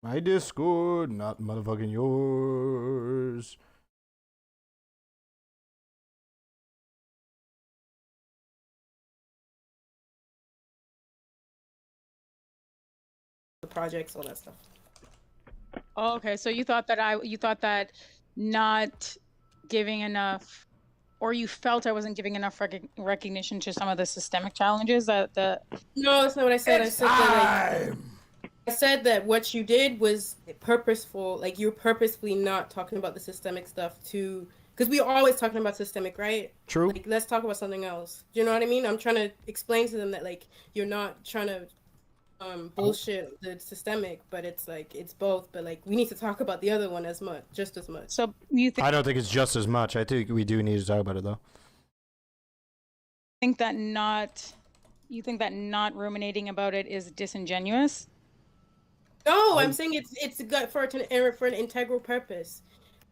My Discord, not motherfucking yours. The projects, all that stuff. Oh, okay, so you thought that not giving enough, or you felt I wasn't giving enough recognition to some of the systemic challenges that the. No, that's not what I said. It's I said time! that I said that what you did was purposeful. Like you're purposefully not talking about the systemic stuff because we are always talking about systemic, right? True. Like let's talk about something else. Do you know what I mean? I'm trying to explain to them that like you're not trying to bullshit the systemic, but it's like it's both. But like we need to talk about the other one just as much. So you think? I don't think it's just as much. I think we do need to talk about it though. You think that not ruminating about it is disingenuous? No, I'm saying it's good for an integral purpose.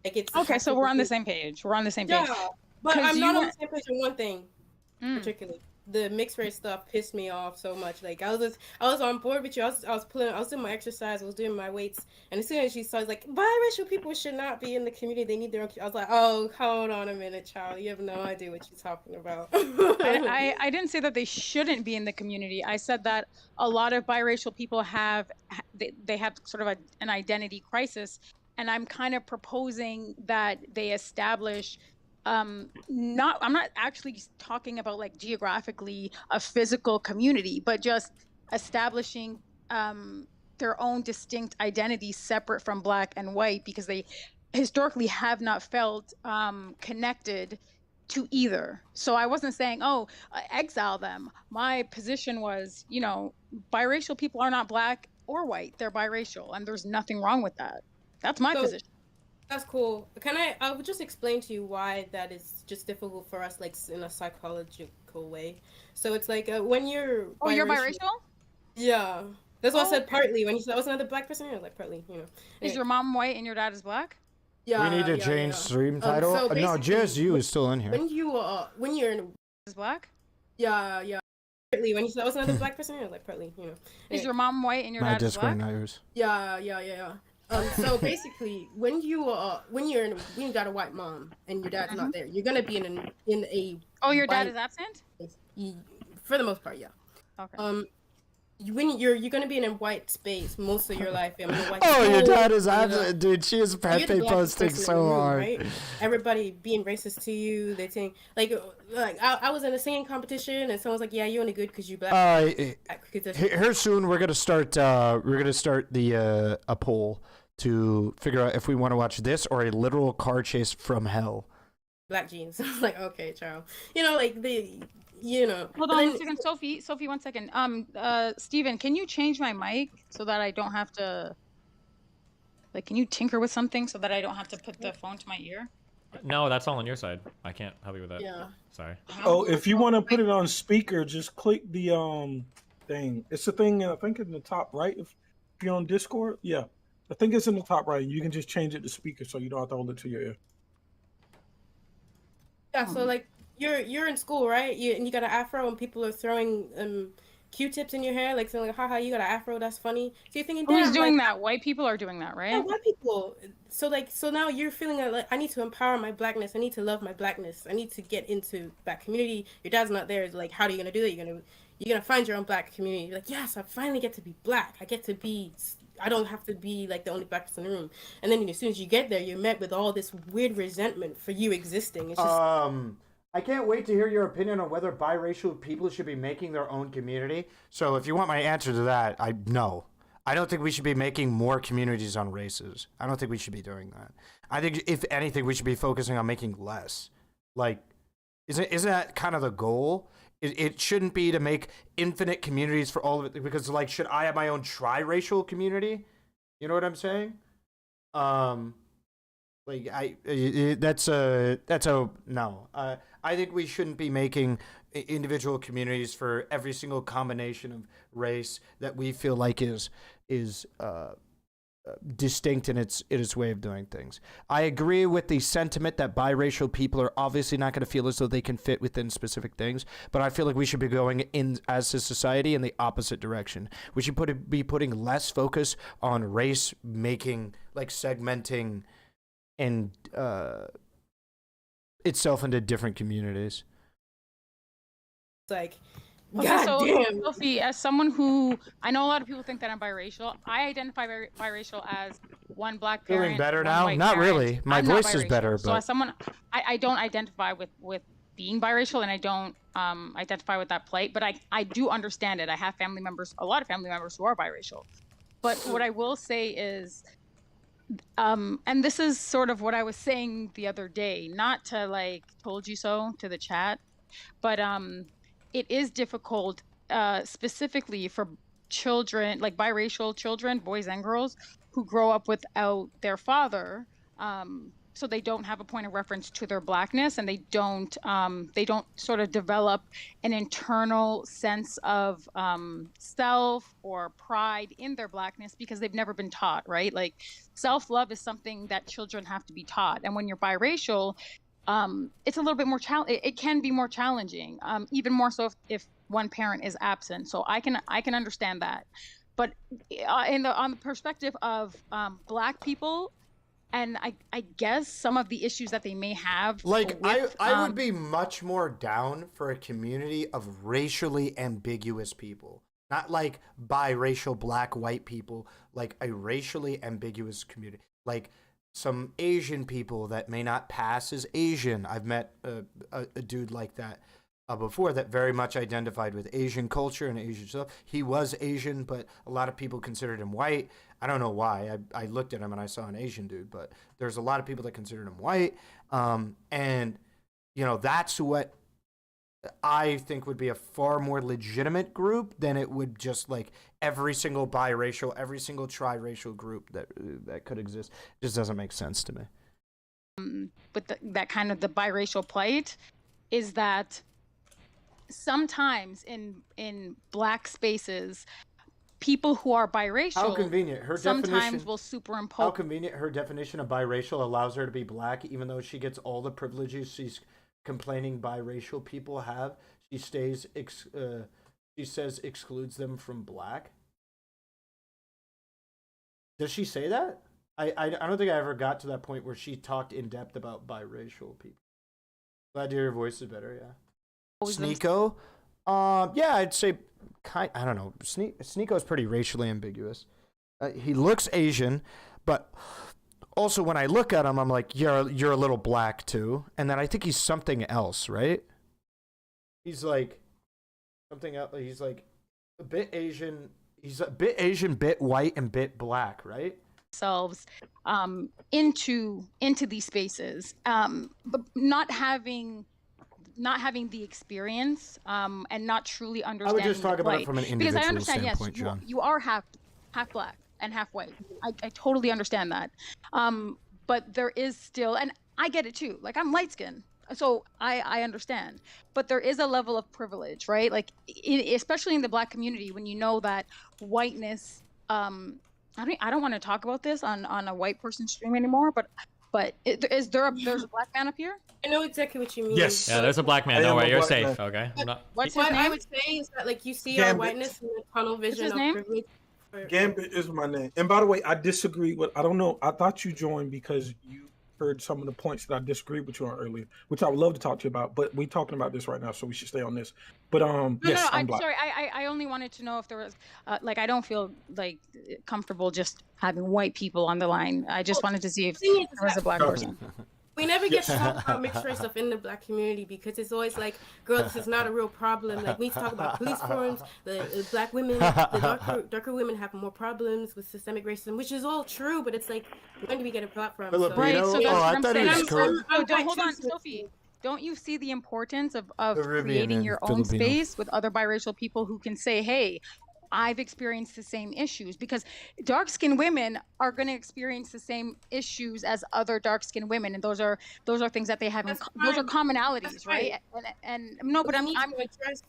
Like it's okay. So we're on the same page. We're on the same page. Yeah, but I'm not on the same page on one thing, particularly. The mixed race stuff pissed me off so much. Like I was on board with you. I was doing my exercise. I was doing my weights, and as soon as she started like biracial people should not be in the community. They need their own. I was like, oh, hold on a minute, child. You have no idea what you're talking about. I didn't say that they shouldn't be in the community. I said that a lot of biracial people have sort of an identity crisis, and I'm kind of proposing that they establish. I'm not actually talking about like geographically a physical community, but just establishing their own distinct identity separate from Black and white, because they historically have not felt connected to either. So I wasn't saying, exile them. My position was, biracial people are not Black or white. They're biracial, and there's nothing wrong with that. That's my position. That's cool. I would just explain to you why that is just difficult for us, like in a psychological way. So it's like when you're you're biracial? Yeah, that's what I said. Partly when you said I was another Black person, I was like partly. Anyway. Is your mom white and your dad is Black? Yeah. We need to change stream title. So no, JSU is still in here. When you're in is Black? Yeah. Partly when you said I was another Black person, I was like partly. Anyway. Is your mom white and your dad is Black? Not yours. Yeah. So basically, when you got a white mom and your dad's not there, you're gonna be in a. Oh, your dad is absent? For the most part, yeah. Okay. When you're gonna be in a white space most of your life. Your dad is absent, dude. She is Pepe posting so hard. Right? Everybody being racist to you. They think like I was in a singing competition and someone's like, "Yeah, you're only good because you Black." Here soon we're gonna start the a poll to figure out if we want to watch this or a literal car chase from hell. Black jeans. I was like, okay, child. Hold on a second, Sophie, 1 second. Steven, can you change my mic so that I don't have to, like, can you tinker with something so that I don't have to put the phone to my ear? No, that's all on your side. I can't help you with that. Yeah. Sorry. Oh, if you want to put it on speaker, just click the thing. It's the thing, I think in the top right. If you're on Discord, yeah. I think it's in the top right. You can just change it to speaker so you don't have to hold it to your ear. Yeah, so like you're in school, right? And you got an afro, and people are throwing Q-tips in your hair, like saying, like, haha, you got an afro, that's funny. So you're thinking, who's doing that? White people are doing that, right? Yeah, white people. So now you're feeling like I need to empower my Blackness. I need to love my Blackness. I need to get into Black community. Your dad's not there. It's like, how are you gonna do that? You're gonna find your own Black community. You're like, yes, I finally get to be Black. I don't have to be like the only Black person in the room. And then as soon as you get there, you're met with all this weird resentment for you existing. It's just I can't wait to hear your opinion on whether biracial people should be making their own community. So if you want my answer to that, no. I don't think we should be making more communities on races. I don't think we should be doing that. I think if anything, we should be focusing on making less. Like, isn't that kind of the goal? It shouldn't be to make infinite communities for all of it, because like, should I have my own triracial community? You know what I'm saying? No. I think we shouldn't be making individual communities for every single combination of race that we feel like is distinct in its way of doing things. I agree with the sentiment that biracial people are obviously not going to feel as though they can fit within specific things, but I feel like we should be going in as a society in the opposite direction. We should be putting less focus on race, making like segmenting and itself into different communities. It's like, Okay, God so damn. Sophie, as someone who, I know a lot of people think that I'm biracial. I identify biracial as one black parent. Feeling better one now? white Not parent. really. My I'm not voice is biracial. better, So but as someone, I don't identify with being biracial, and I don't identify with that plight, but I do understand it. I have family members, a lot of family members who are biracial. But what I will say is, and this is sort of what I was saying the other day, not to like told you so to the chat, but it is difficult, specifically for children, like biracial children, boys and girls, who grow up without their father, so they don't have a point of reference to their blackness, and they don't sort of develop an internal sense of self or pride in their blackness because they've never been taught, right? Like self-love is something that children have to be taught, and when you're biracial, it's a little bit more it can be more challenging, even more so if one parent is absent. So I can understand that, but on the perspective of Black people, and I guess some of the issues that they may have, like with, I would be much more down for a community of racially ambiguous people, not like biracial Black white people, like a racially ambiguous community, like some Asian people that may not pass as Asian. I've met a dude like that before that very much identified with Asian culture and Asian stuff. He was Asian, but a lot of people considered him white. I don't know why. I looked at him and I saw an Asian dude, but there's a lot of people that considered him white. And, you know, that's what I think would be a far more legitimate group than it would just like every single biracial, every single triracial group that could exist. It just doesn't make sense to me. With that kind of the biracial plight is that sometimes in Black spaces, people who are biracial, how convenient her sometimes definition, will superimpose. How convenient her definition of biracial allows her to be Black, even though she gets all the privileges she's complaining biracial people have. She stays she says excludes them from Black. Does she say that? I don't think I ever got to that point where she talked in depth about biracial people. Glad to hear your voice is better. Yeah. Sneeko, yeah, I'd say I don't know. Sneeko is pretty racially ambiguous. He looks Asian, but also when I look at him, I'm like, you're a little Black too. And then I think he's something else, right? He's like something else. He's like a bit Asian. He's a bit Asian, bit white, and bit Black, right? Themselves into these spaces, but not having the experience, and not truly understanding. I would just talk about it from an individual because I understand, standpoint, yes, John. you are half Black and half white. I totally understand that, but there is still, and I get it too. Like I'm light skinned, so I understand, but there is a level of privilege, right? Like especially in the Black community, when you know that whiteness. I don't want to talk about this on a white person stream anymore, but there's a Black man up here? I know exactly what you mean. Yes. Yeah, there's a Black man. I Don't am a worry, you're Black safe. man. Okay. I'm not. What's his What I name? would say is that like you see Gambit. our whiteness in the tunnel vision his of name? privilege. Gambit is my name. And by the way, I disagree with. I don't know. I thought you joined because you heard some of the points that I disagreed with you on earlier, which I would love to talk to you about. But we're talking about this right now, so we should stay on this. But yes, No, I'm Black. sorry. I only wanted to know if there was like I don't feel like comfortable just having white people on the line. I just wanted to see if there was a Black person. We never get to talk about mixed race stuff in the Black community because it's always like, girl, this is not a real problem. Like we need to talk about police forms, the Black women, the darker women have more problems with systemic racism, which is all true, but it's like, when do we get a platform? Filipino? Right, so that's Oh, what I I'm thought he saying. was cool. Hold on, Sophie. Don't you see the importance of Caribbean creating and your own Filipino. space with other biracial people who can say, hey, I've experienced the same issues? Because dark-skinned women are going to experience the same issues as other dark-skinned women, and those are things that they have. Those are commonalities, right? And no, but I'm address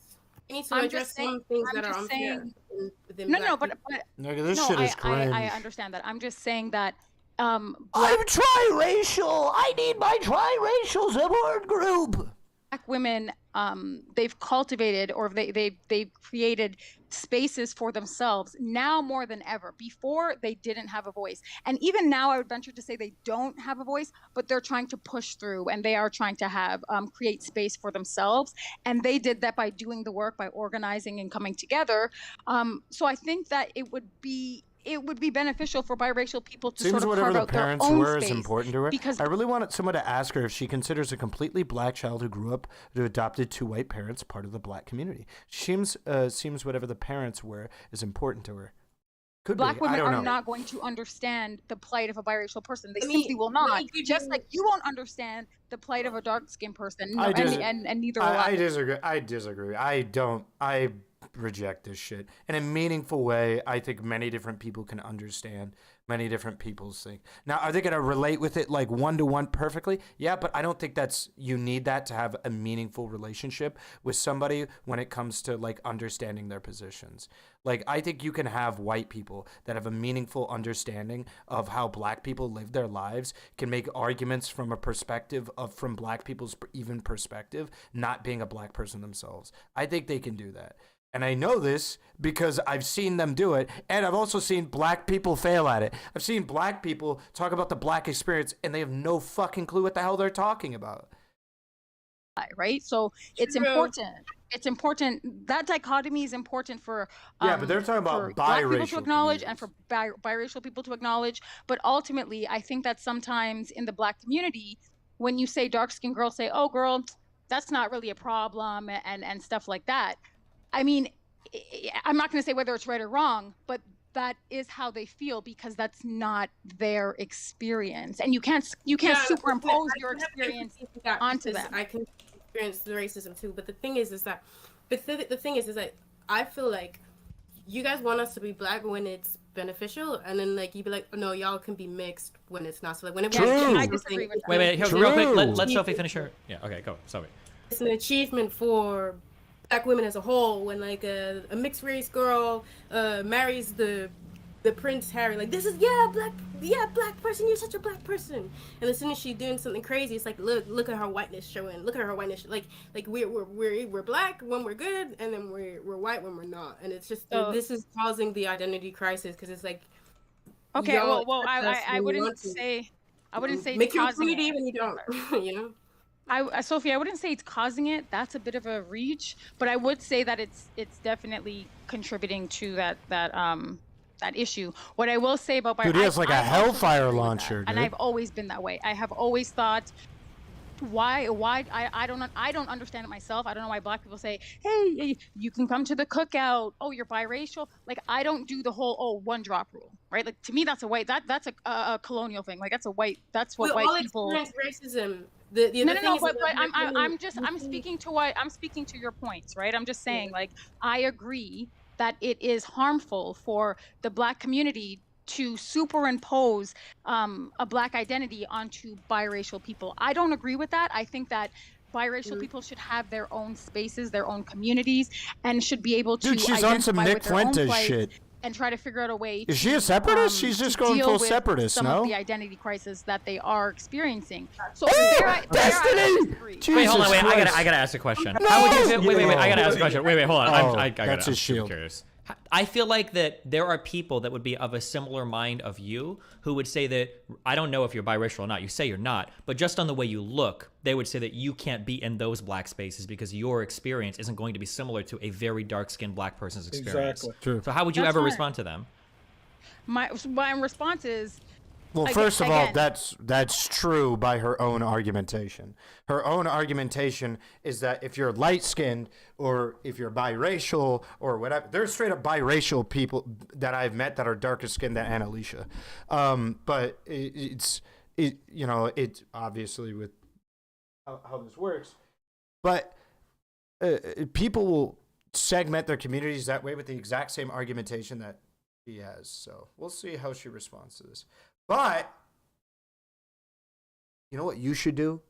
We need to I'm address just saying- some things I'm that are just unfair saying- within No, Black no, but people. Nigga, this no, shit is I cringe. understand that. I'm just saying that Black I'm triracial. I need my triracial support group. women, they've cultivated or they've created spaces for themselves now more than ever. Before, they didn't have a voice, and even now, I would venture to say they don't have a voice, but they're trying to push through, and they are trying to have create space for themselves, and they did that by doing the work, by organizing and coming together. So I think that it would be beneficial for biracial people to Seems sort of whatever carve the out their parents own were space. is important to her. Because I really wanted someone to ask her if she considers a completely black child who grew up to adopted two white parents part of the black community. Seems whatever the parents were is important to her. Could Black be. women I don't are know. not going to understand the plight of a biracial person. They Let me- simply will let not. me give Just you- like you won't understand the plight of a dark-skinned person. No, I dis- and neither will I disagree. I reject this shit in a meaningful way. I think many different people can understand. Many different people's think. Now, are they going to relate with it like one-to-one perfectly? Yeah, but I don't think you need that to have a meaningful relationship with somebody when it comes to like understanding their positions. Like, I think you can have white people that have a meaningful understanding of how black people live their lives, can make arguments from a perspective from black people's even perspective, not being a black person themselves. I think they can do that. And I know this because I've seen them do it, and I've also seen black people fail at it. I've seen black people talk about the black experience, and they have no fucking clue what the hell they're talking about. right? So it's True. important. It's important. That dichotomy is important for Yeah, but they're talking about for black people biracial to acknowledge and communities. for biracial people to acknowledge. But ultimately, I think that sometimes in the black community, when you say dark-skinned girls say, "Oh, girl, that's not really a problem," and stuff like that. I mean, I'm not going to say whether it's right or wrong, but that is how they feel because that's not their experience, and you can't superimpose your experience onto them. I can experience the racism too, but the thing is that, the thing is that I feel like you guys want us to be black when it's beneficial, and then like you be like, oh, no, y'all can be mixed when it's not. So like when it True. I disagree with that. Wait, here, True. real quick. Let Sophie finish her. Yeah, okay, go, Sophie. it's an achievement for black women as a whole when like a mixed race girl marries the Prince Harry. Like, this is black person, you're such a black person. And as soon as she's doing something crazy, it's like look at her whiteness showing. Look at her whiteness. Like we're black when we're good, and then we're white when we're not. And it's just this is causing the identity crisis because it's like, Okay, y'all well, accept us I when we wouldn't want to. say it's Make you causing pretty it. when you don't. You know. Sophie, I wouldn't say it's causing it. That's a bit of a reach, but I would say that it's definitely contributing to that issue. What I will say about Dude, he has like a I've also hellfire disagreed with launcher, that, and dude. I've always been that way. I have always thought, why I don't understand it myself. I don't know why black people say, hey, you can come to the cookout. Oh, you're biracial. Like, I don't do the whole one drop rule, right? Like, to me, that's a colonial thing. Like, that's what We white all people. experience racism. The No, other thing is but that I'm speaking to your points, right? I'm just saying, like, I agree that it is harmful for the black community to superimpose a black identity onto biracial people. I don't agree with that. I think that biracial people should have their own spaces, their own communities, and should be able to Dude, she's on some identify Nick with their own Fuentes plight shit. and try to figure out a way. Is she a separatist? She's to just going deal full with separatist, some no? of the identity crisis that they are experiencing. So Oh, there I Destiny! disagree. Jesus Wait, hold on. Wait, Christ. I gotta ask a question. No! How would you feel? Wait. I gotta ask a question. Wait. Hold on. Oh, I gotta. that's his I'm super shield. curious. I feel like that there are people that would be of a similar mind of you who would say that, I don't know if you're biracial or not. You say you're not, but just on the way you look, they would say that you can't be in those black spaces because your experience isn't going to be similar to a very dark-skinned black person's experience. Exactly. True. So how would you That's ever fine. respond to them? My response is, Well, first of all, again- that's true by her own argumentation. Her own argumentation is that if you're light-skinned or if you're biracial or whatever, there's straight up biracial people that I've met that are darker skinned than Annalisa. But it's obviously with how this works, but people will segment their communities that way with the exact same argumentation that he has. So we'll see how she responds to this. But you know what you should do?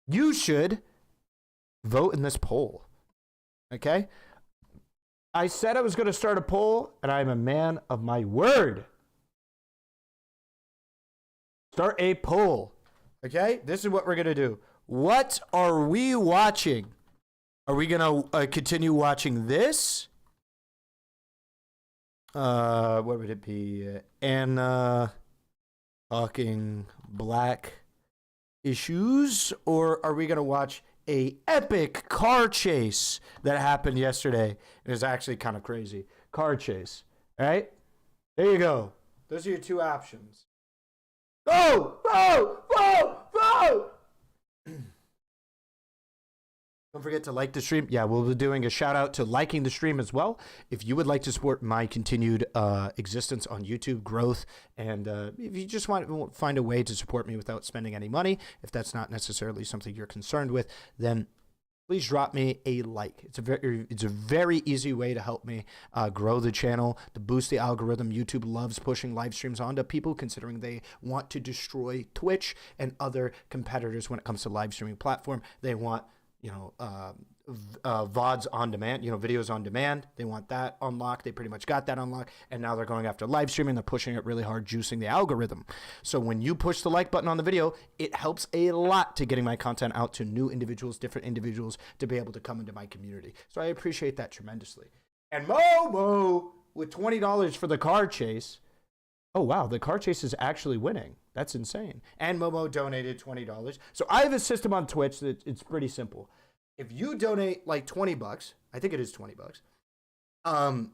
You should vote in this poll. Okay? I said I was going to start a poll, and I'm a man of my word. Start a poll. Okay? This is what we're going to do. What are we watching? Are we going to continue watching this? What would it be? Anna talking black issues? Or are we going to watch a epic car chase that happened yesterday? It was actually kind of crazy. Car chase. All right? There you go. Those are your two options. Go! Go! Go! Go! Don't forget to like the stream. Yeah, we'll be doing a shout out to liking the stream as well. If you would like to support my continued existence on YouTube, growth, and if you just want to find a way to support me without spending any money, if that's not necessarily something you're concerned with, then please drop me a like. It's a very easy way to help me grow the channel, to boost the algorithm. YouTube loves pushing live streams onto people, considering they want to destroy Twitch and other competitors when it comes to live streaming platform. They want VODs on demand, videos on demand. They want that unlocked. They pretty much got that unlocked. And now they're going after live streaming. They're pushing it really hard, juicing the algorithm. So when you push the like button on the video, it helps a lot to getting my content out to new individuals, different individuals, to be able to come into my community. So I appreciate that tremendously. And Momo with $20 for the car chase. Oh, wow. The car chase is actually winning. That's insane. And Momo donated $20. So I have a system on Twitch that it's pretty simple. If you donate like $20, I think it is $20,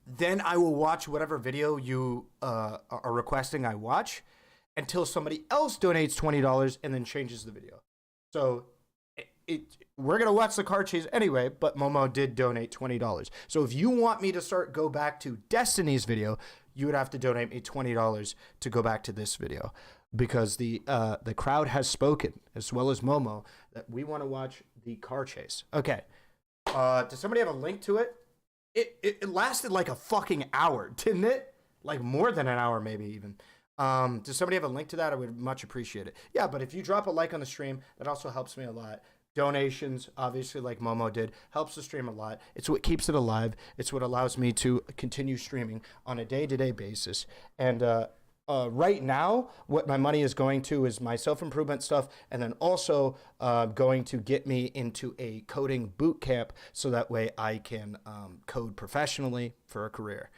then I will watch whatever video you are requesting I watch until somebody else donates $20 and then changes the video. So we're going to watch the car chase anyway, but Momo did donate $20. So if you want me to go back to Destiny's video, you would have to donate me $20 to go back to this video, because the crowd has spoken, as well as Momo, that we want to watch the car chase. Okay. Does somebody have a link to it? It lasted like a fucking hour, didn't it? Like more than an hour, maybe even. Does somebody have a link to that? I would much appreciate it. Yeah, but if you drop a like on the stream, that also helps me a lot. Donations, obviously, like Momo did, helps the stream a lot. It's what keeps it alive. It's what allows me to continue streaming on a day-to-day basis. And right now, what my money is going to is my self-improvement stuff, and then also going to get me into a coding boot camp, so that way I can code professionally for a career.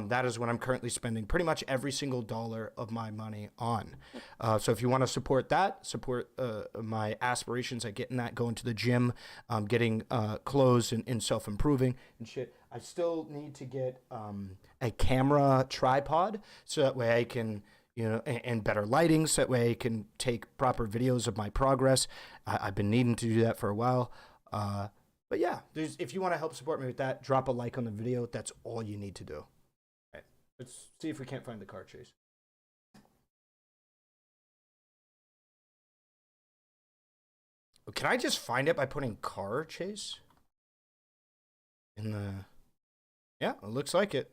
That is what I'm currently spending pretty much every single dollar of my money on. So if you want to support that, support my aspirations at getting that, going to the gym, getting clothes and self-improving and shit. I still need to get a camera tripod, so that way I can, and better lighting, so that way I can take proper videos of my progress. I've been needing to do that for a while. But yeah, if you want to help support me with that, drop a like on the video. That's all you need to do. Let's see if we can't find the car chase. Can I just find it by putting car chase in the... Yeah, it looks like it.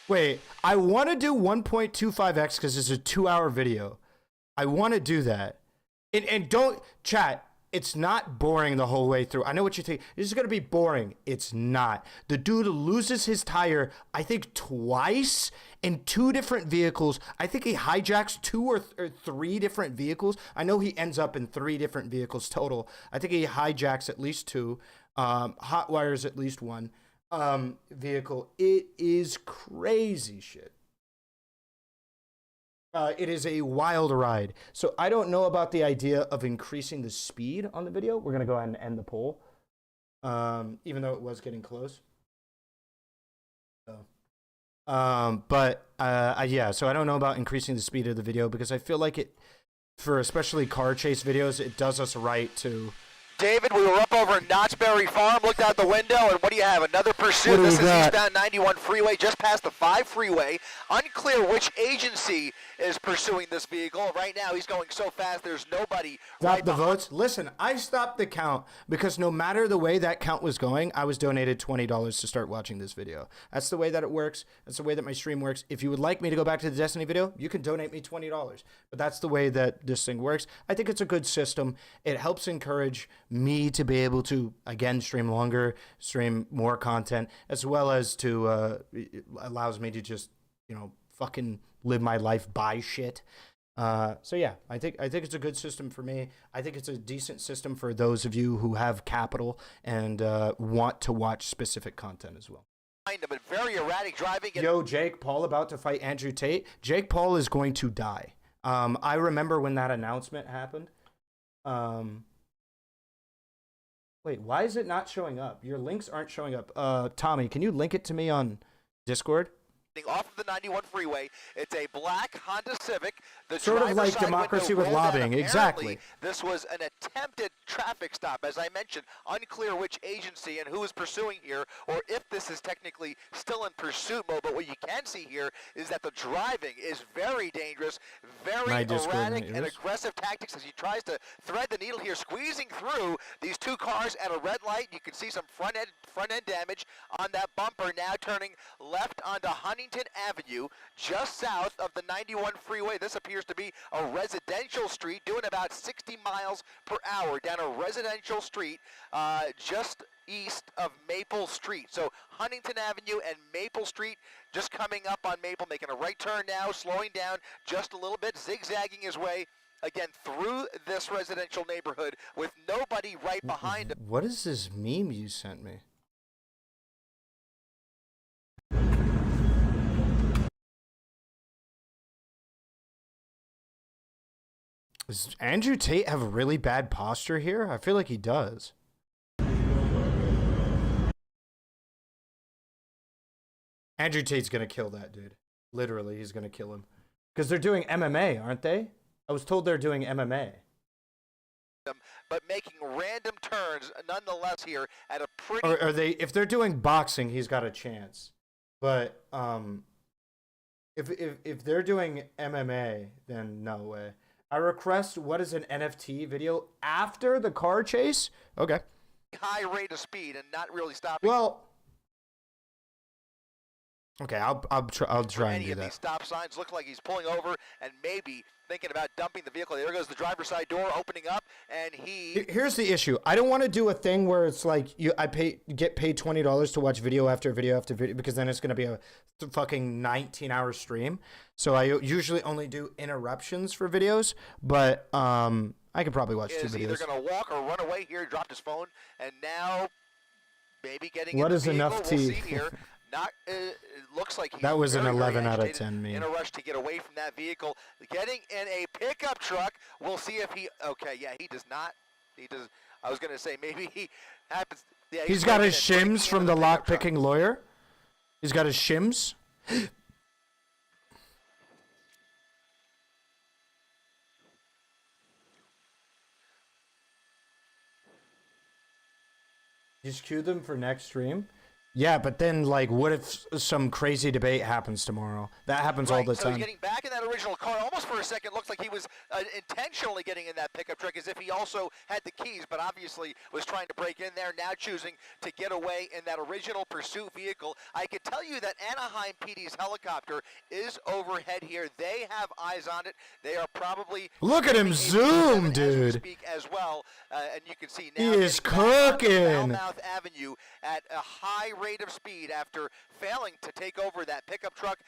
Wait, I want to do 1.25x because it's a 2-hour video. I want to do that. And don't... Chat... It's not boring the whole way through. I know what you think. This is going to be boring. It's not. The dude loses his tire, I think, twice in 2 different vehicles. I think he hijacks 2 or 3 different vehicles. I know he ends up in 3 different vehicles total. I think he hijacks at least 2. Hot wires at least 1 vehicle. It is crazy shit. It is a wild ride. So I don't know about the idea of increasing the speed on the video. We're going to go ahead and end the poll, even though it was getting close. So, yeah, so I don't know about increasing the speed of the video, because I feel like it, for especially car chase videos, it does us right to David, we were up over in Knott's Berry Farm, looked out the window, and what do you have? Another pursuit. This is eastbound 91 freeway, just past the 5 freeway. Unclear which agency is pursuing this vehicle. Right now, he's going so fast, there's nobody. Stop the votes. Listen, I stopped the count because no matter the way that count was going, I was donated $20 to start watching this video. That's the way that it works. That's the way that my stream works. If you would like me to go back to the Destiny video, you can donate me $20. But that's the way that this thing works. I think it's a good system. It helps encourage me to be able to, again, stream longer, stream more content, as well as to, it allows me to just, you know, fucking live my life, buy shit. So yeah, I think it's a good system for me. I think it's a decent system for those of you who have capital and want to watch specific content as well. But very erratic driving. Yo, Jake Paul about to fight Andrew Tate. Jake Paul is going to die. I remember when that announcement happened. Wait, why is it not showing up? Your links aren't showing up. Tommy, can you link it to me on Discord? Off of the 91 freeway. It's a black Honda Civic. The sort of like democracy with lobbying. Exactly. This was an attempted traffic stop. As I mentioned, unclear which agency and who is pursuing here, or if this is technically still in pursuit mode. But what you can see here is that the driving is very dangerous, very erratic and aggressive tactics as he tries to thread the needle here, squeezing through these two cars at a red light. You can see some front end damage on that bumper, now turning left onto Huntington Avenue, just south of the 91 freeway. This appears to be a residential street, doing about 60 miles per hour down a residential street just east of Maple Street. So Huntington Avenue and Maple Street just coming up on Maple, making a right turn now, slowing down just a little bit, zigzagging his way again through this residential neighborhood with nobody right behind him. What is this meme you sent me? Does Andrew Tate have a really bad posture here? I feel like he does. Andrew Tate's gonna kill that dude. Literally, he's gonna kill him. Because they're doing MMA, aren't they? I was told they're doing MMA. But making random turns nonetheless here at a pretty... Or are they, if they're doing boxing, he's got a chance. But if they're doing MMA, then no way. I request what is an NFT video after the car chase? Okay. High rate of speed and not really stopping. Well, okay, I'll try and do Any of that. these stop signs look like he's pulling over and maybe thinking about dumping the vehicle. There goes the driver's side door opening up, and he... Here's the issue. I don't want to do a thing where it's like I get paid $20 to watch video after video after video, because then it's going to be a fucking 19-hour stream. So I usually only do interruptions for videos, but I could probably watch 2 videos. Is either going to walk or run away here. He dropped his phone, and now maybe getting what in is the vehicle. enough We'll tea? see here. Not, it looks like he's that was an very, 11 very out of agitated, 10 meme. in a rush to get away from that vehicle. Getting in a pickup truck. We'll see if he... Okay, yeah, he does not. He does... I was going to say maybe he happens... Yeah, he's got his shims from the lock-picking lawyer. He's got his shims. Just cue them for next stream. Yeah, but then, like, what if some crazy debate happens tomorrow? That happens all the so time. He's getting back in that original car. Almost for a second, looks like he was intentionally getting in that pickup truck as if he also had the keys, but obviously was trying to break in there, now choosing to get away in that original pursuit vehicle. I could tell you that Anaheim PD's helicopter is overhead here. They have eyes on it. They are probably... Look at him zoom, dude. Speak as well, and you can see now... He is cooking. Falmouth Avenue at a high rate of speed after failing to take over that pickup truck.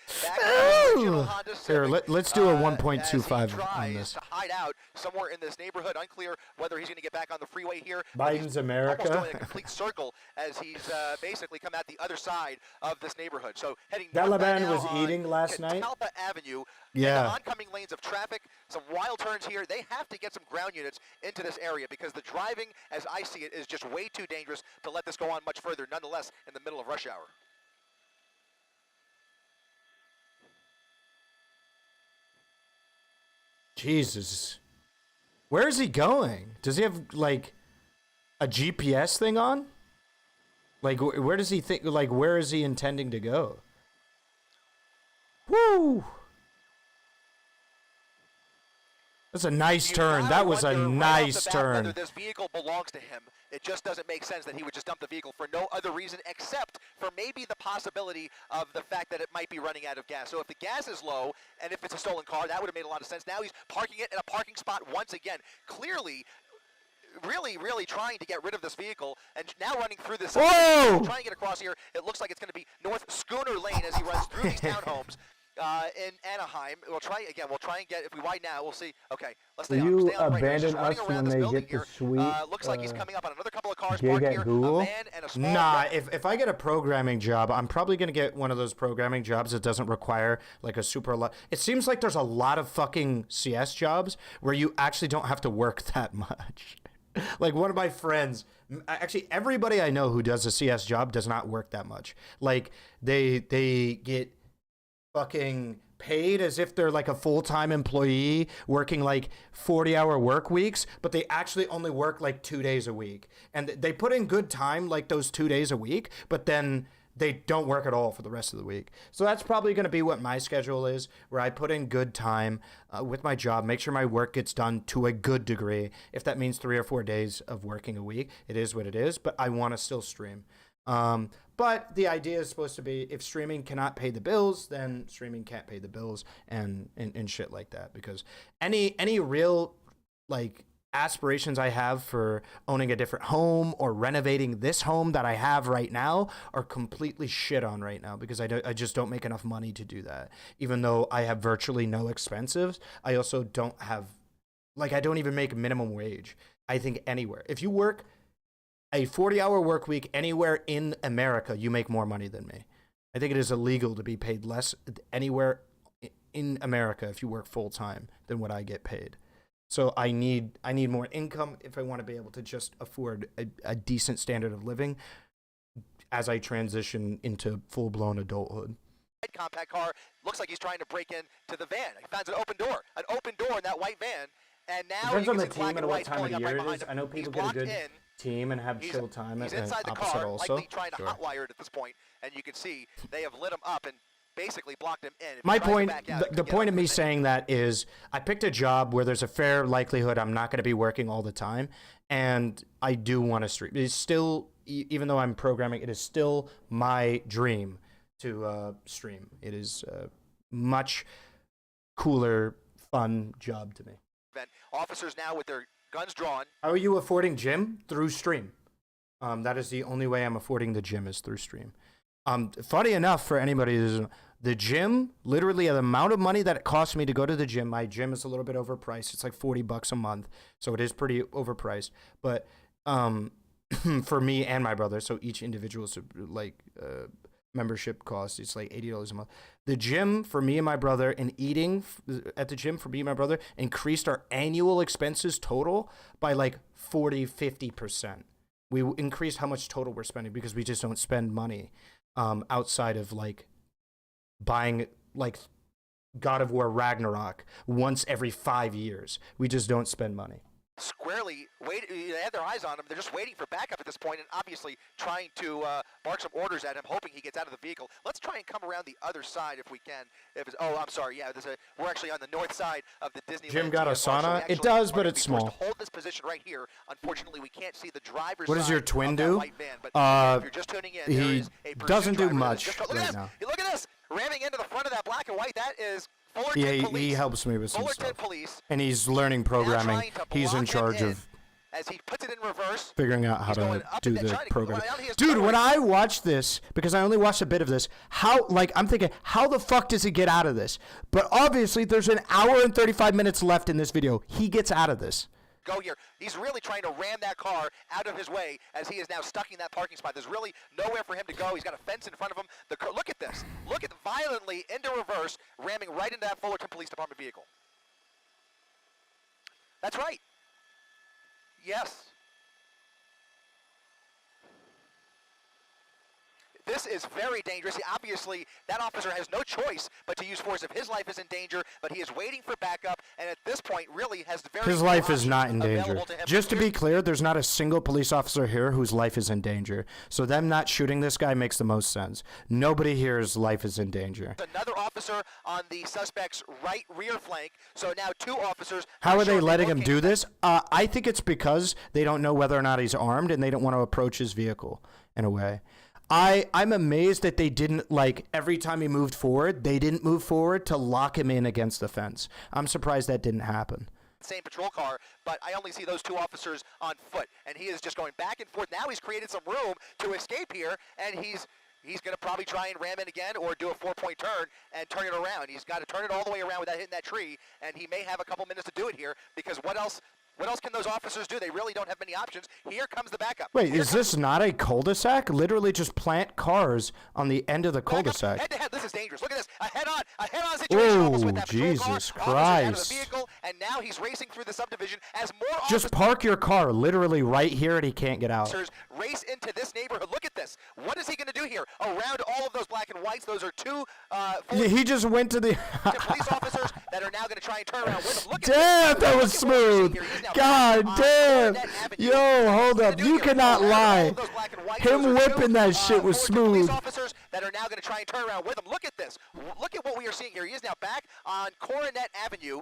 Here, let's do a 1.25 on this. To hide out somewhere in this neighborhood. Unclear whether he's going to get back on the freeway here. Biden's America. Almost doing a complete circle as he's basically come out the other side of this neighborhood. So heading Delavan was eating last night. Catalpa Avenue. Yeah. The oncoming lanes of traffic, some wild turns here. They have to get some ground units into this area because the driving, as I see it, is just way too dangerous to let this go on much further, nonetheless, in the middle of rush hour. Jesus. Where is he going? Does he have, like... a GPS thing on? Like, where does he think? Like, where is he intending to go? Woo! That's a nice turn. That was a nice turn. Whether this vehicle belongs to him, it just doesn't make sense that he would just dump the vehicle for no other reason except for maybe the possibility of the fact that it might be running out of gas. So if the gas is low, and if it's a stolen car, that would have made a lot of sense. Now he's parking it in a parking spot once again. Clearly, really trying to get rid of this vehicle, and now running through this. Whoa! Trying to get across here. It looks like it's going to be North Schooner Lane as he runs through these townhomes. In Anaheim, we'll try again. We'll try and get. If we widen out, we'll see. Okay, let's stay on. Will you Stay on right here. abandon Just running us around when this they building get the here. sweet, Looks like he's coming up on another couple of cars gig parked at here. Google? A van and a small. Nah, if I get a programming job, I'm probably going to get one of those programming jobs that doesn't require like a super lot. It seems like there's a lot of fucking CS jobs where you actually don't have to work that much. Like one of my friends, actually everybody I know who does a CS job does not work that much. Like they get fucking paid as if they're like a full-time employee working like 40-hour work weeks, but they actually only work like 2 days a week. And they put in good time like those 2 days a week, but then they don't work at all for the rest of the week. So that's probably going to be what my schedule is, where I put in good time with my job, make sure my work gets done to a good degree. If that means 3 or 4 days of working a week, it is what it is, but I want to still stream. But the idea is supposed to be if streaming cannot pay the bills, then streaming can't pay the bills and shit like that. Because any real like aspirations I have for owning a different home or renovating this home that I have right now are completely shit on right now because I just don't make enough money to do that. Even though I have virtually no expenses, I also don't have, like, I don't even make minimum wage. I think anywhere. If you work a 40-hour work week anywhere in America, you make more money than me. I think it is illegal to be paid less anywhere in America if you work full-time than what I get paid. So I need more income if I want to be able to just afford a decent standard of living as I transition into full-blown adulthood. Compact car looks like he's trying to break in to the van. He finds an open door in that white van, and now Depends on the see team and what time of the year it is. him. I know people He's get a good in. team and have chill time He's at inside the opposite car, also. likely trying to hotwire it at this point, and you can see they have lit him up and basically blocked him in. My point, the point of me saying that is I picked a job where there's a fair likelihood I'm not going to be working all the time, and I do want to stream. It's still, even though I'm programming, it is still my dream to stream. It is a much cooler, fun job to me. Officers now with their guns drawn. How are you affording gym? Through stream. That is the only way I'm affording the gym is through stream. Funny enough, for anybody who's the gym, literally the amount of money that it costs me to go to the gym, my gym is a little bit overpriced. It's like $40 a month, so it is pretty overpriced. But for me and my brother, so each individual's like membership cost, it's like $80 a month. The gym for me and my brother and eating at the gym for me and my brother increased our annual expenses total by like 40-50%. We increased how much total we're spending because we just don't spend money outside of like buying like God of War Ragnarok once every 5 years. We just don't spend money. Squarely, they have their eyes on him. They're just waiting for backup at this point and obviously trying to bark some orders at him, hoping he gets out of the vehicle. Let's try and come around the other side if we can. I'm sorry. Yeah, we're actually on the north side of the Disneyland. Gym got a TFR, sauna? It does, but it's small. Hold this position right here. Unfortunately, we can't see the driver's What does your twin do? Van, but if you're just tuning in, there He is a doesn't do driver much look right now. Look at this! Ramming into the front of that black and white. That is Fullerton Yeah, Police. he helps me with some Fullerton stuff. Police. And he's learning programming. Now trying to He's in block him charge in of as he puts it in reverse. figuring out how He's going to up do and the trying to- programming. well, now he has Dude, no when way. I watched this, because I only watched a bit of this, I'm thinking, how the fuck does he get out of this? But obviously, there's an hour and 35 minutes left in this video. He gets out of this. Go here. He's really trying to ram that car out of his way as he is now stuck in that parking spot. There's really nowhere for him to go. He's got a fence in front of him. Look at this. Look at violently into reverse, ramming right into that Fullerton Police Department vehicle. That's right. Yes. This is very dangerous. Obviously, that officer has no choice but to use force if his life is in danger, but he is waiting for backup, and at this point really has very His few life is not in options danger. available to him. Just to be clear, there's not a single police officer here whose life is in danger. So them not shooting this guy makes the most sense. Nobody here's life is in danger. Another officer on the suspect's right rear flank, so now 2 officers. How are they shortly letting him located. do this? I think it's because they don't know whether or not he's armed and they don't want to approach his vehicle in a way. I'm amazed that they didn't, like, every time he moved forward, they didn't move forward to lock him in against the fence. I'm surprised that didn't happen. Same patrol car, but I only see those 2 officers on foot, and he is just going back and forth. Now he's created some room to escape here, and he's going to probably try and ram in again or do a 4-point turn and turn it around. He's got to turn it all the way around without hitting that tree, and he may have a couple minutes to do it here, because what else can those officers do? They really don't have many options. Here comes the backup. Wait, is this not a cul-de-sac? Literally just plant cars on the end of the cul-de-sac. Head to head, this is dangerous. Look at this, a head-on situation almost with that patrol car. Jesus Officer out of the Christ. vehicle, and now he's racing through the subdivision as more Just park your car literally right here and he can't get out. officers race into this neighborhood. Look at this. What is he going to do here? Around all of those black and whites, those are 2 Yeah, he just went to the... police officers that are now going to try and turn around with him. Look at Damn, this. that Look was at what we're seeing smooth. here. He's now God on damn. Cornet Avenue. Yo, hold What's he up. gonna do You here? cannot Around all lie. of those black and whites, Him those are whipping 2, that shit was 4 police smooth. officers that are now going to try and turn around with him. Look at this. Look at what we are seeing here. He is now back on Coronet Avenue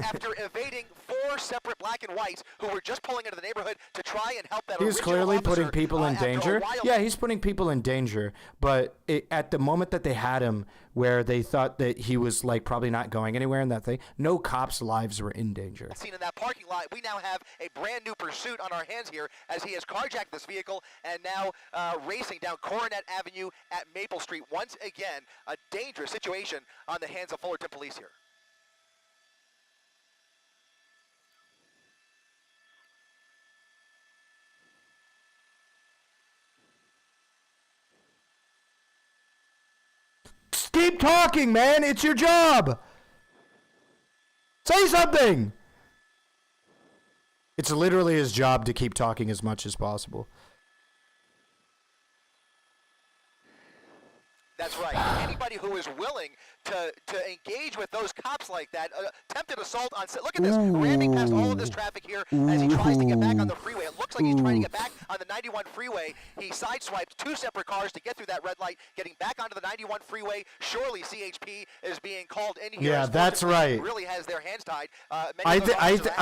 after evading 4 separate black and whites who were just pulling into the neighborhood to try and help that He's original clearly officer, putting people in after a danger. while. Yeah, he's putting people in danger. But at the moment that they had him, where they thought that he was like probably not going anywhere in that thing, no cops' lives were in danger. Seen in that parking lot, we now have a brand new pursuit on our hands here as he has carjacked this vehicle and now racing down Coronet Avenue at Maple Street. Once again, a dangerous situation on the hands of Fullerton Police here. Keep talking, man. It's your job. Say something. It's literally his job to keep talking as much as possible. That's right. Anybody who is willing to engage with those cops like that, attempted assault on... Look at this, ramming past all of this traffic here as he tries to get back on the freeway. It looks like he's trying to get back on the 91 freeway. He sideswipes 2 separate cars to get through that red light, getting back onto the 91 freeway. Surely CHP is being called in here. Yeah, as that's Fullerton right. Really has their hands tied. I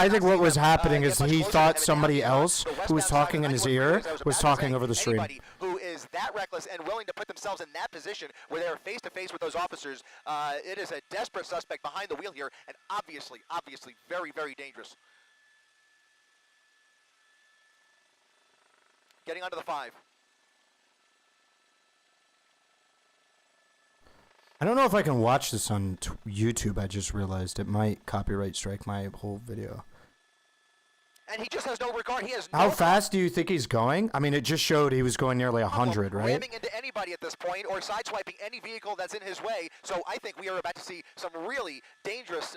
think what was happening is he thought somebody else who was talking in his ear was talking over the stream. Anybody who is that reckless and willing to put themselves in that position where they're face to face with those officers, it is a desperate suspect behind the wheel here, and obviously very, very dangerous. Getting onto the 5. I don't know if I can watch this on YouTube. I just realized it might copyright strike my whole video. And he just has no regard. He has no... How fast do you think he's going? I mean, it just showed he was going nearly 100, right? Ramming into anybody at this point or sideswiping any vehicle that's in his way. So I think we are about to see some really dangerous,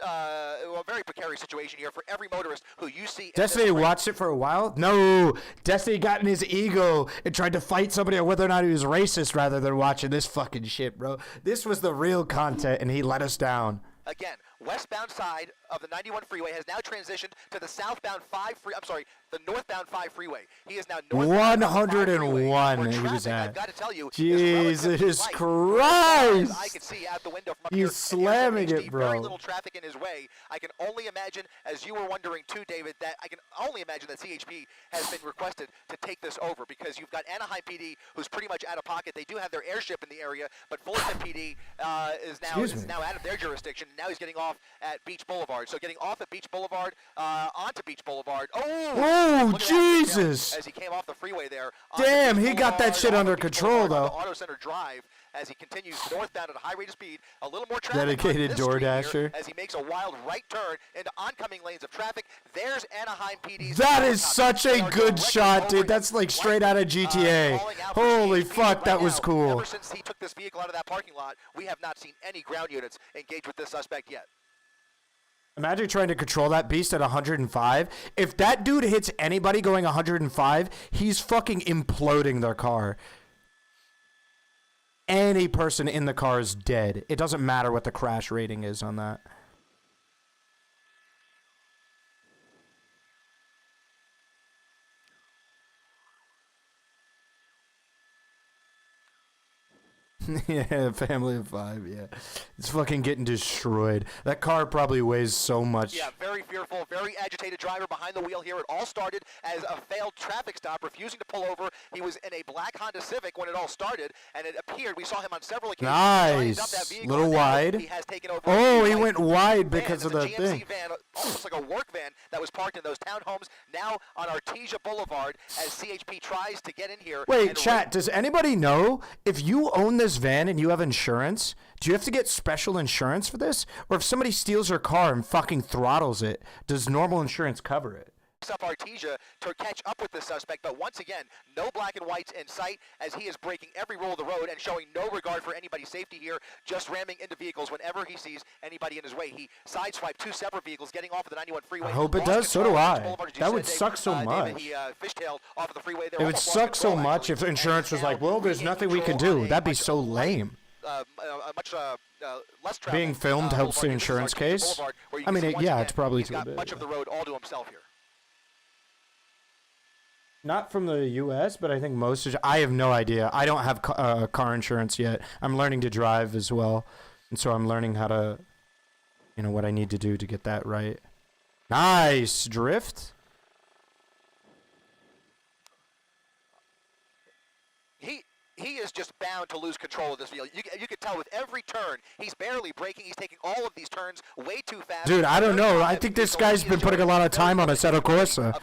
very precarious situation here for every motorist who you see. Destiny watched it for a while? No. Destiny got in his ego and tried to fight somebody on whether or not he was racist rather than watching this fucking shit, bro. This was the real content, and he let us down. Again, westbound side of the 91 freeway has now transitioned to the southbound 5 the northbound 5 freeway. He is now northbound 101 he was at. I've got to tell you, Jesus I Christ. can see out the window from up He's here, slamming and here's it, HD, very bro. little traffic in his way. I can only imagine, as you were wondering too, David, that I can only imagine that CHP has been requested to take this over because you've got Anaheim PD, who's pretty much out of pocket. They do have their airship in the area, but Fullerton PD is now out of their jurisdiction. Now he's getting off at Beach Boulevard. So getting off at Beach Boulevard, onto Beach Boulevard. Oh, Jesus. As he came off the freeway there. Damn, he got that shit under control, though. Auto Center Drive as he continues northbound at a high rate of speed. A little more traffic. Dedicated on this street DoorDasher. here as he makes a wild right turn into oncoming lanes of traffic. There's Anaheim PD's. That is such a good shot, dude. That's like straight out of GTA. Holy fuck, that was cool. Ever since he took this vehicle out of that parking lot, we have not seen any ground units engage with this suspect yet. Imagine trying to control that beast at 105. If that dude hits anybody going 105, he's fucking imploding their car. any person in the car is dead. It doesn't matter what the crash rating is on that. Yeah, family of 5, yeah. It's fucking getting destroyed. That car probably weighs so much. Yeah, very fearful, very agitated driver behind the wheel here. It all started as a failed traffic stop, refusing to pull over. He was in a black Honda Civic when it all started, and it appeared, we saw him on several occasions. Nice. Little wide. He has taken over. Oh, he went wide because of the GMC thing. van, almost like a work van that was parked in those townhomes, now on Artesia Boulevard as CHP tries to get in here. Wait, chat, does anybody know if you own this van and you have insurance, do you have to get special insurance for this? Or if somebody steals your car and fucking throttles it, does normal insurance cover it? Up Artesia to catch up with the suspect, but once again, no black and whites in sight as he is breaking every rule of the road and showing no regard for anybody's safety here, just ramming into vehicles whenever he sees anybody in his way. He sideswiped 2 separate vehicles getting off of the 91 freeway. I hope it does, so do I. That would suck so much. He fishtailed off of the freeway there. It would suck so much if insurance was like, well, there's nothing we can do. That'd be so lame. Much less traffic. Being filmed helps the insurance case. I mean, yeah, it's probably too big. Much of the road all to himself here. Not from the U.S., but I think most of... I have no idea. I don't have car insurance yet. I'm learning to drive as well. And so I'm learning how to... You know, what I need to do to get that right. Nice! Drift? He is just bound to lose control of this vehicle. You could tell with every turn, he's barely braking. He's taking all of these turns way too fast. Dude, I don't know. I think this guy's been putting a lot of time on Assetto Corsa.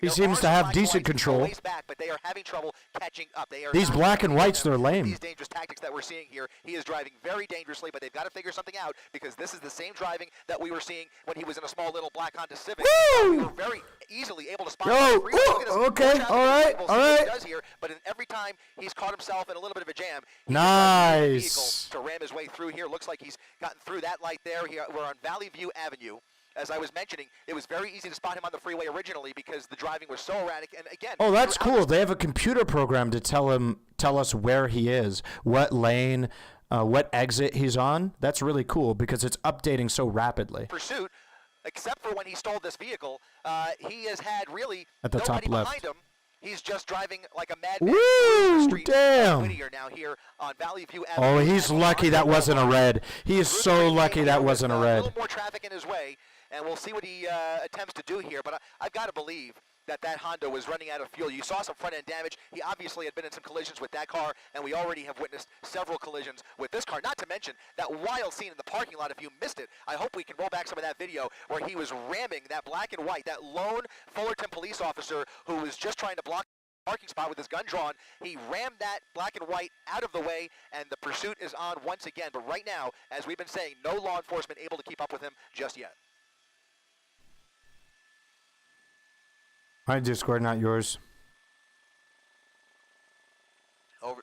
He seems to have decent control. But they are having trouble catching up. These black and whites, they're lame. These dangerous tactics that we're seeing here, he is driving very dangerously, but they've got to figure something out because this is the same driving that we were seeing when he was in a small little black Honda Civic. We were very easily able to spot him. Okay, all right. But in every time he's caught himself in a little bit of a jam. Nice. To ram his way through here. Looks like he's gotten through that light there. We're on Valley View Avenue. As I was mentioning, it was very easy to spot him on the freeway originally because the driving was so erratic. And again, oh, that's cool. They have a computer program to tell us where he is, what lane, what exit he's on. That's really cool because it's updating so rapidly. Pursuit, except for when he stole this vehicle, he has had really at the top left behind him. He's just driving like a madman. Woo! Damn! Now here on Valley View Avenue. Oh, he's lucky that wasn't a red. He is so lucky that wasn't a red. A little more traffic in his way, and we'll see what he attempts to do here. But I've got to believe that Honda was running out of fuel. You saw some front-end damage. He obviously had been in some collisions with that car, and we already have witnessed several collisions with this car. Not to mention that wild scene in the parking lot. If you missed it, I hope we can roll back some of that video where he was ramming that black and white, that lone Fullerton police officer who was just trying to block the parking spot with his gun drawn. He rammed that black and white out of the way, and the pursuit is on once again. But right now, as we've been saying, no law enforcement able to keep up with him just yet. My Discord, not yours. Over.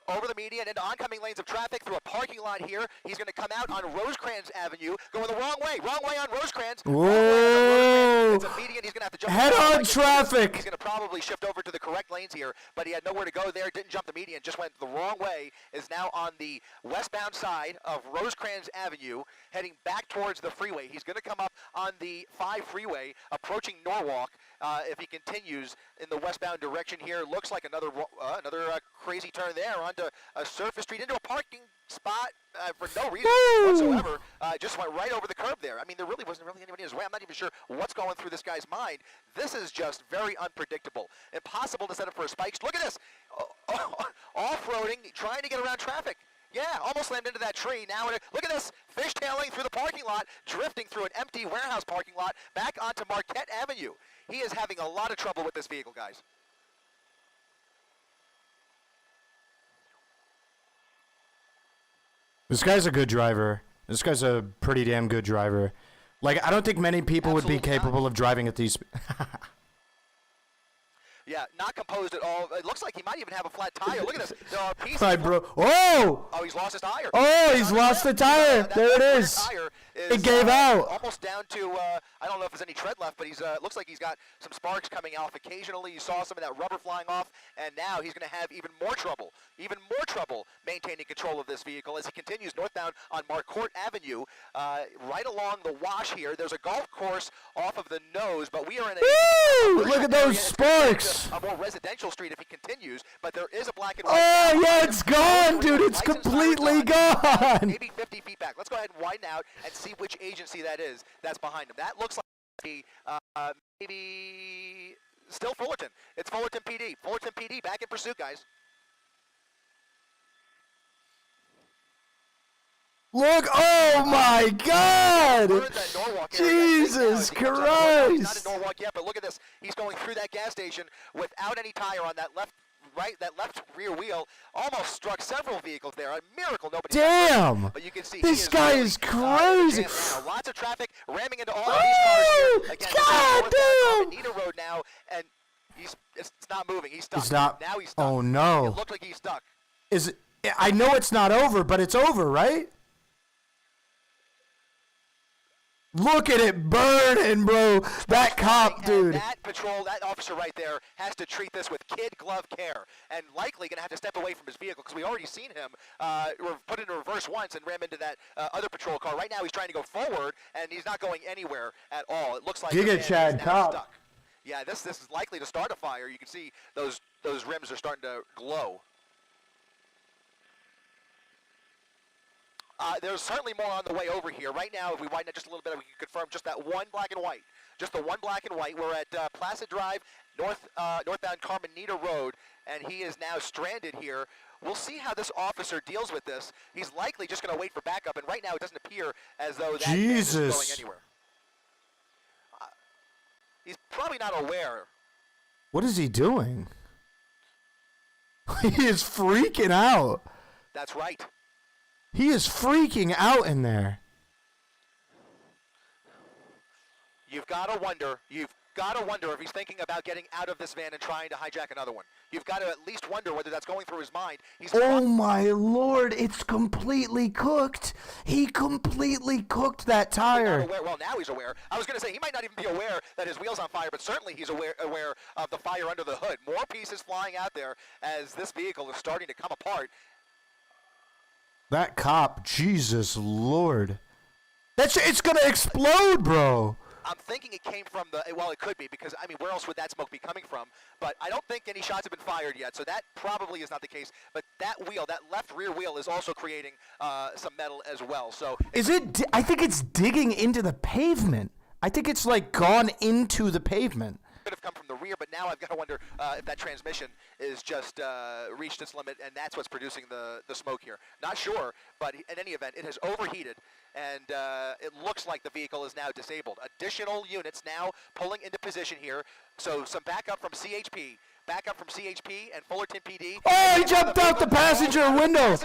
Over the median into oncoming lanes of traffic through a parking lot here. He's going to come out on Rosecrans Avenue, going the wrong way on Rosecrans. Whoa! It's a median. He's going to have to jump. Head-on traffic. He's going to probably shift over to the correct lanes here, but he had nowhere to go there. Didn't jump the median. Just went the wrong way. Is now on the westbound side of Rosecrans Avenue, heading back towards the freeway. He's going to come up on the 5 freeway, approaching Norwalk. If he continues in the westbound direction here, looks like another crazy turn there onto a surface street into a parking spot for no reason whatsoever. Just went right over the curb there. I mean, there really wasn't anybody in his way. I'm not even sure what's going through this guy's mind. This is just very unpredictable. Impossible to set up for a spike. Look at this. Off-roading, trying to get around traffic. Yeah, almost slammed into that tree. Now, look at this, fishtailing through the parking lot, drifting through an empty warehouse parking lot, back onto Marquette Avenue. He is having a lot of trouble with this vehicle, guys. This guy's a good driver. This guy's a pretty damn good driver. Like, I don't think many people would be capable of driving at these... Yeah, not composed at all. It looks like he might even have a flat tire. Look at this. There are pieces. Hi, bro. Oh! Oh, he's lost his tire. Oh, he's lost the tire. There it is. Tire is It gave out. almost down to, I don't know if there's any tread left, but he's looks like he's got some sparks coming off occasionally. You saw some of that rubber flying off, and now he's going to have even more trouble maintaining control of this vehicle as he continues northbound on Marcourt Avenue, right along the wash here. There's a golf course off of the nose, but we are in a Woo! Look at those sparks. a more residential street if he continues, but there is a black and white. Oh, yeah, it's gone, dude. It's completely gone. Maybe 50 feet back. Let's go ahead and widen out and see which agency that is that's behind him. That looks like maybe still Fullerton. It's Fullerton PD. Fullerton PD back in pursuit, guys. Look, oh my God! We're in that Norwalk area. Jesus He's not in Christ! Norwalk yet, but look at this. He's going through that gas station without any tire on that left rear wheel. Almost struck several vehicles there. A miracle nobody got hurt. Damn! But you can see This guy really, is crazy. now. Lots of traffic ramming into all of these cars here. Again, God damn! Anita Road now, and it's not moving. He's stuck. It's not. Now he's stuck. Oh no! It looked like he's stuck. Is it? I know it's not over, but it's over, right? Look at it burning, bro. That cop, dude. That officer right there has to treat this with kid glove care, and likely going to have to step away from his vehicle because we already seen him put into reverse once and ram into that other patrol car. Right now he's trying to go forward, and he's not going anywhere at all. It looks like Giga Chad cop. stuck. Yeah, this is likely to start a fire. You can see those rims are starting to glow. There's certainly more on the way over here. Right now, if we widen it just a little bit, we can confirm just that one black and white. Just the one black and white. We're at Placid Drive, northbound Carmenita Road, and he is now stranded here. We'll see how this officer deals with this. He's likely just going to wait for backup, and right now it doesn't appear as though that man is going anywhere. He's probably not aware. What is he doing? He is freaking out. That's right. He is freaking out in there. You've got to wonder if he's thinking about getting out of this van and trying to hijack another one. You've got to at least wonder whether that's going through his mind. Oh my Lord, it's completely cooked. He completely cooked that tire. Well, now he's aware. I was going to say he might not even be aware that his wheel's on fire, but certainly he's aware of the fire under the hood. More pieces flying out there as this vehicle is starting to come apart. That cop, Jesus Lord. It's gonna explode, bro. I'm thinking it came from well, it could be, because, I mean, where else would that smoke be coming from? But I don't think any shots have been fired yet, so that probably is not the case. But that left rear wheel is also creating some metal as well. So is it? I think it's digging into the pavement. I think it's like gone into the pavement. Could have come from the rear, but now I've got to wonder if that transmission is just reached its limit, and that's what's producing the smoke here. Not sure, but in any event, it has overheated, and it looks like the vehicle is now disabled. Additional units now pulling into position here, so some backup from CHP. And Fullerton PD. Oh, he jumped out the passenger window.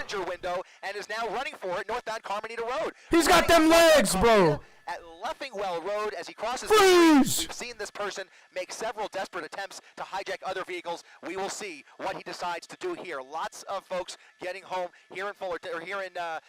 And is now running for it northbound Carmenita Road. He's got them legs, bro. At Leffingwell Road as he crosses Freeze! We've seen this person make several desperate attempts to hijack other vehicles. We will see what he decides to do here. Lots of folks getting home here in Fullerton, or here in the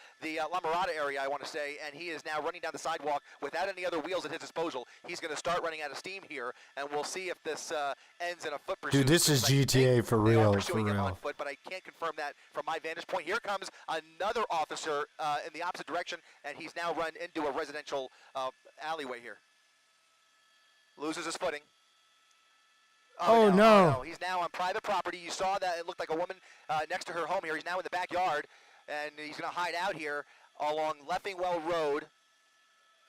La Mirada area, I want to say, and he is now running down the sidewalk without any other wheels at his disposal. He's going to start running out of steam here, and we'll see if this ends in a foot pursuit. Dude, this is GTA for real, for real. On foot, but I can't confirm that from my vantage point. Here comes another officer in the opposite direction, and he's now run into a residential alleyway here. Loses his footing. Oh no. He's now on private property. You saw that it looked like a woman next to her home here. He's now in the backyard, and he's going to hide out here along Leffingwell Road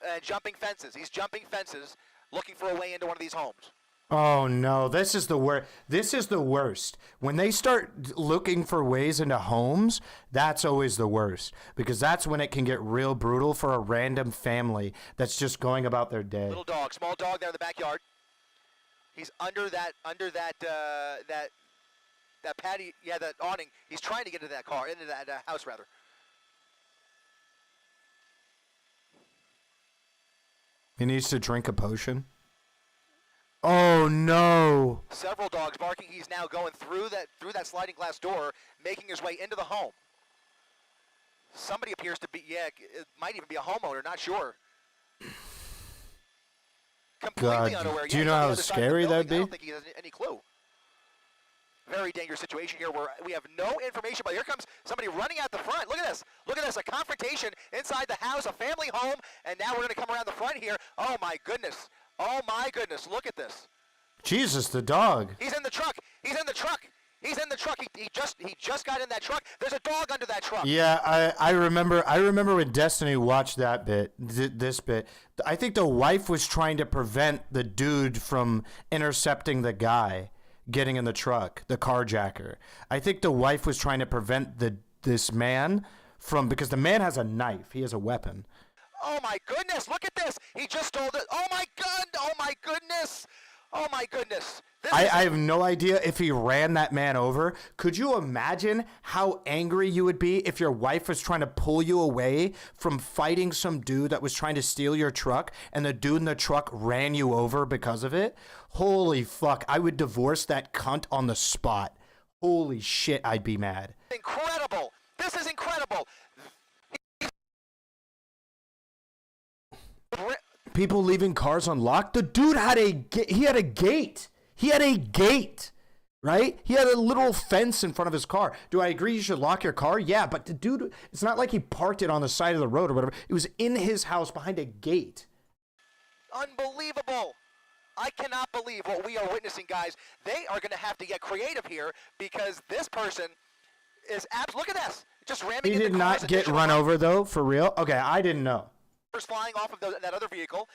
and jumping fences. He's jumping fences, looking for a way into one of these homes. Oh no, this is the worst. This is the worst. When they start looking for ways into homes, that's always the worst, because that's when it can get real brutal for a random family that's just going about their day. Little dog, small dog there in the backyard. He's under that patio, that awning. He's trying to get into that car, into that house rather. He needs to drink a potion. Oh no! Several dogs barking. He's now going through that sliding glass door, making his way into the home. Somebody appears to be, it might even be a homeowner, not sure. Completely God, unaware. do you Yeah, know he's on how the other side of the scary building. that'd be? I don't think he has any clue. Very dangerous situation here where we have no information, but here comes somebody running out the front. Look at this. Look at this. A confrontation inside the house, a family home, and now we're going to come around the front here. Oh, my goodness. Oh, my goodness. Look at this. Jesus, the dog. He's in the truck. He's in the truck. He's in the truck. He just got in that truck. There's a dog under that truck. Yeah, I remember when Destiny watched that bit, this bit. I think the wife was trying to prevent the dude from intercepting the guy getting in the truck, the carjacker. I think the wife was trying to prevent this man from, because the man has a knife. He has a weapon. Oh my goodness, look at this. He just stole it. Oh my god. Oh my goodness. Oh my goodness. I have no idea if he ran that man over. Could you imagine how angry you would be if your wife was trying to pull you away from fighting some dude that was trying to steal your truck and the dude in the truck ran you over because of it? Holy fuck. I would divorce that cunt on the spot. Holy shit, I'd be mad. Incredible. This is incredible. People leaving cars unlocked. The dude had a gate. He had a gate, right? He had a little fence in front of his car. Do I agree you should lock your car? Yeah, but the dude, it's not like he parked it on the side of the road or whatever. It was in his house behind a gate. Unbelievable. I cannot believe what we are witnessing, guys. They are going to have to get creative here because this person is look at this. Just ramming He into did cars. not get run over, though, for real? Okay, I didn't know. Flying off of that other vehicle.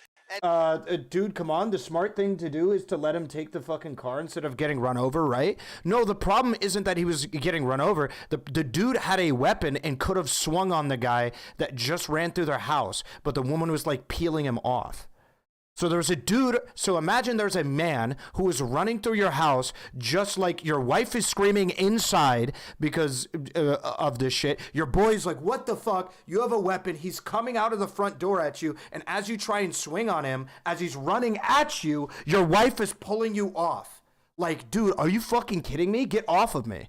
And Dude, come on. The smart thing to do is to let him take the fucking car instead of getting run over, right? No, the problem isn't that he was getting run over. The dude had a weapon and could have swung on the guy that just ran through their house, but the woman was like peeling him off. So there's a dude, so imagine there's a man who is running through your house just like your wife is screaming inside because of this shit. Your boy's like, what the fuck? You have a weapon. He's coming out of the front door at you. And as you try and swing on him, as he's running at you, your wife is pulling you off. Like, dude, are you fucking kidding me? Get off of me.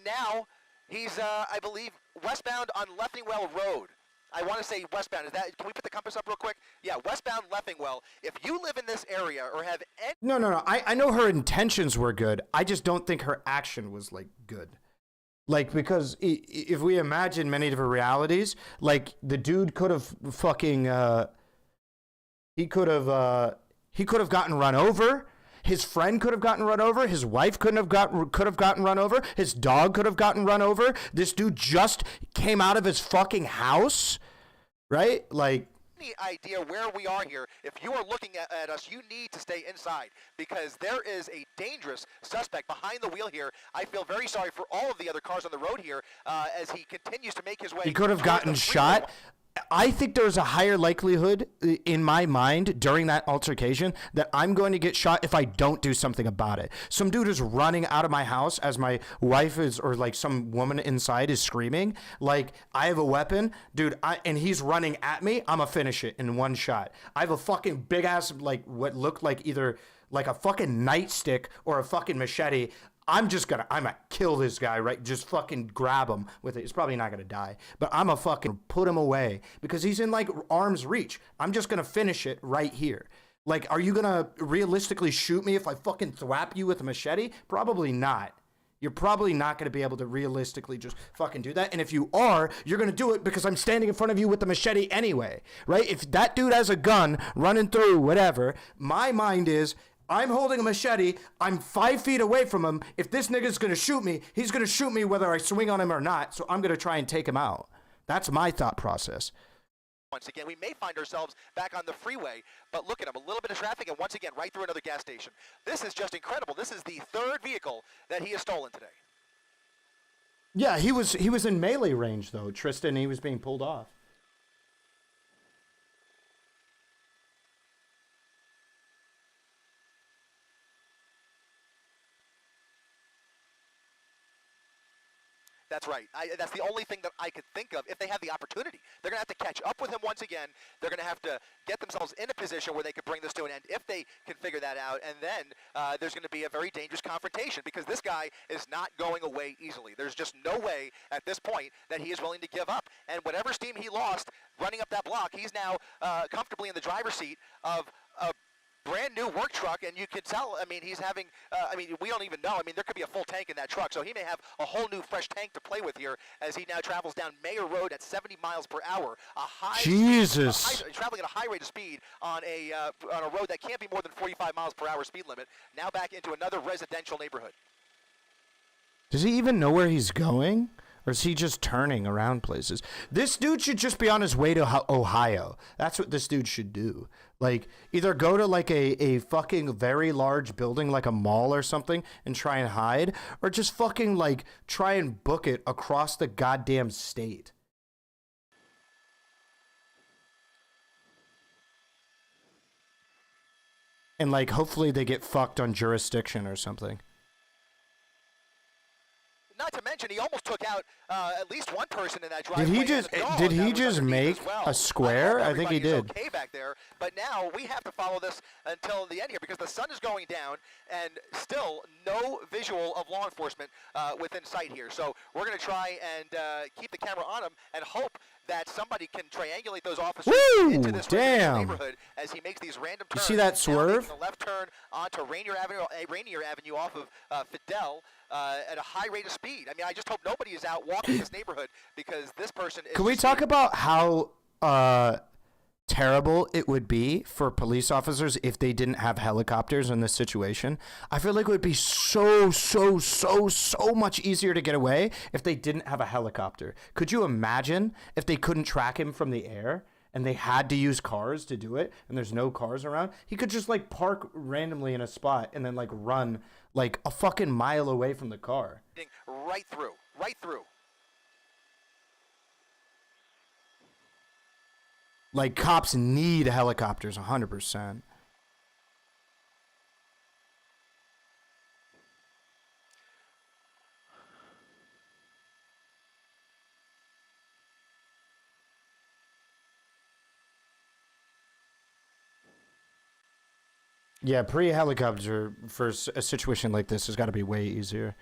now he's, I believe, westbound on Leffingwell Road. I want to say westbound. Is that? Can we put the compass up real quick? Yeah, westbound Leffingwell. If you live in this area or have any... No. I know her intentions were good. I just don't think her action was, like, good. Like, because if we imagine many different realities, like, the dude could have fucking, he could have gotten run over. His friend could have gotten run over. His wife could have gotten run over. His dog could have gotten run over. This dude just came out of his fucking house, right? Like, any idea where we are here, if you are looking at us, you need to stay inside because there is a dangerous suspect behind the wheel here. I feel very sorry for all of the other cars on the road here as he continues to make his way. he could have towards gotten the freeway. shot. I think there's a higher likelihood in my mind during that altercation that I'm going to get shot if I don't do something about it. Some dude is running out of my house as my wife is, or like some woman inside is screaming. Like, I have a weapon, dude, and he's running at me. I'm gonna finish it in one shot. I have a fucking big ass, like what looked like either like a fucking nightstick or a fucking machete. I'm gonna kill this guy, right? Just fucking grab him with it. He's probably not gonna die, but I'm gonna fucking put him away because he's in like arm's reach. I'm just gonna finish it right here. Like, are you gonna realistically shoot me if I fucking thwap you with a machete? Probably not. You're probably not gonna be able to realistically just fucking do that. And if you are, you're gonna do it because I'm standing in front of you with the machete anyway, right? If that dude has a gun running through whatever, my mind is, I'm holding a machete. I'm 5 feet away from him. If this nigga's going to shoot me, he's going to shoot me whether I swing on him or not. So I'm going to try and take him out. That's my thought process. Once again, we may find ourselves back on the freeway, but look at him, a little bit of traffic, and once again, right through another gas station. This is just incredible. This is the third vehicle that he has stolen today. Yeah, he was in melee range, though, Tristan. He was being pulled off. That's right. That's the only thing that I could think of if they have the opportunity. They're going to have to catch up with him once again. They're going to have to get themselves in a position where they could bring this to an end if they can figure that out. And then there's going to be a very dangerous confrontation because this guy is not going away easily. There's just no way at this point that he is willing to give up. And whatever steam he lost running up that block, he's now comfortably in the driver's seat of a brand new work truck, and you can tell, I mean, he's having, we don't even know. I mean, there could be a full tank in that truck, so he may have a whole new fresh tank to play with here as he now travels down Mayor Road at 70 miles per hour. Jesus. Traveling at a high rate of speed on a road that can't be more than 45 miles per hour speed limit, now back into another residential neighborhood. Does he even know where he's going? Or is he just turning around places? This dude should just be on his way to Ohio. That's what this dude should do. Like, either go to like a fucking very large building like a mall or something and try and hide, or just fucking like try and book it across the goddamn state. And like, hopefully they get fucked on jurisdiction or something. Not to mention, he almost took out at least one person in that driveway. Did he just make a square? I think he did. Okay back there, but now we have to follow this until the end here because the sun is going down and still no visual of law enforcement within sight here. So we're going to try and keep the camera on him and hope that somebody can triangulate those officers into this neighborhood as he makes these random turns. You see that swerve? The left turn onto Rainier Avenue off of Fidel at a high rate of speed. I mean, I just hope nobody is out walking this neighborhood because this person is... Can we talk about how terrible it would be for police officers if they didn't have helicopters in this situation? I feel like it would be so much easier to get away if they didn't have a helicopter. Could you imagine if they couldn't track him from the air and they had to use cars to do it and there's no cars around? He could just like park randomly in a spot and then like run like a fucking mile away from the car. Right through. Like, cops need helicopters 100%. Yeah, pre-helicopter for a situation like this has got to be way easier.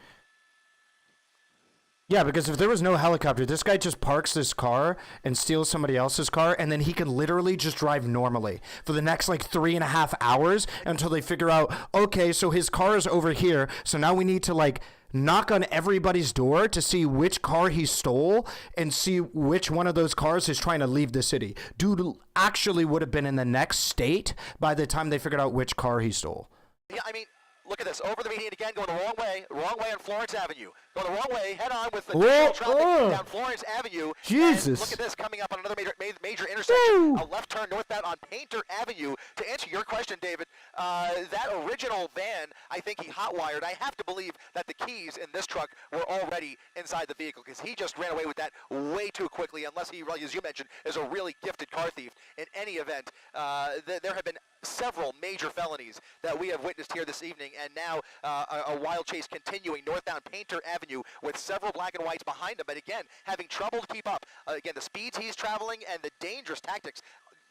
Yeah, because if there was no helicopter, this guy just parks this car and steals somebody else's car, and then he can literally just drive normally for the next like 3.5 hours until they figure out, okay, so his car is over here, so now we need to like knock on everybody's door to see which car he stole and see which one of those cars is trying to leave the city. Dude actually would have been in the next state by the time they figured out which car he stole. Yeah, I mean, look at this. Over the median again, going the wrong way on Florence Avenue. Going the wrong way, head on with the traffic down Florence Avenue. Jesus. And look at this, coming up on another major intersection. A left turn northbound on Painter Avenue. To answer your question, David, that original van, I think he hotwired. I have to believe that the keys in this truck were already inside the vehicle because he just ran away with that way too quickly, unless he, as you mentioned, is a really gifted car thief. In any event, there have been several major felonies that we have witnessed here this evening, and now a wild chase continuing northbound Painter Avenue with several black and whites behind him, but again, having trouble to keep up. Again, the speeds he's traveling and the dangerous tactics.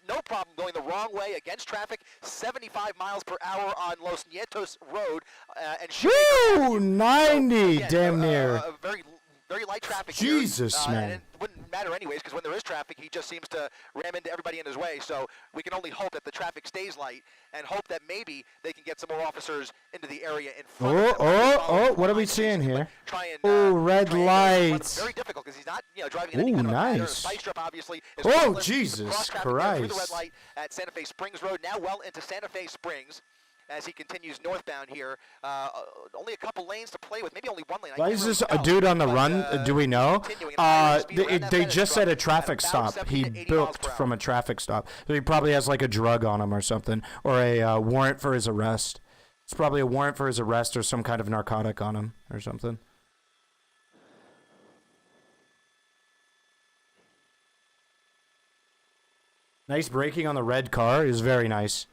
No problem going the wrong way against traffic, 75 miles per hour on Los Nietos Road. And 90, damn near. Very light traffic Jesus, here. Man. And it wouldn't matter anyways, because when there is traffic, he just seems to ram into everybody in his way. So we can only hope that the traffic stays light and hope that maybe they can get some more officers into the area in front of them. What are we seeing here? Red lights. Very difficult because he's not, driving any kind of a spice strip, obviously. Jesus Christ. Christ. Through the red light at Santa Fe Springs Road, now well into Santa Fe Springs. As he continues northbound here, only a couple lanes to play with, maybe only one lane. Why is this a dude on the run? Do we know? They just said a traffic stop. He booked from a traffic stop. So he probably has like a drug on him or something, or a warrant for his arrest. It's probably a warrant for his arrest or some kind of narcotic on him or something. Nice braking on the red car is very nice.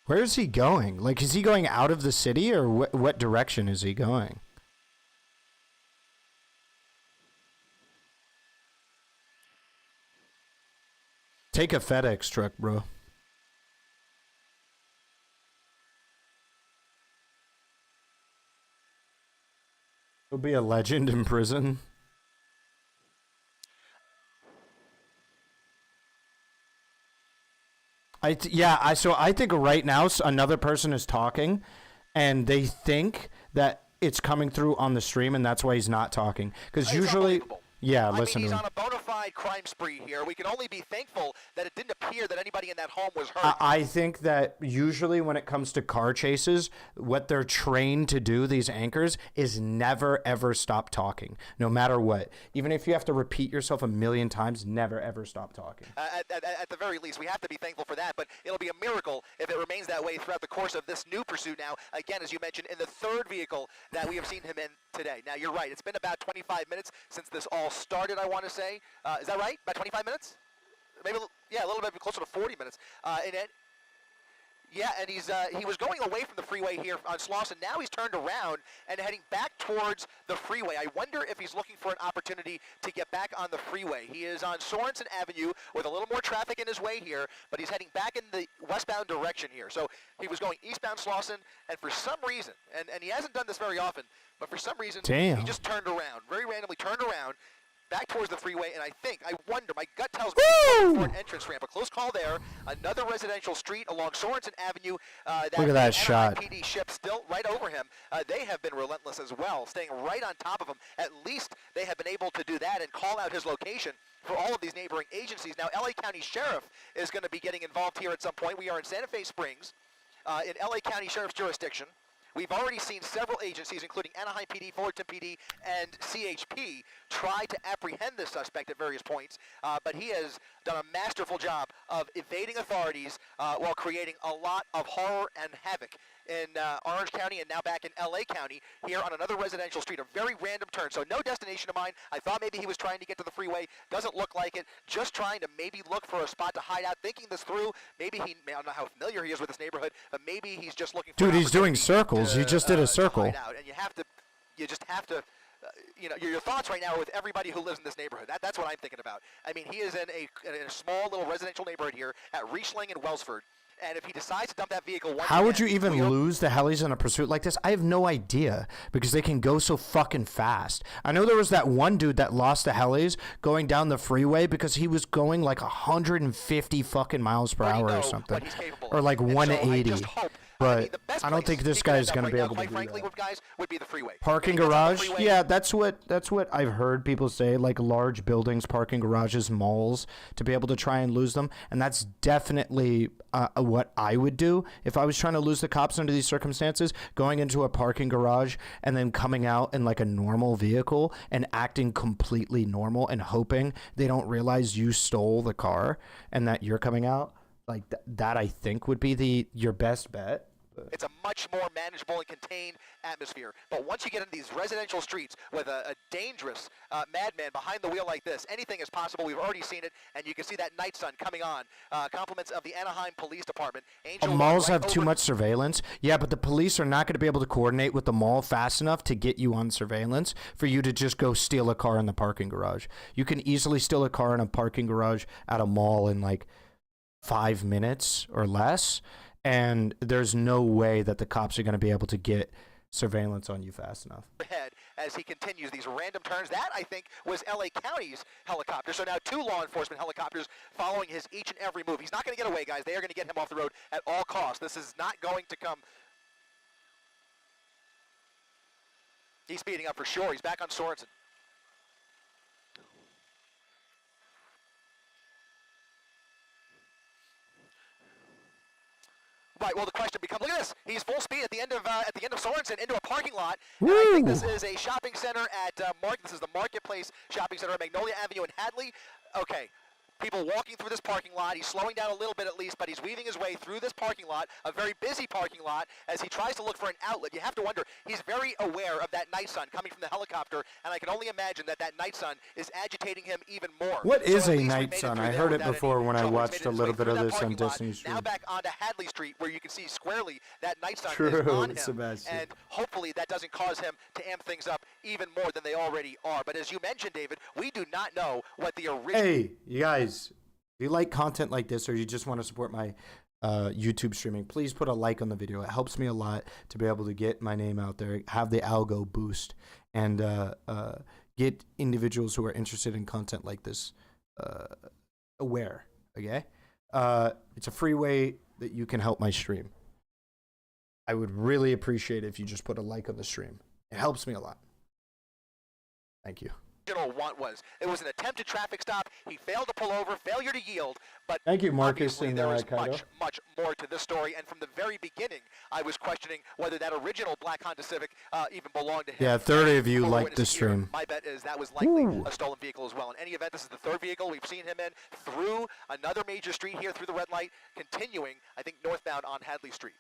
Where is he going? Like, is he going out of the city, or what direction is he going? Take a FedEx truck, bro. He'll be a legend in prison. So I think right now another person is talking, and they think that it's coming through on the stream, and that's why he's not talking. Because usually, yeah, listen he's to him. on a bona fide crime spree here. We can only be thankful that it didn't appear that anybody in that home was hurt. I think that usually when it comes to car chases, what they're trained to do, these anchors, is never, ever stop talking, no matter what. Even if you have to repeat yourself a million times, never, ever stop talking. At the very least, we have to be thankful for that, but it'll be a miracle if it remains that way throughout the course of this new pursuit now. Again, as you mentioned, in the third vehicle that we have seen him in today. Now, you're right. It's been about 25 minutes since this all started, I want to say. Is that right? About 25 minutes? Maybe, yeah, a little bit closer to 40 minutes. Yeah, and he was going away from the freeway here on Slauson. Now he's turned around and heading back towards the freeway. I wonder if he's looking for an opportunity to get back on the freeway. He is on Sorensen Avenue with a little more traffic in his way here, but he's heading back in the westbound direction here. So he was going eastbound Slauson, and for some reason, and he hasn't done this very often, but for some reason, he just turned around, very randomly turned around, back towards the freeway, and I wonder, my gut tells me for an entrance ramp. A close call there. Another residential street along Sorensen Avenue. Look at that shot. PD ship still right over him. They have been relentless as well, staying right on top of him. At least they have been able to do that and call out his location for all of these neighboring agencies. Now, LA County Sheriff is going to be getting involved here at some point. We are in Santa Fe Springs, in LA County Sheriff's jurisdiction. We've already seen several agencies, including Anaheim PD, Fullerton PD, and CHP, try to apprehend this suspect at various points, but he has done a masterful job of evading authorities while creating a lot of horror and havoc in Orange County and now back in LA County here on another residential street. A very random turn, so no destination of mine. I thought maybe he was trying to get to the freeway. Doesn't look like it. Just trying to maybe look for a spot to hide out, thinking this through. Maybe I don't know how familiar he is with this neighborhood, but maybe he's just looking for Dude, he's doing circles. He just did a circle. And you just have to, your thoughts right now are with everybody who lives in this neighborhood. That's what I'm thinking about. I mean, he is in a small little residential neighborhood here at Reachling and Wellsford. And if he decides to dump that vehicle How would you even lose the helis in a pursuit like this? I have no idea, because they can go so fucking fast. I know there was that one dude that lost the helis going down the freeway because he was going like 150 fucking miles per hour or something. Or like 180. But I don't think this guy is going to be able to do that. Would be the freeway. Parking garage? Yeah, that's what I've heard people say, like large buildings, parking garages, malls, to be able to try and lose them. And that's definitely what I would do if I was trying to lose the cops under these circumstances, going into a parking garage and then coming out in like a normal vehicle and acting completely normal and hoping they don't realize you stole the car and that you're coming out. Like that, I think would be your best bet. It's a much more manageable and contained atmosphere. But once you get into these residential streets with a dangerous madman behind the wheel like this, anything is possible. We've already seen it, and you can see that night sun coming on. Compliments of the Anaheim Police Department. Malls have too much surveillance. Yeah, but the police are not going to be able to coordinate with the mall fast enough to get you on surveillance for you to just go steal a car in the parking garage. You can easily steal a car in a parking garage at a mall in like 5 minutes or less, and there's no way that the cops are going to be able to get surveillance on you fast enough. Ahead as he continues these random turns. That, I think, was LA County's helicopter. So now 2 law enforcement helicopters following his each and every move. He's not going to get away, guys. They are going to get him off the road at all costs. This is not going to come. He's speeding up for sure. He's back on Sorensen. Right. Well, the question becomes: look at this. He's full speed at the end of Sorensen into a parking lot. And I think this is a shopping center at This is the Marketplace Shopping Center at Magnolia Avenue in Hadley. Okay. People walking through this parking lot. He's slowing down a little bit at least, but but he's weaving his way through this parking lot, a very busy parking lot, as he tries to look for an outlet. You have to wonder, he's very aware of that night sun coming from the helicopter, and I can only imagine that that night sun is agitating him even more. What is So at a least we night made it sun? through I there heard it without before any when I trouble. He's watched made a his little way bit through of that this on parking lot. Destiny Stream. Now back onto Hadley Street, where you can see squarely that night sun True, is on him, Sebastian. and hopefully that doesn't cause him to amp things up even more than they already are. But as you mentioned, David, we do not know what the original... Hey, you guys, if you like content like this or you just want to support my YouTube streaming, please put a like on the video. It helps me a lot to be able to get my name out there, have the algo boost, and get individuals who are interested in content like this aware, okay? It's a free way that you can help my stream. I would really appreciate it if you just put a like on the stream. It helps me a lot. Thank you. want was. It was an attempted traffic stop. He failed to pull over, failure to yield, but Thank you, Marcus obviously and there was Kaido. much more to this story. And from the very beginning, I was questioning whether that original black Honda Civic even belonged to him. Yeah, 30 of you From what liked the witnesses here, stream. My bet is that was likely Ooh. a stolen vehicle as well. In any event, this is the third vehicle we've seen him in through another major street here, through the red light, continuing, I think, northbound on Hadley Street.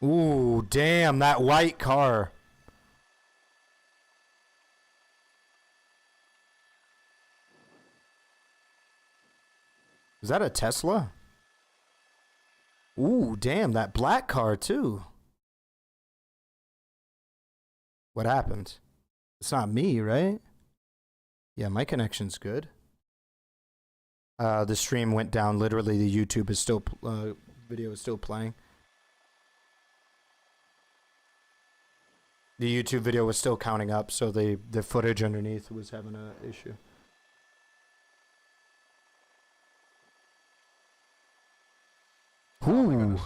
Ooh, damn, that white car. Is that a Tesla? Ooh, damn, that black car too. What happened? It's not me, right? Yeah, my connection's good. The stream went down. Literally, the YouTube is still, video is still playing. The YouTube video was still counting up, so the footage underneath was having an issue. Ooh.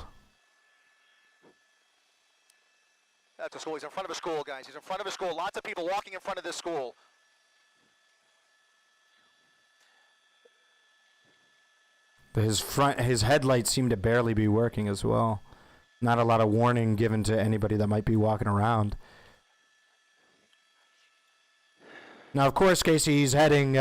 That's a school. He's in front of a school, guys. He's in front of a school. Lots of people walking in front of this school. His headlights seem to barely be working as well. Not a lot of warning given to anybody that might be walking around. Now, of course, Casey, he's heading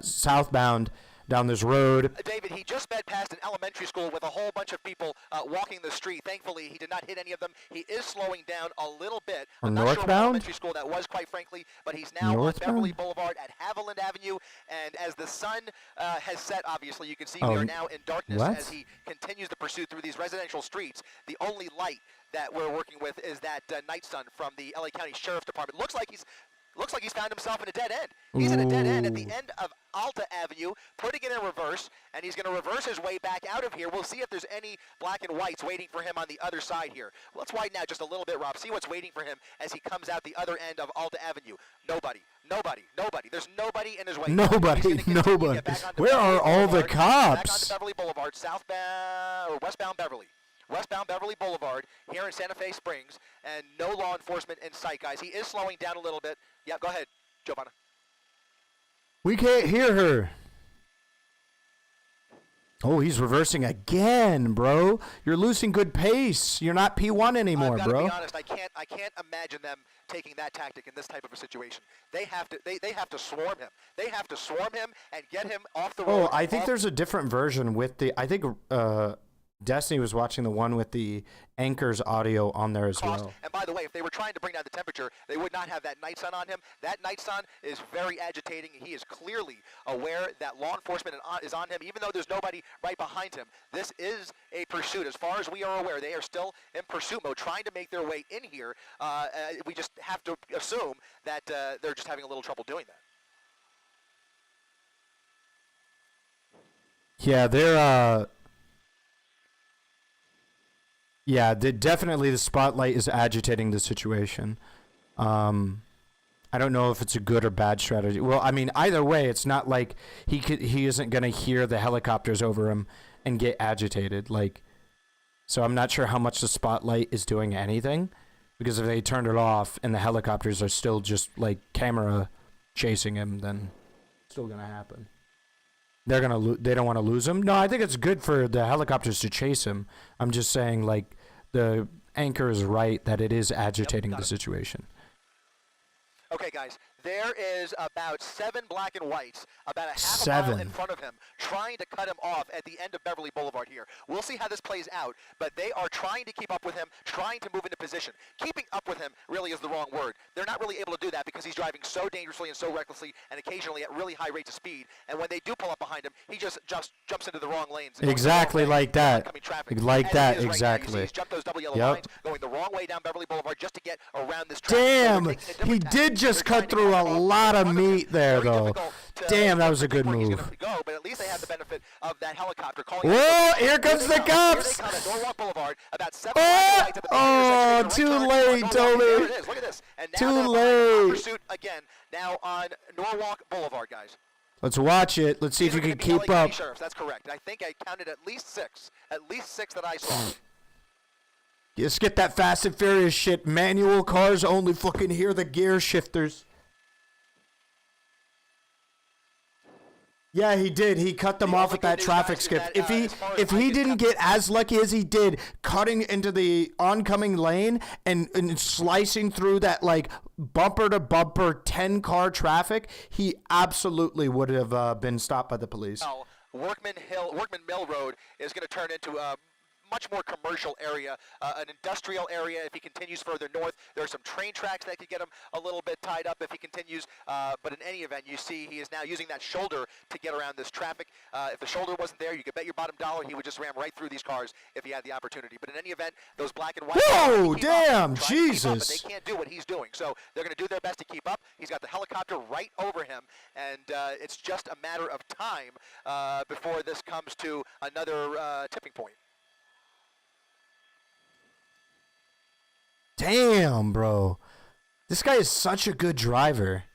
southbound down this road. David, he just sped past an elementary school with a whole bunch of people walking the street. Thankfully, he did not hit any of them. He is slowing down a little bit. Or I'm not sure what northbound? elementary school that was, quite frankly, but he's now Northbound? on Beverly Boulevard at Haviland Avenue. And as the sun has set, obviously, you can see we Oh, are now in darkness what? as he continues the pursuit through these residential streets. The only light that we're working with is that night sun from the LA County Sheriff's Department. Looks like he's found himself in a dead end. He's in a dead end at the end of Alta Avenue, putting it in reverse, and he's going to reverse his way back out of here. We'll see if there's any black and whites waiting for him on the other side here. Let's widen out just a little bit, Rob. See what's waiting for him as he comes out the other end of Alta Avenue. Nobody. There's nobody in his way. Nobody. Where are all the Back onto cops? Beverly Boulevard, southbound or westbound Beverly. Westbound Beverly Boulevard here in Santa Fe Springs, and no law enforcement in sight, guys. He is slowing down a little bit. Yeah, go ahead, Giovanna. We can't hear her. Oh, he's reversing again, bro. You're losing good pace. You're not P1 anymore, I've got to bro. be honest. I can't imagine them taking that tactic in this type of a situation. They have to swarm him. They have to swarm him and get him off the road. Oh, I think there's a different version with the. I think Destiny was watching the one with the Anchor's audio on there as well. And by the way, if they were trying to bring down the temperature, they would not have that night sun on him. That night sun is very agitating. He is clearly aware that law enforcement is on him, even though there's nobody right behind him. This is a pursuit. As far as we are aware, they are still in pursuit mode, trying to make their way in here. We just have to assume that they're just having a little trouble doing that. Yeah, they're. Yeah, definitely the spotlight is agitating the situation. I don't know if it's a good or bad strategy. Well, I mean, either way, it's not like he isn't gonna hear the helicopters over him and get agitated. Like, so I'm not sure how much the spotlight is doing anything, because if they turned it off and the helicopters are still just like camera chasing him, then it's still gonna happen. They don't want to lose him. No, I think it's good for the helicopters to chase him. I'm just saying, like, the Anchor is right that it is agitating the situation. Okay, guys, There is about 7 black and whites, about a half a mile in front of him, trying to cut him off at the end of Beverly Boulevard here. We'll see how this plays out, but they are trying to keep up with him, trying to move into position. Keeping up with him really is the wrong word. They're not really able to do that because he's driving so dangerously and so recklessly and occasionally at really high rates of speed. And when they do pull up behind him, he just jumps into the wrong lanes. Exactly like that. Like that, exactly. He's jumped those double yellow lines, going the wrong way down Beverly Boulevard just to get around this traffic. Damn, he did just cut through a lot of meat there, though. Damn, that was a good move. Go, but at least they have the benefit of that helicopter calling. Whoa, here comes the cops! Oh, too late, Toby. Look at this. And now too they're late. Pursuit again, now on Norwalk Boulevard, guys. Let's watch it. Let's see if you can keep up. Sheriffs, that's correct. I think I counted at least 6. At least 6 that I saw. Let's get that Fast and Furious shit. Manual cars only fucking hear the gear shifters. Yeah, he did. He cut them off with that traffic skip. If he didn't get as lucky as he did, cutting into the oncoming lane and slicing through that like bumper to bumper 10-car traffic, he absolutely would have been stopped by the police. Workman Mill Road is going to turn into a much more commercial area, an industrial area. If he continues further north, there are some train tracks that could get him a little bit tied up if he continues. But in any event, you see he is now using that shoulder to get around this traffic. If the shoulder wasn't there, you could bet your bottom dollar he would just ram right through these cars if he had the opportunity. But in any event, those black and white. Whoa, damn, Jesus. Up, but they can't do what he's doing. So they're going to do their best to keep up. He's got the helicopter right over him, and it's just a matter of time before this comes to another tipping point. Damn, bro. This guy is such a good driver.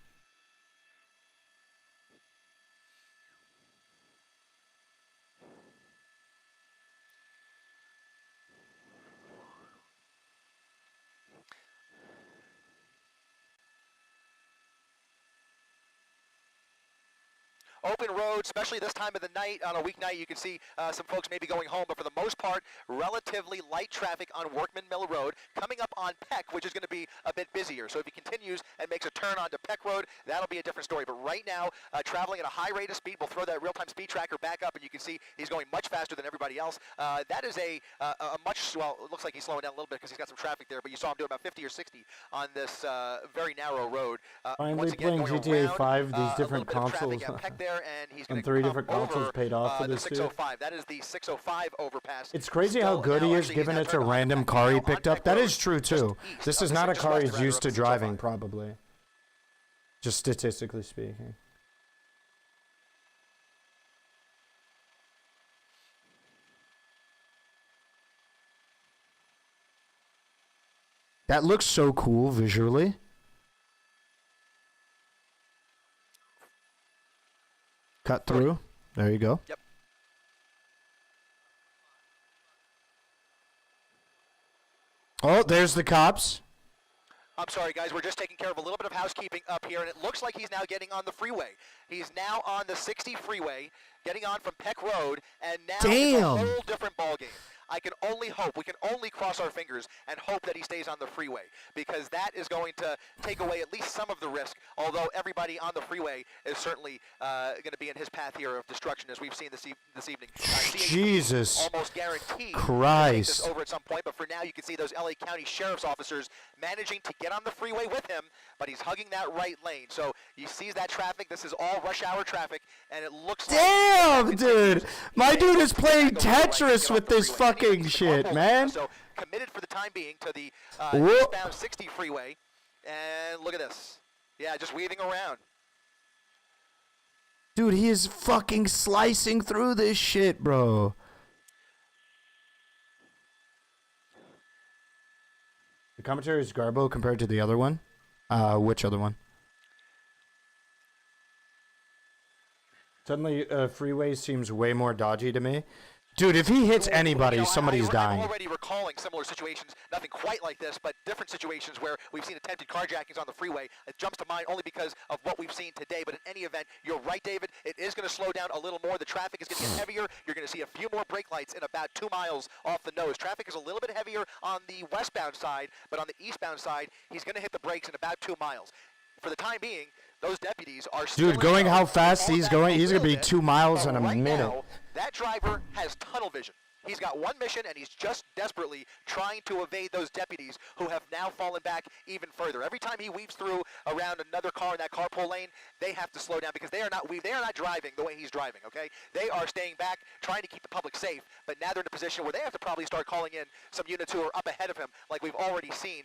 Open road, especially this time of the night. On a weeknight, you can see some folks maybe going home, but for the most part, relatively light traffic on Workman Mill Road. Coming up on Peck, which is going to be a bit busier. So if he continues and makes a turn onto Peck Road, that'll be a different story. But right now, traveling at a high rate of speed, we'll throw that real-time speed tracker back up, and you can see he's going much faster than everybody else. That is a much, well, it looks like he's slowing down a little bit because he's got some traffic there, but you saw him do about 50 or 60 on this very narrow road. Finally playing GTA 5, these different consoles. And he's and 3 different consoles paid off for this dude. That is the 605 overpass. It's crazy how good he is giving it to random car he picked up. That is true too. This is not a car he's used to driving, probably. Just statistically speaking. That looks so cool visually. Cut through. There you go. Yep. Oh, there's the cops. I'm sorry, guys. We're just taking care of a little bit of housekeeping up here, and it looks like he's now getting on the freeway. He's now on the 60 freeway, getting on from Peck Road, and now it's a whole different ballgame. I can only hope, we can only cross our fingers and hope that he stays on the freeway, because that is going to take away at least some of the risk, although everybody on the freeway is certainly going to be in his path here of destruction, as we've seen this evening. Jesus almost guaranteed Christ. to take this over at some point, but for now you can see those LA County Sheriff's officers managing to get on the freeway with him, but he's hugging that right lane. So he sees that traffic. This is all rush hour traffic, and it looks Damn, dude! My dude is playing Tetris with this fucking shit, man. So committed for the time being to the eastbound 60 freeway, and look at this. Yeah, just weaving around. Dude, he is fucking slicing through this shit, bro. The commentary is garbo compared to the other one. Which other one? Suddenly, freeway seems way more dodgy to me. Dude, if he hits anybody, somebody's dying. I'm already recalling similar situations, nothing quite like this, but different situations where we've seen attempted carjackings on the freeway. It jumps to mind only because of what we've seen today, but in any event, you're right, David. It is going to slow down a little more. The traffic is going to get heavier. You're going to see a few more brake lights in about 2 miles off the nose. Traffic is a little bit heavier on the westbound side, but on the eastbound side, he's going to hit the brakes in about 2 miles. for the time being, those deputies are still Dude, going in how route. fast All he's that going, he's a gonna be little 2 miles bit, in a but right minute. now, that driver has tunnel vision. He's got one mission, and he's just desperately trying to evade those deputies who have now fallen back even further. Every time he weaves through around another car in that carpool lane, they have to slow down because they are not driving the way he's driving, okay? They are staying back, trying to keep the public safe, but now they're in a position where they have to probably start calling in some units who are up ahead of him, like we've already seen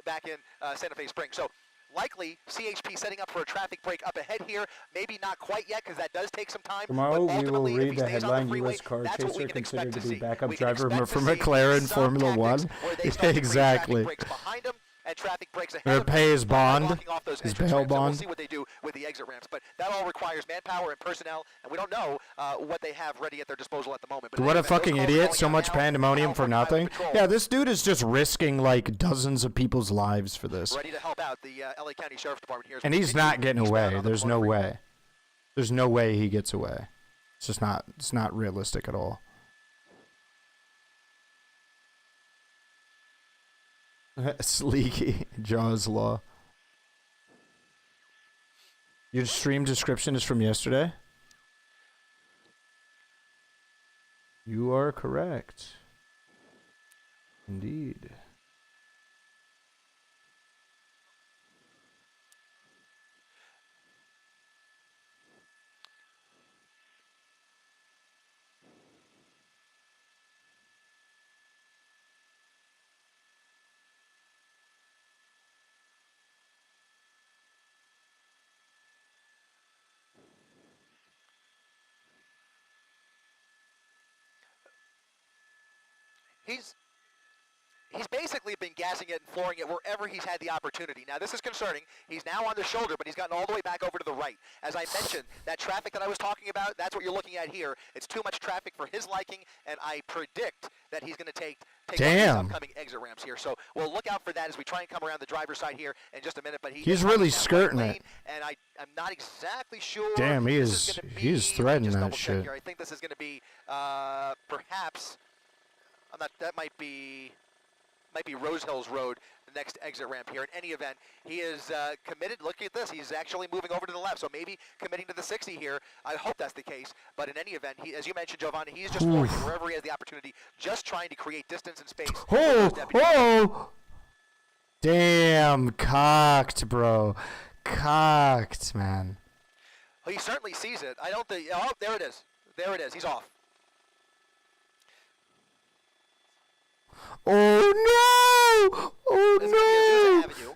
back in Santa Fe Springs. So likely CHP setting up for a traffic break up ahead here. Maybe not quite yet because that does take some time. Tomorrow but we will ultimately, if read he the stays on headline: freeway, U.S. car that's what we chaser can expect considered to be see. backup We can driver expect for to see McLaren some Formula tactics One. where they start to Exactly. create traffic breaks behind him and traffic breaks ahead They're of him, pay his by bond, blocking off those his entrance bail ramps. And bond. we'll see what they do with the exit ramps. But that all requires manpower and personnel, and we don't know what they have ready at their disposal at the moment. But What a anyway, those fucking calls idiot. going So out much now. pandemonium for California Highway nothing. Patrol Yeah, this dude is just risking like dozens of people's lives for this. ready to help out the LA County Sheriff's Department here. as And we he's continue not getting eastbound away. on the There's no Florida Freeway. way. There's no way he gets away. It's just not, it's not realistic at all. Sleeky. Jaws Law. Your stream description is from yesterday? You are correct. Indeed. He's basically been gassing it and flooring it wherever he's had the opportunity. Now, this is concerning. He's now on the shoulder, but he's gotten all the way back over to the right. As I mentioned, that traffic that I was talking about, that's what you're looking at here. It's too much traffic for his liking, and I predict that he's going to take one of these Damn. upcoming exit ramps here. So we'll look out for that as we try and come around the driver's side here in just a minute. But He's really skirting it. And I'm not exactly sure. Damn, he this is, gonna he is be- threading just that double check shit. here. I think this is going to be perhaps. I'm not. That might be Rose Hills Road, the next exit ramp here. In any event, he is committed. Look at this. He's actually moving over to the left, so maybe committing to the 60 here. I hope that's the case. But in any event, he, as you mentioned, Giovanni, he's just flooring it wherever he has the opportunity, just trying to create distance and space. for those deputies. Oh! Damn, cocked, bro. Cocked, man. Well, he certainly sees it. I don't think. Oh, there it is. There it is. He's off. Oh no! Oh This is gonna be Azusa no! Avenue,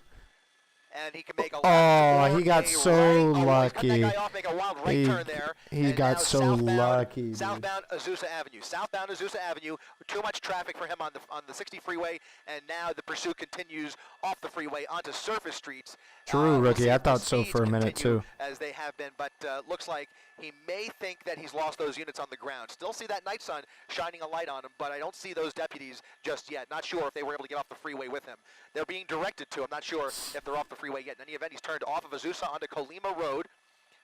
and he can make a left Oh, or he got a so right. Oh, he's cut lucky. that guy off, make a wild right turn there. He and got now so southbound- lucky, dude. Southbound Azusa Avenue. Southbound Azusa Avenue. Too much traffic for him on the 60 freeway, and now the pursuit continues off the freeway onto surface streets. True, We'll rookie. see I if the thought so speeds for a minute, continue too. as they have been, but looks like he may think that he's lost those units on the ground. Still see that night sun shining a light on him, but I don't see those deputies just yet. Not sure if they were able to get off the freeway with him. They're being directed to. I'm not sure if they're off the freeway yet. In any event, he's turned off of Azusa onto Colima Road.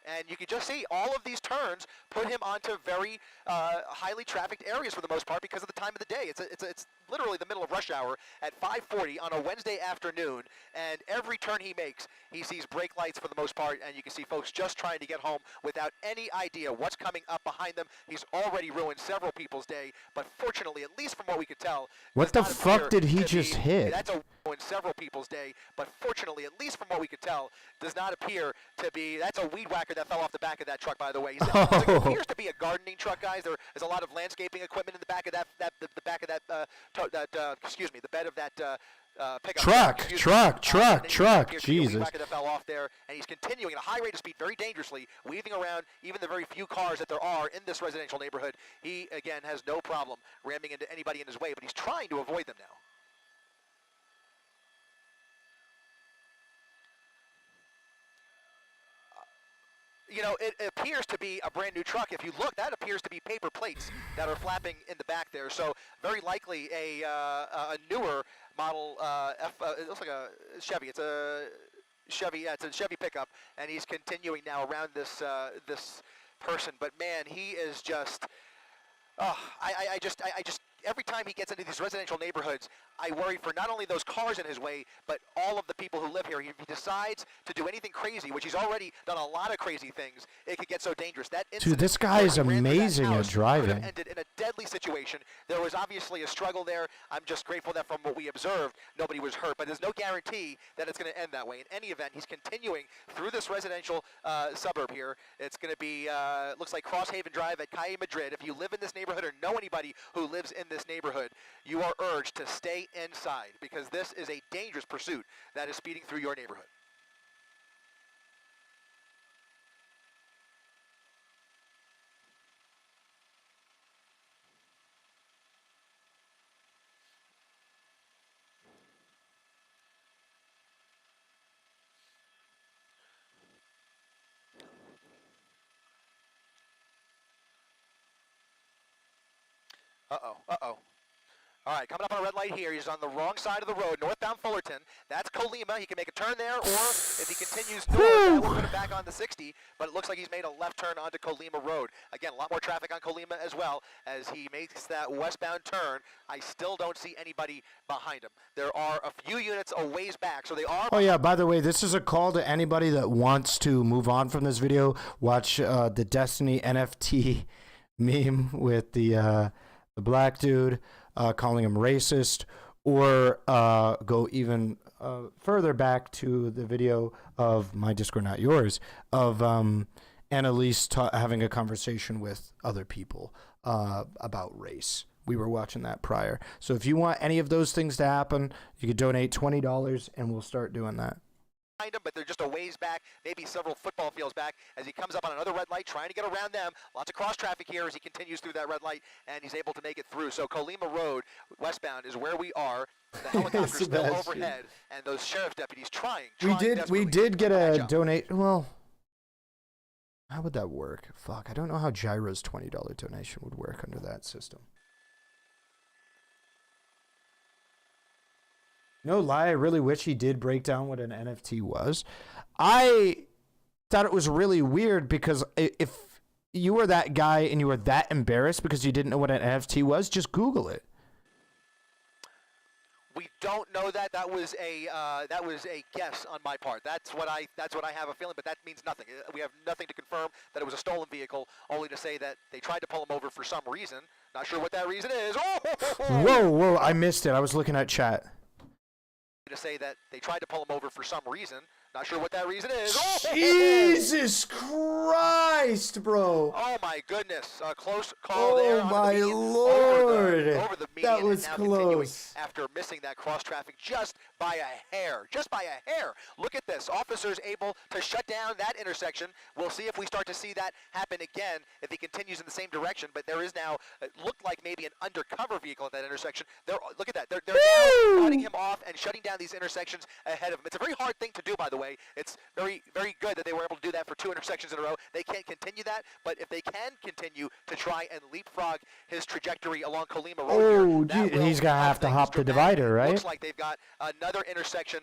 And you can just see all of these turns put him onto very highly trafficked areas for the most part because of the time of the day. It's literally the middle of rush hour at 5:40 on a Wednesday afternoon, and every turn he makes, he sees brake lights for the most part, and you can see folks just trying to get home without any idea what's coming up behind them. He's already ruined several people's day, but fortunately, at least from what we could tell, What does the not fuck appear did he to just be- hit? That's a in several people's day, but fortunately, at least from what we could tell, does not appear to be. That's a weed whacker that fell off the back of that truck, by the way. It appears to be a gardening truck, guys. There is a lot of landscaping equipment in the back of the back of that excuse me, the bed of that pickup Truck, excuse me. truck, And then truck. appears to be a weed Jesus. whacker that fell off there, and he's continuing at a high rate of speed, very dangerously, weaving around even the very few cars that there are in this residential neighborhood. He again has no problem ramming into anybody in his way, but he's trying to avoid them now. You know, it appears to be a brand new truck. If you look, that appears to be paper plates that are flapping in the back there. So very likely a newer model. It looks like a Chevy. It's a Chevy. Yeah, it's a Chevy pickup, and he's continuing now around this this person. But man, he is just. I just every time he gets into these residential neighborhoods, I worry for not only those cars in his way, but all of the people who live here. If he decides to do anything crazy, which he's already done a lot of crazy things, it could get so dangerous. That Dude, this guy is amazing at driving. Ended in a deadly situation. There was obviously a struggle there. I'm just grateful that from what we observed, nobody was hurt. But there's no guarantee that it's going to end that way. In any event, he's continuing through this residential suburb here. It's going to be, looks like Crosshaven Drive at Calle Madrid. If you live in this neighborhood or know anybody who lives in this neighborhood, you are urged to stay inside because this is a dangerous pursuit that is speeding through your neighborhood. Uh-oh, uh-oh. All right, coming up on a red light here. He's on the wrong side of the road, northbound Fullerton. That's Colima. He can make a turn there, or if he continues north, that will put him back on the 60, but it looks like he's made a left turn onto Colima Road. Again, a lot more traffic on Colima as well as he makes that westbound turn. I still don't see anybody behind him. There are a few units a ways back, so they are... Oh, yeah, by the way, this is a call to anybody that wants to move on from this video. Watch the Destiny NFT meme with the black dude calling him racist, or go even further back to the video of my Discord, not yours, of Annalise having a conversation with other people about race. We were watching that prior. So if you want any of those things to happen, you could donate $20 and we'll start doing that. Him, but they're just a ways back, maybe several football fields back, as he comes up on another red light, trying to get around them. Lots of cross traffic here as he continues through that red light, and he's able to make it through. So Colima Road, westbound, is where we are. The helicopter's still overhead, and those sheriff deputies trying We did get a donate. Well, how would that work? Fuck, I don't know how Gyro's $20 donation would work under that system. No lie, I really wish he did break down what an NFT was. I thought it was really weird because if you were that guy and you were that embarrassed because you didn't know what an NFT was, just Google it. We don't know that. That was a guess on my part. That's what I have a feeling, but that means nothing. We have nothing to confirm that it was a stolen vehicle, only to say that they tried to pull him over for some reason. Not sure what that reason is. Whoa, I missed it. I was looking at chat. To say that they tried to pull him over for some reason. Not sure what that reason is. Jesus Christ, bro. Oh, my goodness. A close call there. Oh, my Lord. Over the median. That was close. After missing that cross traffic just by a hair. Just by a hair. Look at this. Officers able to shut down that intersection. We'll see if we start to see that happen again if he continues in the same direction. But there is now, it looked like maybe an undercover vehicle at that intersection. Look at that. They're now cutting him off and shutting down these intersections ahead of him. It's a very hard thing to do, by the way. It's very, very good that they were able to do that for 2 intersections in a row. They can't continue that, but if they can continue to try and leapfrog his trajectory along Colima Road he's going to have to hop the divider, right? Looks like they've got another intersection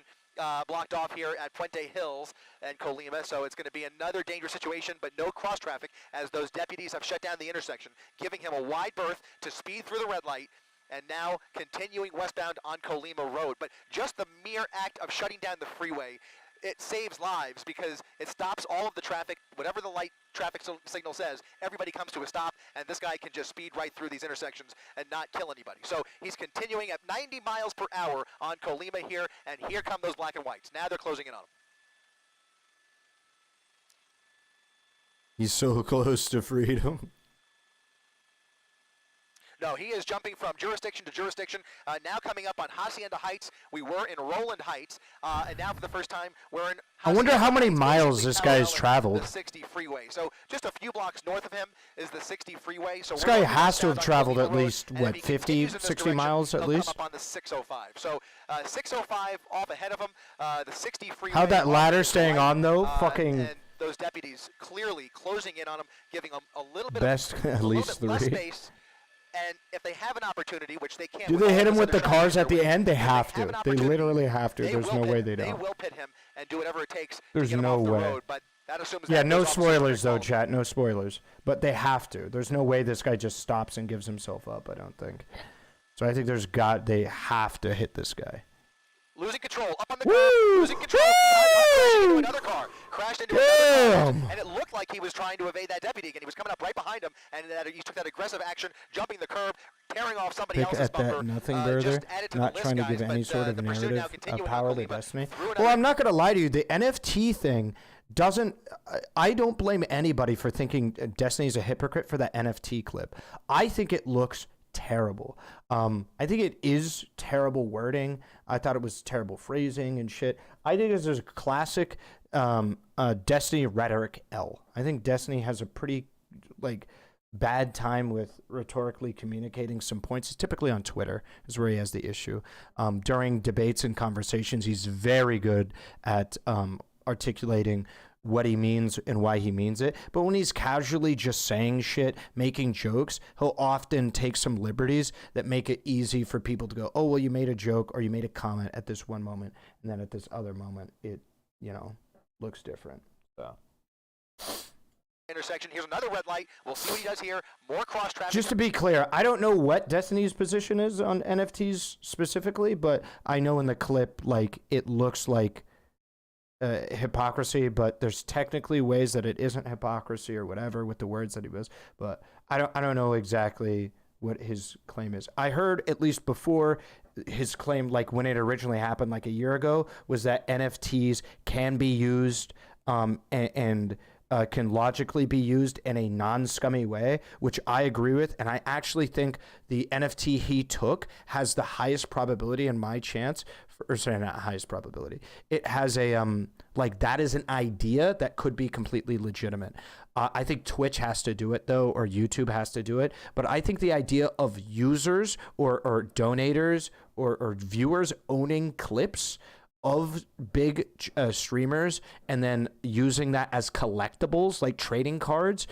blocked off here at Puente Hills and Colima, so it's going to be another dangerous situation, but no cross traffic as those deputies have shut down the intersection, giving him a wide berth to speed through the red light, and now continuing westbound on Colima Road. But just the mere act of shutting down the freeway, it saves lives because it stops all of the traffic. Whatever the light traffic signal says, everybody comes to a stop, and this guy can just speed right through these intersections and not kill anybody. So he's continuing at 90 miles per hour on Colima here, and here come those black and whites. Now they're closing in on him. He's so close to freedom. No, he is jumping from jurisdiction to jurisdiction. Now coming up on Hacienda Heights. We were in Roland Heights, and now for the first time we're in Hacienda I wonder how many Heights, miles this guy has traveled. The 60 freeway. So just a few blocks north of him is the 60 freeway. So this guy has to have traveled at least, what, 50, 60 miles at least? Come up on the 605. So 605 off ahead of him. The 60 freeway. How'd that ladder staying on, though? Fucking... And those deputies clearly closing in on him, giving him a little bit at least less space. And if they have an opportunity, which they can't... Do they hit him with the cars at the end? They have to. They literally have to. There's no way they don't. They will pit him and do whatever it takes There's to get no him off way. the road, but that assumes yeah, that no those officers spoilers, though, follow. chat. No spoilers. But they have to. There's no way this guy just stops and gives himself up, I don't think. So I think they have to hit this guy. Losing control, up on the ground, losing control, crashed into another car, and it looked like he was trying to evade that deputy again. He was coming up right behind him, and he took that aggressive action, jumping the curb, tearing off somebody else's at bumper. That nothing burger, not trying to give any sort of narrative power to Destiny. Well, I'm not going to lie to you. The NFT thing doesn't. I don't blame anybody for thinking Destiny's a hypocrite for that NFT clip. I think it looks terrible. I think it is terrible wording. I thought it was terrible phrasing and shit. I think this is a classic Destiny rhetoric L. I think Destiny has a pretty bad time with rhetorically communicating some points. It's typically on Twitter is where he has the issue. During debates and conversations, he's very good at articulating what he means and why he means it. But when he's casually just saying shit, making jokes, he'll often take some liberties that make it easy for people to go, oh, well, you made a joke or you made a comment at this one moment, and then at this other moment, it, looks different. So. Intersection. Here's another red light. We'll see what he does here. More cross traffic. Just to be clear, I don't know what Destiny's position is on NFTs specifically, but I know in the clip, it looks like hypocrisy, but there's technically ways that it isn't hypocrisy or whatever with the words that he was. But I don't know exactly what his claim is. I heard at least before his claim, when it originally happened, a year ago, was that NFTs can be used and can logically be used in a non-scummy way, which I agree with. And I actually think the NFT he took has the highest probability in my chance, or sorry, not highest probability. It has a, that is an idea that could be completely legitimate. I think Twitch has to do it though, or YouTube has to do it. But I think the idea of users or donators or viewers owning clips of big streamers and then using that as collectibles, like trading cards,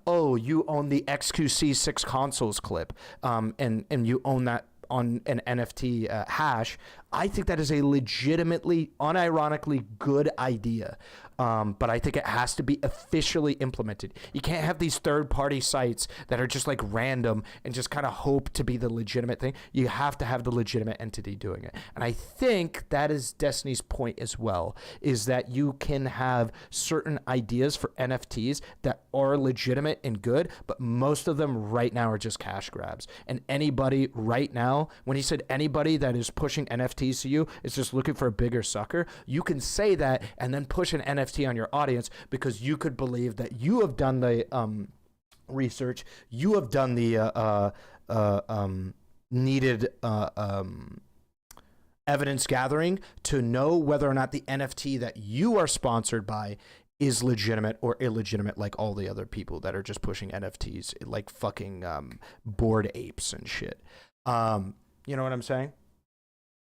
oh, you own the XQC 6 consoles clip, and you own that on an NFT hash. I think that is a legitimately, unironically good idea. But I think it has to be officially implemented. You can't have these third-party sites that are just random and just kind of hope to be the legitimate thing. You have to have the legitimate entity doing it. And I think that is Destiny's point as well, is that you can have certain ideas for NFTs that are legitimate and good, but most of them right now are just cash grabs. And anybody right now, when he said anybody that is pushing NFTs to you is just looking for a bigger sucker, you can say that and then push an NFT on your audience because you could believe that you have done the research, you have done the needed evidence gathering to know whether or not the NFT that you are sponsored by is legitimate or illegitimate, like all the other people that are just pushing NFTs like fucking bored apes and shit. You know what I'm saying?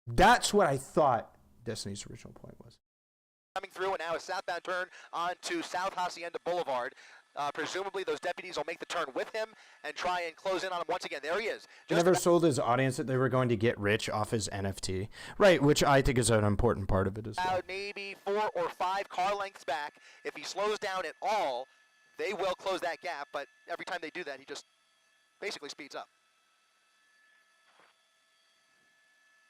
That's what I thought Destiny's original point was. Coming through, and now a southbound turn onto South Hacienda Boulevard. Presumably those deputies will make the turn with him and try and close in on him once again. There he is. He never sold his audience that they were going to get rich off his NFT. Right, which I think is an important part of it as well. Maybe 4 or 5 car lengths back. If he slows down at all, they will close that gap, but every time they do that, he just basically speeds up.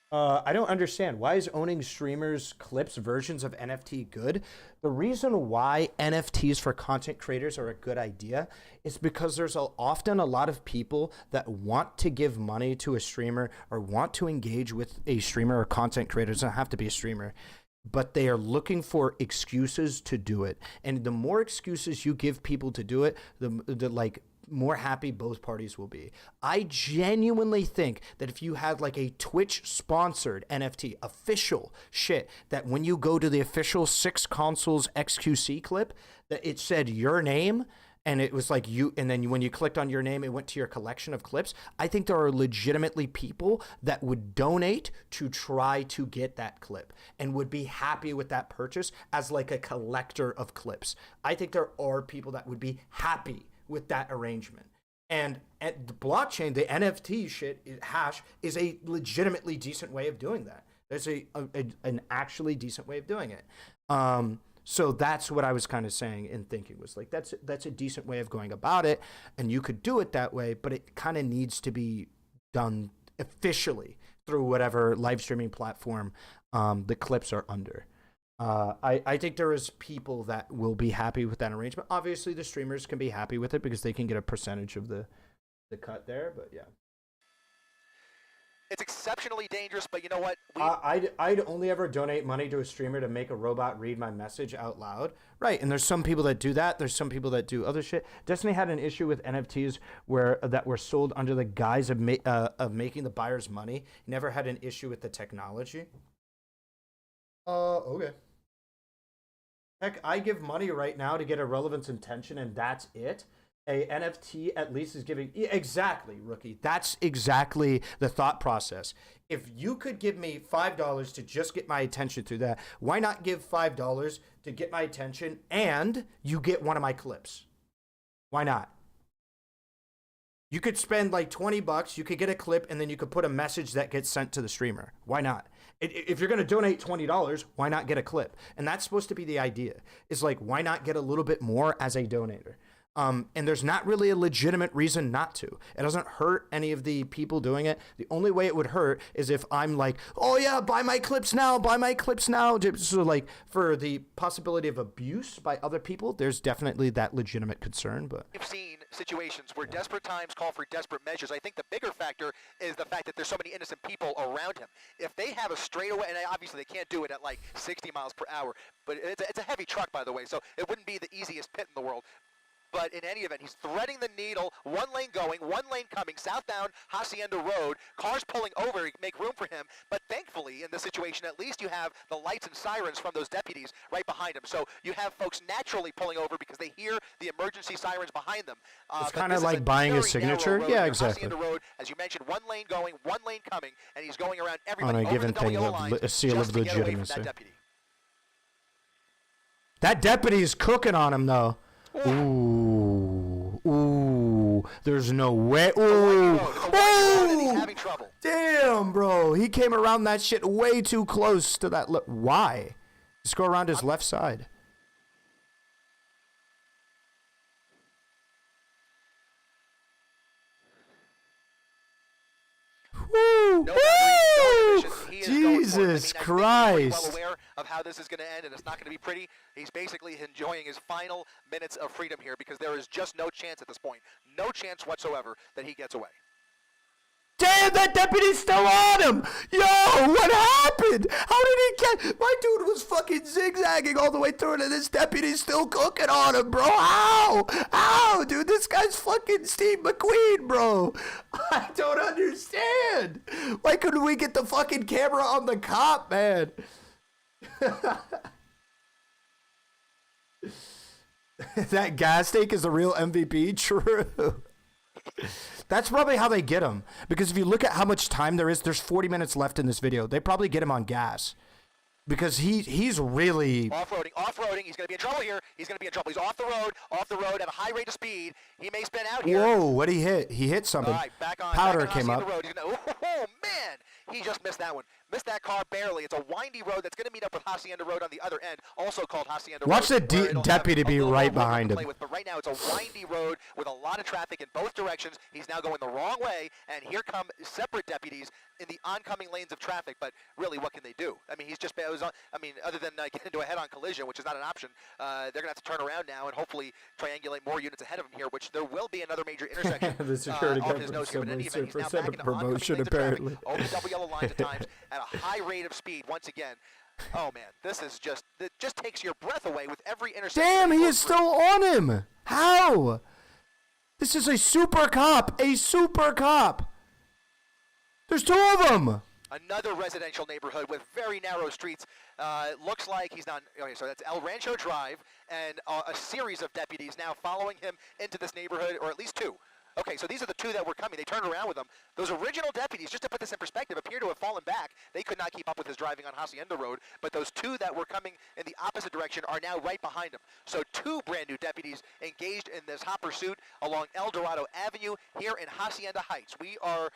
I don't understand. Why is owning streamers' clips versions of NFT good? The reason why NFTs for content creators are a good idea is because there's often a lot of people that want to give money to a streamer or want to engage with a streamer or content creator. It doesn't have to be a streamer, but they are looking for excuses to do it. And the more excuses you give people to do it, the more happy both parties will be. I genuinely think that if you had a Twitch sponsored NFT, official shit, that when you go to the official 6 consoles XQC clip, that it said your name and it was you, and then when you clicked on your name, it went to your collection of clips. I think there are legitimately people that would donate to try to get that clip and would be happy with that purchase as a collector of clips. I think there are people that would be happy with that arrangement. And at the blockchain, the NFT shit hash is a legitimately decent way of doing that. There's an actually decent way of doing it. So that's what I was kind of saying and thinking was that's a decent way of going about it, and you could do it that way, but it kind of needs to be done officially through whatever live streaming platform the clips are under. I think there is people that will be happy with that arrangement. Obviously, the streamers can be happy with it because they can get a percentage of the cut there. But yeah, it's exceptionally dangerous. But you know what? I'd only ever donate money to a streamer to make a robot read my message out loud. Right, and there's some people that do that. There's some people that do other shit. Destiny had an issue with NFTs that were sold under the guise of making the buyers money. Never had an issue with the technology. Okay. Heck, I give money right now to get Ahrelevant's intention, and that's it. A NFT at least is giving... Exactly, Rookie. That's exactly the thought process. If you could give me $5 to just get my attention through that, why not give $5 to get my attention and you get one of my clips? Why not? You could spend like $20, you could get a clip, and then you could put a message that gets sent to the streamer. Why not? If you're going to donate $20, why not get a clip? And that's supposed to be the idea. Is like, why not get a little bit more as a donator? And there's not really a legitimate reason not to. It doesn't hurt any of the people doing it. The only way it would hurt is if I'm like, oh yeah, buy my clips now, buy my clips now. So like for the possibility of abuse by other people, there's definitely that legitimate concern. But we've seen situations where desperate times call for desperate measures. I think the bigger factor is the fact that there's so many innocent people around him. If they have a straightaway, and obviously they can't do it at like 60 miles per hour, but it's a heavy truck, by the way, so it wouldn't be the easiest pit in the world. But in any event, he's threading the needle, one lane going, one lane coming, southbound Hacienda Road, cars pulling over, make room for him. But thankfully, in this situation, at least you have the lights and sirens from those deputies right behind him. So you have folks naturally pulling over because they hear the emergency sirens behind them. It's kind of like buying a signature. Yeah, exactly. Hacienda Road, as you mentioned, one lane going, one lane coming, and he's going around everybody on a given the thing WO of lines a seal just of to get away from legitimacy. that deputy. That deputy is cooking on him, though. Ooh, ooh, there's no way. Ooh, he's having trouble. Damn, bro. He came around that shit way too close to that. Why? Just go around his left side. Woo! No Woo! he is Jesus Christ. Well aware of how this is going to end, and it's not going to be pretty. He's basically enjoying his final minutes of freedom here because there is just no chance at this point, no chance whatsoever that he gets away. Damn, that deputy's still on him! Yo, what happened? How did he get... My dude was fucking zigzagging all the way through it, and this deputy's still cooking on him, bro. How? How, dude? This guy's fucking Steve McQueen, bro. I don't understand. Why couldn't we get the fucking camera on the cop, man? That gas tank is the real MVP? True. That's probably how they get him. Because if you look at how much time there's 40 minutes left in this video. They probably get him on gas. Because he's really... Off-roading. He's going to be in trouble here. He's going to be in trouble. He's off the road at a high rate of speed. He may spin out here. Whoa, what'd he hit? He hit something. All right, Powder back on came up. the road. Oh, man. He just missed that one. Missed that car barely. It's a windy road that's going to meet up with Hacienda Road on the other end, also called Hacienda Road. Watch the deputy be right behind him. But right now, it's a windy road with a lot of traffic in both directions. He's now going the wrong way, and here come separate deputies in the oncoming lanes of traffic. But really, what can they do? I mean, other than get into a head-on collision, which is not an option, they're going to have to turn around now and hopefully triangulate more units ahead of him here, which there will be another major intersection the security off his nose here. But in any event, he's now back into promotion, apparently. Over the double yellow lines at times at a high rate of speed once again. Oh man, this is it just takes your breath away with every intersection. Damn, he is still on him. How? This is a super cop. A super cop. There's two of them. Another residential neighborhood with very narrow streets. Looks like he's not. Okay, so that's El Rancho Drive, and a series of deputies now following him into this neighborhood, or at least two. Okay, so these are the two that were coming. They turned around with them. Those original deputies, just to put this in perspective, appear to have fallen back. They could not keep up with his driving on Hacienda Road, but those two that were coming in the opposite direction are now right behind him. So two brand new deputies engaged in this hot pursuit along El Dorado Avenue here in Hacienda Heights. We are...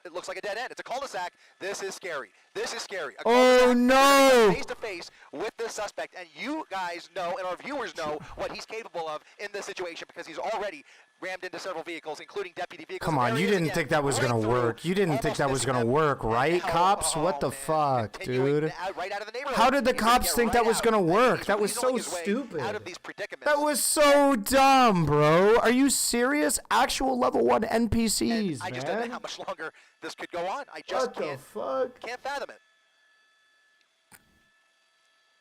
it looks like a dead end. It's a cul-de-sac. This is scary. This is scary. Oh, no. Face to face with this suspect, and you guys know, and our viewers know, what he's capable of in this situation because he's already rammed into several vehicles, including deputy vehicles. Come on, There he you is didn't again, think that was right gonna through, work. You didn't think almost that was missing gonna them. work, And right, now, cops? What the man, fuck, continuing dude? right out of the neighborhood. How did the He's gonna cops get think that right was out. gonna And work? he's That was weaseling so his way stupid. out of these predicaments. That was so dumb, bro. Are you serious? Actual level 1 And NPCs, I just don't know man. how much longer this could go on. I just What the can't fuck? fathom it.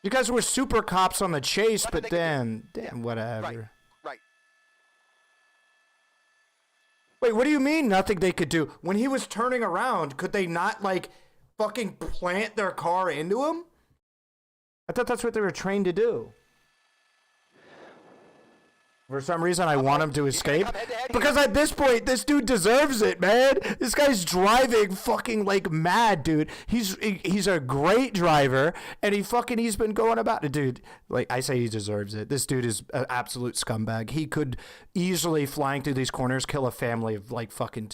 You guys were super cops on the chase, Nothing but they can then, damn, whatever. Right. Wait, what do you mean nothing they could do? When he was turning around, could they not, like, fucking plant their car into him? I thought that's what they were trained to do. For some reason, I want him to escape. Because at this point, this dude deserves it, man. This guy's driving fucking like mad, dude. He's a great driver, and he's been going about it, dude. Like, I say he deserves it. This dude is an absolute scumbag. He could easily, flying through these corners, kill a family of like fucking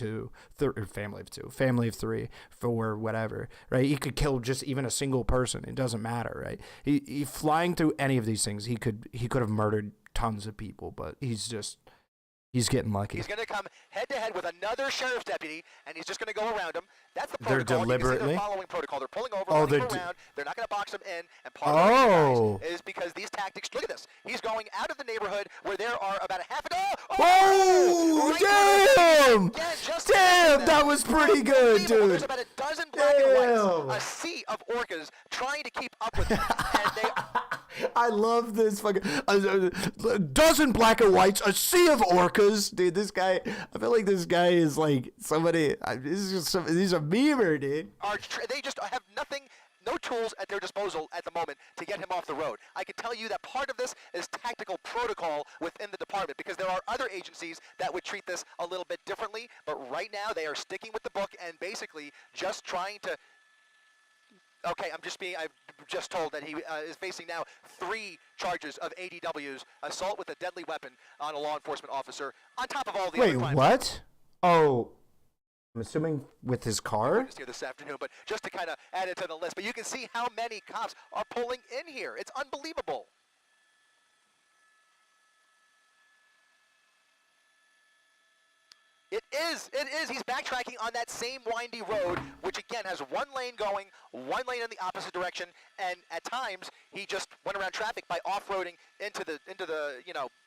family of 3, 4, whatever, right? He could kill just even a single person. It doesn't matter, right? He flying through any of these things, he could have murdered tons of people, but he's getting lucky. He's going to come head-to-head with another sheriff's deputy, and he's just going to go around him. That's the They're protocol. deliberately? They're following protocol. They're pulling over, Oh, running they're around. They're not going to box him in. And part of the reason, guys, is because these tactics. Look at this. He's going out of the neighborhood where there are about a half a dozen. Oh, damn! Damn, that was pretty good, dude. There's about a dozen black and whites, a sea of orcas trying to keep up with him, and they. I love this fucking a dozen black and whites, a sea of orcas, dude. This guy, I feel like this guy is like somebody. He's a memer, dude. They just have no tools at their disposal at the moment to get him off the road. I can tell you that part of this is tactical protocol within the department, because there are other agencies that would treat this a little bit differently, but right now they are sticking with the book and basically just trying to. Okay, I've just told that he is facing now 3 charges of ADWs, assault with a deadly weapon on a law enforcement officer, on top of all the other crimes. Wait, what? Oh, I'm assuming with his car? Here this afternoon, but just to kind of add it to the list. But you can see how many cops are pulling in here. It's unbelievable. It is. He's backtracking on that same windy road, which again has 1 lane going, 1 lane in the opposite direction, and at times he just went around traffic by off-roading into the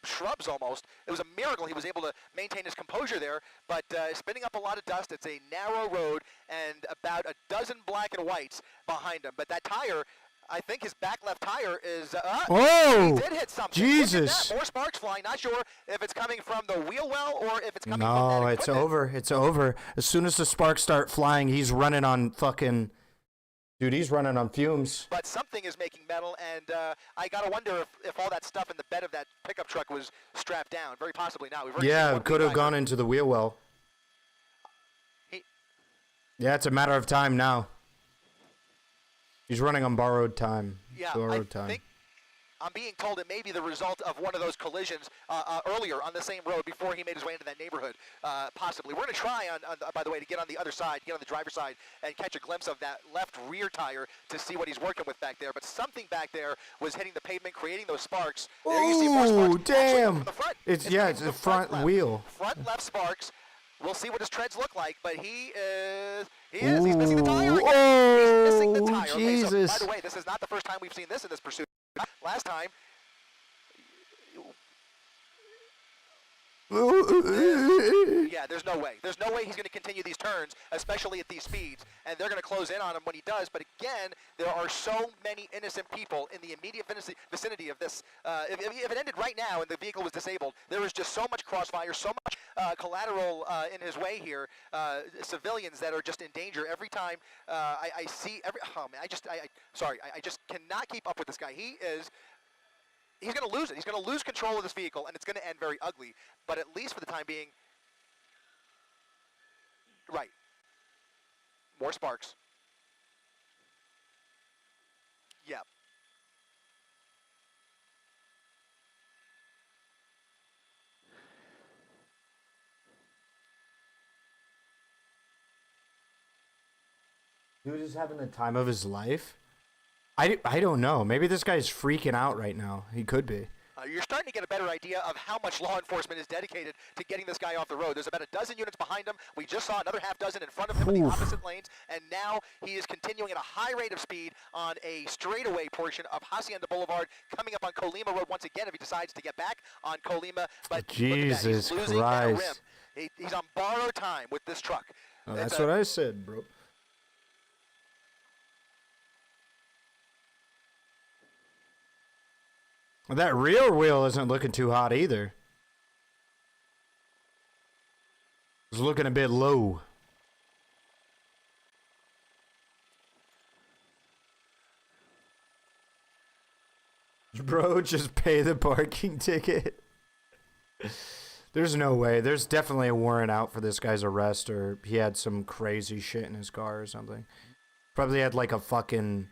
shrubs almost. It was a miracle he was able to maintain his composure there, but spinning up a lot of dust. It's a narrow road and about a dozen black and whites behind him. But that tire, I think his back left tire is. Oh, he did hit something. Jesus! More sparks flying. Not sure if it's coming from the wheel well or if it's coming from No, that it's equipment. over. It's over. As soon as the sparks start flying, he's running on fucking. Dude, he's running on fumes. But something is making metal, and I gotta wonder if all that stuff in the bed of that pickup truck was strapped down. Very possibly not. We've already seen Yeah, one it could have guy- gone into the wheel well. Yeah, it's a matter of time now. He's running on borrowed time. Yeah, borrowed I time. think I'm being told it may be the result of one of those collisions earlier on the same road before he made his way into that neighborhood, possibly. We're going to try, by the way, to get on the other side, get on the driver's side, and catch a glimpse of that left rear tire to see what he's working with back there. But something back there was hitting the pavement, creating those sparks. There you see more sparks. Ooh, damn! From the front. It's coming the from front left. wheel. Front left sparks. We'll see what his treads look like, but he's missing the tire again. He's missing the tire. Jesus. Okay, so, by the way, this is not the first time we've seen this in this pursuit. Last time, yeah, there's no way. There's no way he's going to continue these turns, especially at these speeds, and they're going to close in on him when he does. But again, there are so many innocent people in the immediate vicinity of this. If it ended right now and the vehicle was disabled, there is just so much crossfire, so much collateral in his way here. Civilians that are just in danger every time I see every. Oh man, I just cannot keep up with this guy. He's going to lose it. He's going to lose control of this vehicle, and it's going to end very ugly. But at least for the time being, right. More sparks. Yeah. Dude is having the time of his life. I don't know. Maybe this guy's freaking out right now. He could be. you're starting to get a better idea of how much law enforcement is dedicated to getting this guy off the road. There's about a dozen units behind him. We just saw another half dozen in front of him in the opposite lanes, and now he is continuing at a high rate of speed on a straightaway portion of Hacienda Boulevard, coming up on Colima Road once again if he decides to get back on Colima. But Jesus look at that. He's losing that Christ. rim. He's on borrowed time with this truck. Oh, that's what I said, bro. That rear wheel isn't looking too hot either. It's looking a bit low. Bro, just pay the parking ticket. There's no way. There's definitely a warrant out for this guy's arrest, or he had some crazy shit in his car or something. Probably had like a fucking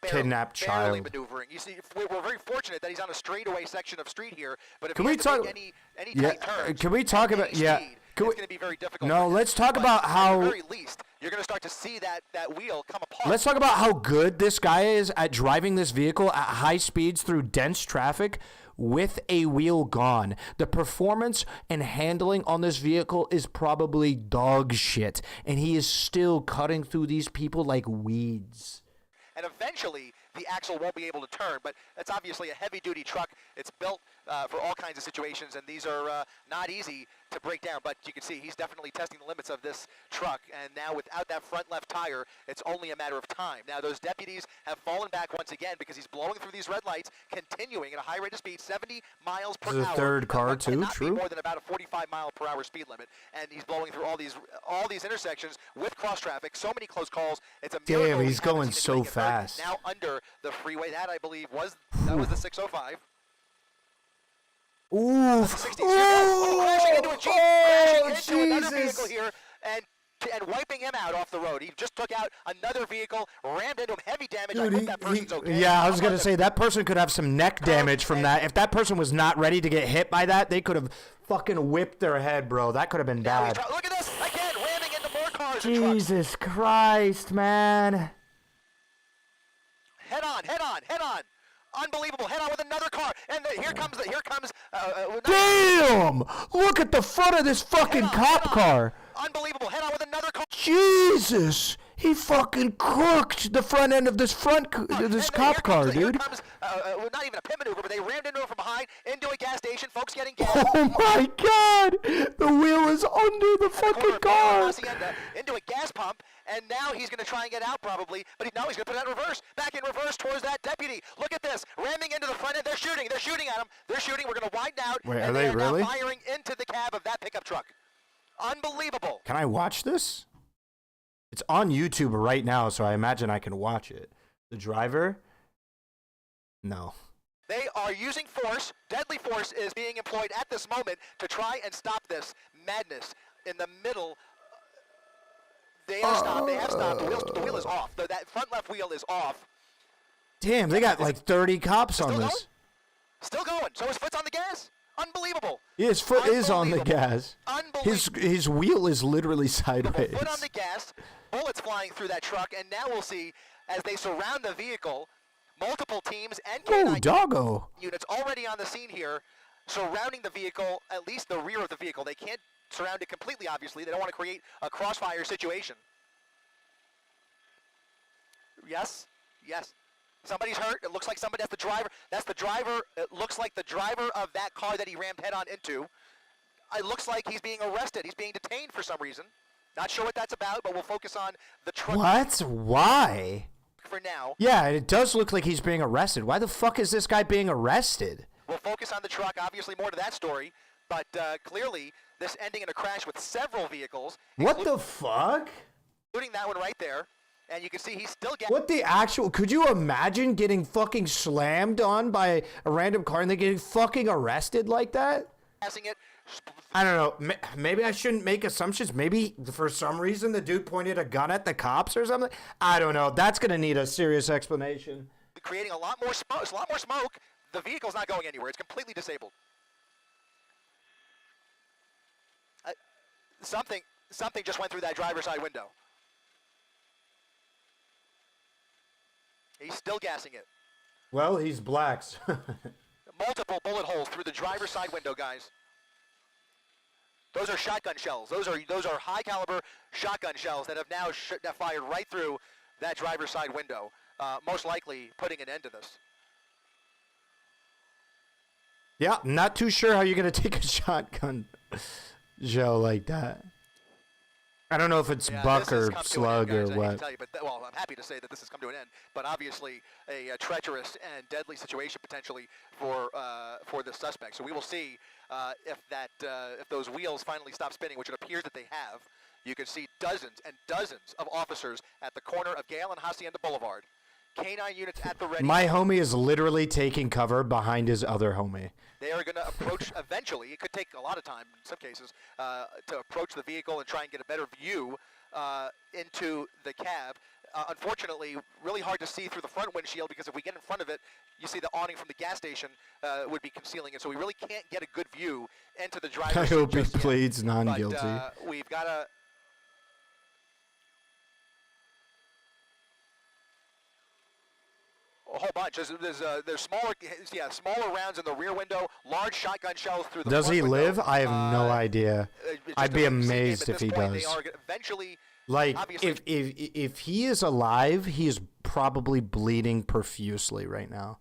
kidnapped barely child. maneuvering. You see, we're very fortunate that he's on a straightaway section of street here. But if Can he we has to talk? make any tight turns, Can we talk at about? any Yeah. speed, Can it's we, going to be very difficult. no, for him. let's talk But about at how. the very least, you're going to start to see that wheel come apart. Let's talk about how good this guy is at driving this vehicle at high speeds through dense traffic with a wheel gone. The performance and handling on this vehicle is probably dog shit, and he is still cutting through these people like weeds. And eventually, the axle won't be able to turn. But that's obviously a heavy-duty truck. It's built for all kinds of situations, and these are not easy to break down. But you can see he's definitely testing the limits of this truck. And now without that front left tire, it's only a matter of time. Now those deputies have fallen back once again because he's blowing through these red lights, continuing at a high rate of speed, 70 miles per hour. This is a third car That too, cannot be true? more than about a 45-mile-per-hour speed limit. And he's blowing through all these intersections with cross traffic. So many close calls. It's a miracle Damn, we he's haven't going seen so anybody get hurt. fast. Now under the freeway, that I believe was the 605. Ooh. 60. Crashing into a Jeep, crashing into another Jesus. vehicle here, and wiping him out off the road. He just took out another vehicle, rammed into him, heavy damage. I hope that person's okay. Yeah, I was How going to about say that person could have some neck damage from that. If that person was not ready to get hit by that, they could have fucking whipped their head, bro. That could have been Now he's bad. look at this again, ramming into more cars and trucks. Jesus Christ, man. Head on, head on, head on. Unbelievable. Head on with another car. And here comes. Damn! Look at the front of this fucking cop car. Unbelievable. Head on with another car. Jesus! He fucking crooked the front end of this cop car, dude. Here comes, not even a pit maneuver, but they rammed into him from behind, into a gas station, folks getting gas. Oh my god! The wheel is under the fucking car. Into a gas pump, and now he's going to try and get out probably, but he's going to put it in reverse, back in reverse towards that deputy. Look at this, ramming into the front end. They're shooting at him. They're shooting. We're going to widen out. Wait, and are they really? now firing into the cab of that pickup truck. Unbelievable. Can I watch this? It's on YouTube right now, so I imagine I can watch it. The driver? No. They are using force. Deadly force is being employed at this moment to try and stop this madness in the middle. They have stopped. They have stopped. The wheel is off. That front left wheel is off. Damn, they got like 30 cops on this. Still going. So his foot's on the gas. Unbelievable. Yeah, his foot is on the gas. Unbelievable. His wheel is literally sideways. Foot on the gas. Bullets flying through that truck, and now we'll see as they surround the vehicle. Multiple teams and Oh, doggo. units already on the scene here, surrounding the vehicle, at least the rear of the vehicle. They can't surround it completely, obviously. They don't want to create a crossfire situation. Yes, yes. Somebody's hurt. It looks like somebody, that's the driver. That's the driver. It looks like the driver of that car that he rammed head on into. It looks like he's being arrested. He's being detained for some reason. Not sure what that's about, but we'll focus on the truck. What? Why? For now. Yeah, it does look like he's being arrested. Why the fuck is this guy being arrested? We'll focus on the truck. Obviously, more to that story. But clearly, this ending in a crash with several vehicles. What the fuck? Including that one right there. And you can see he's still getting... What the actual... Could you imagine getting fucking slammed on by a random car and then getting fucking arrested like that? Passing it. I don't know. Maybe I shouldn't make assumptions. Maybe for some reason the dude pointed a gun at the cops or something. I don't know. That's going to need a serious explanation. Creating a lot more smoke. A lot more smoke. The vehicle's not going anywhere. It's completely disabled. Something just went through that driver's side window. He's still gassing it. Well, he's blacks. multiple bullet holes through the driver's side window, guys. Those are shotgun shells. Those are high caliber shotgun shells that have now that fired right through that driver's side window, most likely putting an end to this. Yeah, not too sure how you're gonna take a shotgun shell like that. I don't know if it's buck or slug or what. Tell you, but well, I'm happy to say that this has come to an end. But obviously, a treacherous and deadly situation potentially for the suspect. So we will see if those wheels finally stop spinning, which it appears that they have. You can see dozens and dozens of officers at the corner of Gale and Hacienda Boulevard. K9 units at the ready. My homie is literally taking cover behind his other homie. They are going to approach eventually. It could take a lot of time in some cases to approach the vehicle and try and get a better view into the cab. Unfortunately, really hard to see through the front windshield because if we get in front of it, you see the awning from the gas station would be concealing it. So we really can't get a good view into the driver's I seat hope he just yet. pleads non-guilty. But, we've got to... A whole bunch. There's smaller rounds in the rear window, large shotgun shells through the Does front he window. live? I have no idea. I'd be amazed if he does. They are eventually, Like, obviously, if he is alive, he is probably bleeding profusely right now.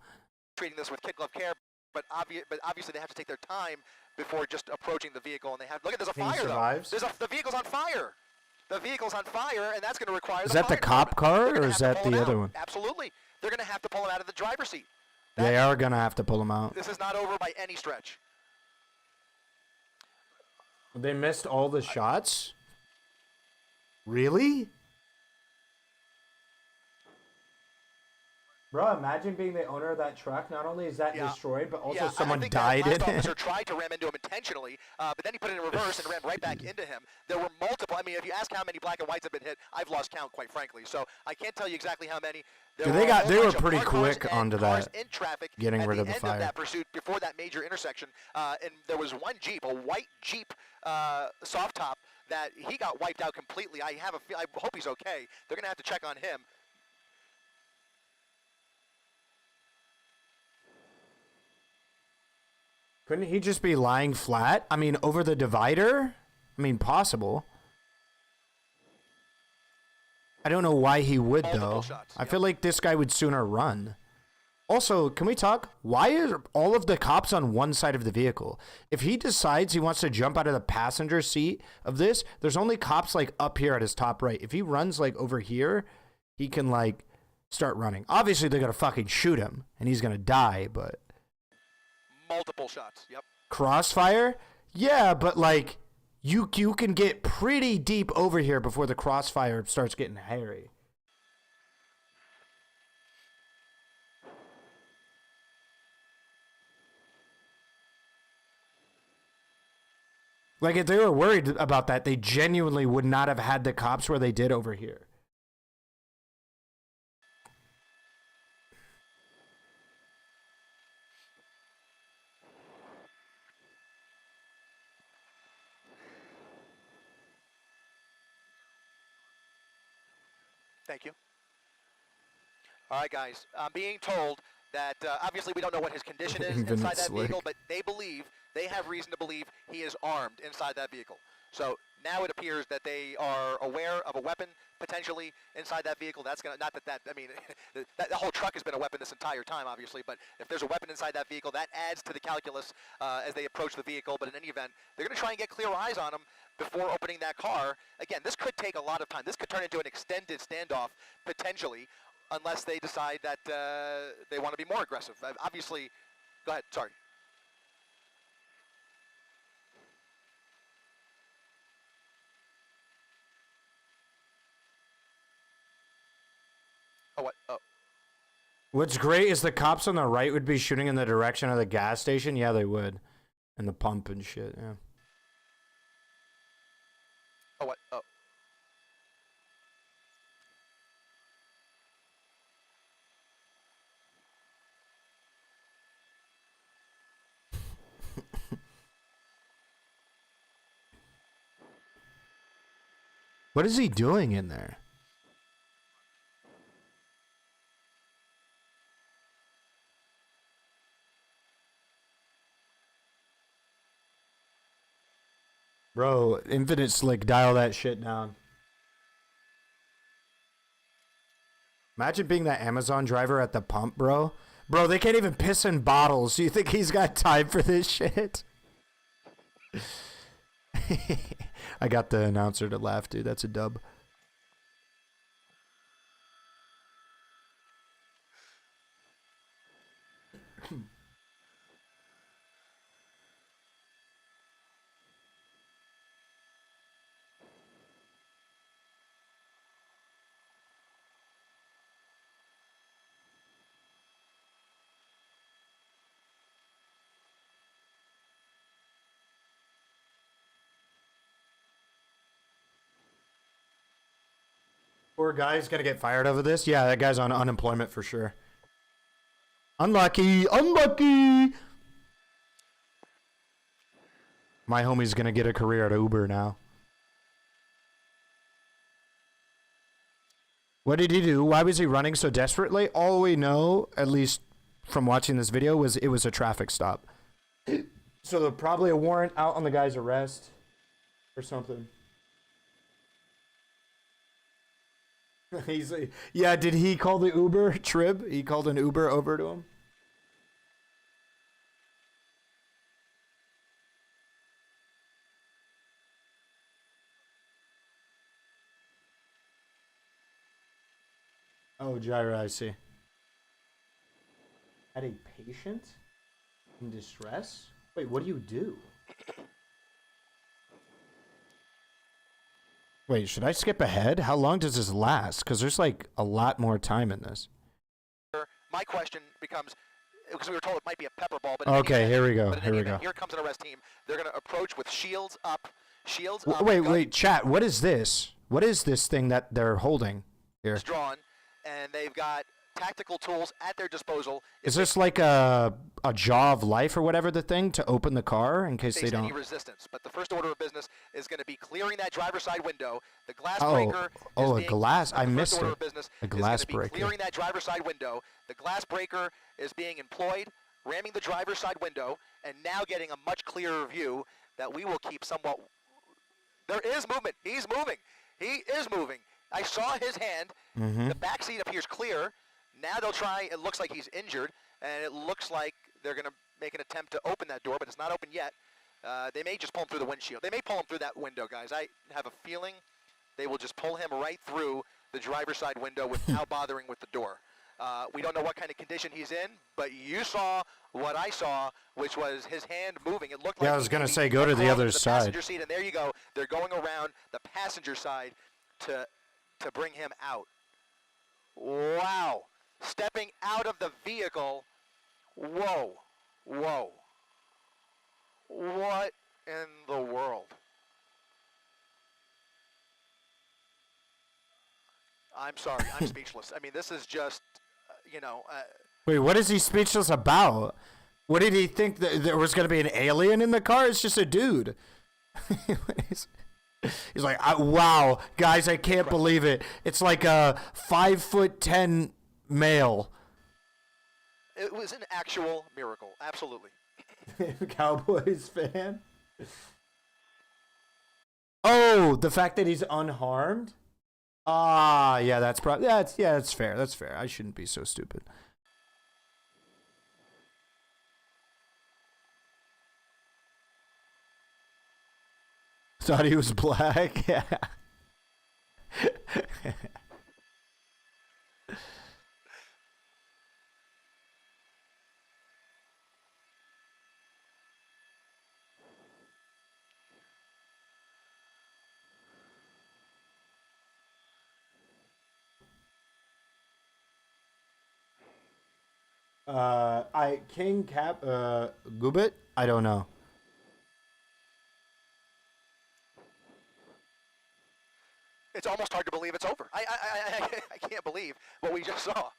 treating this with kid glove care, but obviously they have to take their time before just approaching the vehicle. And they have look at there's a He fire survives? though. The vehicle's on fire. The vehicle's on fire, and that's going to require. Is that the cop car or is that the other one? Absolutely, they're going to have to pull him out of the driver's seat. They are gonna have to pull him out. This is not over by any stretch. They missed all the shots? Really? Bro, imagine being the owner of that truck. Not only is that destroyed, but also someone died in that last it. officer tried to ram into him intentionally, but then he put it in reverse and ran right back into him. There were multiple. I mean, if you ask how many black and whites have been hit, I've lost count, quite frankly. So I can't tell you exactly how many. They were pretty quick onto that, in traffic getting rid of the at the fire. end of that pursuit before that major intersection, and there was one Jeep, a white Jeep soft top, that he got wiped out completely. I hope he's okay. They're gonna have to check on him. Couldn't he just be lying flat? I mean, over the divider? I mean, possible. I don't know why he would, though. Shots, I feel like this guy would sooner run. Also, can we talk? Why are all of the cops on one side of the vehicle? If he decides he wants to jump out of the passenger seat of this, there's only cops, like, up here at his top right. If he runs, like, over here, he can, like, start running. Obviously, they're going to fucking shoot him, and he's going to die, but... Multiple shots, yep. Crossfire? Yeah, but like you can get pretty deep over here before the crossfire starts getting hairy. Like if they were worried about that, they genuinely would not have had the cops where they did over here. Thank you. All right, guys. I'm being told that obviously we don't know what his condition is inside that vehicle, but they have reason to believe he is armed inside that vehicle. So now it appears that they are aware of a weapon potentially inside that vehicle. That's gonna I mean, the whole truck has been a weapon this entire time, obviously. But if there's a weapon inside that vehicle, that adds to the calculus as they approach the vehicle. But in any event, they're gonna try and get clear eyes on him before opening that car. Again, this could take a lot of time. This could turn into an extended standoff, potentially, unless they decide that they want to be more aggressive. Obviously, go ahead, sorry. Oh, what? Oh. What's great is the cops on the right would be shooting in the direction of the gas station. Yeah, they would. And the pump and shit, yeah. Oh, what? Oh. What is he doing in there? Bro, Infinite Slick, dial that shit down. Imagine being that Amazon driver at the pump, bro. Bro, they can't even piss in bottles. Do you think he's got time for this shit? I got the announcer to laugh, dude. That's a dub. Poor guy's gonna get fired over this. Yeah, that guy's on unemployment for sure. Unlucky, unlucky. My homie's gonna get a career at Uber now. What did he do? Why was he running so desperately? All we know, at least from watching this video, was it was a traffic stop. So there's probably a warrant out on the guy's arrest or something. He's like, yeah, did he call the Uber, Trib? He called an Uber over to him? Oh, Gyra, I see. Had a patient in distress? Wait, what do you do? Wait, should I skip ahead? How long does this last? Because there's like a lot more time in this. My question becomes, because we were told it might be a pepper ball, but okay, here we go. Here we go. Here comes an arrest team. They're going to approach with shields up. Shields up. Wait, chat. What is this? What is this thing that they're holding here? It's drawn, and they've got tactical tools at their disposal. Is this like a jaw of life or whatever the thing to open the car in case they don't? Any resistance, but the first order of business is going to be clearing that driver's side window. The glass breaker. Oh, a glass. I missed it. A glass breaker. Clearing that driver's side window. The glass breaker is being employed, ramming the driver's side window, and now getting a much clearer view that we will keep somewhat. There is movement. He's moving. He is moving. I saw his hand. The back seat appears clear. Now they'll try, it looks like he's injured, and it looks like they're going to make an attempt to open that door, but it's not open yet. They may just pull him through the windshield. They may pull him through that window, guys. I have a feeling they will just pull him right through the driver's side window without bothering with the door. We don't know what kind of condition he's in, but you saw what I saw, which was his hand moving. It looked like I was going to say, go to the other side. Passenger seat, and there you go. They're going around the passenger side to bring him out. Wow. Stepping out of the vehicle. Whoa. Whoa. What in the world? I'm sorry. I'm speechless. I mean, this is just, Wait, what is he speechless about? What did he think? That there was going to be an alien in the car? It's just a dude. He's like, wow, guys, I can't believe it. It's like a 5'10" male. It was an actual miracle. Absolutely. Cowboys fan. Oh, the fact that he's unharmed. Yeah, that's probably that's fair. That's fair. I shouldn't be so stupid. Thought he was black. Yeah. King Cap Goobit? I don't know. It's almost hard to believe it's over. I can't believe what we just saw.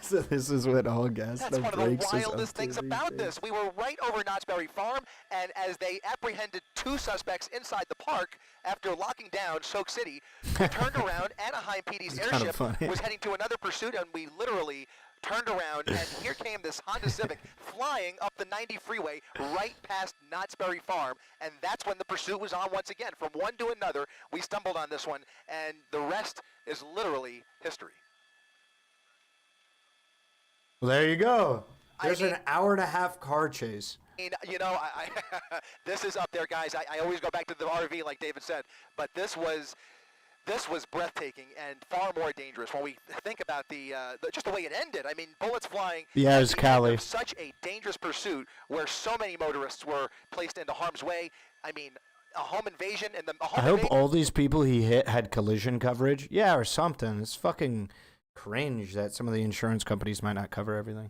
So this is what all gas. That's one of the wildest things about this. We were right over Knott's Berry Farm, and as they apprehended two suspects inside the park after locking down Soak City, we turned around. Anaheim PD's airship was heading to another pursuit, and we literally turned around, and here came this Honda Civic flying up the 90 freeway right past Knott's Berry Farm, and that's when the pursuit was on once again. From one to another, we stumbled on this one, and the rest is literally history. Well, there you go. There's an hour-and-a-half car chase. You know, this is up there, guys. I always go back to the RV, like David said, but this was breathtaking and far more dangerous when we think about just the way it ended. I mean, bullets flying. Yeah, it was Cali. Such a dangerous pursuit where so many motorists were placed into harm's way. I mean, a home invasion and I hope all these people he hit had collision coverage. Yeah, or something. It's fucking cringe that some of the insurance companies might not cover everything.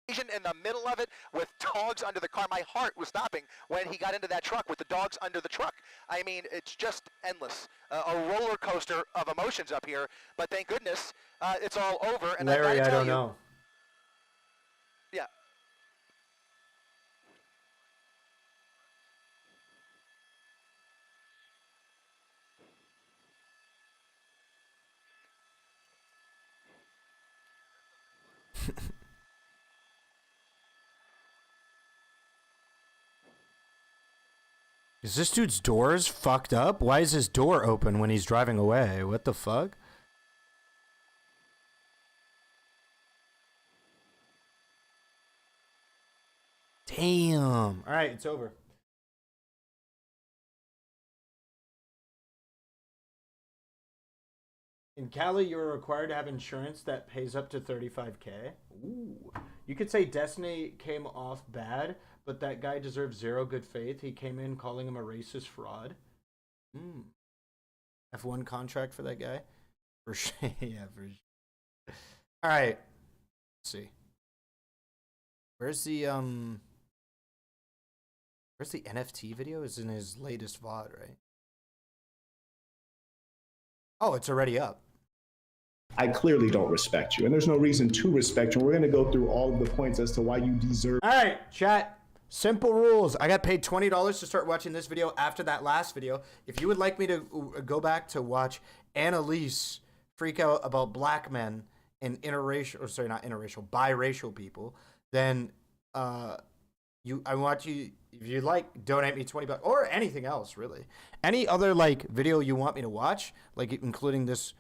In the middle of it with dogs under the car. My heart was stopping when he got into that truck with the dogs under the truck. I mean, it's just endless. A roller coaster of emotions up here, but thank goodness it's all over. And Larry, I don't know. Yeah. Is this dude's doors fucked up? Why is his door open when he's driving away? What the fuck? Damn. All right, it's over. In Cali, you're required to have insurance that pays up to $35K. Ooh. You could say Destiny came off bad, but that guy deserves zero good faith. He came in calling him a racist fraud. F1 contract for that guy? For sure. Yeah, for sure. All right. Let's see. Where's the NFT video? It's in his latest VOD, right? Oh, it's already up. I clearly don't respect you, and there's no reason to respect you. We're going to go through all of the points as to why you deserve. All right, chat. Simple rules. I got paid $20 to start watching this video after that last video. If you would like me to go back to watch Annalise freak out about black men and biracial people, then I want you, if you like, donate me $20 or anything else, really. Any other like video you want me to watch, like including this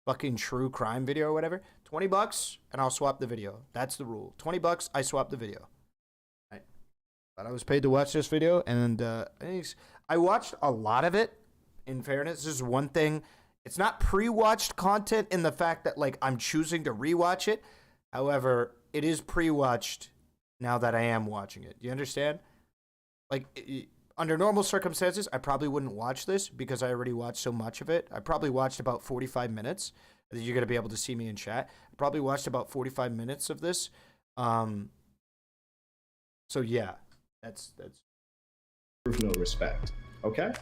fucking true crime video or whatever, $20 and I'll swap the video. That's the rule. $20, I swap the video. Right. But I was paid to watch this video, and I watched a lot of it. In fairness, this is one thing. It's not pre-watched content in the fact that like I'm choosing to rewatch it. However, it is pre-watched now that I am watching it. Do you understand? Like, under normal circumstances, I probably wouldn't watch this because I already watched so much of it. I probably watched about 45 minutes. You're going to be able to see me in chat. I probably watched about 45 minutes of this. So, yeah, that's. No respect. Okay?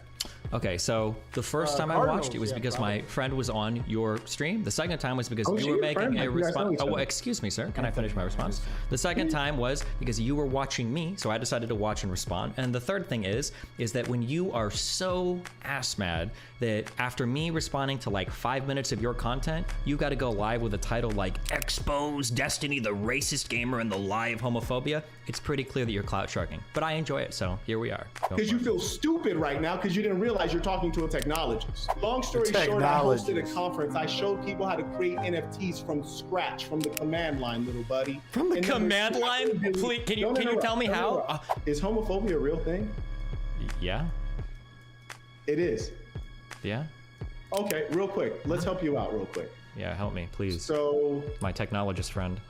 Okay, so the first time I watched it was because my friend was on your stream. The second time was because you were making a response. Oh, excuse me, sir. Can I finish my response? The second time was because you were watching me, so I decided to watch and respond. And the third thing is that when you are so ass mad that after me responding to like 5 minutes of your content, you got to go live with a title like "Expose Destiny, the racist gamer and the lie of homophobia," it's pretty clear that you're clout sharking. But I enjoy it, so here we are. Because you feel stupid right now because you didn't realize you're talking to a technologist. Long story short, I hosted a conference. I showed people how to create NFTs from scratch, from the command line, little buddy. From the command line? Please, can you tell me how? Is homophobia a real thing? Yeah. It is. Yeah. Okay, real quick. Let's help you out real quick. Yeah, help me, please. So, my technologist friend.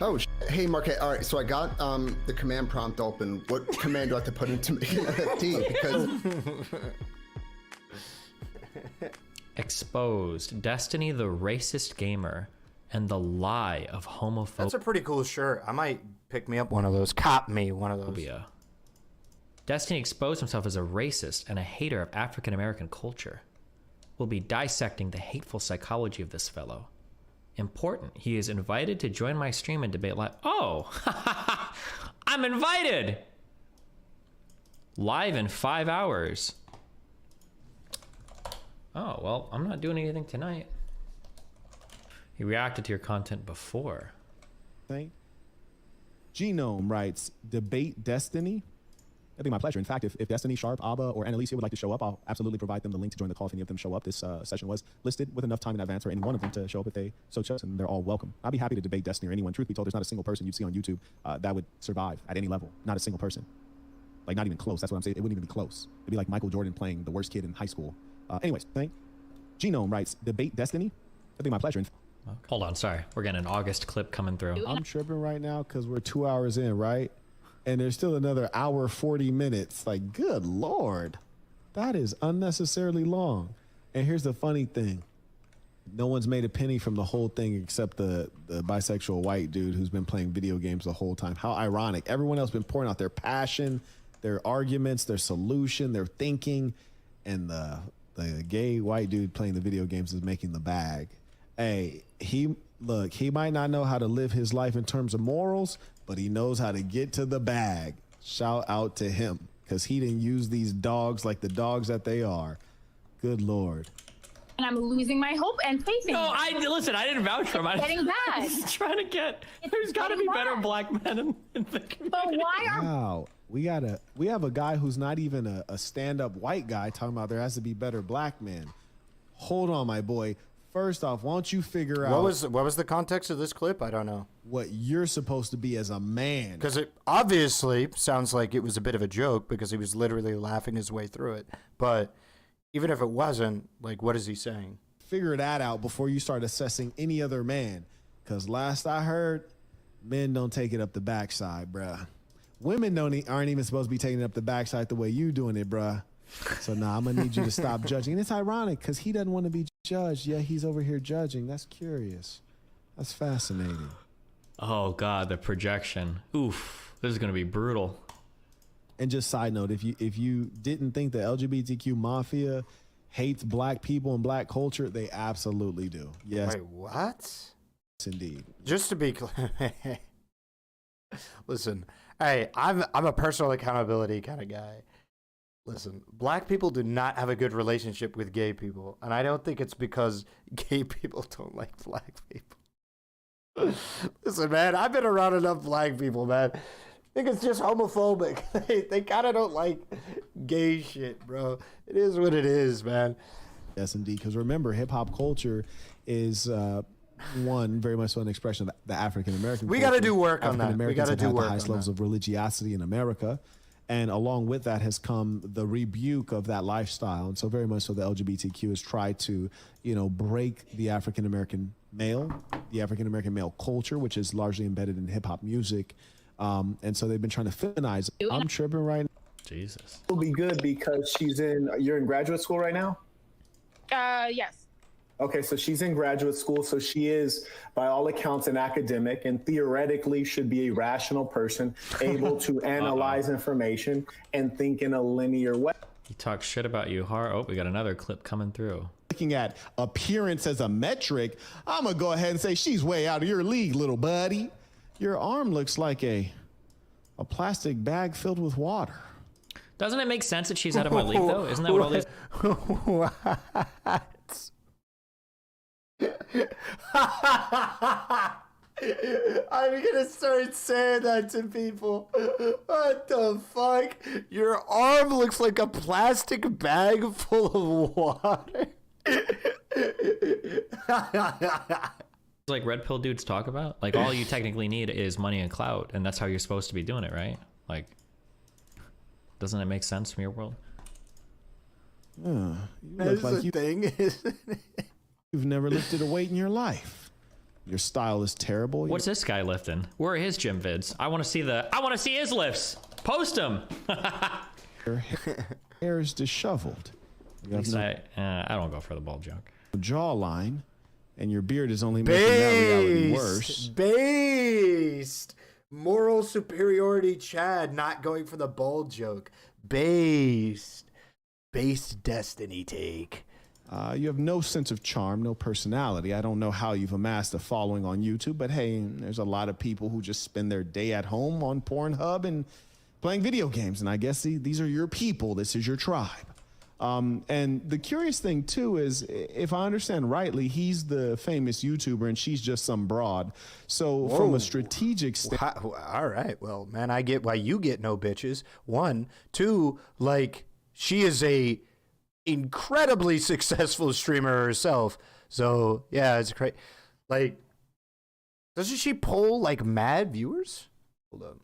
Oh, hey, Mark. All right, so I got the command prompt open. What command do I have to put in to make an NFT? Because Exposed Destiny, the racist gamer and the lie of homophobia. That's a pretty cool shirt. I might pick me up one of those. Cop me one of those. Destiny exposed himself as a racist and a hater of African American culture. We'll be dissecting the hateful psychology of this fellow. Important, he is invited to join my stream and debate live. Oh, I'm invited! Live in 5 hours. Oh, well, I'm not doing anything tonight. He reacted to your content before. thing. Genome writes, debate Destiny. That'd be my pleasure. In fact, if Destiny, Sharp, Abba, or Annalisa would like to show up, I'll absolutely provide them the link to join the call if any of them show up. This session was listed with enough time in advance for any one of them to show up if they so chose, and they're all welcome. I'd be happy to debate Destiny or anyone. Truth be told, there's not a single person you'd see on YouTube that would survive at any level. Not a single person. Like, not even close. That's what I'm saying. It wouldn't even be close. It'd be like Michael Jordan playing the worst kid in high school. Anyways, thing. Genome writes, debate Destiny. That'd be my pleasure. Hold on, sorry. We're getting an August clip coming through. I'm tripping right now because we're 2 hours in, right? And there's still another hour, 40 minutes. Like, good Lord. That is unnecessarily long. And here's the funny thing. No one's made a penny from the whole thing except the bisexual white dude who's been playing video games the whole time. How ironic. Everyone else been pouring out their passion, their arguments, their solution, their thinking. And the gay white dude playing the video games is making the bag. Hey, he might not know how to live his life in terms of morals, but he knows how to get to the bag. Shout out to him, because he didn't use these dogs like the dogs that they are. Good Lord. And I'm losing my hope and faith in No, listen, I didn't vouch for him. It's getting bad. Just trying to get, there's got to be better black men in the community. But why are Wow. We have a guy who's not even a stand-up white guy talking about there has to be better black men. Hold on, my boy. First off, why don't you figure out What was the context of this clip? I don't know. What you're supposed to be as a man. Because it obviously sounds like it was a bit of a joke because he was literally laughing his way through it. But even if it wasn't, like, what is he saying? Figure that out before you start assessing any other man. Because last I heard, men don't take it up the backside, bruh. Women aren't even supposed to be taking it up the backside the way you doing it, bruh. So nah, I'm gonna need you to stop judging. And it's ironic because he doesn't want to be judged. Yeah, he's over here judging. That's curious. That's fascinating. Oh God, the projection. Oof, this is gonna be brutal. And just side note, if you didn't think the LGBTQ mafia hates black people and black culture, they absolutely do. Yes. Wait, what? Yes, indeed. Just to be clear, listen, hey, I'm a personal accountability kind of guy. Listen, black people do not have a good relationship with gay people, and I don't think it's because gay people don't like black people. Listen, man, I've been around enough black people, man. I think it's just homophobic. They kind of don't like gay shit, bro. It is what it is, man. Yes, indeed. Because remember, hip hop culture is very much so an expression of the African American. We got to do work on that. We got to do work on the highest levels of religiosity in America. And along with that has come the rebuke of that lifestyle. And so very much so the LGBTQ has tried to, break the African American male culture, which is largely embedded in hip hop music. And so they've been trying to feminize. I'm tripping right now. Jesus. It'll be good because you're in graduate school right now? yes. Okay, so she's in graduate school, so she is, by all accounts, an academic and theoretically should be a rational person, able to analyze information and think in a linear way. He talks shit about you, Oh, we got another clip coming through. Looking at appearance as a metric, I'm gonna go ahead and say she's way out of your league, little buddy. Your arm looks like a plastic bag filled with water. Doesn't it make sense that she's out of my league, though? Isn't that what all these... What? I'm gonna start saying that to people. What the fuck? Your arm looks like a plastic bag full of water. Like red pill dudes talk about? Like, all you technically need is money and clout, and that's how you're supposed to be doing it, right? Like, doesn't it make sense from your world? You look like you've never lifted a weight in your life. Your style is terrible. What's this guy lifting? Where are his gym vids? I want to see his lifts. Post them. Your hair is disheveled. You have I don't go for the bald joke. Jawline, and your beard is only making that reality worse. Based. Moral superiority Chad not going for the bald joke. Based Destiny take. You have no sense of charm, no personality. I don't know how you've amassed a following on YouTube, but hey, there's a lot of people who just spend their day at home on Pornhub and playing video games. And I guess these are your people. This is your tribe. And the curious thing too is, if I understand rightly, he's the famous YouTuber and she's just some broad. So from a strategic standpoint, all right, well, man, I get why you get no bitches. 1, 2, like she is a incredibly successful streamer herself. So yeah, it's great. Like, doesn't she poll like mad viewers? Hold on.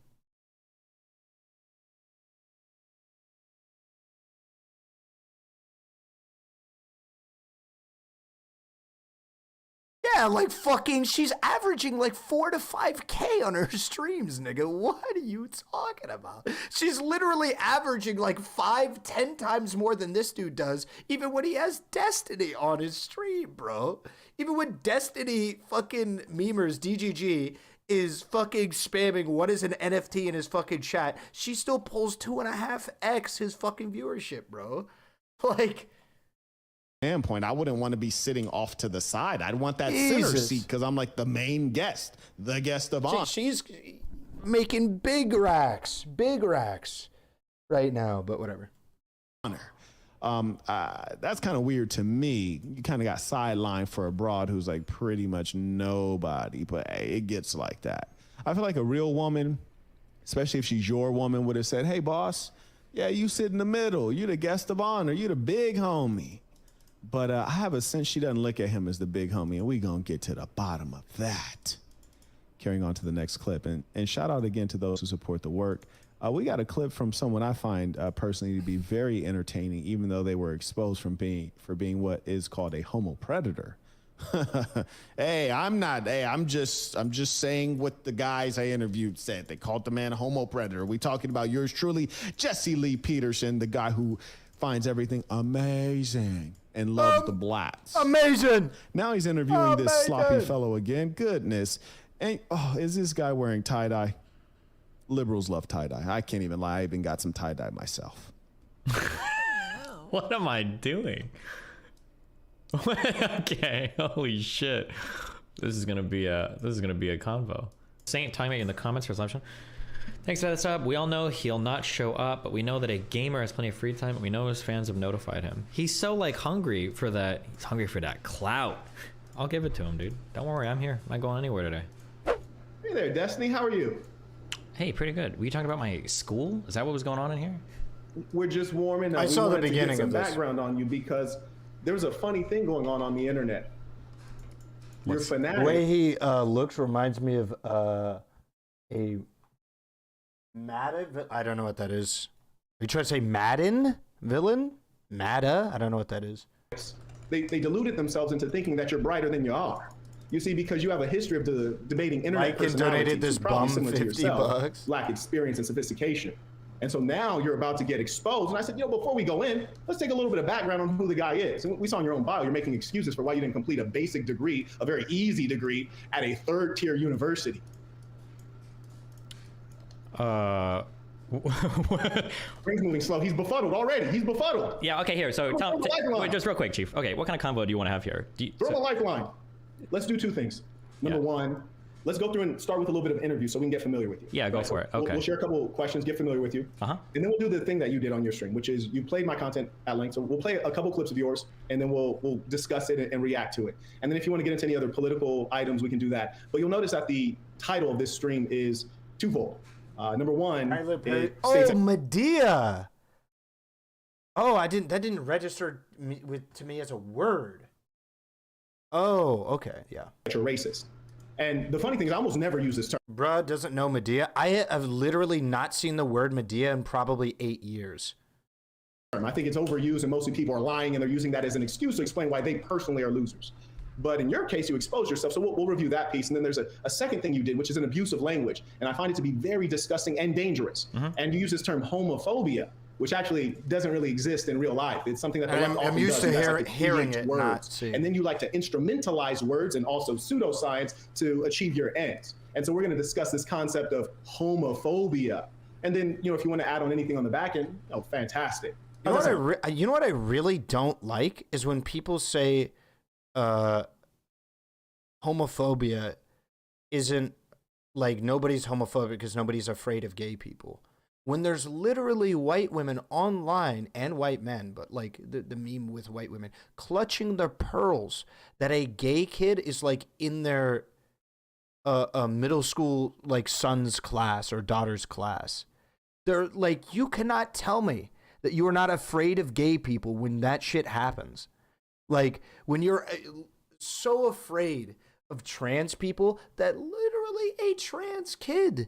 Yeah, like fucking, she's averaging like 4 to 5K on her streams, nigga. What are you talking about? She's literally averaging like 5, 10 times more than this dude does, even when he has Destiny on his stream, bro. Even when Destiny fucking memers, DGG, is fucking spamming what is an NFT in his fucking chat, she still pulls 2.5x his fucking viewership, bro. Like, standpoint, I wouldn't want to be sitting off to the side. I'd want that center seat because I'm like the main guest, the guest of honor. She's making big racks right now, but whatever. That's kind of weird to me. You kind of got sidelined for a broad who's like pretty much nobody, but hey, it gets like that. I feel like a real woman, especially if she's your woman, would have said, hey, boss, yeah, you sit in the middle. You the guest of honor. You the big homie. But I have a sense she doesn't look at him as the big homie, and we gonna get to the bottom of that. Carrying on to the next clip, and shout out again to those who support the work. We got a clip from someone I find personally to be very entertaining, even though they were exposed for being what is called a homo predator. Hey, I'm just saying what the guys I interviewed said. They called the man a homo predator. We talking about yours truly, Jesse Lee Peterson, the guy who finds everything amazing and loves the blacks. Amazing. Now he's interviewing this sloppy fellow again. Goodness. And is this guy wearing tie-dye? Liberals love tie-dye. I can't even lie. I even got some tie-dye myself. What am I doing? Okay, holy shit. This is gonna be a convo. Saint timing in the comments for assumption. Thanks for that sub. We all know he'll not show up, but we know that a gamer has plenty of free time, and we know his fans have notified him. He's so like hungry for that. He's hungry for that clout. I'll give it to him, dude. Don't worry, I'm here. I'm not going anywhere today. Hey there, Destiny. How are you? Hey, pretty good. Were you talking about my school? Is that what was going on in here? We're just warming up. I saw the beginning of this. Background on you because there was a funny thing going on the internet. Your fanatic. The way he looks reminds me of a Madden. I don't know what that is. Are you trying to say Madden villain? Madda? I don't know what that is. They deluded themselves into thinking that you're brighter than you are. You see, because you have a history of debating internet personalities, donated this bum $50. Lack experience and sophistication. And so now you're about to get exposed. And I said, before we go in, let's take a little bit of background on who the guy is. And we saw in your own bio, you're making excuses for why you didn't complete a basic degree, a very easy degree at a third-tier university. Brain's moving slow. He's befuddled already. He's befuddled. Yeah, okay, here. So wait, just real quick, Chief. Okay, what kind of convo do you want to have here? Throw a lifeline. Let's do two things. Number one, let's go through and start with a little bit of interview so we can get familiar with you. Yeah, go for it. Okay. We'll share a couple questions, get familiar with you. And then we'll do the thing that you did on your stream, which is you played my content at length. So we'll play a couple clips of yours, and then we'll discuss it and react to it. And then if you want to get into any other political items, we can do that. But you'll notice that the title of this stream is twofold. Number one, Medea. Oh, that didn't register to me as a word. Oh, okay, yeah. You're racist. And the funny thing is, I almost never use this term. Bruh doesn't know Medea. I have literally not seen the word Medea in probably 8 years. I think it's overused, and mostly people are lying, and they're using that as an excuse to explain why they personally are losers. But in your case, you exposed yourself, so we'll review that piece. And then there's a second thing you did, which is an abuse of language. And I find it to be very disgusting and dangerous. And you use this term homophobia, which actually doesn't really exist in real life. It's something that I'm used to hearing it, not seeing. And then you like to instrumentalize words and also pseudoscience to achieve your ends. And so we're going to discuss this concept of homophobia. And then, if you want to add on anything on the back end, fantastic. You know what I really don't like is when people say homophobia isn't like nobody's homophobic because nobody's afraid of gay people. when there's literally white women online and white men, but like the meme with white women clutching their pearls that a gay kid is like in their a middle school like son's class or daughter's class. They're like, you cannot tell me that you are not afraid of gay people when that shit happens. Like when you're so afraid of trans people that literally a trans kid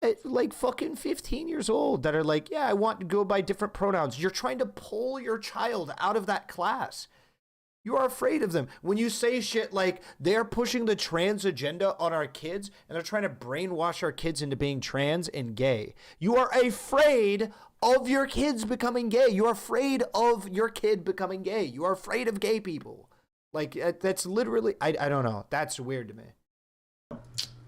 at like fucking 15 years old that are like, yeah, I want to go by different pronouns. You're trying to pull your child out of that class. You are afraid of them. When you say shit like they're pushing the trans agenda on our kids and they're trying to brainwash our kids into being trans and gay, you are afraid of your kids becoming gay. You are afraid of your kid becoming gay. You are afraid of gay people. Like, that's literally, I don't know. That's weird to me.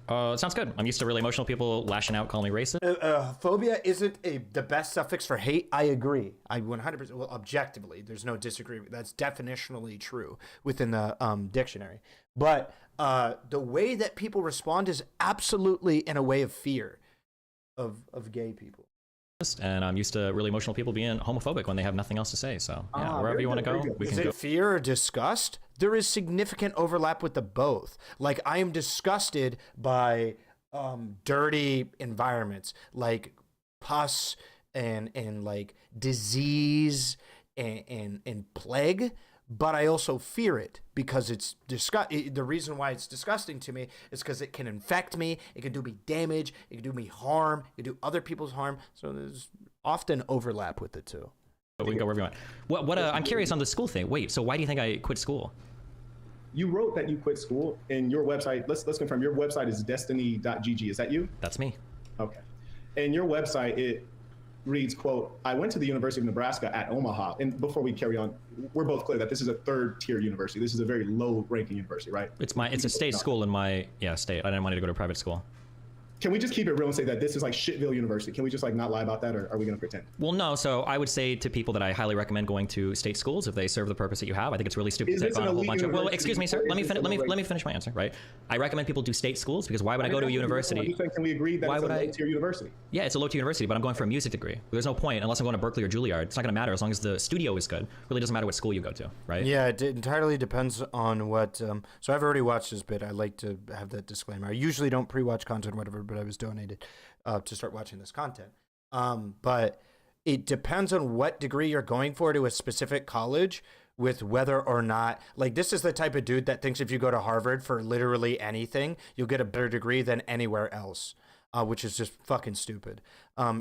Sounds good. I'm used to really emotional people lashing out, calling me racist. Phobia isn't the best suffix for hate. I agree. I 100%, well, objectively, there's no disagreement. That's definitionally true within the dictionary. But the way that people respond is absolutely in a way of fear of gay people. And I'm used to really emotional people being homophobic when they have nothing else to say. So yeah, wherever you want to go, we can go. Is it fear or disgust? There is significant overlap with the both. Like, I am disgusted by dirty environments like pus and like disease and plague. But I also fear it because it's the reason why it's disgusting to me is because it can infect me, it can do me damage, it can do me harm, it can do other people's harm. So there's often overlap with the two. But we can go wherever you want. What I'm curious on the school thing. Wait, so why do you think I quit school? You wrote that you quit school, and your website, let's confirm, your website is destiny.gg. Is that you? That's me. Okay. And your website, it reads, quote, I went to the University of Nebraska at Omaha. And before we carry on, we're both clear that this is a third-tier university. This is a very low-ranking university, right? It's a state school in my state. I didn't want to go to a private school. Can we just keep it real and say that this is like Shitville University? Can we just like not lie about that, or are we going to pretend? Well, no. So I would say to people that I highly recommend going to state schools if they serve the purpose that you have. I think it's really stupid to take on a whole bunch of. Well, excuse me, sir. Let me finish my answer. Right. I recommend people do state schools because why would I go to a university? Can we agree that it's a low-tier university? Yeah, it's a low-tier university, but I'm going for a music degree. There's no point unless I'm going to Berkeley or Juilliard. It's not going to matter as long as the studio is good. It really doesn't matter what school you go to, right? Yeah, it entirely depends on what. So I've already watched this bit. I like to have that disclaimer. I usually don't pre-watch content, or whatever, but I was donated to start watching this content. But it depends on what degree you're going for to a specific college with whether or not, like, this is the type of dude that thinks if you go to Harvard for literally anything, you'll get a better degree than anywhere else, which is just fucking stupid.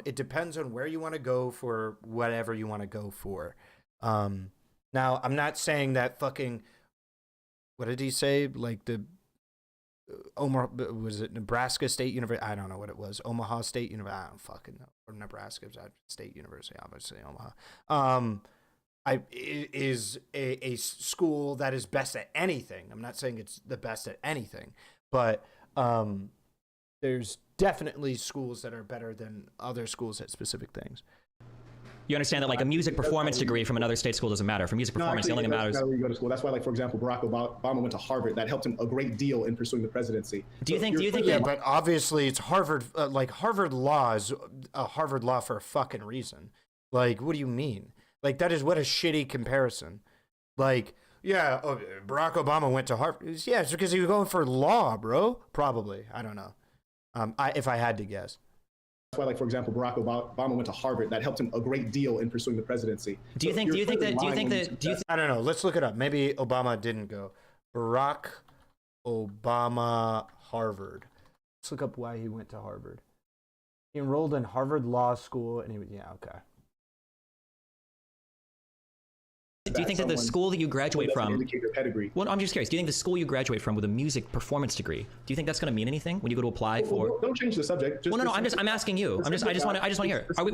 It depends on where you want to go for whatever you want to go for. Now, I'm not saying that fucking, what did he say? Like the, was it Nebraska State University? I don't know what it was. Omaha State University. I don't fucking know. Or Nebraska State University, obviously Omaha. Is a school that is best at anything. I'm not saying it's the best at anything, but there's definitely schools that are better than other schools at specific things. You understand that like a music performance degree from another state school doesn't matter. For music performance, the only thing that matters. Where you go to school. That's why, like, for example, Barack Obama went to Harvard. That helped him a great deal in pursuing the presidency. Do you think? Yeah, but obviously it's Harvard. Like Harvard law is a Harvard law for a fucking reason. Like, what do you mean? Like, that is what a shitty comparison. Like, yeah, Barack Obama went to Harvard. Yeah, it's because he was going for law, bro. Probably. I don't know. If I had to guess. That's why, like, for example, Barack Obama went to Harvard. That helped him a great deal in pursuing the presidency. Do you think that? I don't know. Let's look it up. Maybe Obama didn't go. Barack Obama, Harvard. Let's look up why he went to Harvard. He enrolled in Harvard Law School, and okay. Do you think that the school that you graduate from? Indicate your pedigree. Well, I'm just curious. Do you think the school you graduate from with a music performance degree? Do you think that's going to mean anything when you go to apply for? Don't change the subject. Well, no. I'm asking you. I just want to hear. Are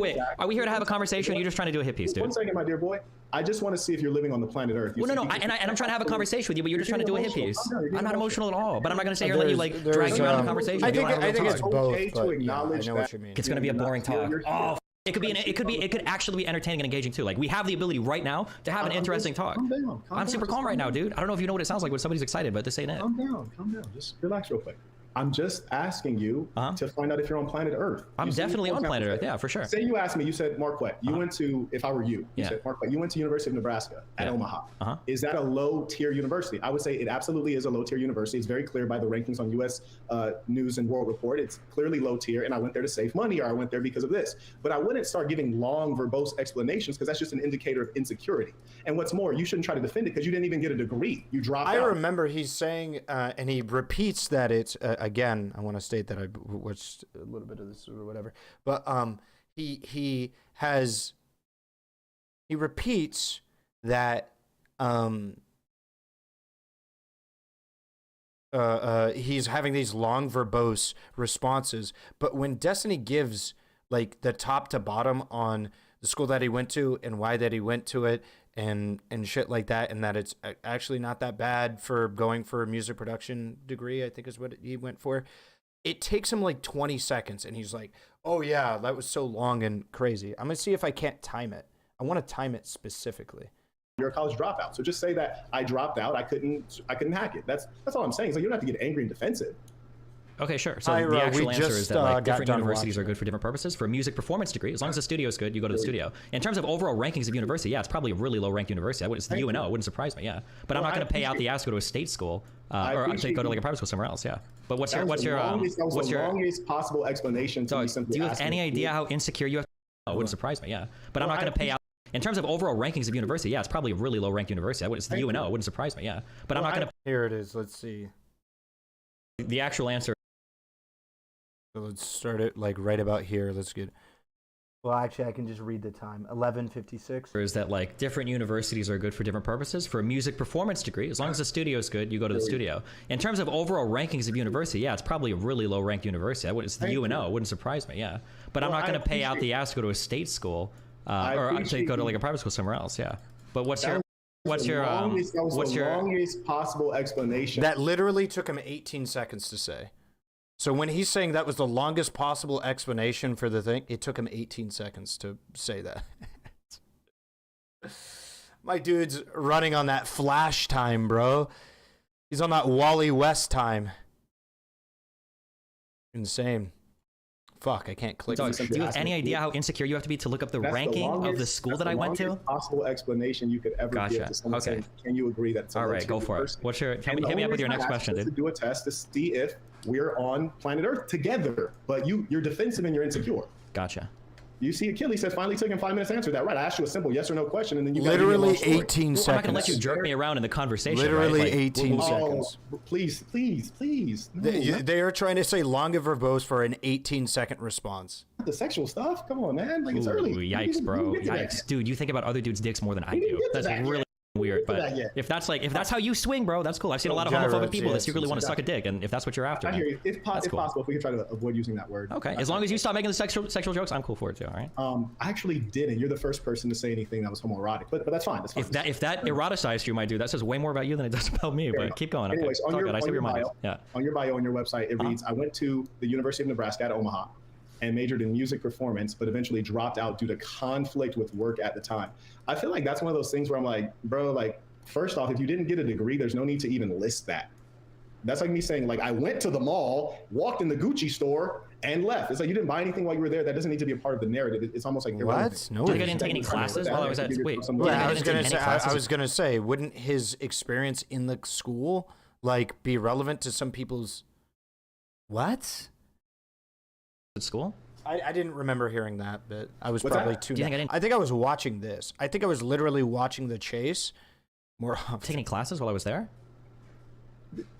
we here to have a conversation? Or are you just trying to do a hit piece, dude? 1 second, my dear boy. I just want to see if you're living on the planet Earth. Well, no. And I'm trying to have a conversation with you, but you're just trying to do a hit piece. I'm not emotional at all. But I'm not going to sit here and let you like drag you around the conversation. I think it's both. Okay to acknowledge I know what you mean. It's going to be a boring talk. Oh. It could actually be entertaining and engaging too. Like, we have the ability right now to have an interesting talk. I'm super calm right now, dude. I don't know if you know what it sounds like when somebody's excited, but this ain't it. Calm down. Just relax real quick. I'm just asking you to find out if you're on planet Earth. I'm definitely on planet Earth. Yeah, for sure. Say you asked me, you said, Marquette, you went to, if I were you, said, Marquette, you went to University of Nebraska at Omaha. Is that a low tier university? I would say it absolutely is a low tier university. It's very clear by the rankings on US News and World Report. It's clearly low tier, and I went there to save money, or I went there because of this. But I wouldn't start giving long, verbose explanations, because that's just an indicator of insecurity. And what's more, you shouldn't try to defend it because you didn't even get a degree. You dropped out. I remember he's saying, and he repeats that it's, again, I want to state that I watched a little bit of this or whatever, but he repeats that he's having these long verbose responses, but when Destiny gives like the top to bottom on the school that he went to and why that he went to it and shit like that, and that it's actually not that bad for going for a music production degree, I think is what he went for. It takes him like 20 seconds, and he's like, oh yeah, that was so long and crazy. I'm gonna see if I can't time it. I want to time it specifically. You're a college dropout, so just say that I dropped out. I couldn't hack it. That's all I'm saying. So you don't have to get angry and defensive. Okay, sure. So the actual answer is that like different universities are good for different purposes. For a music performance degree, as long as the studio is good, you go to the studio. In terms of overall rankings of university, yeah, it's probably a really low ranked university. It's the UNO. It wouldn't surprise me, yeah. But I'm not going to pay out the ass to go to a state school or actually go to like a private school somewhere else, yeah. But what's your longest possible explanation? So do you have any idea how insecure you have? Oh, it wouldn't surprise me, yeah. But I'm not going to pay out. In terms of overall rankings of university, yeah, it's probably a really low ranked university. It's the UNO. It wouldn't surprise me, yeah. But I'm not going to. Here it is. Let's see. The actual answer. So let's start it like right about here. Let's get. Well, actually, I can just read the time. 11:56. Is that like different universities are good for different purposes? For a music performance degree, as long as the studio is good, you go to the studio. In terms of overall rankings of university, yeah, it's probably a really low ranked university. It's the UNO. It wouldn't surprise me, yeah. But I'm not going to pay out the ass to go to a state school or actually go to like a private school somewhere else, yeah. But what's your longest possible explanation? That literally took him 18 seconds to say. So when he's saying that was the longest possible explanation for the thing, it took him 18 seconds to say that. My dude's running on that Flash time, bro. He's on that Wally West time. Insane. Fuck, I can't click. So, do you have any idea how insecure you have to be to look up the ranking of the school that I went to? Possible explanation you could ever give to someone saying, can you agree that it's all right, go for it. What's your, hit me up with your next question, dude. To do a test to see if we're on planet Earth together, but you're defensive and you're insecure. Gotcha. You see, Achilles said finally took him 5 minutes to answer that. Right, I asked you a simple yes or no question, and then you literally 18 seconds. I'm not gonna let you jerk me around in the conversation. Literally right? 18 seconds. Please. No, they are trying to say long and verbose for an 18-second response. The sexual stuff? Come on, man. Like, it's early. Yikes, bro. Yikes, dude. You think about other dudes' dicks more than I do. That's really weird. But if that's how you swing, bro, that's cool. I've seen a lot of homophobic people that secretly want to suck a dick, and if that's what you're after, I hear you. If possible, if we could try to avoid using that word. Okay, as long as you stop making the sexual jokes, I'm cool for it too. All right. I actually didn't. You're the first person to say anything that was homoerotic, but that's fine. That's fine. If that eroticized you, my dude, that says way more about you than it does about me. But keep going. Anyways, okay. on your bio, on your website, it reads, I went to the University of Nebraska at Omaha and majored in music performance, but eventually dropped out due to conflict with work at the time. I feel like that's one of those things where I'm like, bro, like, first off, if you didn't get a degree, there's no need to even list that. That's like me saying, like, I went to the mall, walked in the Gucci store, and left. It's like you didn't buy anything while you were there. That doesn't need to be a part of the narrative. It's almost like what? No, I didn't take any classes while I was at. Wait, I was gonna say, wouldn't his experience in the school like be relevant to some people's? What? At school? I didn't remember hearing that, but I was probably too. I think I was watching this. I think I was literally watching the chase. More often. Take any classes while I was there?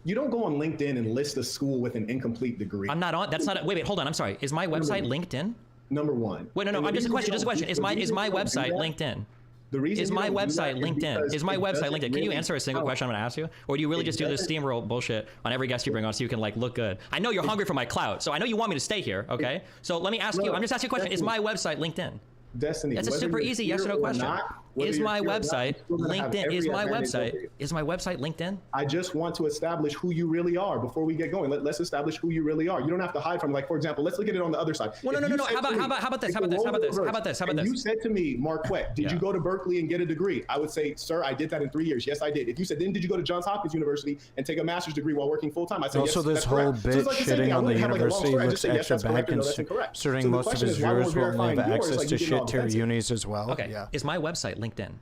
You don't go on LinkedIn and list a school with an incomplete degree. I'm not on. That's not. Wait, hold on. I'm sorry. Is my website LinkedIn? Number one. Wait, no. I'm just a question. Just a question. Is my website LinkedIn? The reason is my website LinkedIn? Is my website LinkedIn? Can you answer a single question I'm going to ask you, or do you really just do this steamroll bullshit on every guest you bring on so you can like look good? I know you're hungry for my clout, so I know you want me to stay here. Okay, so let me ask you. I'm just asking you a question. Is my website LinkedIn? Destiny. That's a super easy yes or no question. Is you're my here or not, website you're still gonna have LinkedIn? every Is my advantage over website you. LinkedIn? I just want to establish who you really are before we get going. Let's establish who you really are. You don't have to hide from, like, for example, let's look at it on the other side. Well, no. How about this? You said to me, Marquette, did you go to Berkeley and get a degree? I would say, sir, I did that in 3 years. Yes, I did. If you said, then did you go to Johns Hopkins University and take a master's degree while working full time? I said, Also, yes, this that's whole correct. So bit it's like the same thing. shitting I on the wouldn't have, like, a long university story. I looks just say, yes, extra that's bad correct, or no, that's incorrect. considering So the most of question his is, why viewers we're will only have verifying yours, access like, to you getting all shit tier defensive? unis as well. Okay. Yeah. Is my website LinkedIn?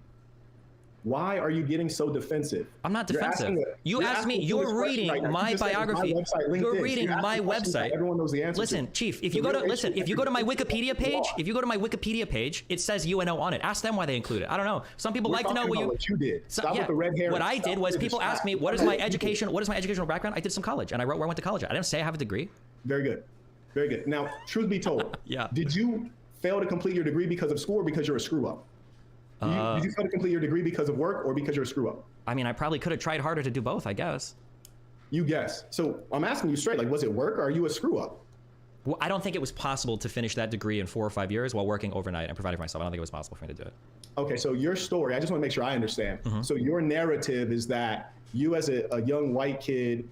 Why are you getting so defensive? I'm not defensive. You asked me. You're reading my biography. You're reading my website. Everyone knows the answer. Listen, Chief. If you go to my Wikipedia page, it says UNO on it. Ask them why they include it. I don't know. Some people like to know what you did. Stop with the red hair. What I did was people asked me, what is my educational background? I did some college, and I wrote where I went to college. I didn't say I have a degree. Very good. Very good. Now, truth be told, yeah. Did you fail to complete your degree because of school or because you're a screw up? Did you fail to complete your degree because of work or because you're a screw up? I mean, I probably could have tried harder to do both, I guess. You guess. So I'm asking you straight, like, was it work or are you a screw up? Well, I don't think it was possible to finish that degree in 4 or 5 years while working overnight and providing for myself. I don't think it was possible for me to do it. Okay, so your story, I just want to make sure I understand. So your narrative is that you as a young white kid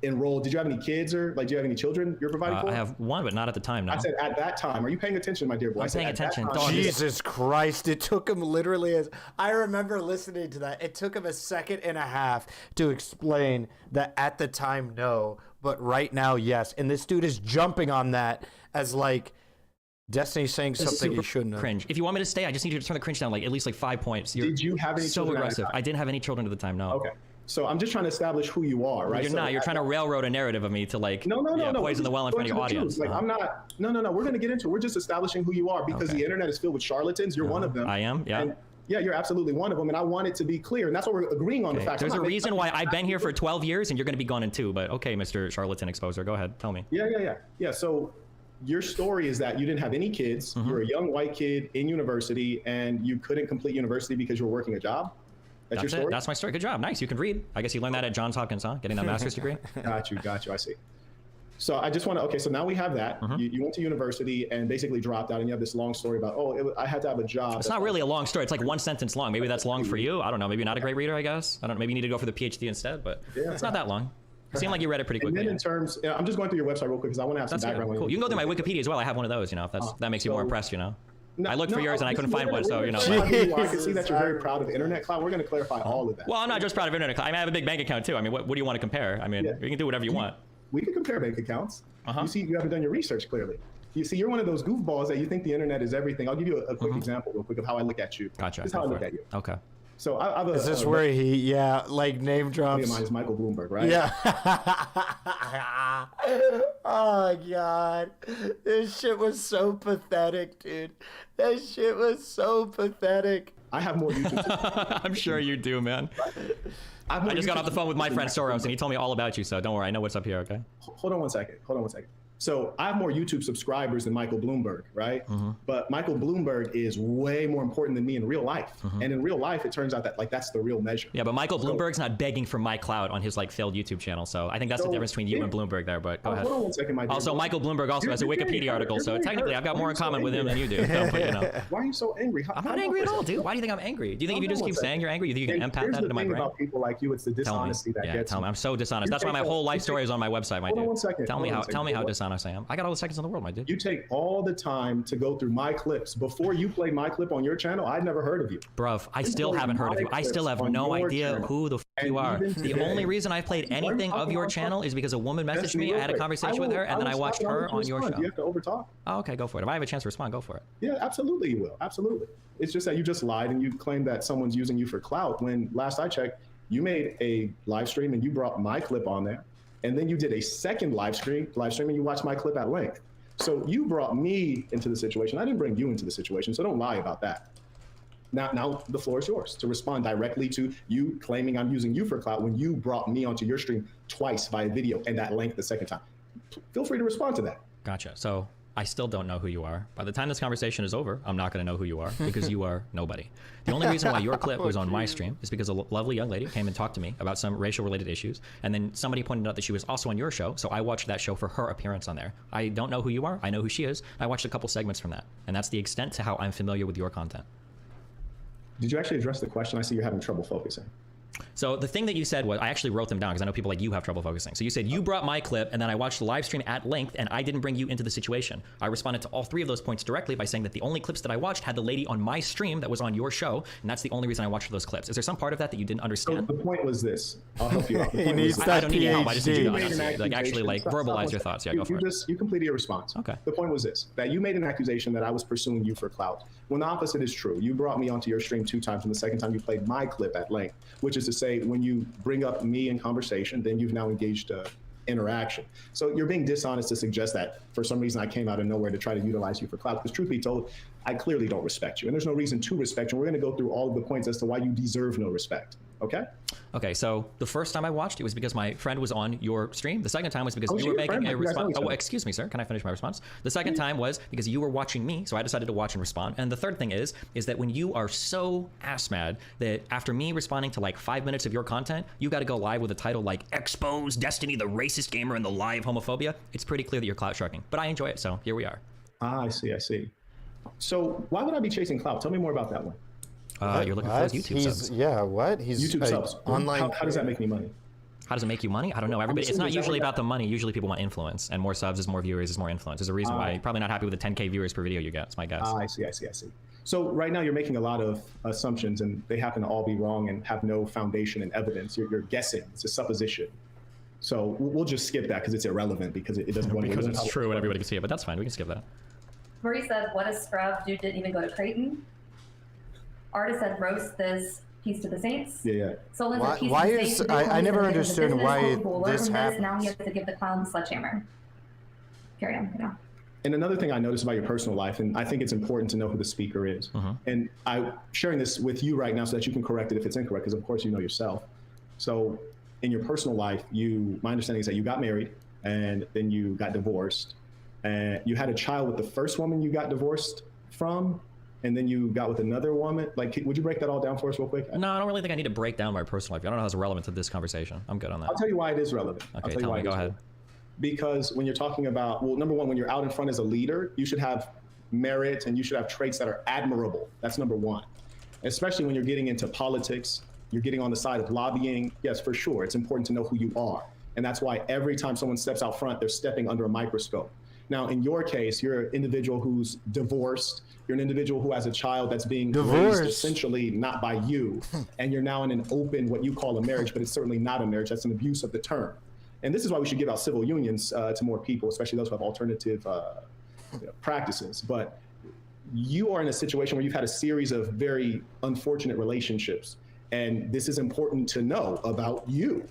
enrolled, did you have any kids or like, do you have any children you're providing for? I have one, but not at the time, no. I said at that time. Are you paying attention, my dear boy? I'm paying attention. Jesus Christ, it took him literally I remember listening to that. It took him a second and a half to explain that at the time, no, but right now, yes. And this dude is jumping on that as like Destiny's saying something he shouldn't have. Cringe. If you want me to stay, I just need you to turn the cringe down like at least like 5 points. Did you have any so children at the aggressive. time? I didn't have any children at the time, no. Okay. So I'm just trying to establish who you are, right? You're not. You're trying to railroad a narrative of me to like poison the well in front of your audience. Like, I'm not. No. We're going to get into it. We're just establishing who you are because the internet is filled with charlatans. You're one of them. I am. Yeah. And yeah, you're absolutely one of them. And I want it to be clear. And that's what we're agreeing on the fact. There's a reason why I've been here for 12 years and you're going to be gone in 2. But okay, Mr. Charlatan Exposer, go ahead. Tell me. Yeah. So your story is that you didn't have any kids. You're a young white kid in university and you couldn't complete university because you were working a job. That's your story? That's my story. Good job. Nice. You can read. I guess you learned that at Johns Hopkins, huh? Getting that master's degree? Got you. I see. So I just want to, okay, so now we have that. You went to university and basically dropped out and you have this long story about, I had to have a job. It's not really a long story. It's like 1 sentence long. Maybe that's long for you. I don't know. Maybe you're not a great reader, I guess. I don't know. Maybe you need to go for the PhD instead, but it's not that long. It seemed like you read it pretty quickly. And then in terms, I'm just going through your website real quick because I want to have some background. Cool. You can go through my Wikipedia as well. I have one of those, if that makes you more impressed, I looked for yours and I couldn't find one, so, I can see that you're very proud of Internet Cloud. We're going to clarify all of that. Well, I'm not just proud of Internet Cloud. I have a big bank account too. I mean, what do you want to compare? I mean, you can do whatever you want. We can compare bank accounts. You see, you haven't done your research clearly. You see, you're one of those goofballs that you think the internet is everything. I'll give you a quick example real quick of how I look at you. Gotcha. This is how I look at you. Okay. So I is this where he, name drops? Mine is Michael Bloomberg, right? Yeah. Oh, God. This shit was so pathetic, dude. That shit was so pathetic. I have more YouTube. I'm sure you do, man. I just got off the phone with my friend Soros, and he told me all about you, so don't worry. I know what's up here, okay? Hold on one second. So I have more YouTube subscribers than Michael Bloomberg, right? But Michael Bloomberg is way more important than me in real life. And in real life, it turns out that that's the real measure. Yeah, but Michael Bloomberg's not begging for my clout on his failed YouTube channel. So I think that's the difference between you and Bloomberg there, but go ahead. Hold on one second, my dear. Also, Michael Bloomberg also has a Wikipedia article, so technically I've got more in common with him than you do. But, Why are you so angry? I'm not angry at all, dude. Why do you think I'm angry? Do you think if you just keep saying you're angry, you think you can empath that into my brain? About people like you, it's the dishonesty that gets tell me. I'm so dishonest. That's why my whole life story is on my website, my dude. Hold on one second. Tell me how dishonest I am. I got all the seconds in the world, my dude. You take all the time to go through my clips. Before you play my clip on your channel, I'd never heard of you. Bruv, I still haven't heard of you. I still have no idea who the f you are. The only reason I played anything of your channel is because a woman messaged me, I had a conversation with her, and then I watched her on your show. You have to overtalk. Oh, okay, go for it. If I have a chance to respond, go for it. Yeah, absolutely you will. Absolutely. It's just that you just lied and you claimed that someone's using you for clout when last I checked, you made a live stream and you brought my clip on there. And then you did a second live stream and you watched my clip at length. So you brought me into the situation. I didn't bring you into the situation, so don't lie about that. Now the floor is yours to respond directly to you claiming I'm using you for clout when you brought me onto your stream twice via video and at length the second time. Feel free to respond to that. Gotcha. So I still don't know who you are. By the time this conversation is over, I'm not going to know who you are because you are nobody. The only reason why your clip was on my stream is because a lovely young lady came and talked to me about some racial related issues. And then somebody pointed out that she was also on your show. So I watched that show for her appearance on there. I don't know who you are. I know who she is. I watched a couple segments from that. And that's the extent to how I'm familiar with your content. Did you actually address the question? I see you're having trouble focusing. So the thing that you said was, I actually wrote them down because I know people like you have trouble focusing. So you said you brought my clip and then I watched the live stream at length and I didn't bring you into the situation. I responded to all 3 of those points directly by saying that the only clips that I watched had the lady on my stream that was on your show, and that's the only reason I watched those clips. Is there some part of that that you didn't understand? So the point was this. I'll help you out. The He point needs was that I don't need your help. I just need you to You made an enunciate. Like actually like accusation. verbalize your thoughts. Yeah, go for it. You completed your response. Okay. The point was this, that you made an accusation that I was pursuing you for clout. When the opposite is true, you brought me onto your stream 2 times, and the second time you played my clip at length, which is to say, when you bring up me in conversation, then you've now engaged interaction. So you're being dishonest to suggest that for some reason I came out of nowhere to try to utilize you for clout, because truth be told, I clearly don't respect you, and there's no reason to respect you. We're going to go through all of the points as to why you deserve no respect. Okay? Okay, so the first time I watched it was because my friend was on your stream. The second time was because you were making a response. Oh, excuse me, sir. Can I finish my response? The second time was because you were watching me, so I decided to watch and respond. And the third thing is that when you are so ass mad that after me responding to like 5 minutes of your content, you got to go live with a title like "Expose Destiny, the racist gamer and the lie of homophobia," it's pretty clear that you're clout sharking. But I enjoy it, so here we are. Ah, I see. So why would I be chasing clout? Tell me more about that one. You're looking for those YouTube subs. Yeah, what? He's YouTube subs. online. How does that make me money? How does it make you money? I don't know. Everybody, it's not usually about the money. Usually people want influence, and more subs is more viewers is more influence. There's a reason why you're probably not happy with the 10K viewers per video you get. It's my guess. I see. So right now you're making a lot of assumptions, and they happen to all be wrong and have no foundation and evidence. You're guessing. It's a supposition. So we'll just skip that because it's irrelevant, because it doesn't go because it's true and everybody can see it. But that's fine. We can skip that. Marie said, "What a scrub! Dude didn't even go to Creighton." Artist said, "Roast this piece to the Saints." Yeah. Solon said, "Piece Why to the is Saints." I never understood why this happens. Now he has to give the clown the sledgehammer. Carry on. Yeah. And another thing I noticed about your personal life, and I think it's important to know who the speaker is. And I'm sharing this with you right now so that you can correct it if it's incorrect, because of course you know yourself. So in your personal life, my understanding is that you got married and then you got divorced, and you had a child with the first woman you got divorced from, and then you got with another woman. Like, would you break that all down for us real quick? No, I don't really think I need to break down my personal life. I don't know how it's relevant to this conversation. I'm good on that. I'll tell you why it is relevant. Okay, tell me. Go ahead. Because when you're talking about, well, number one, when you're out in front as a leader, you should have merit and you should have traits that are admirable. That's number one. Especially when you're getting into politics, you're getting on the side of lobbying. Yes, for sure. It's important to know who you are. And that's why every time someone steps out front, they're stepping under a microscope. Now, in your case, you're an individual who's divorced. You're an individual who has a child that's being raised essentially not by you. And you're now in an open, what you call a marriage, but it's certainly not a marriage. That's an abuse of the term. And this is why we should give out civil unions to more people, especially those who have alternative practices. But you are in a situation where you've had a series of very unfortunate relationships. And this is important to know about you.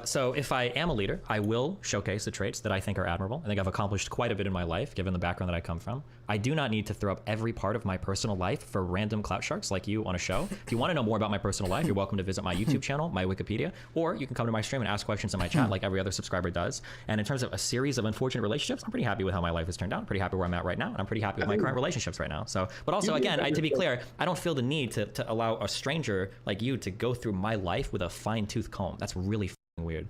So if I am a leader, I will showcase the traits that I think are admirable. I think I've accomplished quite a bit in my life, given the background that I come from. I do not need to throw up every part of my personal life for random clout sharks like you on a show. If you want to know more about my personal life, you're welcome to visit my YouTube channel, my Wikipedia, or you can come to my stream and ask questions in my chat like every other subscriber does. And in terms of a series of unfortunate relationships, I'm pretty happy with how my life has turned out. I'm pretty happy where I'm at right now, and I'm pretty happy with my current relationships right now. So, but also, again, to be clear, I don't feel the need to allow a stranger like you to go through my life with a fine-tooth comb. That's really weird.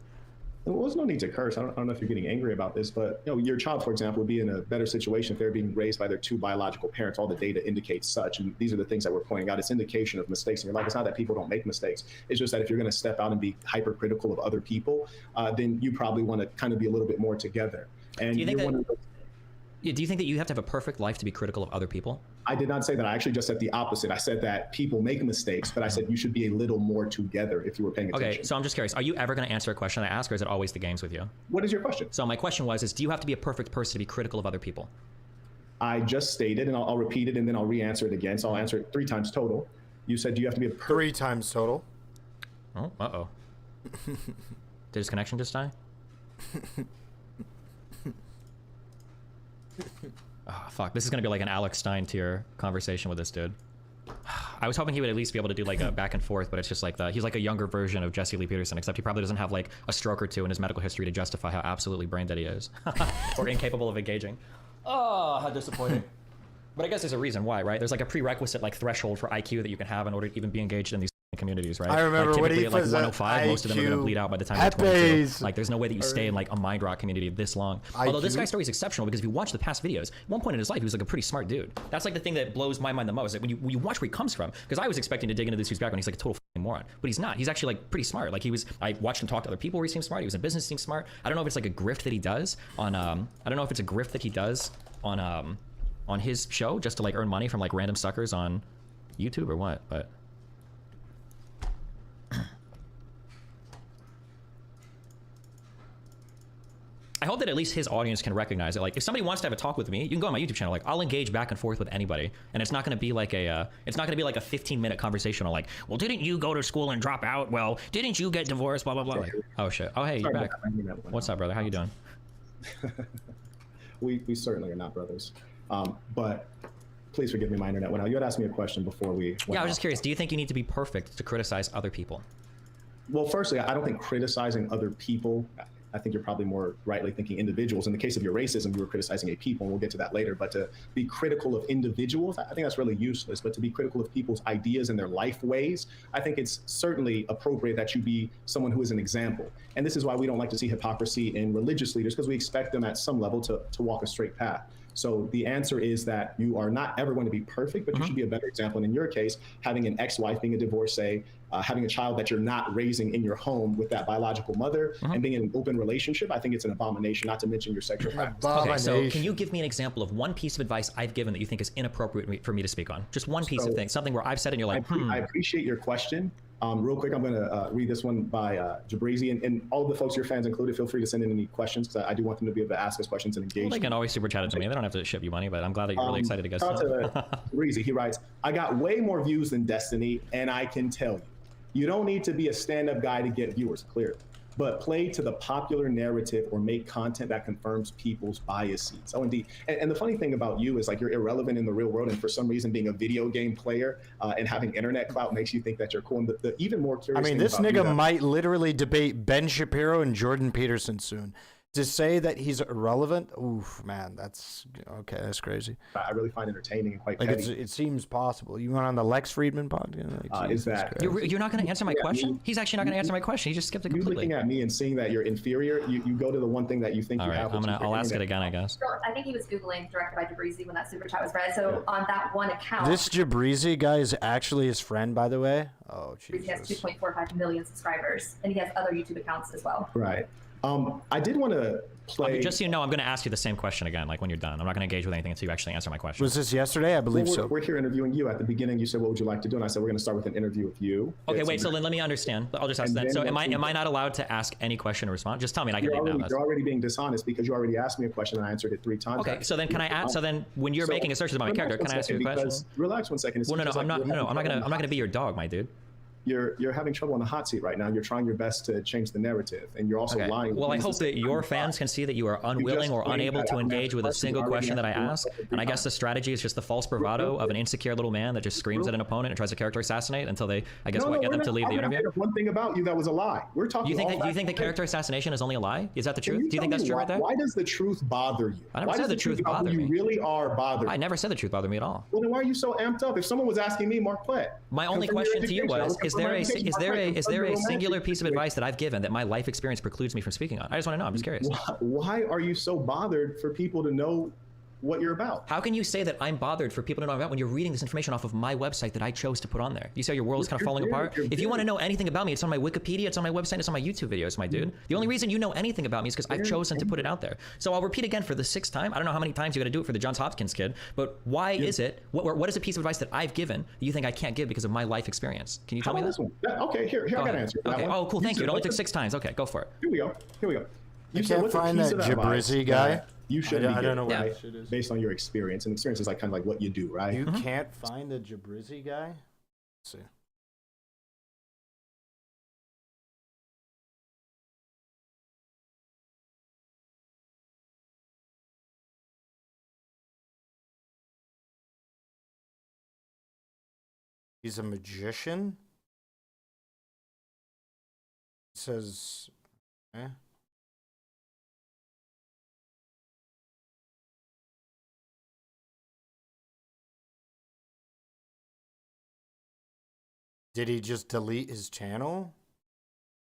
Well, there's no need to curse. I don't know if you're getting angry about this, but your child, for example, would be in a better situation if they're being raised by their 2 biological parents. All the data indicates such, and these are the things that we're pointing out. It's indication of mistakes in your life. It's not that people don't make mistakes. It's just that if you're going to step out and be hypercritical of other people, then you probably want to kind of be a little bit more together. And do you think that you have to have a perfect life to be critical of other people? I did not say that. I actually just said the opposite. I said that people make mistakes, but I said you should be a little more together if you were paying attention. Okay, so I'm just curious. Are you ever going to answer a question I ask, or is it always the games with you? What is your question? So my question was, do you have to be a perfect person to be critical of other people? I just stated, and I'll repeat it, and then I'll re-answer it again. So I'll answer it 3 times total. You said, do you have to be a 3 times total? Oh, uh-oh. Did his connection just die? Oh, fuck. This is going to be like an Alex Stein tier conversation with this dude. I was hoping he would at least be able to do like a back and forth, but it's just like he's like a younger version of Jesse Lee Peterson, except he probably doesn't have like a stroke or 2 in his medical history to justify how absolutely brain dead he is. Or incapable of engaging. Oh, how disappointing. But I guess there's a reason why, right? There's like a prerequisite like threshold for IQ that you can have in order to even be engaged in these communities, right? I remember like, when typically he at like was 105, most of them are going to bleed out by the time they're 22. Pepes. Like, there's no way that you stay in like a mind rock community this long. Although this guy's story is exceptional because if you watch the past videos, at one point in his life, he was like a pretty smart dude. That's like the thing that blows my mind the most. Like when you watch where he comes from, because I was expecting to dig into this dude's background, he's like a total moron, but he's not. He's actually like pretty smart. Like I watched him talk to other people where he seems smart. He was in business, seems smart. I don't know if it's like a grift that he does on on his show just to like earn money from like random suckers on YouTube or what, but. I hope that at least his audience can recognize it. Like, if somebody wants to have a talk with me, you can go on my YouTube channel. Like, I'll engage back and forth with anybody, and it's not going to be like a 15-minute conversation on like, well, didn't you go to school and drop out? Well, didn't you get divorced? Blah blah blah. Like, oh shit. Oh hey, you're back. What's up, brother? How you doing? we certainly are not brothers, but please forgive me. My internet went out. You had asked me a question before we. Yeah, I was just curious. Do you think you need to be perfect to criticize other people? Well, firstly, I don't think criticizing other people. I think you're probably more rightly thinking individuals. In the case of your racism, you were criticizing a people, and we'll get to that later. But to be critical of individuals, I think that's really useless. But to be critical of people's ideas and their life ways, I think it's certainly appropriate that you be someone who is an example. And this is why we don't like to see hypocrisy in religious leaders, because we expect them at some level to walk a straight path. So the answer is that you are not ever going to be perfect, but you should be a better example. And in your case, having an ex-wife, being a divorcee, having a child that you're not raising in your home with that biological mother, and being in an open relationship, I think it's an abomination, not to mention your sexual practice. Okay, so can you give me an example of one piece of advice I've given that you think is inappropriate for me to speak on? Just one piece of thing, something where I've said and you're like, I appreciate your question. Real quick, I'm going to read this one by Jabrizi, and all of the folks, your fans included, feel free to send in any questions, because I do want them to be able to ask us questions and engage. Well, they can always super chat it to me. They don't have to ship you money, but I'm glad that you're really excited to get started. Jabrizi, he writes, I got way more views than Destiny, and I can tell you, you don't need to be a stand-up guy to get viewers, clearly, but play to the popular narrative or make content that confirms people's biases. Oh, indeed. And the funny thing about you is like you're irrelevant in the real world, and for some reason being a video game player and having internet clout makes you think that you're cool. And the even more curious thing this about nigga might literally debate Ben Shapiro and Jordan Peterson soon. To say that he's irrelevant, oof, man, that's okay. That's crazy. I really find entertaining and quite like petty. it seems possible. You went on the Lex Friedman podcast. Like, is that you're not going to answer my question? He's actually not going to answer my question. He just skipped it completely. You looking at me and seeing that you're inferior, you go to the one thing that you think you have. I'll ask it again, I guess. I think he was Googling directed by Jabrizi when that super chat was read. So on that one account, this Jabrizi guy is actually his friend, by the way. Oh, Jesus. He has 2.45 million subscribers, and he has other YouTube accounts as well. Right. I did want to play. Just so you know, I'm going to ask you the same question again, like when you're done. I'm not going to engage with anything until you actually answer my question. Was this yesterday? I believe so. We're here interviewing you. At the beginning, you said, "What would you like to do?" And I said, "We're going to start with an interview with you." Okay, wait. So then let me understand. I'll just ask that. So am I not allowed to ask any question or respond? Just tell me, and I can leave now. You're already being dishonest because you already asked me a question and I answered it 3 times. Okay, so then can I ask? So then when you're making assertions about my character, can I ask you a question? Relax one second. Well, no, I'm not gonna be your dog, my dude. You're having trouble on the hot seat right now. You're trying your best to change the narrative, and you're also lying. Well, I hope that your fans can see that you are unwilling or unable to engage with a single question that I ask. And I guess the strategy is just the false bravado of an insecure little man that just screams at an opponent and tries to character assassinate until they, I guess, get them to leave the interview. One thing about you that was a lie. We're talking. You think that character assassination is only a lie? Is that the truth? Do you think that's true right there? Why does the truth bother you? I never said the truth bothered me. You really are bothered. I never said the truth bothered me at all. Well, then why are you so amped up? If someone was asking me, Mark Platt. My only question to you was: Is there a singular piece of advice that I've given that my life experience precludes me from speaking on? I just want to know. I'm just curious. Why are you so bothered for people to know what you're about? How can you say that I'm bothered for people to know about when you're reading this information off of my website that I chose to put on there? You say your world is kind of falling apart? If you want to know anything about me, it's on my Wikipedia, it's on my website, it's on my YouTube videos, my dude. The only reason you know anything about me is because I've chosen to put it out there. So I'll repeat again for the 6th time. I don't know how many times you're going to do it for the Johns Hopkins kid, but why is it, what is a piece of advice that I've given that you think I can't give because of my life experience? Can you tell me that? Okay, here I got an answer. Okay. Oh, cool. Thank you. It only took 6 times. Okay, go for it. Here we go. You can't find that Jabrizi guy. You should. I don't know what right? Shit is. Based on your experience, and experience is like kind of like what you do, right? You can't find the Jabrizi guy. Let's see. He's a magician. It says, eh? Did he just delete his channel?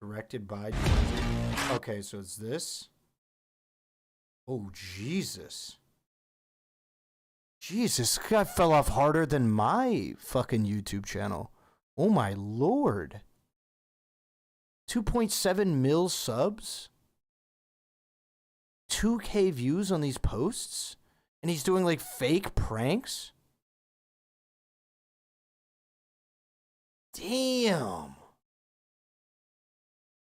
Directed by... Okay, so it's this. Oh, Jesus. Jesus, this guy fell off harder than my fucking YouTube channel. Oh my lord. 2.7 mil subs? 2K views on these posts? And he's doing like fake pranks? Damn.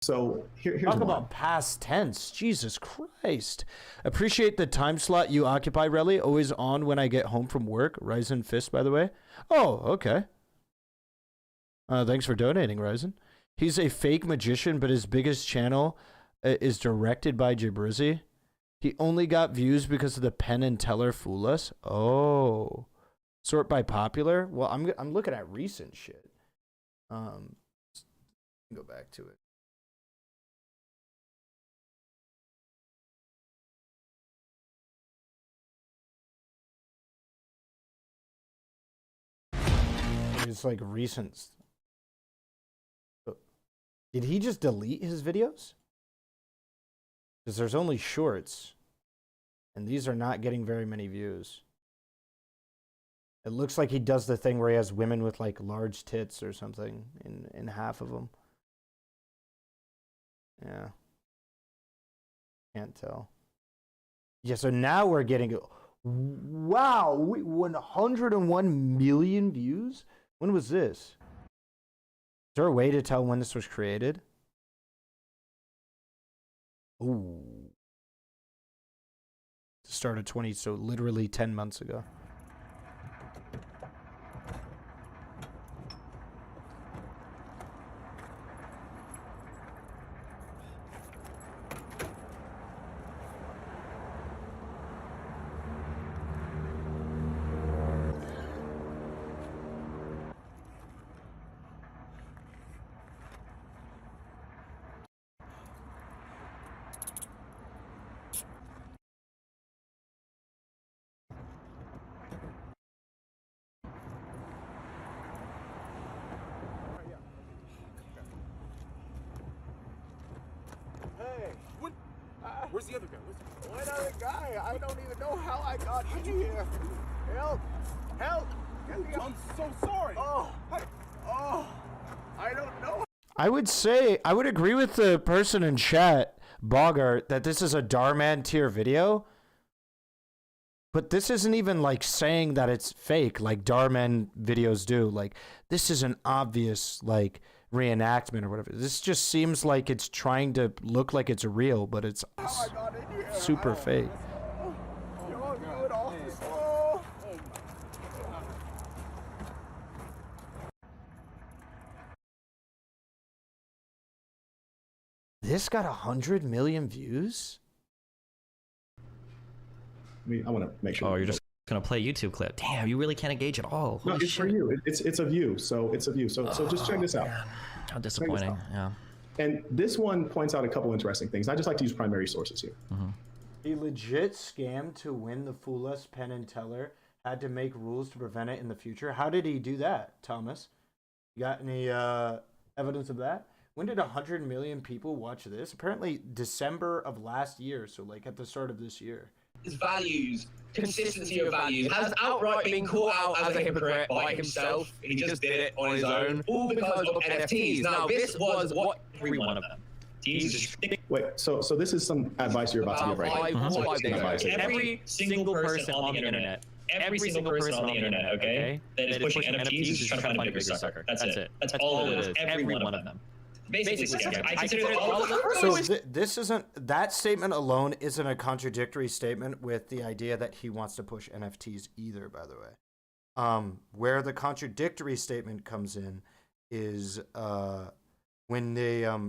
So here's Talk one. about past tense. Jesus Christ. Appreciate the time slot you occupy, Relly. Always on when I get home from work. Ryzen Fist, by the way. Oh, okay. Thanks for donating, Ryzen. He's a fake magician, but his biggest channel is directed by Jabrizzi. He only got views because of the Penn and Teller Fool Us. Oh. Sort by popular? Well, I'm looking at recent shit. Go back to it. It's like recent. Did he just delete his videos? Because there's only shorts. And these are not getting very many views. It looks like he does the thing where he has women with like large tits or something in half of them. Yeah. Can't tell. Yeah, so now we're getting... Wow! 101 million views? When was this? Is there a way to tell when this was created? Ooh. Start of 20, so literally 10 months ago. Where's the other guy? What other guy? I don't even know how I got in here. Help! Help! Get me out. I'm so sorry. Oh, I don't know. I would agree with the person in chat, Bogart, that this is a Darman tier video. But this isn't even like saying that it's fake like Darman videos do. Like, this is an obvious like reenactment or whatever. This just seems like it's trying to look like it's real, but it's super fake. You're good, officer. This got 100 million views? I want to make sure. Oh, you're just gonna play a YouTube clip. Damn, you really can't engage at all. No, Holy it's shit. for you. It's a view. So it's a view. So just check this out. Man. How disappointing. Yeah. And this one points out a couple interesting things. I just like to use primary sources here. He legit scammed to win the Fool Us Penn and Teller. Had to make rules to prevent it in the future. How did he do that, Thomas? You got any evidence of that? When did 100 million people watch this? Apparently December of last year, so like at the start of this year. His values, consistency of values, has outright been caught out as a hypocrite by himself. He just did it on his own, all because of NFTs. Now, this was what every one of them. Wait, so this is some advice you're about to give, right? Every single person on the internet. Every single person on the internet, okay, that is pushing NFTs is trying to find a bigger sucker. That's it. That's all it is. Every one of them. Basically, I consider all of them. So this isn't, that statement alone isn't a contradictory statement with the idea that he wants to push NFTs either, by the way. Where the contradictory statement comes in is when they a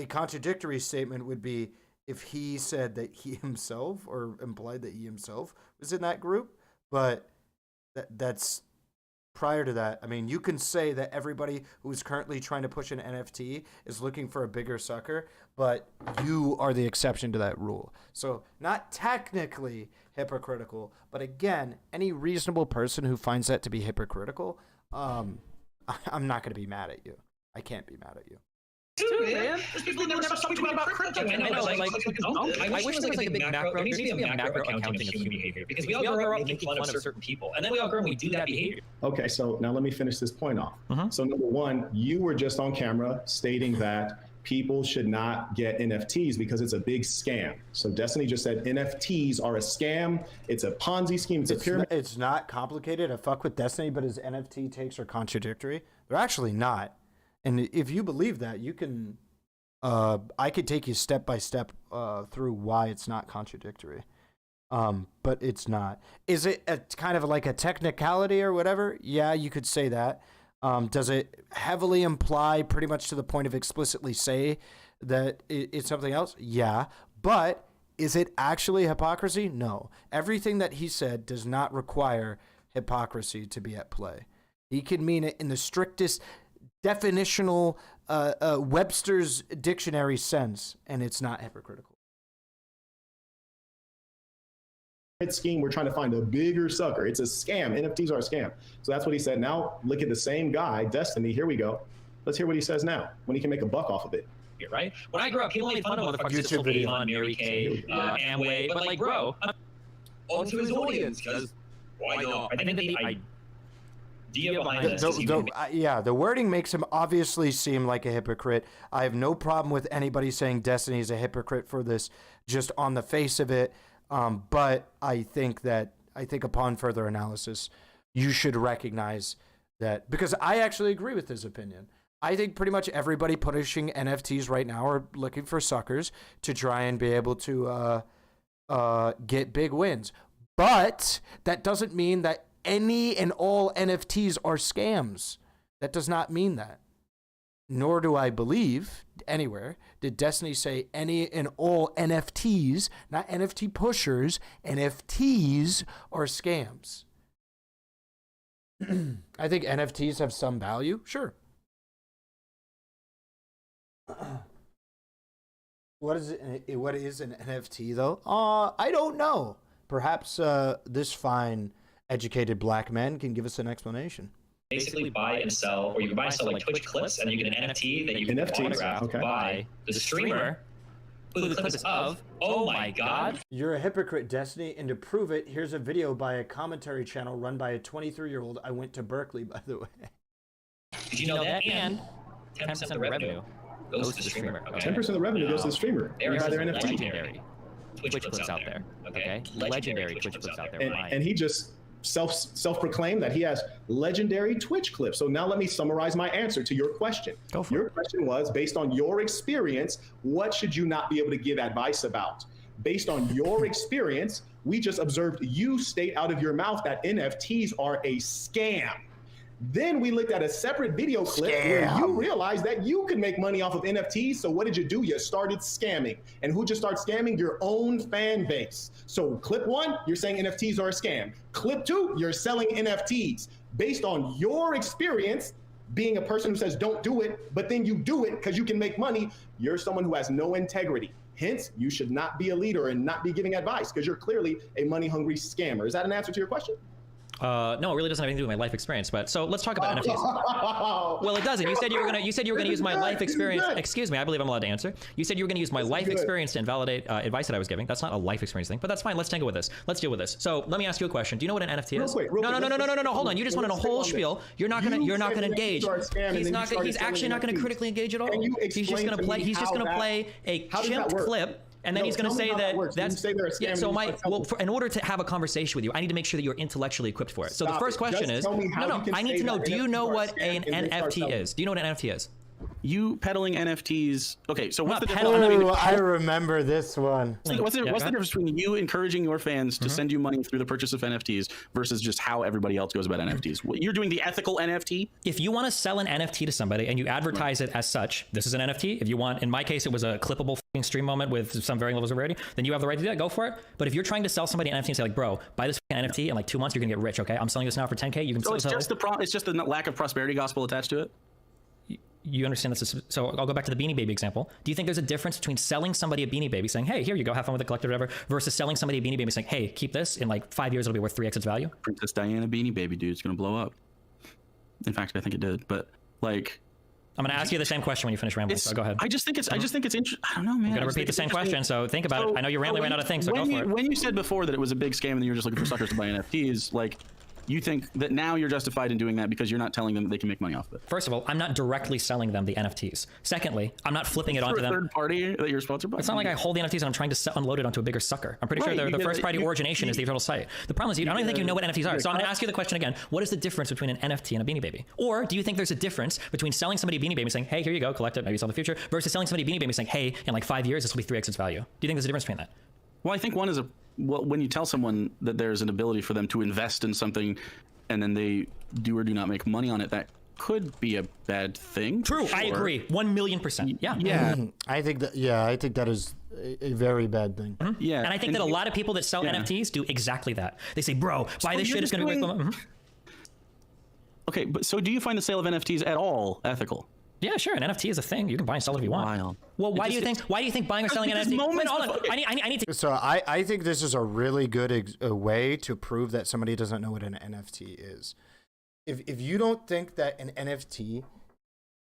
contradictory statement would be if he said that he himself or implied that he himself was in that group, but that's prior to that. I mean, you can say that everybody who is currently trying to push an NFT is looking for a bigger sucker, but you are the exception to that rule. So not technically hypocritical. But again, any reasonable person who finds that to be hypocritical, I'm not going to be mad at you. I can't be mad at you. Dude, man. There's people that never stop talking about crypto. I know, I wish there was like a big macro. There needs to be a macro accounting of human behavior because we all grow up making fun of certain people, and then we all grow and we do that behavior. Okay, so now let me finish this point off. So number one, you were just on camera stating that people should not get NFTs because it's a big scam. So Destiny just said NFTs are a scam. It's a Ponzi scheme. It's a pyramid. It's not complicated. I fuck with Destiny, but his NFT takes are contradictory. They're actually not. And if you believe that, you can, I could take you step by step through why it's not contradictory. But it's not. Is it kind of like a technicality or whatever? Yeah, you could say that. Does it heavily imply pretty much to the point of explicitly say that it's something else? Yeah. But is it actually hypocrisy? No. Everything that he said does not require hypocrisy to be at play. He can mean it in the strictest definitional Webster's dictionary sense, and it's not hypocritical. Scheme, we're trying to find a bigger sucker. It's a scam. NFTs are a scam. So that's what he said. Now look at the same guy, Destiny. Here we go. Let's hear what he says now when he can make a buck off of it. Right? When I grew up, people made fun of motherfuckers that sold Avon, Mary Kay, Amway, but like, bro, onto his audience, because why not? I think the idea behind this is the wording makes him obviously seem like a hypocrite. I have no problem with anybody saying Destiny is a hypocrite for this, just on the face of it. But I think upon further analysis, you should recognize that, because I actually agree with his opinion. I think pretty much everybody pushing NFTs right now are looking for suckers to try and be able to get big wins. But that doesn't mean that any and all NFTs are scams. That does not mean that. Nor do I believe anywhere did Destiny say any and all NFTs, not NFT pushers, NFTs are scams. I think NFTs have some value, sure. What is an NFT though? I don't know. Perhaps this fine educated black man can give us an explanation. Basically buy and sell, or you can buy and sell like Twitch clips, and then you get an NFT that you can autograph by the streamer who the clip is of. Oh my god. You're a hypocrite, Destiny, and to prove it, here's a video by a commentary channel run by a 23-year-old. I went to Berkeley, by the way. Did you know that? And 10% of the revenue goes to the streamer. 10% of the revenue goes to the streamer. There is their legendary Twitch clips out there. Okay? Legendary Twitch clips out there. And he just self-proclaimed that he has legendary Twitch clips. So now let me summarize my answer to your question. Your question was, based on your experience, what should you not be able to give advice about? Based on your experience, we just observed you state out of your mouth that NFTs are a scam. Then we looked at a separate video clip where you realized that you could make money off of NFTs. So what did you do? You started scamming. And who just started scamming? Your own fan base. So clip one, you're saying NFTs are a scam. Clip two, you're selling NFTs. Based on your experience, being a person who says don't do it, but then you do it because you can make money, you're someone who has no integrity. Hence, you should not be a leader and not be giving advice because you're clearly a money-hungry scammer. Is that an answer to your question? No, it really doesn't have anything to do with my life experience. But so let's talk about NFTs. Well, it doesn't. You said you were gonna use my life experience. Excuse me, I believe I'm allowed to answer. You said you were gonna use my life experience to invalidate advice that I was giving. That's not a life experience thing, but that's fine. Let's tangle with this. Let's deal with this. So let me ask you a question. Do you know what an NFT is? No. Hold on. You just want a whole spiel. You're not gonna engage. He's actually not gonna critically engage at all. He's just gonna play. He's just gonna play a chimp clip. And then he's going to say that that's in order to have a conversation with you, I need to make sure that you're intellectually equipped for it. So the first question is, I need to know, do you know what an NFT is? Do you know what an NFT is? You peddling NFTs. Okay, so what's the difference? I remember this one. What's the difference between you encouraging your fans to send you money through the purchase of NFTs versus just how everybody else goes about NFTs? You're doing the ethical NFT? If you want to sell an NFT to somebody and you advertise it as such, this is an NFT. If you want, in my case, it was a clippable stream moment with some varying levels of rarity, then you have the right to do that. Go for it. But if you're trying to sell somebody an NFT and say like, bro, buy this NFT in like 2 months, you're gonna get rich. Okay, I'm selling this now for 10K. You can. So it's just the lack of prosperity gospel attached to it. you understand this is, so I'll go back to the Beanie Baby example. Do you think there's a difference between selling somebody a Beanie Baby saying, hey, here you go, have fun with the collector, whatever, versus selling somebody a Beanie Baby saying, hey, keep this, in like 5 years it'll be worth 3x its value? Princess Diana Beanie Baby, dude, it's gonna blow up. In fact, I think it did, but like, I'm gonna ask you the same question when you finish rambling. So go ahead. I just think it's interesting. I don't know, man. I'm gonna repeat the same question. So think about it. I know you're rambling right out of things. So go for it. When you said before that it was a big scam and you were just looking for suckers to buy NFTs, like, you think that now you're justified in doing that because you're not telling them that they can make money off of it? First of all, I'm not directly selling them the NFTs. Secondly, I'm not flipping it onto them. Third party that you're sponsored by? It's not like I hold the NFTs and I'm trying to unload it onto a bigger sucker. I'm pretty sure the first party origination is the eternal site. The problem is I don't even think you know what NFTs are. So I'm going to ask you the question again. What is the difference between an NFT and a Beanie Baby? Or do you think there's a difference between selling somebody a Beanie Baby saying, hey, here you go, collect it, maybe sell in the future, versus selling somebody a Beanie Baby saying, hey, in like 5 years, this will be 3x its value? Do you think there's a difference between that? Well, I think one is when you tell someone that there's an ability for them to invest in something and then they do or do not make money on it, that could be a bad thing. True, sure. I agree, 1,000,000%. Yeah. Yeah. I think that is a very bad thing. Yeah. And I think that a lot of people that sell NFTs do exactly that. They say, bro, buy this shit, it's gonna be worth. Okay, but so do you find the sale of NFTs at all ethical? Yeah, sure. An NFT is a thing. You can buy and sell it if you want. Wild. Well, why do you think buying or selling an NFT? Wait, hold on. I need to. So I think this is a really good way to prove that somebody doesn't know what an NFT is. If you don't think that an NFT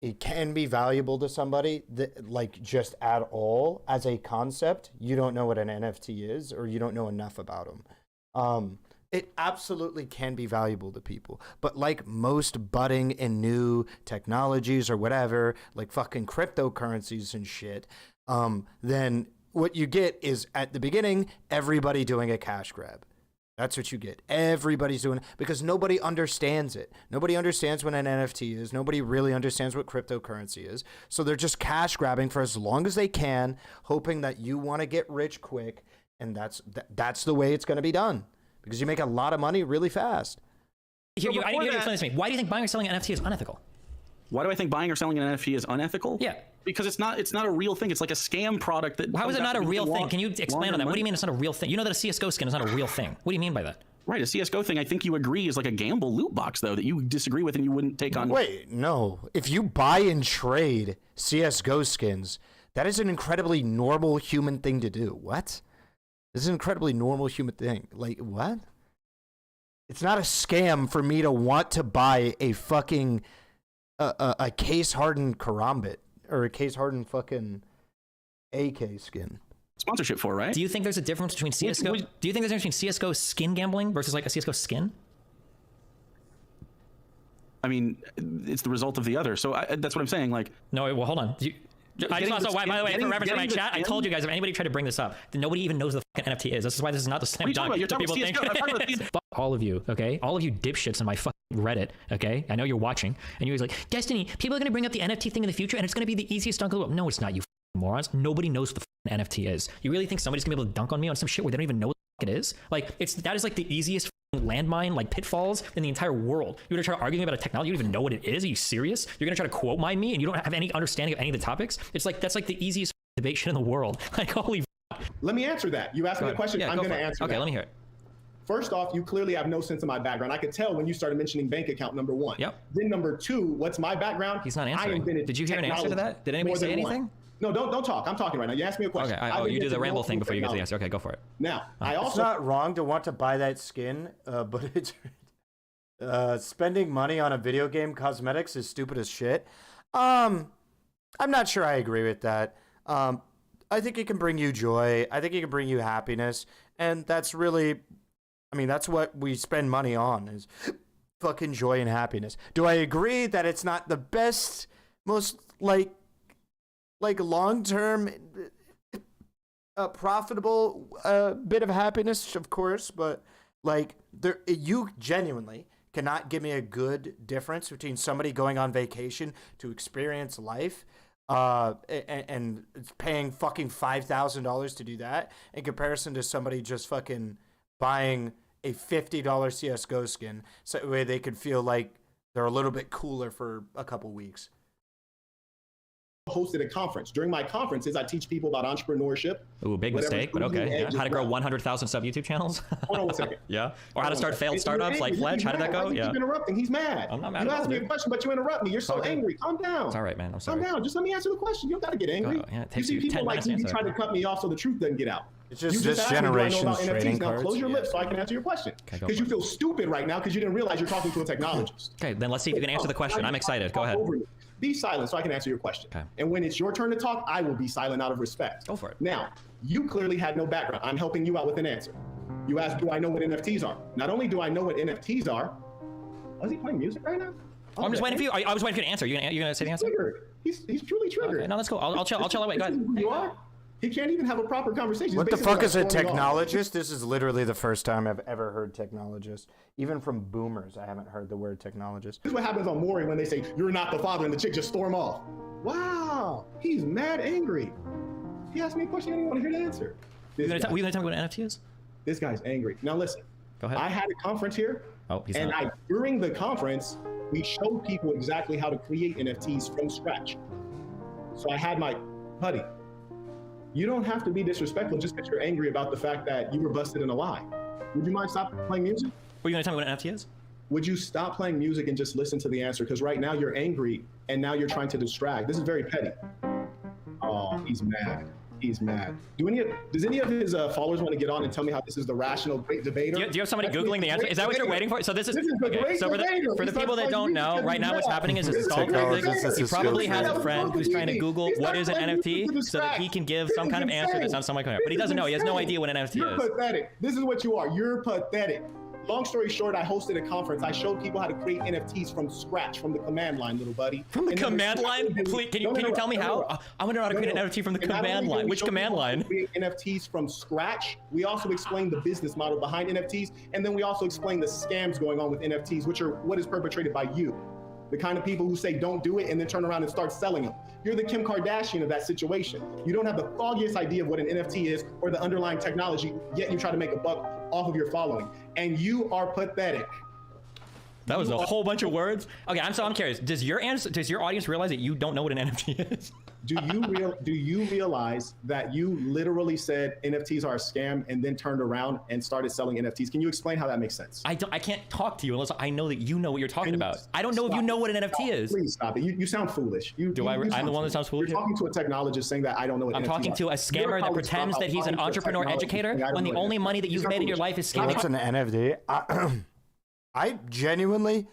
it can be valuable to somebody, that, like, just at all as a concept, you don't know what an NFT is, or you don't know enough about them. It absolutely can be valuable to people. But like most budding and new technologies or whatever, like fucking cryptocurrencies and shit, then what you get is at the beginning, everybody doing a cash grab. That's what you get. Everybody's doing it because nobody understands it. Nobody understands what an NFT is. Nobody really understands what cryptocurrency is. So they're just cash grabbing for as long as they can, hoping that you want to get rich quick. And that's the way it's going to be done. Because you make a lot of money really fast. I need you to explain this to me. Why do you think buying or selling an NFT is unethical? Why do I think buying or selling an NFT is unethical? Yeah. Because it's not a real thing. It's like a scam product that. How is it not a real thing? Can you explain on that? What do you mean it's not a real thing? You know that a CSGO skin is not a real thing. What do you mean by that? Right, a CSGO thing, I think you agree is like a gamble loot box, though, that you disagree with and you wouldn't take on. Wait, no. If you buy and trade CSGO skins, that is an incredibly normal human thing to do. What? This is an incredibly normal human thing. Like, what? It's not a scam for me to want to buy a fucking a case-hardened Karambit or a case-hardened fucking AK skin. Sponsorship for, right? Do you think there's a difference between CSGO? Do you think there's a difference between CSGO skin gambling versus like a CSGO skin? I mean, it's the result of the other. So that's what I'm saying. Like, no, well, hold on. I just also, by the way, for reference to my chat, I told you guys if anybody tried to bring this up, then nobody even knows the fucking NFT is. This is why this is not the slam dunk. You're talking about CSGO. Fuck all of you, okay? All of you dipshits in my fucking Reddit, okay? I know you're watching, and you're like, Destiny, people are gonna bring up the NFT thing in the future, and it's gonna be the easiest dunk of the world. No, it's not, you morons. Nobody knows what the NFT is. You really think somebody's gonna be able to dunk on me on some shit where they don't even know what the fuck it is? Like, that is like the easiest landmine, like pitfalls in the entire world. You're gonna try to argue about a technology you don't even know what it is? Are you serious? You're gonna try to quote mine me and you don't have any understanding of any of the topics? It's like, that's like the easiest debate shit in the world. Like, holy fuck. Let me answer that. You asked me a question, I'm gonna answer Okay, that. let me hear it. First off, you clearly have no sense of my background. I could tell when you started mentioning bank account, number one. Yep. Then number two, what's my background? He's not answering. Did you hear an answer to that? Did anybody say anything? No, don't talk. I'm talking right now. You asked me a question. Okay, you do the ramble thing before you get to the answer. Okay, go for it. Now, It's not wrong to want to buy that skin, but it's spending money on a video game cosmetics is stupid as shit. I'm not sure I agree with that. I think it can bring you joy. I think it can bring you happiness, and that's really, I mean, that's what we spend money on is fucking joy and happiness. Do I agree that it's not the best, most like long-term profitable bit of happiness? Of course, but like you genuinely cannot give me a good difference between somebody going on vacation to experience life and paying fucking $5,000 to do that in comparison to somebody just fucking buying a $50 CSGO skin so that way they could feel like they're a little bit cooler for a couple weeks. hosted a conference. During my conferences, I teach people about entrepreneurship. Ooh, big mistake, but okay. Yeah. How to grow 100,000 sub YouTube channels. Hold on 1 second. Yeah. Or how to start failed startups like Fledge. How did that go? Why do you keep interrupting? He's mad. I'm not mad. You asked me a question, but you interrupt me. You're so Okay. angry. Calm down. It's all right, man. I'm sorry. Calm down. Just let me answer the question. You don't got to get angry. Oh, yeah, it You takes see you people 10 like minutes to you answer. trying to cut me off so the truth doesn't get out. It's just You this asked me, do I know about generation's NFTs? trading Now cards. close your lips so I can answer your question. Okay, go Because for you feel stupid right now because you didn't realize you're talking to a technologist. Okay, then let's see if you can answer the question. I'm excited. Go ahead. Be silent so I can answer your question. Okay. And when it's your turn to talk, I will be silent out of respect. Go for it. Now, you clearly had no background. I'm helping you out with an answer. You asked, do I know what NFTs are? Not only do I know what NFTs are, is he playing music right now? Oh, I'm just waiting for you. I was waiting for you to answer. You gonna say the answer? Triggered. He's truly triggered. Okay, no, that's cool. I'll chill. Wait, go ahead. You are? He can't even have a proper conversation. What the Basically fuck is a like throwing off. technologist? This is literally the first time I've ever heard technologist. Even from boomers, I haven't heard the word technologist. This is what happens on Maury when they say, you're not the father, and the chick just storm off. Wow, he's mad angry. He asked me a question I didn't want to hear the answer. Were you gonna tell me what an NFT is? This guy's angry. Now listen, Go ahead. I had a conference here, Oh, he's and not. during the conference, we showed people exactly how to create NFTs from scratch. So I had my buddy. You don't have to be disrespectful just because you're angry about the fact that you were busted in a lie. Would you mind stop playing music? Were you gonna tell me what an NFT is? Would you stop playing music and just listen to the answer? Because right now you're angry and now you're trying to distract. This is very petty. Oh, he's mad. He's mad. Does any of his followers want to get on and tell me how this is the rational great debater? Do you have somebody Googling the answer? Is that what you're waiting for? So this is the okay. great So debater. for the people that don't know, right now what's happening is it's stalled Technologist, music. He that's probably his has skill a set. friend who's trying to Google He's what not is an playing music to NFT so that he distract. can give This some is kind of answer that insane. sounds somewhat coherent. But he doesn't know. He has no idea what an NFT You're is. pathetic. This is what you are. You're pathetic. Long story short, I hosted a conference. I showed people how to create NFTs from scratch, from the command line, little buddy. From the And then command line? Please, can you tell me how? I want to know how to create an NFT from the command line. Which command line? Create NFTs from scratch. We also explain the business model behind NFTs, and then we also explain the scams going on with NFTs, which are what is perpetrated by you. The kind of people who say don't do it and then turn around and start selling them. You're the Kim Kardashian of that situation. You don't have the foggiest idea of what an NFT is or the underlying technology, yet you try to make a buck off of your following. And you are pathetic. That was a whole bunch of words. Okay, I'm curious. Does your audience realize that you don't know what an NFT is? Do you realize that you literally said NFTs are a scam and then turned around and started selling NFTs? Can you explain how that makes sense? I can't talk to you unless I know that you know what you're talking about. I don't know if you know what an NFT is. Please stop it. You sound foolish. I'm the one that sounds foolish? You're talking to a technologist saying that I don't know what I'm NFTs talking are. to a scammer that pretends that he's an entrepreneur educator when the only money that you've made in your life is scamming. What's an NFT? I genuinely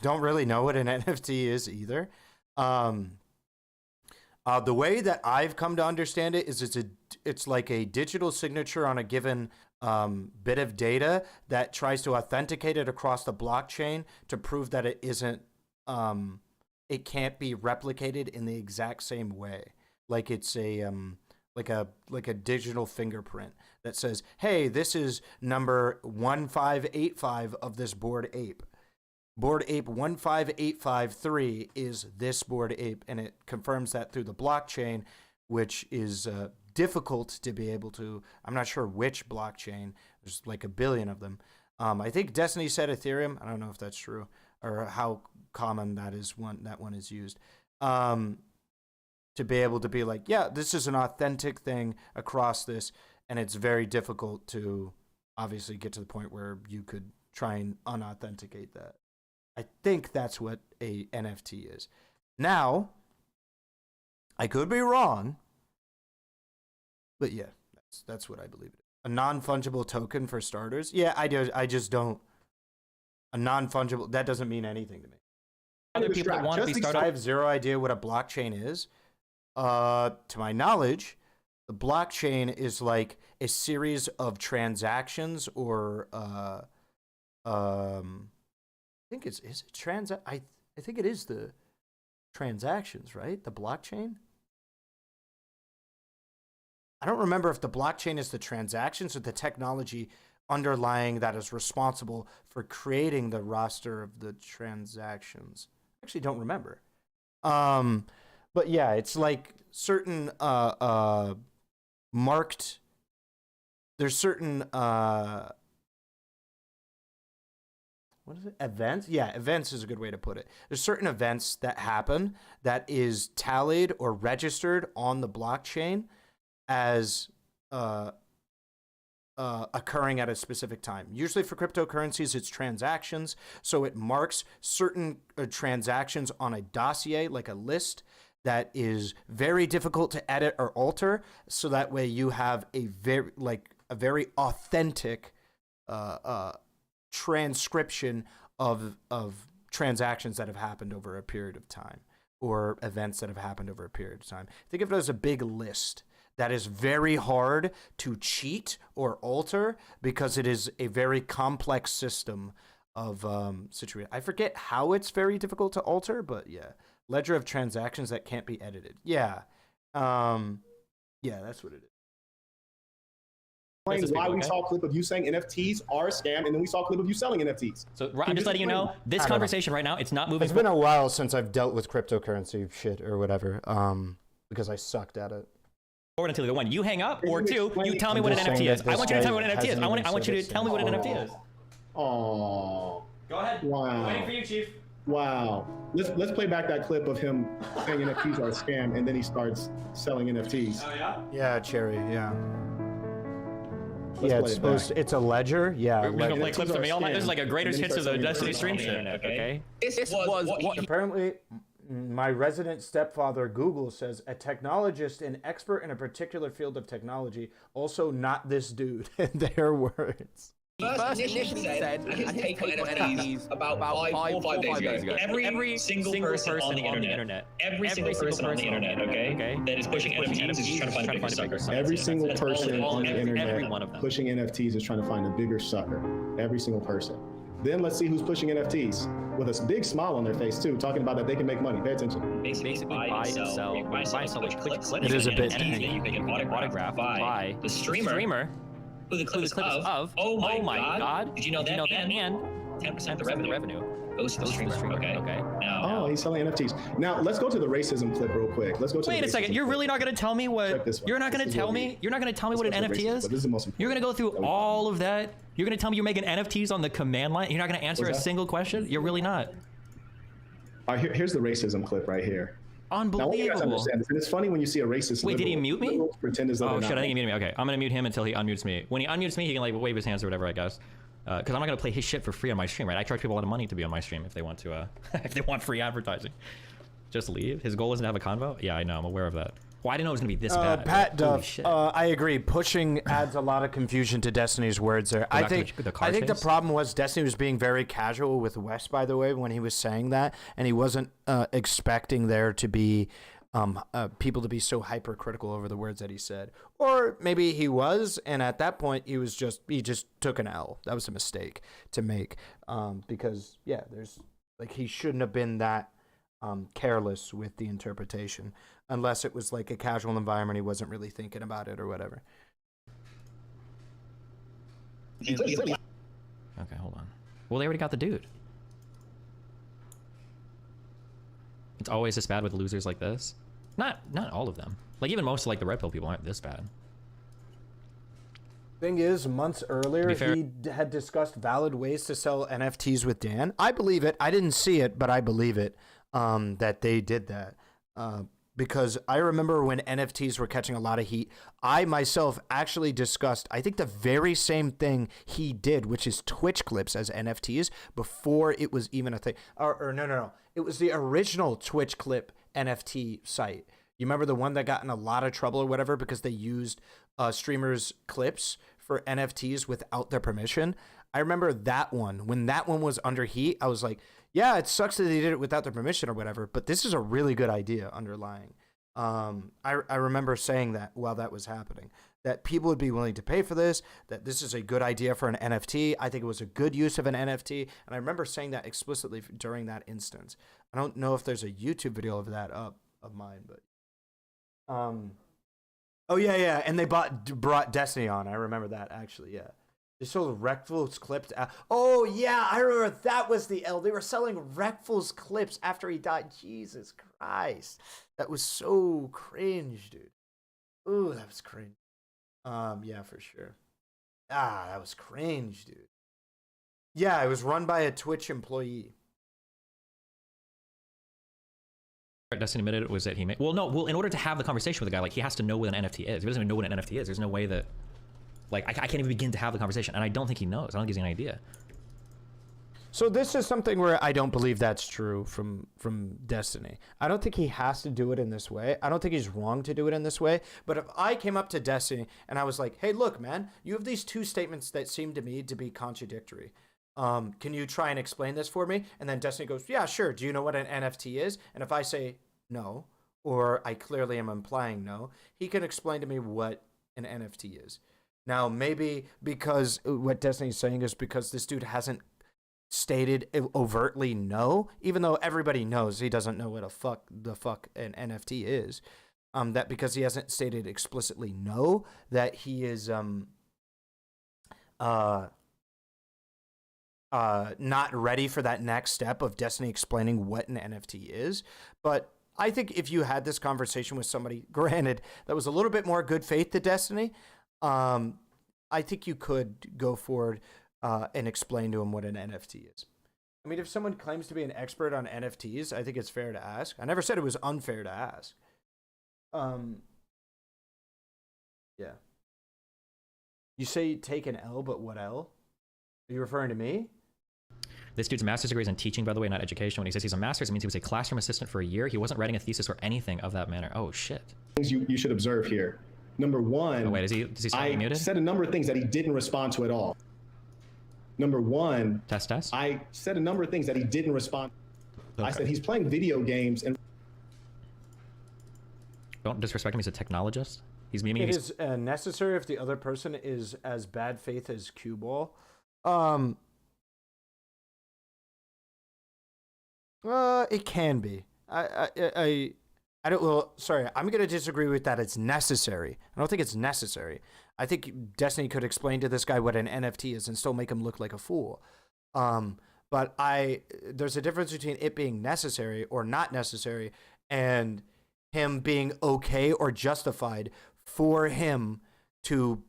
don't really know what an NFT is either. The way that I've come to understand it is it's like a digital signature on a given bit of data that tries to authenticate it across the blockchain to prove that it isn't it can't be replicated in the exact same way. Like it's a like a digital fingerprint that says, hey, this is number 1585 of this Bored Ape. Bored Ape 15853 is this Bored Ape, and it confirms that through the blockchain, which is difficult to be able to. I'm not sure which blockchain. There's like a billion of them. I think Destiny said Ethereum. I don't know if that's true or how common that one is used. To be able to be like, yeah, this is an authentic thing across this, and it's very difficult to obviously get to the point where you could try and unauthenticate that. I think that's what a NFT is. Now, I could be wrong, but yeah, that's what I believe it is. A non-fungible token for starters? Yeah, I just don't. A non-fungible, that doesn't mean anything to me. Other people that want to be started. I have zero idea what a blockchain is. To my knowledge, the blockchain is like a series of transactions or I think is it I think it is the transactions, right? The blockchain? I don't remember if the blockchain is the transactions or the technology underlying that is responsible for creating the roster of the transactions. I actually don't remember. But yeah, it's like certain marked, there's certain what is it? Events? Yeah, events is a good way to put it. There's certain events that happen that is tallied or registered on the blockchain as occurring at a specific time. Usually for cryptocurrencies, it's transactions. So it marks certain transactions on a dossier, like a list, that is very difficult to edit or alter. So that way you have a very authentic transcription of transactions that have happened over a period of time, or events that have happened over a period of time. Think of it as a big list that is very hard to cheat or alter because it is a very complex system of situation. I forget how it's very difficult to alter, but yeah, ledger of transactions that can't be edited. Yeah, yeah, that's what it is. Why we saw a clip of you saying NFTs are a scam, and then we saw a clip of you selling NFTs. So I'm just letting you know, this conversation right now, it's not moving. It's been a while since I've dealt with cryptocurrency shit or whatever, because I sucked at it. Forward until the one you hang up, or two, you tell me what an NFT is. I want you to tell me what an NFT is. I want you to tell me what an NFT is. Oh. Go ahead. Wow. I'm waiting for you, Chief. Wow. Let's play back that clip of him saying NFTs are a scam, and then he starts selling NFTs. Oh yeah. Yeah, Cherry. Yeah. Let's yeah, play it's it supposed. It's a ledger. Yeah. We're gonna play clips of me all night. This is like a greatest hits of the Destiny stream shit. Okay. This was what Apparently, my resident stepfather Google says a technologist and expert in a particular field of technology. Also, not this dude. In their words. First initially said his take on NFTs about 4 5 days ago. Every single person on the internet, every single person on the internet, okay, that is pushing NFTs is just trying to find a bigger sucker. Every single person on the internet every one of them pushing NFTs is trying to find a bigger sucker. Every single person. Then let's see who's pushing NFTs with a big smile on their face too, talking about that they can make money. Pay attention. Basically buy and sell. Buy and sell like clicks. It is a bit NFT. You can get autographed by the streamer. Who the clip is of. Oh my god. Did you know that? And 10% of the revenue goes to the streamer. Okay. Now, he's selling NFTs. Now let's go to the racism clip real quick. Let's go to. Wait a second. You're really not going to tell me what? You're not going to tell me. You're not going to tell me what an NFT is. This is the most important. You're going to go through all of that. You're going to tell me you're making NFTs on the command line. You're not going to answer a single question. You're really not. All right, here's the racism clip right here. Unbelievable. Now, you guys understand this, and it's funny when you see a racist. Wait, did he mute me? Pretend as though oh shit! I think he muted me. Okay, I'm gonna mute him until he unmutes me. When he unmutes me, he can like wave his hands or whatever, I guess. Because I'm not gonna play his shit for free on my stream, right? I charge people a lot of money to be on my stream if they want to, if they want free advertising. Just leave. His goal isn't to have a convo. Yeah, I know. I'm aware of that. Well, I didn't know it was gonna be this bad. Pat Duff, I agree. Pushing adds a lot of confusion to Destiny's words there. I think the problem was Destiny was being very casual with Wes, by the way, when he was saying that, and he wasn't expecting there to be people to be so hypercritical over the words that he said. Or maybe he was, and at that point he just took an L. That was a mistake to make. Because yeah, he shouldn't have been that careless with the interpretation, unless it was like a casual environment, he wasn't really thinking about it or whatever. Okay, hold on. Well, they already got the dude. It's always this bad with losers like this. Not all of them. Like even most of like the red pill people aren't this bad. Thing is, months earlier, he had discussed valid ways to sell NFTs with Dan. I believe it. I didn't see it, but I believe it that they did that. Because I remember when NFTs were catching a lot of heat, I myself actually discussed, I think the very same thing he did, which is Twitch clips as NFTs before it was even a thing. Or no. It was the original Twitch clip NFT site. You remember the one that got in a lot of trouble or whatever because they used streamers' clips for NFTs without their permission? I remember that one. When that one was under heat, I was like, yeah, it sucks that they did it without their permission or whatever, but this is a really good idea underlying. I remember saying that while that was happening, that people would be willing to pay for this, that this is a good idea for an NFT. I think it was a good use of an NFT. And I remember saying that explicitly during that instance. I don't know if there's a YouTube video of that up of mine, but oh yeah. And they brought Destiny on. I remember that actually. Yeah. They sold Rectful's clips. Oh, yeah, I remember that was the L. They were selling Rectful's clips after he died. Jesus Christ. That was so cringe, dude. Ooh, that was cringe. Yeah, for sure. That was cringe, dude. Yeah, it was run by a Twitch employee. Destiny admitted it was that he made. Well, no. Well, in order to have the conversation with the guy, like he has to know what an NFT is. If he doesn't even know what an NFT is, there's no way that, like, I can't even begin to have the conversation, and I don't think he knows. I don't think he's an idea. So this is something where I don't believe that's true from Destiny. I don't think he has to do it in this way. I don't think he's wrong to do it in this way. But if I came up to Destiny and I was like, hey, look, man, you have these two statements that seem to me to be contradictory. Can you try and explain this for me? And then Destiny goes, yeah, sure. Do you know what an NFT is? And if I say no, or I clearly am implying no, he can explain to me what an NFT is. Now, maybe because what Destiny's saying is because this dude hasn't stated overtly no, even though everybody knows he doesn't know what the fuck an NFT is. That because he hasn't stated explicitly no, that he is not ready for that next step of Destiny explaining what an NFT is. But I think if you had this conversation with somebody, granted, that was a little bit more good faith to Destiny, I think you could go forward and explain to him what an NFT is. I mean, if someone claims to be an expert on NFTs, I think it's fair to ask. I never said it was unfair to ask. Yeah. You say you take an L, but what L? Are you referring to me? This dude's master's degree is in teaching, by the way, not education. When he says he's a master's, it means he was a classroom assistant for a year. He wasn't writing a thesis or anything of that manner. Oh, shit. Things you should observe here. Number one, oh, wait, does he stay muted? I said a number of things that he didn't respond to at all. Number one, test. I said a number of things that he didn't respond to. Okay. I said he's playing video games and... Don't disrespect him, he's a technologist. He's memeing. It is necessary if the other person is as bad faith as cue ball. It can be. I don't. Well, sorry. I'm gonna disagree with that. It's necessary. I don't think it's necessary. I think Destiny could explain to this guy what an NFT is and still make him look like a fool. But there's a difference between it being necessary or not necessary and him being okay or justified for him to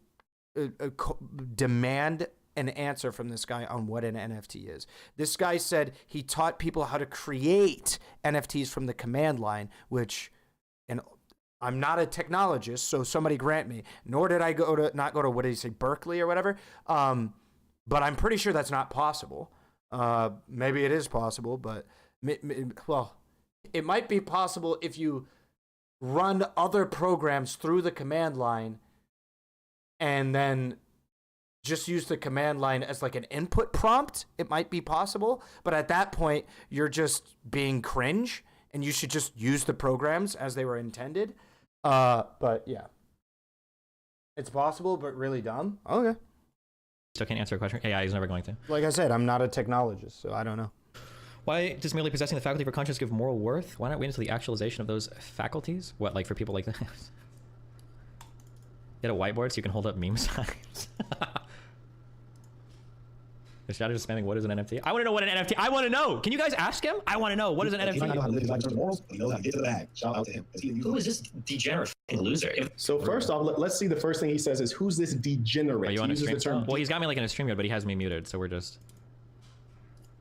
demand an answer from this guy on what an NFT is. This guy said he taught people how to create NFTs from the command line, which, and I'm not a technologist, so somebody grant me, nor did I not go to, what did he say, Berkeley or whatever? But I'm pretty sure that's not possible. Maybe it is possible, but, well, it might be possible if you run other programs through the command line and then just use the command line as like an input prompt. It might be possible, but at that point you're just being cringe and you should just use the programs as they were intended. But yeah, it's possible, but really dumb. Okay. Still can't answer a question. AI is never going to. Like I said, I'm not a technologist, so I don't know. Why does merely possessing the faculty for conscience give moral worth? Why not wait until the actualization of those faculties? What, like for people like this? Get a whiteboard so you can hold up meme signs. The shadow is spamming, what is an NFT? I want to know what an NFT, I want to know. Can you guys ask him? I want to know, what is an NFT? He might know how to live his life in terms of morals, but he knows how to get to the bag. Shout out to him. Who is this degenerate loser? So first off, let's see the first thing he says is, who's this degenerate? Are you on a stream? Well, he's got me like in a stream mode, but he has me muted, so we're just...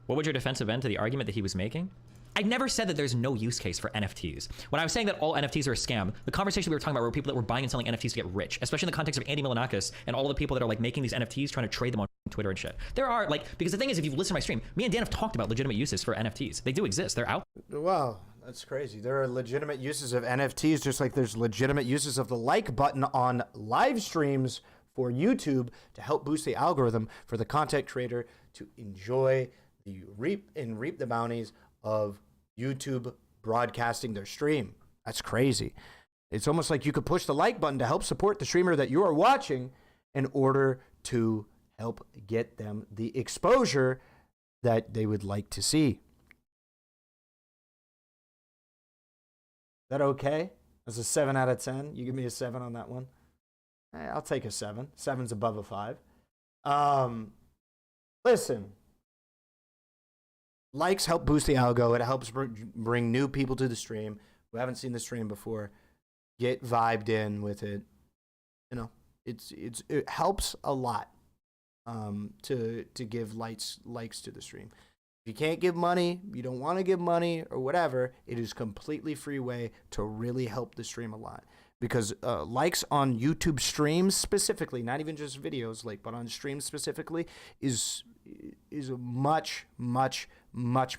What would your defensive end to the argument that he was making? I never said that there's no use case for NFTs. When I was saying that all NFTs are a scam, the conversation we were talking about were people that were buying and selling NFTs to get rich, especially in the context of Andy Milonakis and all the people that are like making these NFTs, trying to trade them on Twitter and shit. There are like, because the thing is, if you've listened to my stream, me and Dan have talked about legitimate uses for NFTs. They do exist. They're out. Wow, that's crazy. There are legitimate uses of NFTs, just like there's legitimate uses of the like button on live streams for YouTube to help boost the algorithm for the content creator to enjoy the reap the bounties of YouTube broadcasting their stream. That's crazy. It's almost like you could push the like button to help support the streamer that you are watching in order to help get them the exposure that they would like to see. Is that okay? That's a 7 out of 10. You give me a 7 on that one. I'll take a 7. 7's above a 5. Listen. Likes help boost the algo. It helps bring new people to the stream who haven't seen the stream before. Get vibed in with it. You know, it helps a lot. to give likes to the stream. If you can't give money, you don't want to give money or whatever, it is completely free way to really help the stream a lot. Because likes on YouTube streams specifically, not even just videos, but on streams specifically, is much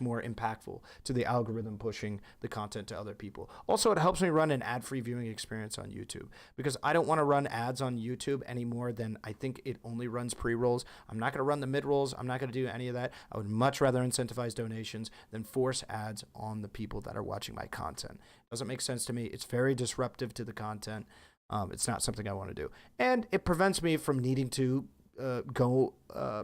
more impactful to the algorithm pushing the content to other people. Also, it helps me run an ad-free viewing experience on YouTube, because I don't want to run ads on YouTube any more than I think it only runs pre-rolls. I'm not going to run the mid-rolls. I'm not going to do any of that. I would much rather incentivize donations than force ads on the people that are watching my content. It doesn't make sense to me. It's very disruptive to the content. It's not something I want to do. And it prevents me from needing to go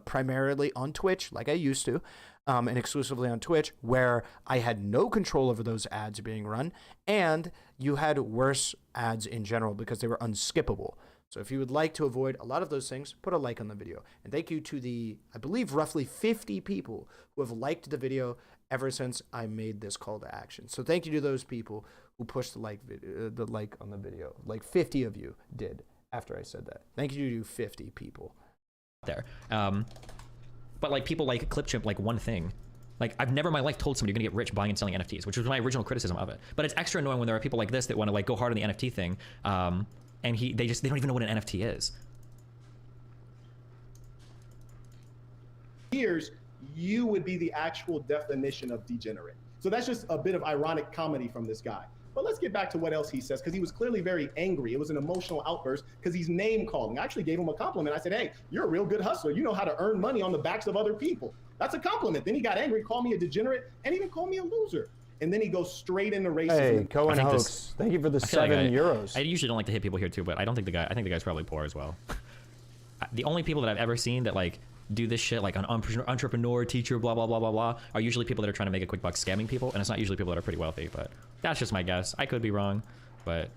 primarily on Twitch like I used to, and exclusively on Twitch, where I had no control over those ads being run, and you had worse ads in general because they were unskippable. So if you would like to avoid a lot of those things, put a like on the video. And thank you to the, I believe, roughly 50 people who have liked the video ever since I made this call to action. So thank you to those people who pushed the like on the video. 50 of you did after I said that. Thank you to 50 people. There. But people like Clipchimp, one thing. I've never in my life told somebody you're gonna get rich buying and selling NFTs, which was my original criticism of it. But it's extra annoying when there are people like this that want to go hard on the NFT thing, and they don't even know what an NFT is. Years, you would be the actual definition of degenerate. So that's just a bit of ironic comedy from this guy. But let's get back to what else he says, because he was clearly very angry. It was an emotional outburst because he's name calling. I actually gave him a compliment. I said, hey, you're a real good hustler. You know how to earn money on the backs of other people. That's a compliment. Then he got angry, called me a degenerate, and even called me a loser. And then he goes straight into racism. Hey, Cohen Hoax, thank you for the €7. I usually don't like to hit people here too, but I think the guy's probably poor as well. The only people that I've ever seen that do this shit an entrepreneur, teacher, blah blah blah blah blah, are usually people that are trying to make a quick buck scamming people, and it's not usually people that are pretty wealthy. But that's just my guess. I could be wrong, but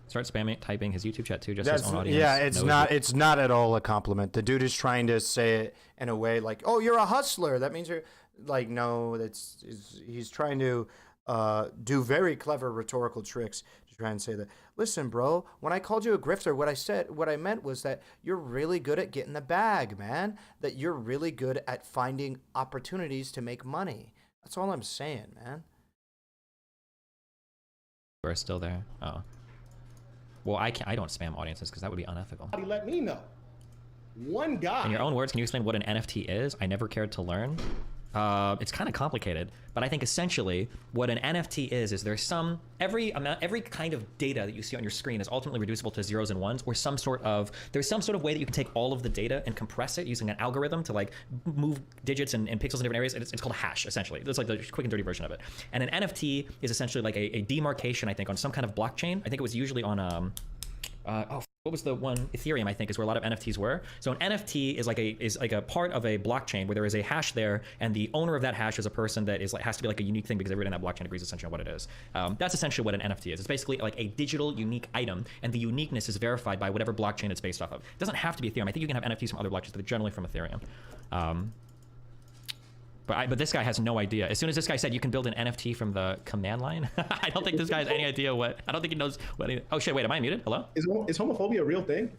start spamming typing his YouTube chat too, just his own audience. Yeah, it's not at all a compliment. The dude is trying to say it in a way oh, you're a hustler. That means you're no. He's trying to do very clever rhetorical tricks to try and say that, listen, bro, when I called you a grifter, what I meant was that you're really good at getting the bag, man. That you're really good at finding opportunities to make money. That's all I'm saying, man. We're still there. Oh. Well, I don't spam audiences because that would be unethical. Let me know. One guy. In your own words, can you explain what an NFT is? I never cared to learn. It's kind of complicated, but I think essentially what an NFT is there's every kind of data that you see on your screen is ultimately reducible to zeros and ones, or there's some sort of way that you can take all of the data and compress it using an algorithm to move digits and pixels in different areas. And it's called a hash, essentially. That's the quick and dirty version of it. And an NFT is essentially a demarcation, I think, on some kind of blockchain. I think it was usually on what was the one? Ethereum, I think, is where a lot of NFTs were. So an NFT is like a part of a blockchain where there is a hash there, and the owner of that hash is a person that has to be a unique thing because everyone in that blockchain agrees essentially on what it is. That's essentially what an NFT is. It's basically a digital unique item, and the uniqueness is verified by whatever blockchain it's based off of. It doesn't have to be Ethereum. I think you can have NFTs from other blockchains, but generally from Ethereum. But this guy has no idea. As soon as this guy said you can build an NFT from the command line, I don't think this guy has any idea what. I don't think he knows what. Oh shit! Wait, am I muted? Hello? Is homophobia a real thing?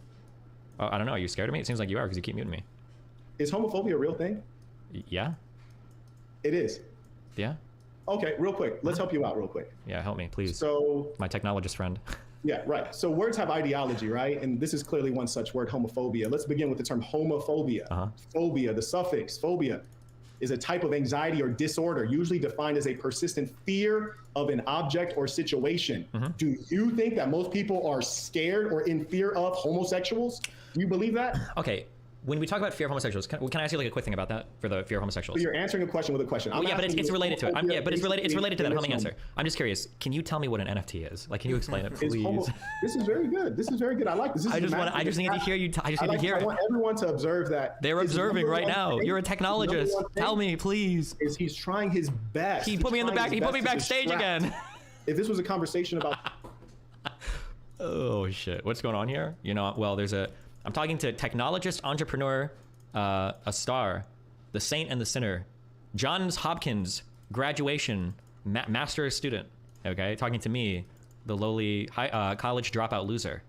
Oh, I don't know. Are you scared of me? It seems like you are because you keep muting me. Is homophobia a real thing? Yeah. It is. Yeah. Okay, real quick. Let's help you out real quick. Yeah, help me, please. So. My technologist friend. Yeah, right. So words have ideology, right? And this is clearly one such word, homophobia. Let's begin with the term homophobia. Phobia, the suffix phobia, is a type of anxiety or disorder, usually defined as a persistent fear of an object or situation. Do you think that most people are scared or in fear of homosexuals? Do you believe that? Okay. When we talk about fear of homosexuals, can I ask you a quick thing about that for the fear of homosexuals? So you're answering a question with a question. Yeah, but it's related to it. But it's related to that. Help me answer. I'm just curious. Can you tell me what an NFT is? Can you explain it, please? This is very good. This is very good. I like this. I just need to hear you. I just need to hear it. I want everyone to observe that. They're observing right now. You're a technologist. Tell me, please. He's trying his best. He put me in the back. He put me backstage again. If this was a conversation about. Oh shit! What's going on here? Well, I'm talking to technologist, entrepreneur, a star, the saint and the sinner, Johns Hopkins graduation master student. Okay, talking to me, the lowly college dropout loser.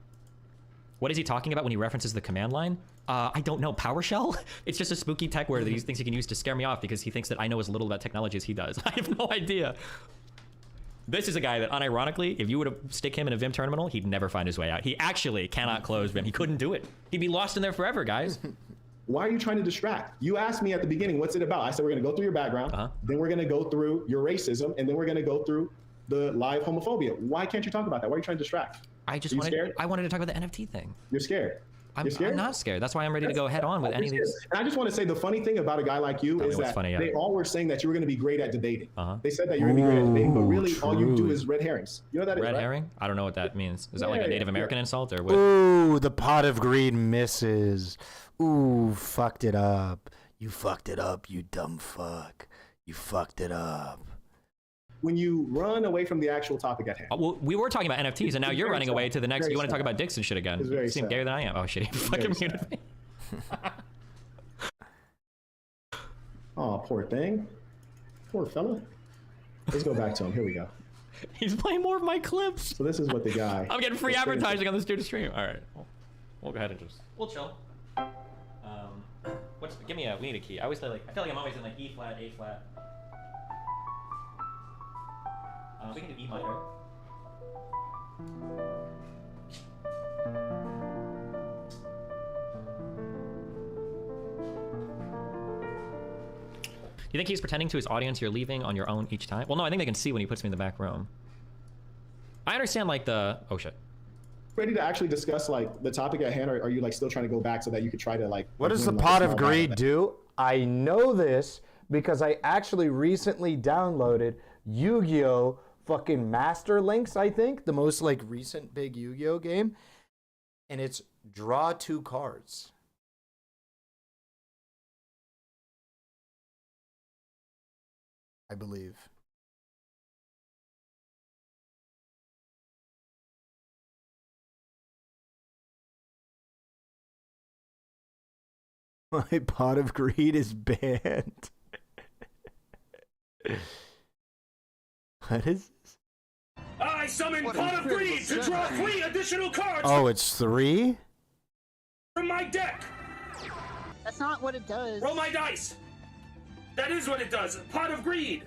What is he talking about when he references the command line? I don't know. PowerShell? It's just a spooky tech word that he thinks he can use to scare me off because he thinks that I know as little about technology as he does. I have no idea. This is a guy that, unironically, if you were to stick him in a Vim terminal, he'd never find his way out. He actually cannot close Vim. He couldn't do it. He'd be lost in there forever, guys. Why are you trying to distract? You asked me at the beginning, what's it about? I said, we're going to go through your background, then we're going to go through your racism, and then we're going to go through the live homophobia. Why can't you talk about that? Why are you trying to distract? I wanted to talk about the NFT thing. You're scared. I'm not scared. That's why I'm ready to go head on with any of these. And I just want to say the funny thing about a guy like you is that they all were saying that you were going to be great at debating. They said that you're going to be great at debating, but really all you do is red herrings. You know what that is, red right? herring? I don't know what that means. Is that like a Native American insult or what? Ooh, the pot of greed misses. Ooh, fucked it up. You fucked it up, you dumb fuck. You fucked it up. When you run away from the actual topic at hand. Well, we were talking about NFTs, and now you're running away to the next. You want to talk about dicks and shit again? You seem gayer than I am. Oh shit! You fucking muted me. Oh, poor thing. Poor fella. Let's go back to him. Here we go. He's playing more of my clips. So this is what the guy. I'm getting free advertising on this dude's stream. All right, we'll go ahead and just. We'll chill. Give me we need a key. I always say like I feel like I'm always in like E flat, A flat. We can do E minor. You think he's pretending to his audience you're leaving on your own each time? Well, no, I think they can see when he puts me in the back room. I understand like the... Oh, shit. Ready to actually discuss like the topic at hand, or are you like still trying to go back so that you could try to like... What does the pot of greed do? I know this because I actually recently downloaded Yu-Gi-Oh! Fucking Master Links, I think, the most like recent big Yu-Gi-Oh game, and it's draw 2 cards. I believe. My pot of greed is banned. What is this? I summon pot of greed to draw 3 additional cards. Oh, it's 3? From my deck. That's not what it does. Roll my dice. That is what it does. Pot of greed.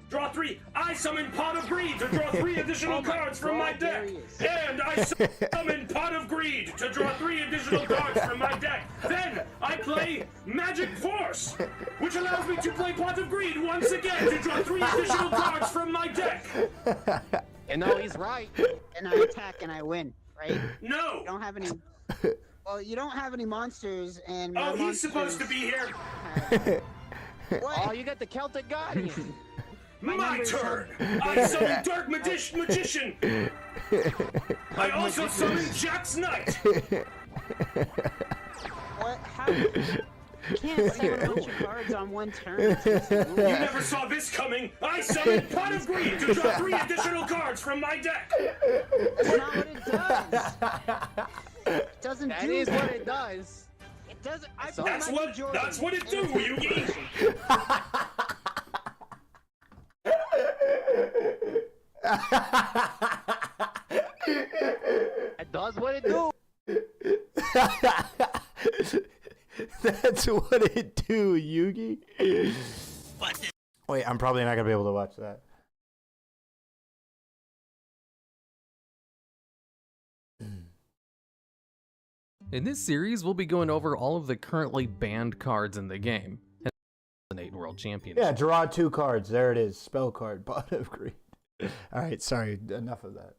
Draw 3. I summon pot of greed to draw 3 additional cards from my deck. And I summon pot of greed to draw 3 additional cards from my deck. Then I play Magic Force, which allows me to play pot of greed once again to draw 3 additional cards from my deck. You know he's right. And I attack and I win, right? No. You don't have any. Well, you don't have any monsters, and oh, he's supposed to be here. Oh, you got the Celtic Guardian. My turn! I summon Dark Magician! I also summon Jack's Knight! What? How? You can't summon a bunch of cards on one turn. You never saw this coming! I summon Pot of Greed to draw 3 additional cards from my deck! That's not what it does! It doesn't do that. That is what it does. It doesn't. That's what it do, Yugi! It does what it do. That's what it do, Yugi. Wait, I'm probably not gonna be able to watch that. In this series, we'll be going over all of the currently banned cards in the game. And World Championship. Yeah, draw 2 cards. There it is. Spell card, pot of greed. All right, sorry. Enough of that.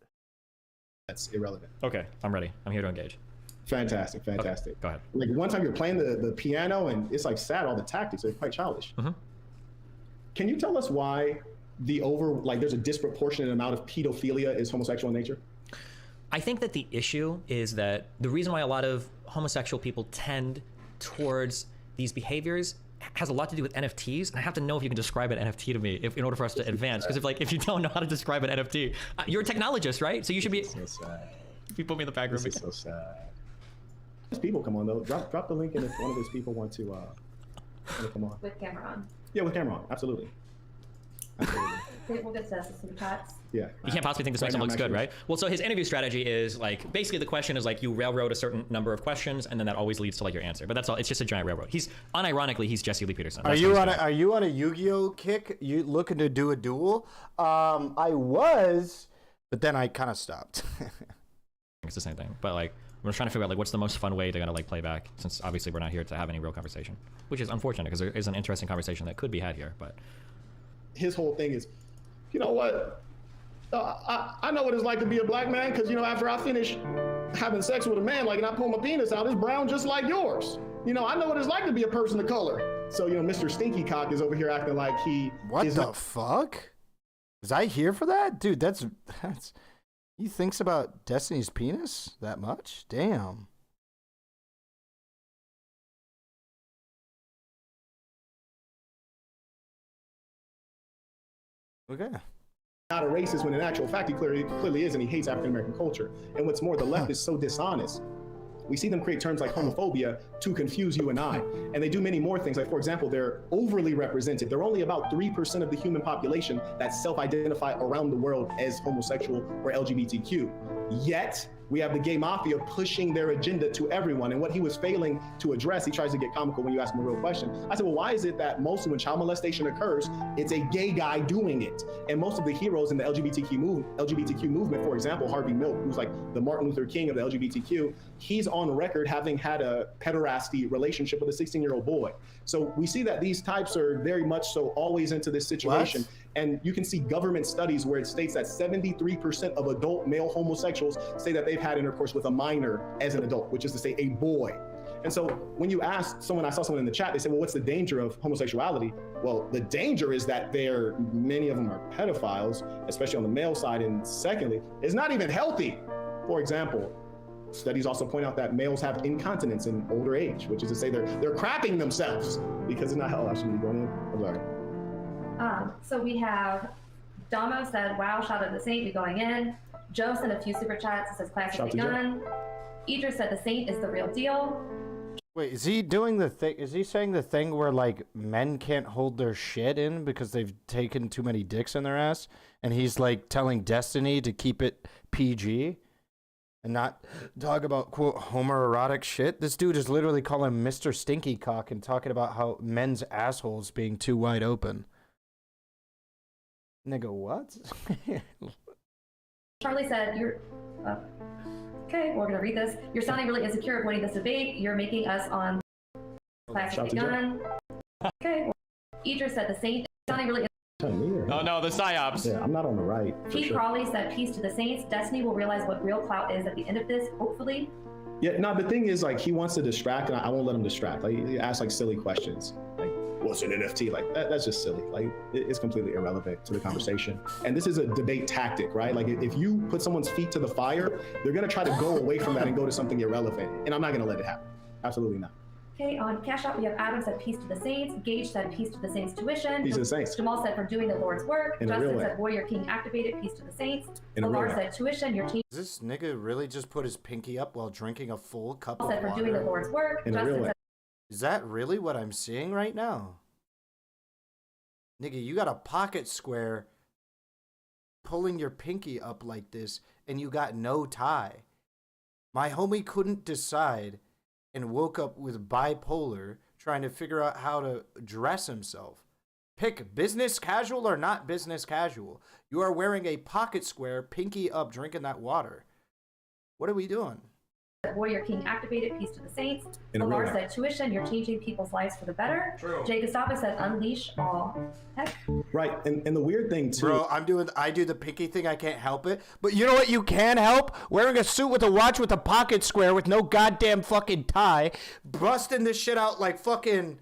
That's irrelevant. Okay, I'm ready. I'm here to engage. Fantastic. Okay, go ahead. Like one time you're playing the piano and it's like sad, all the tactics are quite childish. Can you tell us why there's a disproportionate amount of pedophilia is homosexual in nature? I think that the issue is that the reason why a lot of homosexual people tend towards these behaviors has a lot to do with NFTs, and I have to know if you can describe an NFT to me in order for us to advance. Because if you don't know how to describe an NFT, you're a technologist, right? So you should be. So sad. If you put me in the back room. This is so sad. These people come on though. Drop the link in if one of those people want to come on. With camera on. Yeah, with camera on. Absolutely. Absolutely. Okay, we'll get to that super chats. Yeah. You can't possibly think this makes him looks good, right? Well, so his interview strategy is like, basically the question is like, you railroad a certain number of questions, and then that always leads to like your answer. But that's all. It's just a giant railroad. He's unironically, he's Jesse Lee Peterson. Are you on a Yu-Gi-Oh kick? You looking to do a duel? I was, but then I kind of stopped. It's the same thing, but like, I'm just trying to figure out like what's the most fun way they're gonna like play back, since obviously we're not here to have any real conversation, which is unfortunate because there is an interesting conversation that could be had here. But his whole thing is, you know what? I know what it's like to be a black man, because, you know, after I finish having sex with a man, like, and I pull my penis out, it's brown just like yours. You know, I know what it's like to be a person of color. So, you know, Mr. Stinky Cock is over here acting like he... What the fuck? Was I here for that? Dude, that's... He thinks about Destiny's penis that much? Damn. Okay. Not a racist, when in actual fact he clearly is, and he hates African American culture. And what's more, the left is so dishonest. We see them create terms like homophobia to confuse you and I. And they do many more things. Like, for example, they're overly represented. They're only about 3% of the human population that self-identify around the world as homosexual or LGBTQ. Yet, we have the gay mafia pushing their agenda to everyone. And what he was failing to address, he tries to get comical when you ask him a real question. I said, well, why is it that mostly when child molestation occurs, it's a gay guy doing it? And most of the heroes in the LGBTQ movement, for example, Harvey Milk, who's like the Martin Luther King of the LGBTQ, he's on record having had a pederasty relationship with a 16-year-old boy. So we see that these types are very much so always into this situation. What? And you can see government studies where it states that 73% of adult male homosexuals say that they've had intercourse with a minor as an adult, which is to say a boy. And so when you ask someone, I saw someone in the chat, they said, well, what's the danger of homosexuality? Well, the danger is that many of them are pedophiles, especially on the male side. And secondly, it's not even healthy. For example, studies also point out that males have incontinence in older age, which is to say they're crapping themselves because it's not healthy. I shouldn't be going in. I'm sorry. So we have Damo said, wow, shout out to the Saint, we going in. Joe sent a few super chats. It says classic begun. Idris said the Saint is the real deal. Wait, is he doing the thing? Is he saying the thing where like men can't hold their shit in because they've taken too many dicks in their ass? And he's like telling Destiny to keep it PG and not talk about quote homoerotic shit? This dude is literally calling Mr. Stinky Cock and talking about how men's assholes being too wide open. Nigga, what? Charlie said, you're... okay, we're going to read this. You're sounding really insecure avoiding this debate. You're making us on... Classic begun. Okay. Idris said the Saint... Sounding really... Oh no, the psyops. Yeah, I'm not on the right. Pete Crawley said, peace to the Saints. Destiny will realize what real clout is at the end of this, hopefully. Yeah, no, the thing is, like, he wants to distract, and I won't let him distract. Like, he asks, like, silly questions. Like, what's an NFT? Like, that's just silly. Like, it's completely irrelevant to the conversation. And this is a debate tactic, right? Like, if you put someone's feet to the fire, they're going to try to go away from that and go to something irrelevant. And I'm not going to let it happen. Absolutely not. Okay, on Cash App, we have Adam said, peace to the Saints. Gage said, peace to the Saints tuition. Peace to the Saints. Jamal said, for doing the Lord's work. In Justin said, Warrior King activated, peace to the Saints. Alar said, tuition, your team. Does this nigga really just put his pinky up while drinking a full cup of said, water? for doing the Lord's work. Justin said, is that really what I'm seeing right now? Nigga, you got a pocket square pulling your pinky up like this, and you got no tie. My homie couldn't decide and woke up with bipolar, trying to figure out how to dress himself. Pick business casual or not business casual. You are wearing a pocket square, pinky up, drinking that water. What are we doing? Warrior King activated, peace to the Saints. Alar said, tuition, you're changing people's lives for the better. True. Jay Gustavo said, unleash all. Heck. Right, and the weird thing too. Bro, I do the pinky thing, I can't help it. But you know what you can help? Wearing a suit with a watch with a pocket square with no goddamn fucking tie, busting this shit out like fucking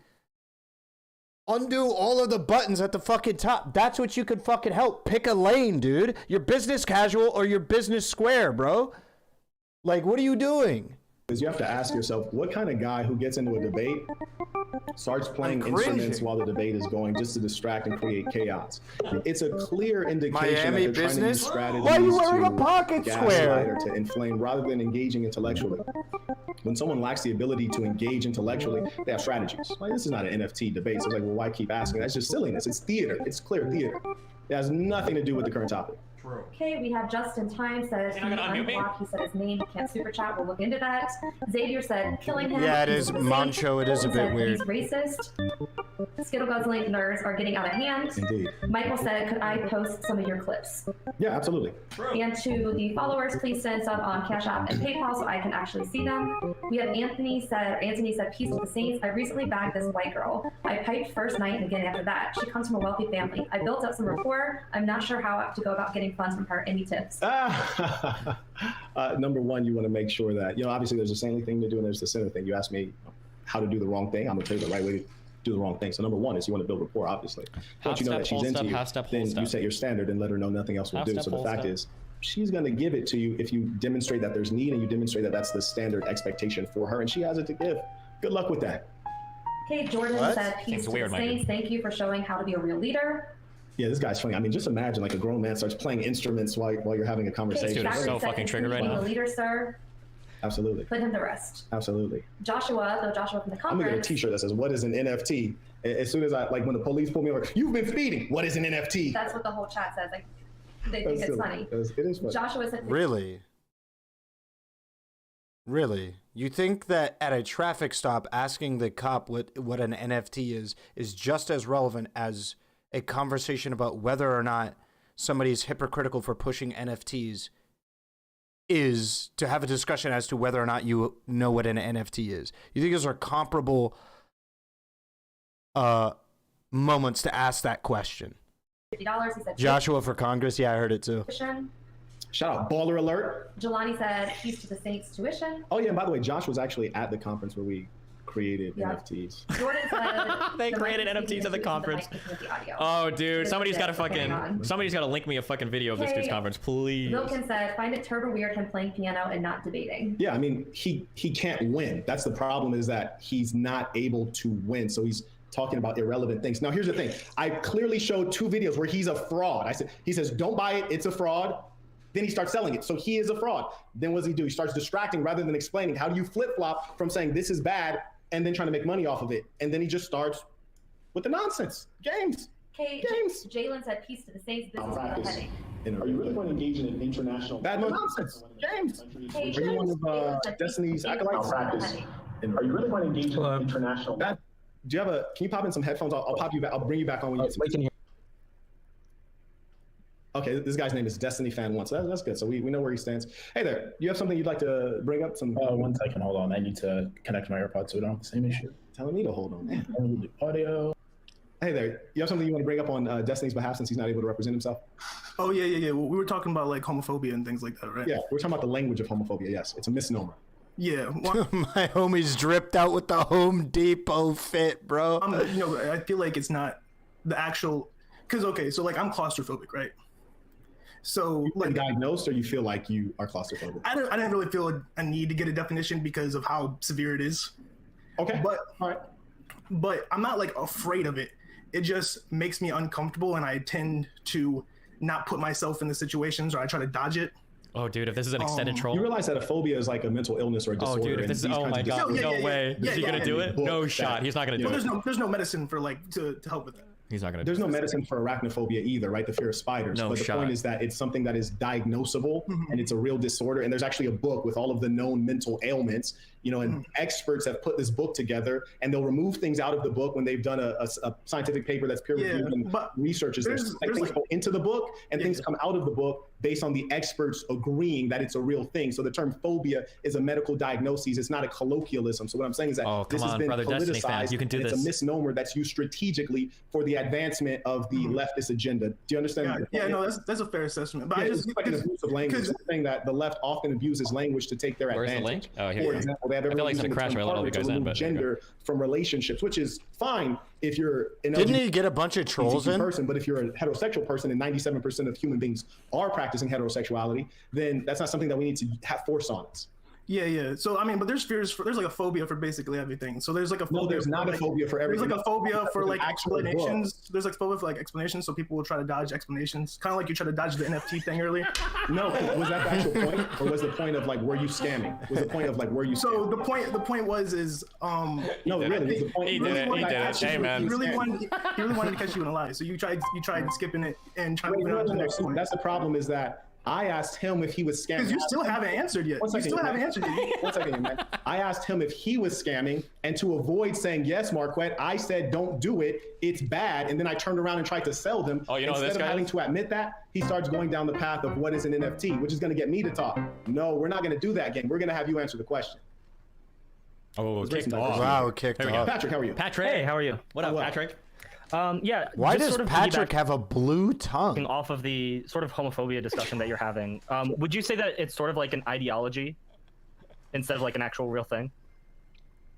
undo all of the buttons at the fucking top. That's what you could fucking help. Pick a lane, dude. You're business casual or you're business square, bro. Like, what are you doing? Is you have to ask yourself, what kind of guy who gets into a debate starts playing instruments while the debate is going just to distract and create chaos? It's a clear indication that they're trying to use strategies Why are you wearing a pocket square? Or to inflame rather than engaging intellectually. When someone lacks the ability to engage intellectually, they have strategies. Like, this is not an NFT debate, so it's like, well, why keep asking? That's just silliness. It's theater. It's clear theater. It has nothing to do with the current topic. True. Okay, we have Justin Time says he unblocked. He said his name. He can't super chat. We'll look into that. Xavier said killing him. Yeah, it is. Moncho, it is a bit weird. He's racist. Skittle guzzling nerds are getting out of hand. Indeed. Michael said, could I post some of your clips? Yeah, absolutely. And to the followers, please send some on Cash App and PayPal so I can actually see them. We have Anthony said, peace to the saints. I recently bagged this white girl. I piped first night and again after that. She comes from a wealthy family. I built up some rapport. I'm not sure how to go about getting funds from her. Any tips? Number one, you want to make sure that, obviously there's a saintly thing to do and there's the sinner thing. You asked me how to do the wrong thing. I'm going to tell you the right way to do the wrong thing. So number one is you want to build rapport, obviously. Once you know that she's into you, then you set your standard and let her know nothing else will do. So the fact is, she's going to give it to you if you demonstrate that there's need and you demonstrate that that's the standard expectation for her and she has it to give. Good luck with that. Okay, Jordan said, peace to the saints. Thank you for showing how to be a real leader. Yeah, this guy's funny. I mean, just imagine like a grown man starts playing instruments while you're having a conversation. Dude, I'm so fucking triggered right now. A leader, sir. Absolutely. Put him to rest. Absolutely. Joshua from the conference. I'm gonna get a T-shirt that says, "What is an NFT?" As soon as when the police pull me over, you've been speeding. What is an NFT? That's what the whole chat says. Like, they think it's funny. It is funny. Joshua said, Really? Really? You think that at a traffic stop, asking the cop what an NFT is just as relevant as a conversation about whether or not somebody's hypocritical for pushing NFTs is to have a discussion as to whether or not you know what an NFT is? You think those are comparable moments to ask that question? $50. He said, Joshua for Congress. Yeah, I heard it too. Tuition. Shout out, baller alert. Jelani said, peace to the saints, tuition. Oh yeah, and by the way, Josh was actually at the conference where we created NFTs. Jordan said, they created NFTs at the conference. Oh, dude, somebody's got to link me a fucking video of this dude's conference, please. Milken said, find it turbo weird him playing piano and not debating. Yeah, I mean, he can't win. That's the problem, is that he's not able to win. So he's talking about irrelevant things. Now, here's the thing. I clearly showed 2 videos where he's a fraud. He says, don't buy it. It's a fraud. Then he starts selling it. So he is a fraud. Then what does he do? He starts distracting rather than explaining. How do you flip-flop from saying this is bad and then trying to make money off of it? And then he just starts with the nonsense. James. Jalen said, peace to the saints. This is for the headache. Are you really going to engage in an international bad nonsense? James. Are you one of Destiny's acolytes? Are you really going to engage in an international bad? Do you have can you pop in some headphones? I'll pop you back. I'll bring you back on when you Okay, this guy's name is Destiny Fan 1, so that's good. So we know where he stands. Hey there, you have something you'd like to bring up? 1 second, hold on. I need to connect my AirPods so we don't have the same issue. Telling me to hold on, man. Audio. Hey there, you have something you want to bring up on Destiny's behalf since he's not able to represent himself? Oh, yeah. Well, we were talking about like homophobia and things like that, right? Yeah, we're talking about the language of homophobia, yes. It's a misnomer. Yeah. My homie's dripped out with the Home Depot fit, bro. I feel like it's not the actual, because, okay, so like I'm claustrophobic, right? So like diagnosed, or you feel like you are claustrophobic? I didn't really feel a need to get a definition because of how severe it is. Okay. But I'm not like afraid of it. It just makes me uncomfortable, and I tend to not put myself in the situations, or I try to dodge it. Oh, dude, if this is an extended troll. You realize that a phobia is like a mental illness or a disorder. Oh, dude, if this is, oh my God, no way. Is he gonna do it? No shot. He's not gonna do it. There's no medicine for like to help with that. He's not gonna. There's no medicine for arachnophobia either, right? The fear of spiders. No but the shot. point is that it's something that is diagnosable and it's a real disorder. And there's actually a book with all of the known mental ailments, and experts have put this book together, and they'll remove things out of the book when they've done a scientific paper that's peer reviewed and researches. There's things go into the book and things come out of the book based on the experts agreeing that it's a real thing. So the term phobia is a medical diagnosis. It's not a colloquialism. So what I'm saying is that this has been politicized. You can do and this. It's a misnomer that's used strategically for the advancement of the leftist agenda. Do you understand? Yeah, no, that's a fair assessment. But I just like an abuse of language. I'm saying that the left often abuses language to take their Where's advantage. The link? Oh, here For example, they have I feel like it's gonna crash when I let all you guys in, but gender from relationships, which is fine if you're an Didn't he get a bunch of trolls in? person, but if you're a heterosexual person and 97% of human beings are practicing heterosexuality, then that's not something that we need to have force on us. Yeah. So I mean, but there's fears there's like a phobia for basically everything. So there's like a phobia. No, there's not a phobia for everything. There's like a phobia for like actual explanations. There's like phobia for like explanations, so people will try to dodge explanations. Kind of like you try to dodge the NFT thing earlier. No, was that the actual point, or was the point of like were you scamming? Was the point of like were you? So the point was no, really, was the point. He did it. Hey man, he really wanted to catch you in a lie. So you tried skipping it and trying to move on to the next point. That's the problem, is that I asked him if he was scamming. Because you still haven't answered yet. One second, man. I asked him if he was scamming, and to avoid saying yes, Marquette, I said don't do it. It's bad. And then I turned around and tried to sell them. Oh, you know Instead this of guy having to admit that, he starts going down the path of what is an NFT, which is going to get me to talk. No, we're not going to do that again. We're going to have you answer the question. Oh, kicked off. Wow, kicked off. Patrick, how are you? Patrick. Hey, how are you? What up, Patrick? Yeah. Why just does sort of Patrick have a blue tongue? Off of the sort of homophobia discussion that you're having, would you say that it's sort of like an ideology instead of like an actual real thing?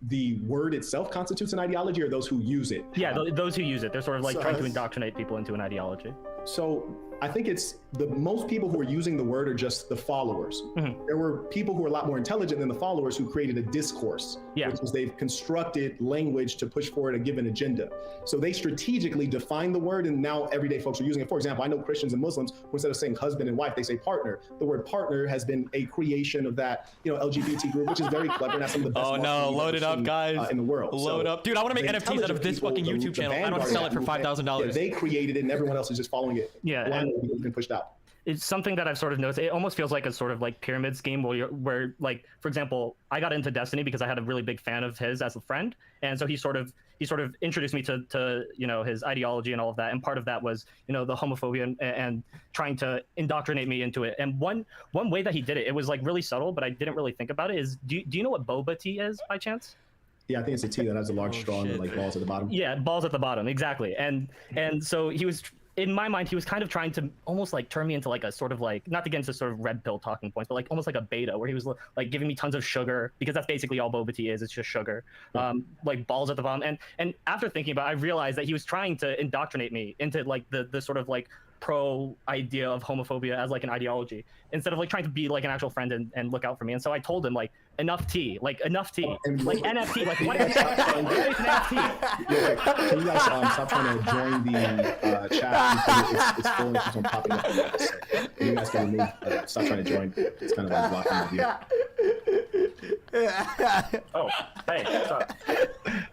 The word itself constitutes an ideology, or those who use it? Yeah, those who use it. They're sort of like trying to indoctrinate people into an ideology. So I think it's most people who are using the word are just the followers. Mm-hmm. There were people who are a lot more intelligent than the followers who created a discourse, which is they've constructed language to push forward a given agenda. So they strategically define the word, and now everyday folks are using it. For example, I know Christians and Muslims who instead of saying husband and wife, they say partner. The word partner has been a creation of that, LGBT group, which is very clever. And that's some of the best load it up, guys. In the world. Load up. Dude, I want to make NFTs out of this fucking YouTube channel. I want to sell it for $5,000. Yeah, they created it, and everyone else is just following it. Yeah, and it's been pushed out. It's something that I've sort of noticed. It almost feels like a sort of like pyramid scheme where like, for example, I got into Destiny because I had a really big fan of his as a friend, and so he sort of introduced me to his ideology and all of that, and part of that was the homophobia and trying to indoctrinate me into it. And one way that he did it, it was like really subtle, but I didn't really think about it. Is do you know what boba tea is by chance? Yeah, I think it's a tea that has a large straw and like balls at the bottom. Yeah, balls at the bottom, exactly. And so he was. In my mind, he was kind of trying to almost like turn me into like a sort of like, not to get into sort of red pill talking points, but like almost like a beta, where he was like giving me tons of sugar, because that's basically all boba tea is. It's just sugar, like balls at the bottom. And after thinking about it, I realized that he was trying to indoctrinate me into like the sort of like pro idea of homophobia as like an ideology, instead of like trying to be like an actual friend and look out for me. And so I told him like enough tea, like NFT, like what is an NFT? Yeah, can you guys stop trying to join the chat? It's full and it's on popping up. So you guys can remove. Stop trying to join. It's kind of like blocking the view. Oh, hey, what's up?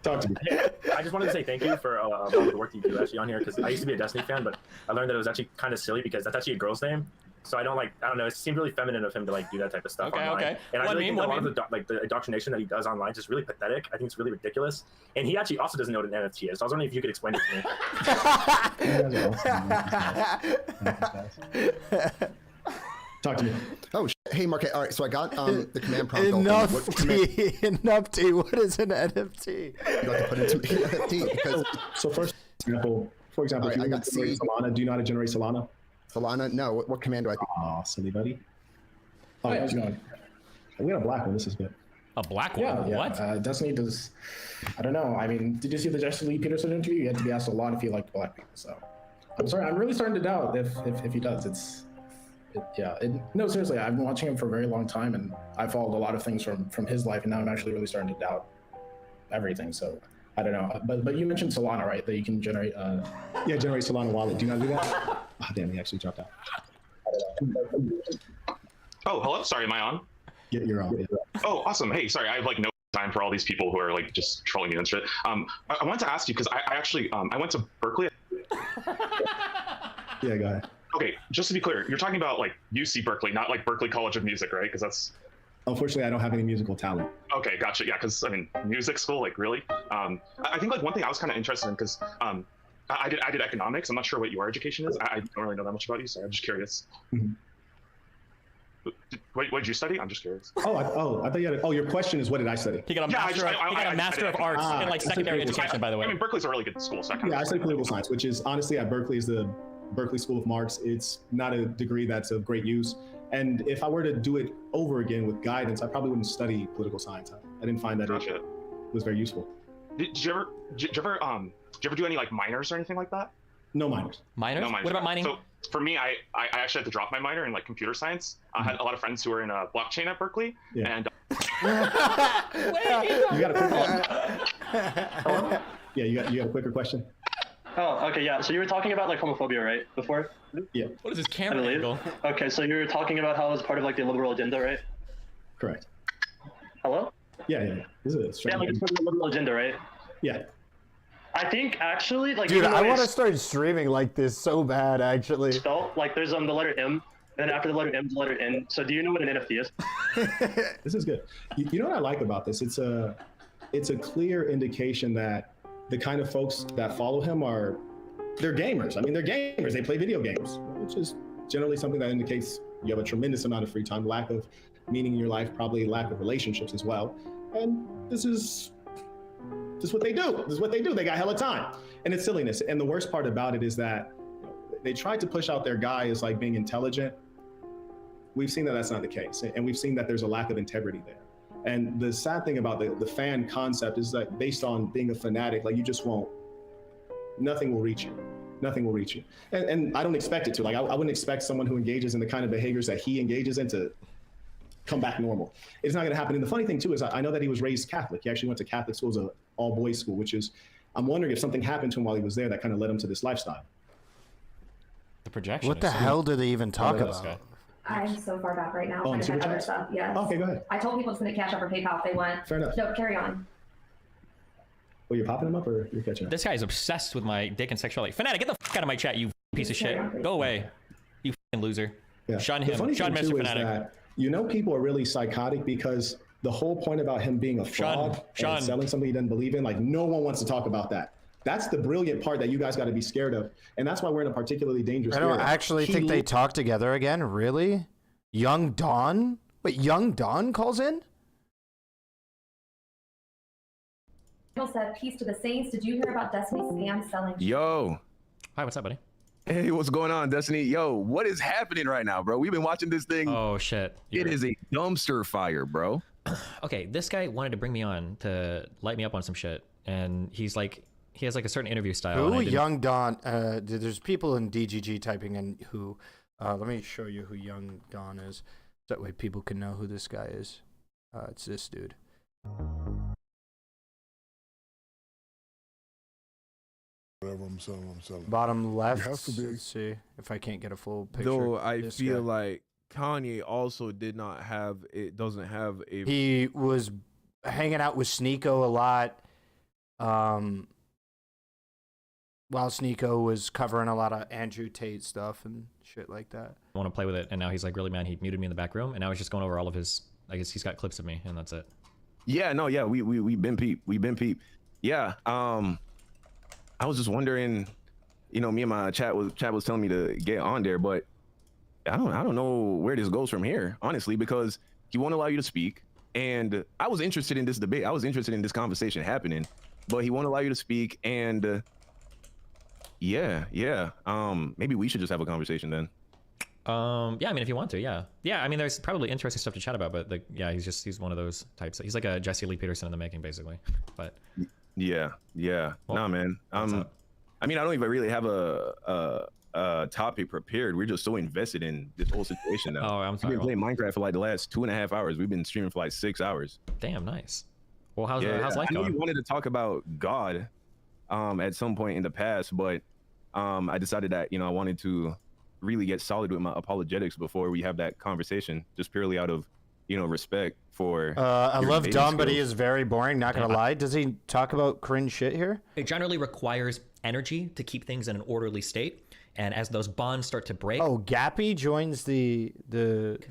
Talk to me. Hey, I just wanted to say thank you for all the work you do actually on here, because I used to be a Destiny fan, but I learned that it was actually kind of silly because that's actually a girl's name. So I don't know, it seemed really feminine of him to like do that type of stuff online. Okay. And I really think a lot of the indoctrination that he does online is just really pathetic. I think it's really ridiculous. And he actually also doesn't know what an NFT is. So I was wondering if you could explain it to me. Talk to me. Oh, hey, Marquette. All right, so I got the command prompt. Enough tea. What is an NFT? You got to put it into NFT because. So for example, if you want to generate Solana, do you know how to generate Solana? Solana? No. What command do I? Oh, silly buddy. Oh, how's it going? We got a black one. This is good. A black one? Yeah. What? Destiny does. I don't know. I mean, did you see the Jesse Lee Peterson interview? You had to be asked a lot if you liked black people. So I'm sorry. I'm really starting to doubt if he does. No, seriously. I've been watching him for a very long time, and I followed a lot of things from his life, and now I'm actually really starting to doubt everything. So I don't know. But you mentioned Solana, right? That you can generate. Generate Solana wallet. Do you not do that? Oh, damn, he actually dropped out. Oh, hello. Sorry, am I on? Yeah, you're on. Oh, awesome. Hey, sorry, I have like no time for all these people who are like just trolling me and shit. I wanted to ask you because I actually I went to Berkeley. Yeah, go ahead. Okay, just to be clear, you're talking about like UC Berkeley, not like Berkeley College of Music, right? Because that's. Unfortunately, I don't have any musical talent. Okay, gotcha. Yeah, because I mean, music school, like really. I think like one thing I was kind of interested in because I did economics. I'm not sure what your education is. I don't really know that much about you, so I'm just curious. Mm-hmm. What did you study? I'm just curious. I thought you had. Your question is what did I study? He got a master of arts in like secondary education, by the way. I mean, Berkeley's a really good school. So I studied political science, which is honestly at Berkeley is the Berkeley School of Marx. It's not a degree that's of great use. And if I were to do it over again with guidance, I probably wouldn't study political science. I didn't find that it was very useful. Did you ever do any like minors or anything like that? No minors. Minors? No minors. What about mining? So for me, I actually had to drop my minor in like computer science. I had a lot of friends who were in blockchain at Berkeley, and You got a quick Yeah, you got a quicker question? Oh, okay, yeah. So you were talking about like homophobia, right? Before? Yeah. What is this camera angle? Okay, so you were talking about how it's part of like the liberal agenda, right? Correct. Hello? Yeah. This is yeah, like it's part of the liberal agenda, right? Yeah. I think actually, like, Dude, I want to start streaming like this so bad, actually. spell, like, there's the letter M, and then after the letter M, the letter N. So do you know what an NFT is? This is good. You know what I like about this? It's a clear indication that the kind of folks that follow him they're gamers. I mean, they're gamers. They play video games, which is generally something that indicates you have a tremendous amount of free time, lack of meaning in your life, probably lack of relationships as well. And this is what they do. This is what they do. They got hella time. And it's silliness. And the worst part about it is that they tried to push out their guy as like being intelligent. We've seen that that's not the case. And we've seen that there's a lack of integrity there. And the sad thing about the fan concept is that based on being a fanatic, like nothing will reach you. Nothing will reach you. And I don't expect it to. Like I wouldn't expect someone who engages in the kind of behaviors that he engages in to come back normal. It's not going to happen. And the funny thing too is I know that he was raised Catholic. He actually went to Catholic school, it was an all-boys school, which is, I'm wondering if something happened to him while he was there that kind of led him to this lifestyle. The projection. What the hell did they even talk about? I'm so far back right now. Oh, Trying to Super find other Chats? stuff. Yes. Okay, go ahead. I told people to send a Cash App or PayPal if they went. Fair enough. No, carry on. Well, you're popping them up or you're catching up? This guy is obsessed with my dick and sexuality. Fanatic, get the fuck out of my chat, you piece of shit. Go away, you fucking loser. Yeah. Shun The him. funny Shun thing Mr. too Fanatic. is that people are really psychotic because the whole point about him being a fraud and selling something he doesn't believe in, like no one wants to talk about that. That's the brilliant part that you guys got to be scared of, and that's why we're in a particularly dangerous. I don't era. actually think they talk together again. Really? Young Dawn? Wait, Young Dawn calls in? People said, peace to the saints. Did you hear about Destiny scam selling? Yo. Hi, what's up, buddy? Hey, what's going on, Destiny? Yo, what is happening right now, bro? We've been watching this thing. Oh, shit. It is a dumpster fire, bro. Okay, this guy wanted to bring me on to light me up on some shit, and he has like a certain interview style. Who? Young Dawn? There's people in DGG typing in who. Let me show you who Young Dawn is. That way people can know who this guy is. It's this dude. Whatever I'm selling. Bottom left. It has to be. Let's see if I can't get a full picture. Though I This feel guy. like Kanye also doesn't have a. He was hanging out with Sneeko a lot. While Sneeko was covering a lot of Andrew Tate stuff and shit like that. I want to play with it, and now he's like really mad. He muted me in the back room, and now he's just going over all of his. I guess he's got clips of me, and that's it. Yeah, no, yeah, we been peep. Yeah, I was just wondering, me and my chat was telling me to get on there, but I don't know where this goes from here, honestly, because he won't allow you to speak. And I was interested in this debate. I was interested in this conversation happening, but he won't allow you to speak. And yeah. Maybe we should just have a conversation then. Yeah, I mean, if you want to, yeah. I mean, there's probably interesting stuff to chat about, but he's one of those types. He's like a Jesse Lee Peterson in the making, basically. But yeah. Well, nah, man. I mean, I don't even really have a topic prepared. We're just so invested in this whole situation now. Oh, I'm sorry. We've been playing Minecraft for like the last 2.5 hours. We've been streaming for like 6 hours. Damn, nice. Well, how's life I know going? you wanted to talk about God at some point in the past, but I decided that I wanted to really get solid with my apologetics before we have that conversation, just purely out of respect for I your love debating Dom, but he skills. is very boring, not gonna lie. Does he talk about cringe shit here? It generally requires energy to keep things in an orderly state, and as those bonds start to break, Gappy joins the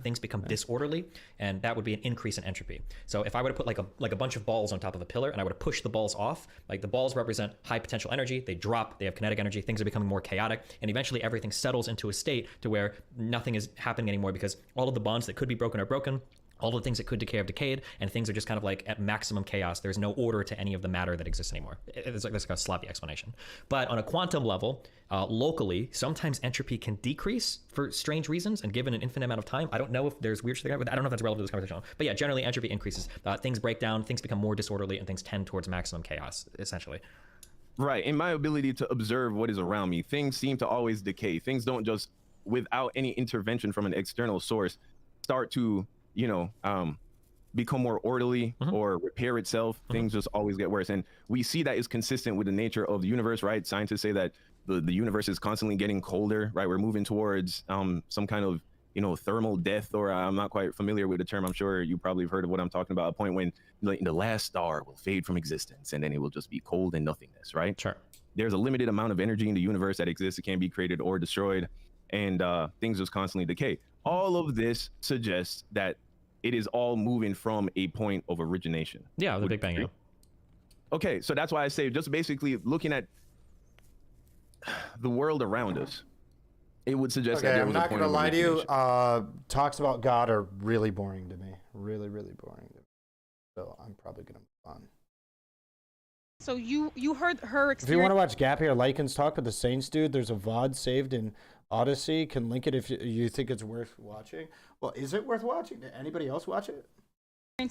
things become disorderly, and that would be an increase in entropy. So if I were to put like a bunch of balls on top of a pillar, and I were to push the balls off, like the balls represent high potential energy, they drop, they have kinetic energy, things are becoming more chaotic, and eventually everything settles into a state to where nothing is happening anymore because all of the bonds that could be broken are broken. All the things that could decay have decayed, and things are just kind of like at maximum chaos. There's no order to any of the matter that exists anymore. It's like a sloppy explanation. But on a quantum level, locally, sometimes entropy can decrease for strange reasons, and given an infinite amount of time, I don't know if there's weird shit. I don't know if that's relevant to this conversation. But yeah, generally entropy increases. Things break down, things become more disorderly, and things tend towards maximum chaos, essentially. Right. In my ability to observe what is around me, things seem to always decay. Things don't just, without any intervention from an external source, start to become more orderly or repair itself, things just always get worse. And we see that is consistent with the nature of the universe, right? Scientists say that the universe is constantly getting colder, right? We're moving towards some kind of, you know, thermal death, or I'm not quite familiar with the term. I'm sure you probably have heard of what I'm talking about. A point when like, the last star will fade from existence and then it will just be cold and nothingness, right? Sure. There's a limited amount of energy in the universe that exists. It can't be created or destroyed, and things just constantly decay. All of this suggests that it is all moving from a point of origination. Yeah, the Big Bang. Yeah. Okay, so that's why I say just basically looking at the world around us, it would suggest that there was I'm a not point gonna of lie to you. origination. Talks about God are really boring to me. Really, really boring. So I'm probably gonna move on. So you heard her experience. If you want to watch Gappy or Lycans talk with the Saints dude, there's a VOD saved in Odyssey. Can link it if you think it's worth watching. Well, is it worth watching? Did anybody else watch it?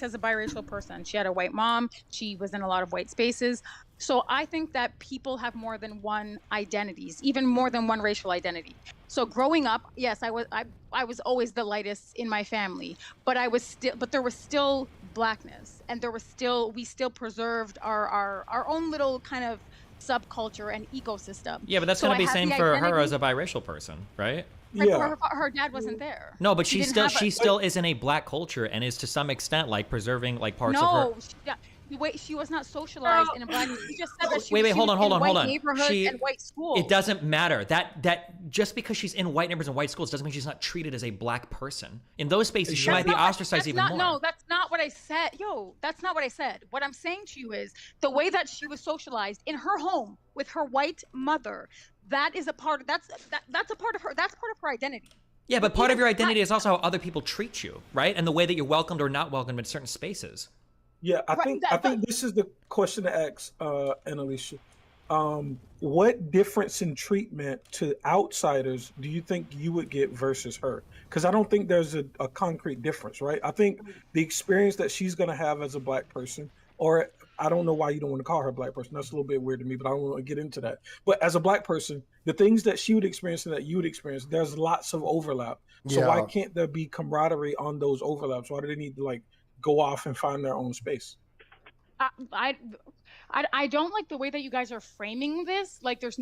As a biracial person, she had a white mom. She was in a lot of white spaces. So I think that people have more than one identities, even more than one racial identity. So growing up, yes, I was always the lightest in my family, but there was still blackness, and we still preserved our own little kind of subculture and ecosystem. Yeah, but that's So gonna I be had same the for identity- her as a biracial person, right? Yeah. Her dad wasn't there. No, but She she didn't still have a- is in a black culture and is to some extent like preserving like parts of No, her. she was not socialized in a black. You just said that she Wait, was hold on. in white neighborhoods and white schools. It doesn't matter. That just because she's in white neighborhoods and white schools doesn't mean she's not treated as a black person. In those spaces, she might be ostracized even more. No, that's not what I said. That's not what I said. What I'm saying to you is the way that she was socialized in her home with her white mother. That is a part of that's a part of her. That's part of her identity. Yeah, but part of your identity is also how other people treat you, right? And the way that you're welcomed or not welcomed in certain spaces. Yeah, I think this is the question to ask, Annalisa. What difference in treatment to outsiders do you think you would get versus her? Because I don't think there's a concrete difference, right? I think the experience that she's going to have as a black person, or I don't know why you don't want to call her a black person. That's a little bit weird to me, but I don't want to get into that. But as a black person, the things that she would experience and that you would experience, there's lots of overlap. So why can't there be camaraderie on those overlaps? Why do they need to like go off and find their own space? I don't like the way that you guys are framing this. Like there's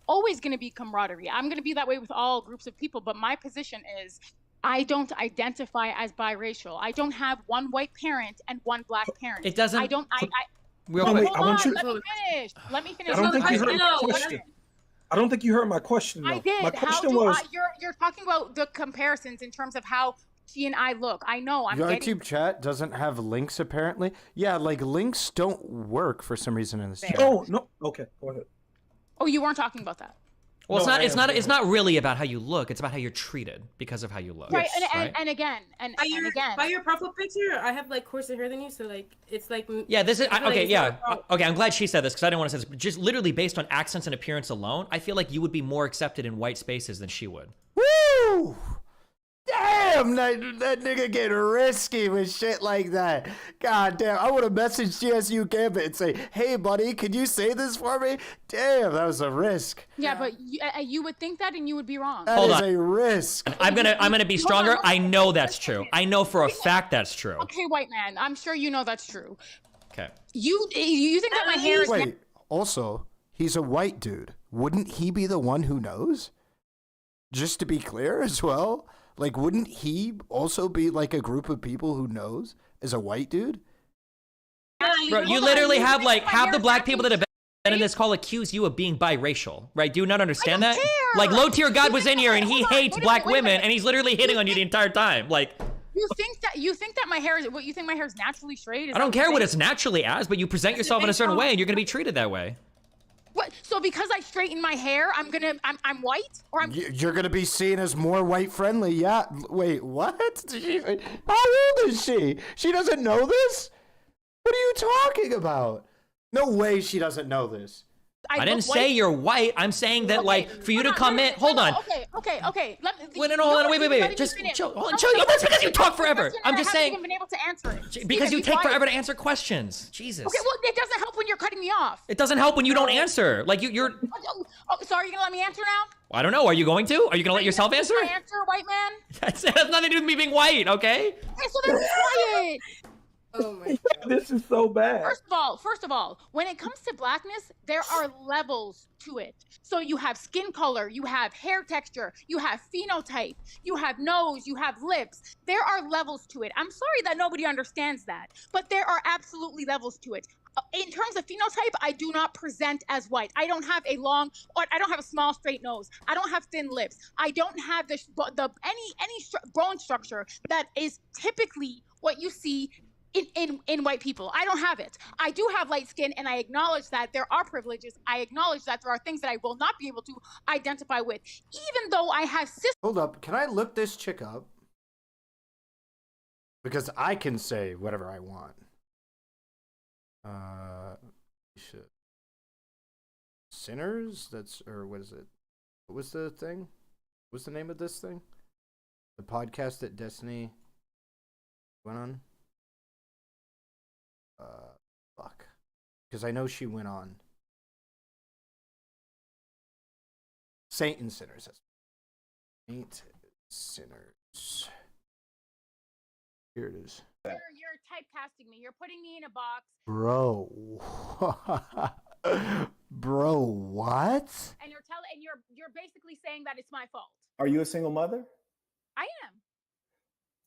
always going to be camaraderie. I'm going to be that way with all groups of people. But my position is I don't identify as biracial. I don't have one white parent and one black parent. It doesn't. I don't. Real quick. Hold on, let me finish. I don't think you heard my question. I don't think you heard my question. Though. I did. My question was. You're talking about the comparisons in terms of how she and I look. I know. Your YouTube chat doesn't have links apparently. Yeah, like links don't work for some reason in this chat. Oh no. Okay, go ahead. Oh, you weren't talking about that. Well, it's not really about how you look. It's about how you're treated because of how you look. Right, and again, by your profile picture, I have like coarser hair than you, so like it's like. Yeah, this is okay. Like, Yeah, okay. I'm glad she said this because I didn't want to say this. But just literally based on accents and appearance alone, I feel like you would be more accepted in white spaces than she would. Woo! Damn, that nigga get risky with shit like that. God damn, I would have messaged GSU Gambit and say, hey, buddy, could you say this for me? Damn, that was a risk. Yeah, but you would think that and you would be wrong. That is a risk. I'm gonna be stronger. I know that's true. I know for a fact that's true. Okay, white man, I'm sure you know that's true. Okay. You think that my hair is... Wait, also, he's a white dude. Wouldn't he be the one who knows? Just to be clear as well? Like, wouldn't he also be like a group of people who knows as a white dude? Bro, you literally have like half the black people that have been in this call accuse you of being biracial, right? Do you not understand that? Like, low tier God was in here and he hates black women and he's literally hitting on you the entire time. Like, you think that my hair is what you think my hair is naturally straight? I don't care what it's naturally as, but you present yourself in a certain way and you're gonna be treated that way. What? So because I straighten my hair, I'm white, or I'm? You're gonna be seen as more white friendly. Yeah. Wait, what? How old is she? She doesn't know this? What are you talking about? No way she doesn't know this. I didn't say you're white. I'm saying that, like, for you to come in. Hold on. Okay. Wait. Just chill. That's because you talk forever. I'm just saying. I haven't even been able to answer it. Because you take forever to answer questions. Jesus. Okay, well, it doesn't help when you're cutting me off. It doesn't help when you don't answer. Like you're. Oh, sorry, you're gonna let me answer now? I don't know. Are you going to? Are you gonna let yourself answer? My answer, white man. That has nothing to do with me being white, okay? Okay, so then be quiet. Oh my God. This is so bad. First of all, when it comes to blackness, there are levels to it. So you have skin color, you have hair texture, you have phenotype, you have nose, you have lips. There are levels to it. I'm sorry that nobody understands that, but there are absolutely levels to it. In terms of phenotype, I do not present as white. I don't have a I don't have a small straight nose. I don't have thin lips. I don't have any bone structure that is typically what you see in white people. I don't have it. I do have light skin, and I acknowledge that there are privileges. I acknowledge that there are things that I will not be able to identify with, even though I have Hold up, can I look this chick up? Because I can say whatever I want. Sinners? Or what is it? What was the thing? What's the name of this thing? The podcast that Destiny went on? Fuck. Because I know she went on. Saint and Sinners. Saint Sinners. Here it is. You're typecasting me. You're putting me in a box. Bro. Bro, what? And you're basically saying that it's my fault. Are you a single mother? I am.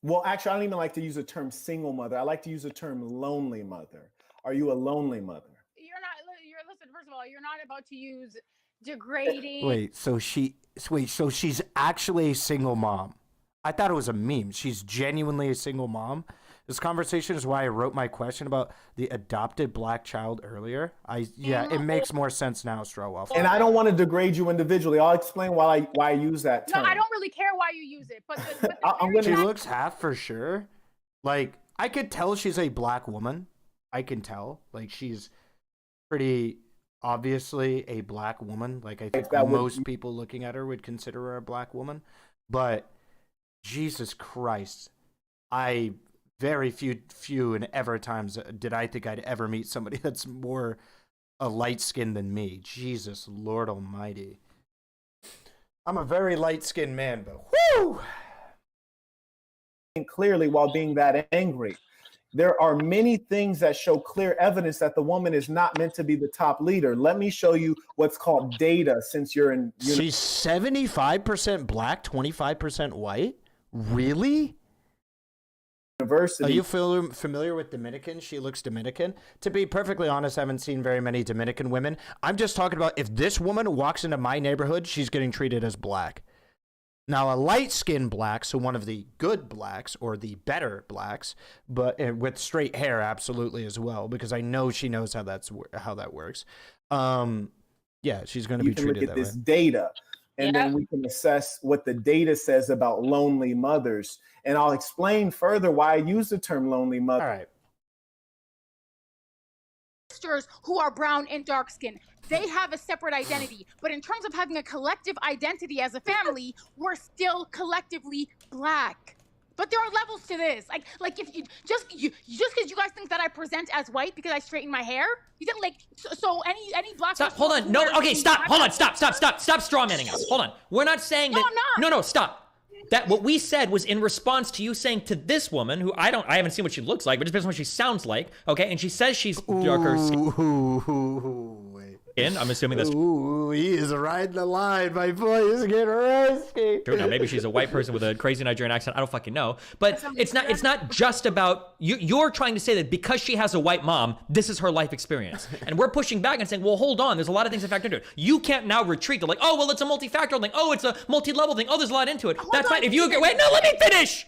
Well, actually, I don't even like to use the term single mother. I like to use the term lonely mother. Are you a lonely mother? Listen, first of all, you're not about to use degrading. Wait, so she's actually a single mom. I thought it was a meme. She's genuinely a single mom. This conversation is why I wrote my question about the adopted black child earlier. It makes more sense now, Strawwolf. And I don't want to degrade you individually. I'll explain why I use that term. No, I don't really care why you use it, but She looks half for sure. Like, I could tell she's a black woman. I can tell. Like, she's pretty obviously a black woman. Like, I think most people looking at her would consider her a black woman. But Jesus Christ, very few and ever times did I think I'd ever meet somebody that's more a light skin than me. Jesus Lord Almighty. I'm a very light skinned man, but whoo! Clearly, while being that angry, there are many things that show clear evidence that the woman is not meant to be the top leader. Let me show you what's called data. Since you're in, she's 75% black, 25% white. Really? University. Are you familiar with Dominicans? She looks Dominican. To be perfectly honest, I haven't seen very many Dominican women. I'm just talking about if this woman walks into my neighborhood, she's getting treated as black. Now, a light-skinned black, so one of the good blacks or the better blacks, but with straight hair, absolutely as well, because I know she knows how that works. Yeah, she's going to be treated that way. You can look at this data, and then we can assess what the data says about lonely mothers. And I'll explain further why I use the term lonely mother. All right. Sisters who are brown and dark skinned, they have a separate identity. But in terms of having a collective identity as a family, we're still collectively black. But there are levels to this. Like if you just because you guys think that I present as white because I straighten my hair, you think so any black. Stop. Hold on. No. Okay. Stop. Hold on. Stop. Stop strawmanning us. Hold on. We're not saying that. I'm not. No. Stop. That what we said was in response to you saying to this woman who I haven't seen what she looks like, but it's based on what she sounds like. Okay, and she says she's darker skin. I'm assuming that's Ooh, he is riding the line. My boy is getting risky. True. Now maybe she's a white person with a crazy Nigerian accent. I don't fucking know. But it's not just about you. You're trying to say that because she has a white mom, this is her life experience, and we're pushing back and saying, well, hold on. There's a lot of things that factor into it. You can't now retreat to like, oh, well, it's a multifactorial thing. Oh, it's a multi-level thing. Oh, there's a lot into it. That's fine. If you agree, wait, no, let me finish.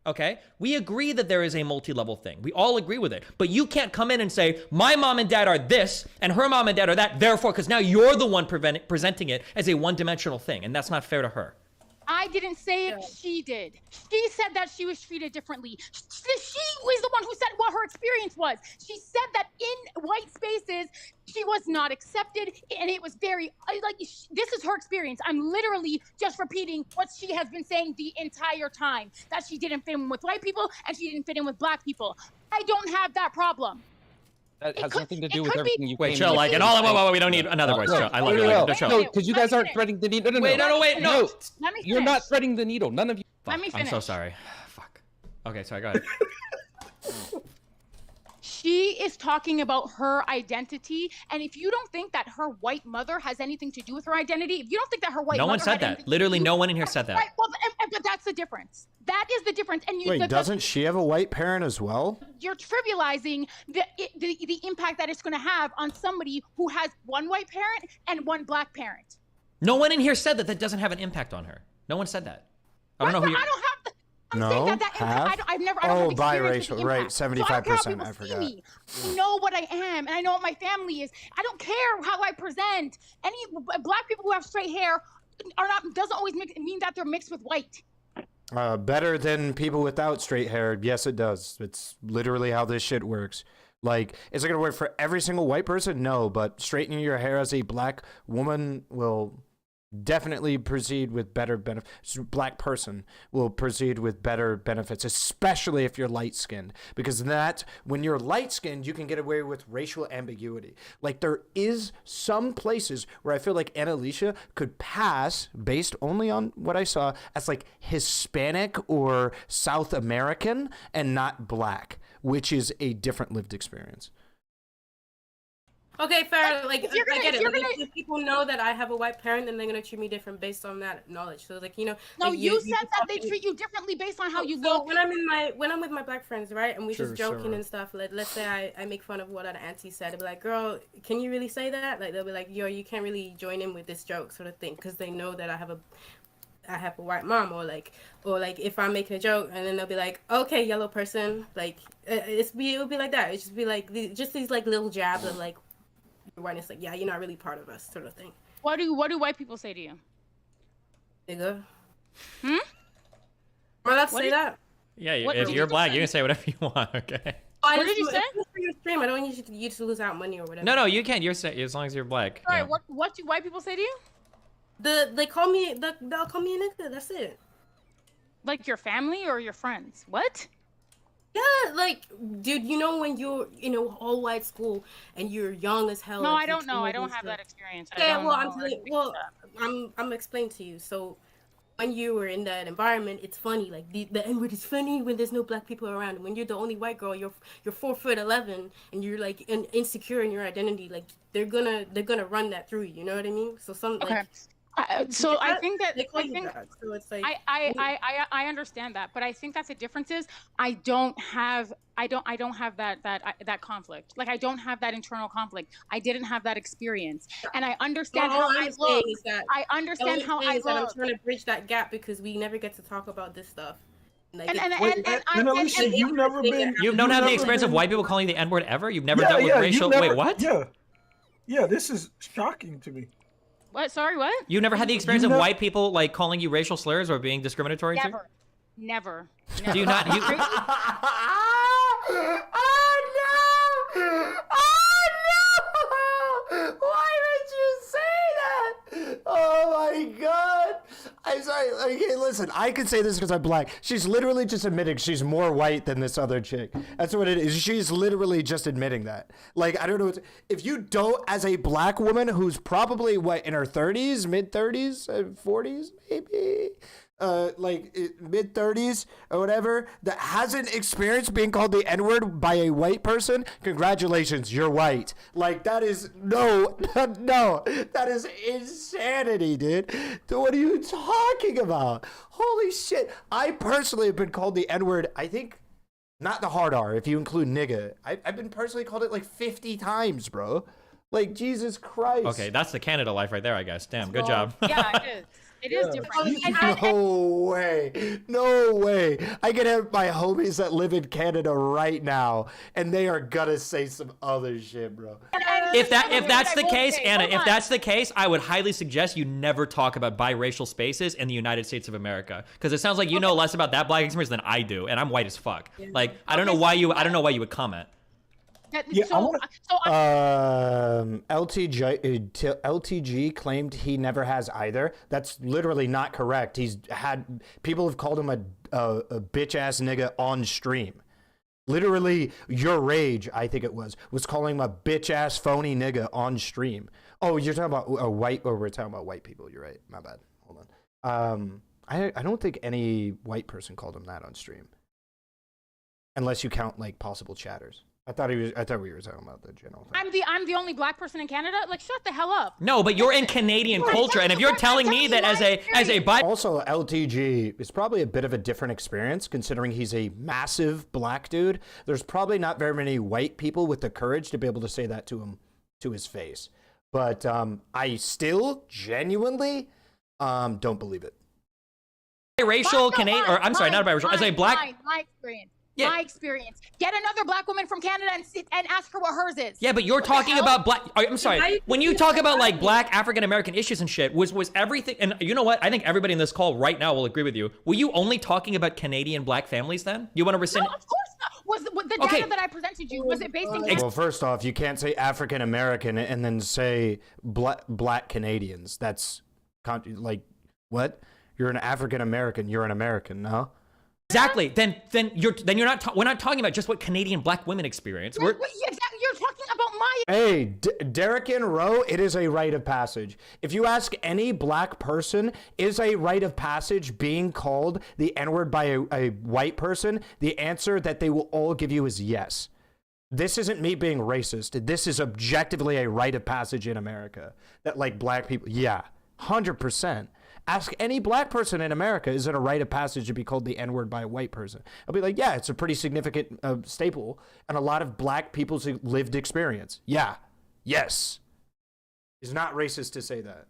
Okay, we agree that there is a multi-level thing. We all agree with it. But you can't come in and say, my mom and dad are this, and her mom and dad are that, therefore, because now you're the one presenting it as a one-dimensional thing, and that's not fair to her. I didn't say it, she did. She said that she was treated differently. She was the one who said what her experience was. She said that in white spaces, she was not accepted, and it was very, this is her experience. I'm literally just repeating what she has been saying the entire time, that she didn't fit in with white people, and she didn't fit in with black people. I don't have that problem. That has nothing to do with everything you. Wait, chill. Like, and all. Whoa, we don't need another voice. Chill. I love you. No, Chill. because you guys aren't threading the needle. Wait, no. Let me You're not finish. threading the needle. None of you. Let me I'm finish. so sorry. Fuck. Okay, sorry. Go ahead. She is talking about her identity, and if you don't think that her white mother has anything to do with her identity, if you don't think that her white No mother one said had that. anything to Literally, do- no one in here said that. Right, well, but that's the difference. That is the difference. And you, Wait, doesn't she have a white parent as well? you're trivializing the impact that it's going to have on somebody who has one white parent and one black parent. No one in here said that that doesn't have an impact on her. No one said that. I don't know who you. I don't have the. I'm No, saying that have? I've never. I don't have experience with the biracial, right? impact. So I don't care how 75%. people I see forgot. me. I know what I am, and I know what my family is. I don't care how I present. Any black people who have straight hair are not doesn't always mean that they're mixed with white. Better than people without straight hair. Yes, it does. It's literally how this shit works. Like, is it going to work for every single white person? No, but straightening your hair as a black woman will definitely proceed with better benefits. Black person will proceed with better benefits, especially if you're light-skinned. Because that, when you're light-skinned, you can get away with racial ambiguity. Like, there is some places where I feel like Annalicia could pass, based only on what I saw, as like Hispanic or South American and not black, which is a different lived experience. Okay, fair. Like, If you're gonna- I get if it. you're Like, gonna- if people know that I have a white parent, then they're gonna treat me different based on that knowledge. So, like, you know. No, like, you said that talk they to me- treat you differently based on how you So look. when I'm with my black friends, right, and we Sure, just joking sure. and stuff. Let's say I make fun of what an auntie said. They'll be like, "Girl, can you really say that?" Like, they'll be like, "Yo, you can't really join in with this joke," sort of thing, because they know that I have a white mom, or like if I'm making a joke, and then they'll be like, "Okay, yellow person," like it would be like that. It just be like these like little jabs of like whiteness, like, yeah, you're not really part of us, sort of thing. What do white people say to you? Nigga. Hmm? Am I allowed to What say did- that? Yeah, What if did you're you black, say? you can say whatever you want. Okay. What did you say? It's for your stream. I don't want you to lose out money or whatever. No, you can. You're as long as you're black. Sorry, yeah. what do white people say to you? They'll call me a nigga. That's it. Like your family or your friends? What? Yeah, like, dude, you know when you're in a all white school and you're young as hell. No, like, I don't you're know. I teenagers, don't have so- that experience. I Yeah, don't well, know. I'm telling. Well, I'm explaining to you. So, when you were in that environment, it's funny. Like the N-word is funny when there's no black people around. When you're the only white girl, you're 4'11" and you're like insecure in your identity. Like they're gonna run that through you. You know what I mean? So Okay. So I think that so it's like I understand that, but I think that the difference is I don't have that conflict. Like I don't have that internal conflict. I didn't have that experience, and I understand All how I'm I saying look. is that- I understand how I is that I'm look. trying to bridge that gap because we never get to talk about this stuff. Like, You've never been. You don't have the never experience of been- white people calling you the N-word ever? You've never dealt with you've racial... never- Wait, what? Yeah, this is shocking to me. What? Sorry, what? You never had the experience You of never- white people like calling you racial slurs or being discriminatory to you? Never. Do you not... You... Why did you say that? Oh my god. I'm sorry. Okay, listen, I can say this because I'm black. She's literally just admitting she's more white than this other chick. That's what it is. She's literally just admitting that. Like, I don't know. If you don't, as a black woman who's probably, what, in her 30s, mid-30s, 40s, maybe? Mid-30s or whatever, that hasn't experienced being called the N-word by a white person, congratulations, you're white. Like, that is, no, that is insanity, dude. What are you talking about? Holy shit. I personally have been called the N-word, I think, not the hard R, if you include nigga. I've been personally called it like 50 times, bro. Like, Jesus Christ. Okay, that's the Canada life right there, I guess. Damn, good job. Yeah, it is. It is different. No way. No way. I can have my homies that live in Canada right now, and they are gonna say some other shit, bro. If that's the case, Anna, if that's the case, I would highly suggest you never talk about biracial spaces in the United States of America, because it sounds like you know less about that black experience than I do, and I'm white as fuck. Like, I don't know why you would comment. LTG claimed he never has either. That's literally not correct. He's had people have called him a bitch ass nigga on stream. Literally, your rage, I think it was calling him a bitch ass phony nigga on stream. Oh, you're talking about a white, or we're talking about white people. You're right. My bad. Hold on. I don't think any white person called him that on stream, unless you count like possible chatters. I thought we were talking about the general thing. I'm the only black person in Canada. Like, shut the hell up. No, but you're in Canadian culture, and if you're telling me that as a bi- Also, LTG is probably a bit of a different experience considering he's a massive black dude. There's probably not very many white people with the courage to be able to say that to him, to his face. But I still genuinely don't believe it. Biracial Canadian, or I'm sorry, not biracial, as a black. My experience. Yeah. My experience. Get another black woman from Canada and ask her what hers is. Yeah, but you're talking about black. I'm sorry. When you talk about like black African American issues and shit, was everything? And you know what? I think everybody in this call right now will agree with you. Were you only talking about Canadian black families then? You want to rescind? No, of course not. Was the data that I presented you, was it based in Canada? Well, first off, you can't say African American and then say black Canadians. That's like what? You're an African American. You're an American, no? Exactly. Then you're not. We're not talking about just what Canadian black women experience. Exactly. You're talking about my. Hey, Derek and Roe, it is a rite of passage. If you ask any black person, is a rite of passage being called the N-word by a white person? The answer that they will all give you is yes. This isn't me being racist. This is objectively a rite of passage in America. That like black people, yeah, 100%. Ask any black person in America, is it a rite of passage to be called the N-word by a white person? I'll be like, yeah, it's a pretty significant staple and a lot of black people's lived experience. Yeah. Yes. It's not racist to say that.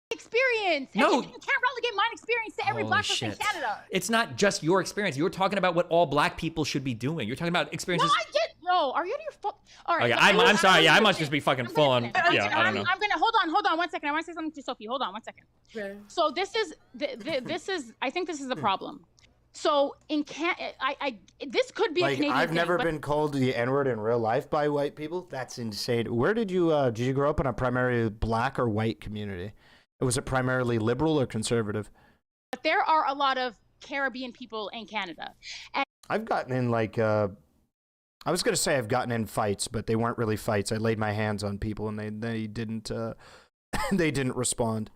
Experience. No. And you can't relegate my experience to every black person in Canada. It's not just your experience. You're talking about what all black people should be doing. You're talking about experiences. No, I get. No, are you out of your fuck? All right. Okay, I'm sorry. Yeah, I must just be fucking full on. Yeah, I don't know. I'm gonna hold on 1 second. I want to say something to Sophie. Hold on 1 second. Okay. So this is I think this is a problem. So in this could be a Canadian I've thing, never but been called the N-word in real life by white people. That's insane. Where did you grow up in a primarily black or white community? Was it primarily liberal or conservative? But there are a lot of Caribbean people in Canada. And I've gotten in like I was gonna say I've gotten in fights, but they weren't really fights. I laid my hands on people and they didn't they didn't respond.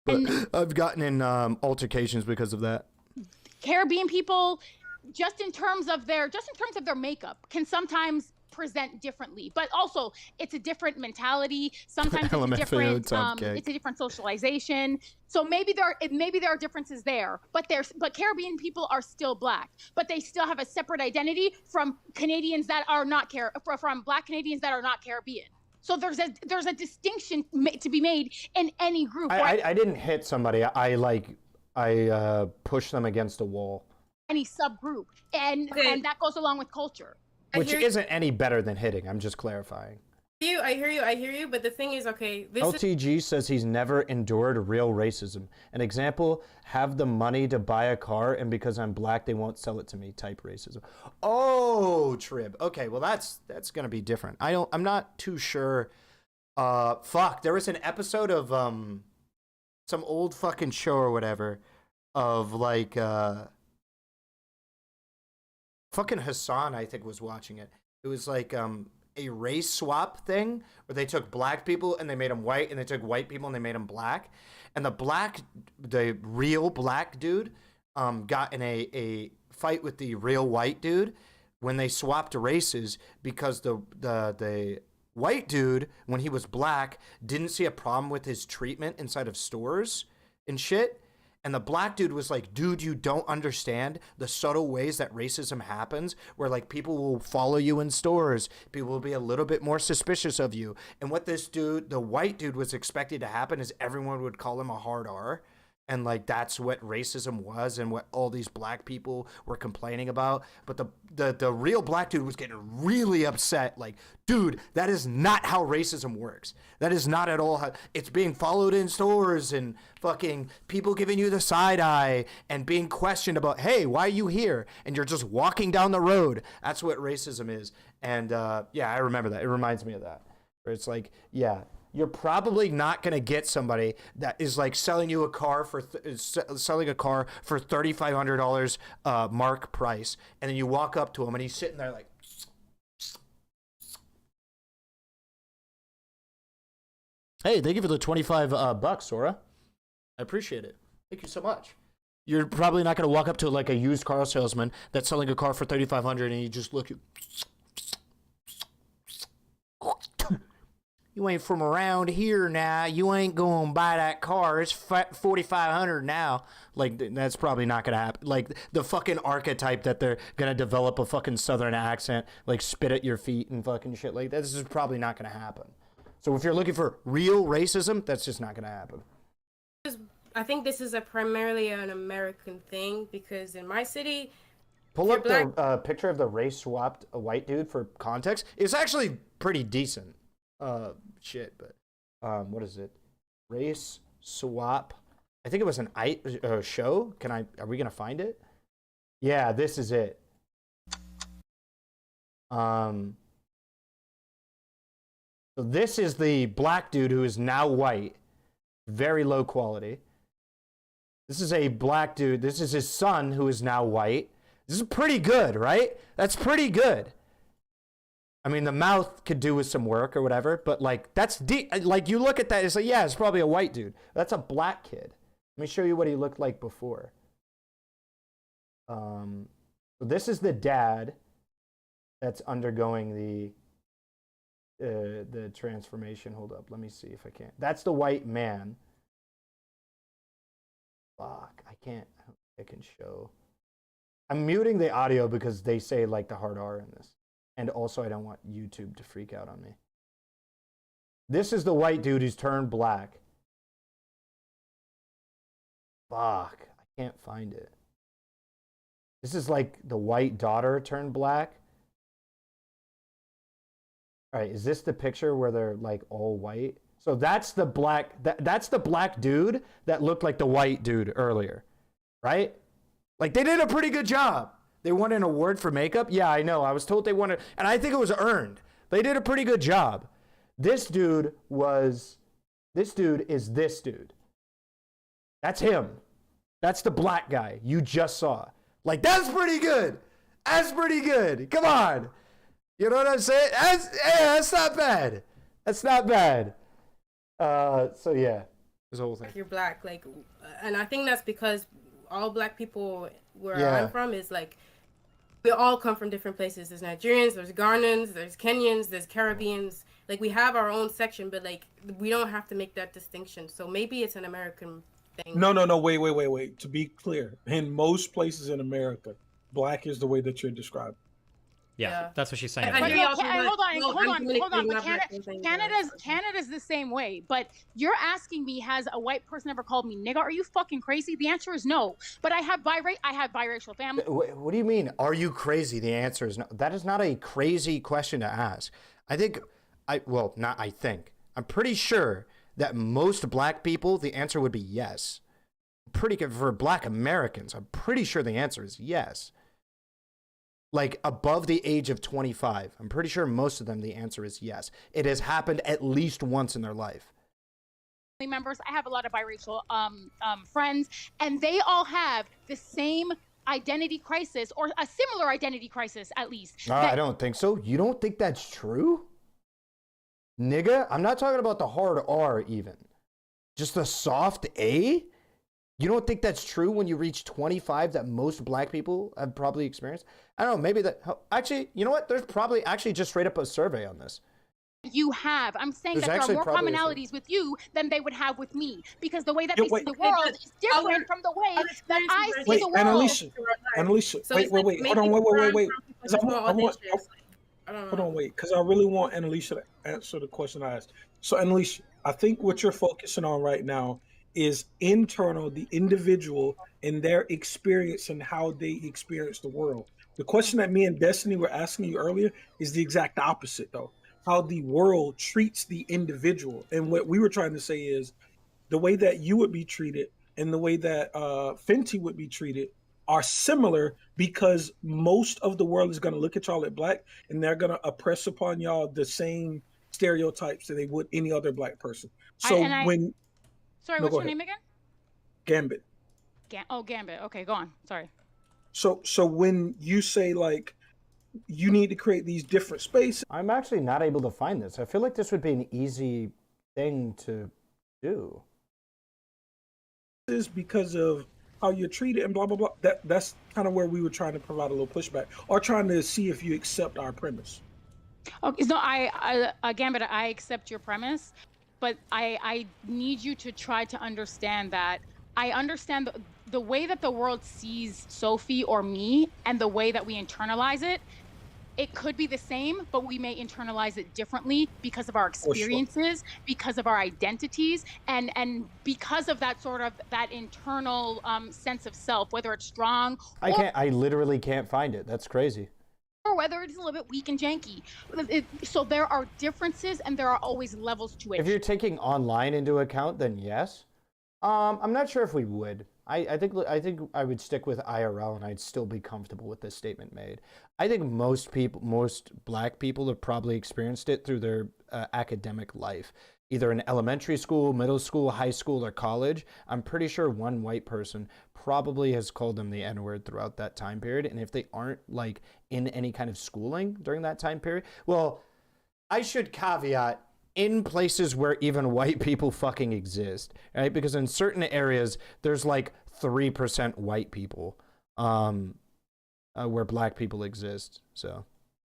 But I've gotten in altercations because of that. Caribbean people, just in terms of their makeup, can sometimes present differently, but also it's a different mentality. Sometimes it's a different socialization. So maybe there are differences there, but Caribbean people are still black, but they still have a separate identity from Canadians that are not from black Canadians that are not Caribbean. So there's a distinction to be made in any group. I didn't hit somebody. I pushed them against a wall. Any subgroup, and that goes along with culture. Which isn't any better than hitting. I'm just clarifying. I hear you, but the thing is, okay, LTG says he's never endured real racism. An example, have the money to buy a car, and because I'm black, they won't sell it to me type racism. Oh, Trib. Okay, well, that's going to be different. I'm not too sure. Fuck, there was an episode of some old fucking show or whatever of like fucking Hassan, I think, was watching it. It was like a race swap thing where they took black people and they made them white, and they took white people and they made them black. And the real black dude got in a fight with the real white dude when they swapped races, because the white dude, when he was black, didn't see a problem with his treatment inside of stores and shit. And the black dude was like, dude, you don't understand the subtle ways that racism happens, where like people will follow you in stores. People will be a little bit more suspicious of you. And what this dude, the white dude, was expected to happen is everyone would call him a hard R. And like, that's what racism was and what all these black people were complaining about. But the real black dude was getting really upset. Like, dude, that is not how racism works. That is not at all how it's being followed in stores, and fucking people giving you the side eye and being questioned about, hey, why are you here? And you're just walking down the road. That's what racism is. And yeah, I remember that. It reminds me of that. Where it's like, yeah, you're probably not going to get somebody that is like selling you a car for $3,500 mark price, and then you walk up to him and he's sitting there like Hey, thank you for the 25 bucks, Sora. I appreciate it. Thank you so much. You're probably not going to walk up to like a used car salesman that's selling a car for 3,500 and you just look at... You ain't from around here now. You ain't going to buy that car. It's 4,500 now. Like, that's probably not going to happen. Like, the fucking archetype that they're going to develop a fucking southern accent, like spit at your feet and fucking shit like that. This is probably not going to happen. So if you're looking for real racism, that's just not going to happen. I think this is primarily an American thing because in my city, pull up the picture of the race swapped a white dude for context. It's actually pretty decent. Shit, but what is it? Race swap. I think it was a show. Are we gonna find it? Yeah, this is it. So this is the black dude who is now white. Very low quality. This is a black dude. This is his son who is now white. This is pretty good, right? That's pretty good. I mean, the mouth could do with some work or whatever, but like that's deep. Like you look at that, it's like, yeah, it's probably a white dude. That's a black kid. Let me show you what he looked like before. So this is the dad that's undergoing the transformation. Hold up, let me see if I can. That's the white man. Fuck, I can't. I don't think I can show. I'm muting the audio because they say like the hard R in this. And also, I don't want YouTube to freak out on me. This is the white dude who's turned black. Fuck, I can't find it. This is like the white daughter turned black. All right, is this the picture where they're like all white? So that's the black. That's the black dude that looked like the white dude earlier, right? Like they did a pretty good job. They won an award for makeup? Yeah, I know. I was told they won it, and I think it was earned. They did a pretty good job. This dude is this dude. That's him. That's the black guy you just saw. Like, that's pretty good. That's pretty good. Come on. You know what I'm saying? That's not bad. That's not bad. So, yeah. This whole thing. You're black. Like, and I think that's because all black people where I'm from is like, we all come from different places. There's Nigerians, there's Ghanaians, there's Kenyans, there's Caribbeans. Like, we have our own section, but like, we don't have to make that distinction. So maybe it's an American thing. No, wait. To be clear, in most places in America, black is the way that you're described. Yeah, that's what she's saying. But hold on. But Canada's the same way. But you're asking me, has a white person ever called me nigga? Are you fucking crazy? The answer is no. But I have biracial family. What do you mean? Are you crazy? The answer is no. That is not a crazy question to ask. I'm pretty sure that most black people, the answer would be yes. Pretty good for black Americans. I'm pretty sure the answer is yes. Like above the age of 25. I'm pretty sure most of them, the answer is yes. It has happened at least once in their life. Members, I have a lot of biracial friends, and they all have the same identity crisis or a similar identity crisis, at least. I don't think so. You don't think that's true? Nigga, I'm not talking about the hard R even. Just the soft A? You don't think that's true when you reach 25 that most black people have probably experienced? I don't know, maybe that... Actually, you know what? There's probably actually just straight up a survey on this. You have. I'm saying that there are more commonalities with you than they would have with me. Because the way that they see the world is different from the way that I see the world. Annalisa, wait. Hold on, wait. Because I really want Annalisa to answer the question I asked. So, Annalisa, I think what you're focusing on right now is internal, the individual and their experience and how they experience the world. The question that me and Destiny were asking you earlier is the exact opposite, though. How the world treats the individual. And what we were trying to say is the way that you would be treated and the way that Fenty would be treated are similar because most of the world is going to look at y'all at black and they're going to oppress upon y'all the same stereotypes that they would any other black person. So Sorry, what's your name again? Gambit. Gambit. Okay, go on. Sorry. So when you say like you need to create these different spaces, I'm actually not able to find this. I feel like this would be an easy thing to do. Is because of how you're treated and blah blah blah. That's kind of where we were trying to provide a little pushback, or trying to see if you accept our premise. Okay, so I accept your premise, but I need you to try to understand that I understand the way that the world sees Sophie or me and the way that we internalize it. It could be the same, but we may internalize it differently because of our experiences, because of our identities, and because of that sort of that internal sense of self, whether it's strong. I literally can't find it. That's crazy. Or whether it's a little bit weak and janky. So there are differences, and there are always levels to it. If you're taking online into account, then yes. I'm not sure if we would. I think I would stick with IRL, and I'd still be comfortable with this statement made. I think most black people have probably experienced it through their academic life, either in elementary school, middle school, high school, or college. I'm pretty sure one white person probably has called them the N-word throughout that time period. And if they aren't like in any kind of schooling during that time period, well, I should caveat, in places where even white people fucking exist, right? Because in certain areas, there's like 3% white people where black people exist, so.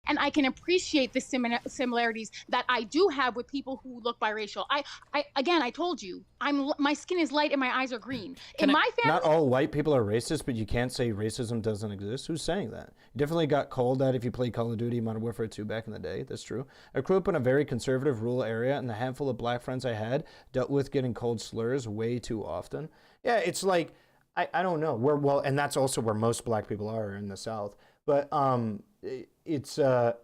And I can appreciate the similarities that I do have with people who look biracial. I told you, my skin is light and my eyes are green. In my family, not all white people are racist, but you can't say racism doesn't exist. Who's saying that? You definitely got called that if you played Call of Duty Modern Warfare 2 back in the day. That's true. I grew up in a very conservative rural area, and the handful of black friends I had dealt with getting called slurs way too often. Yeah, it's like, I don't know. Well, and that's also where most black people are in the South. But it's I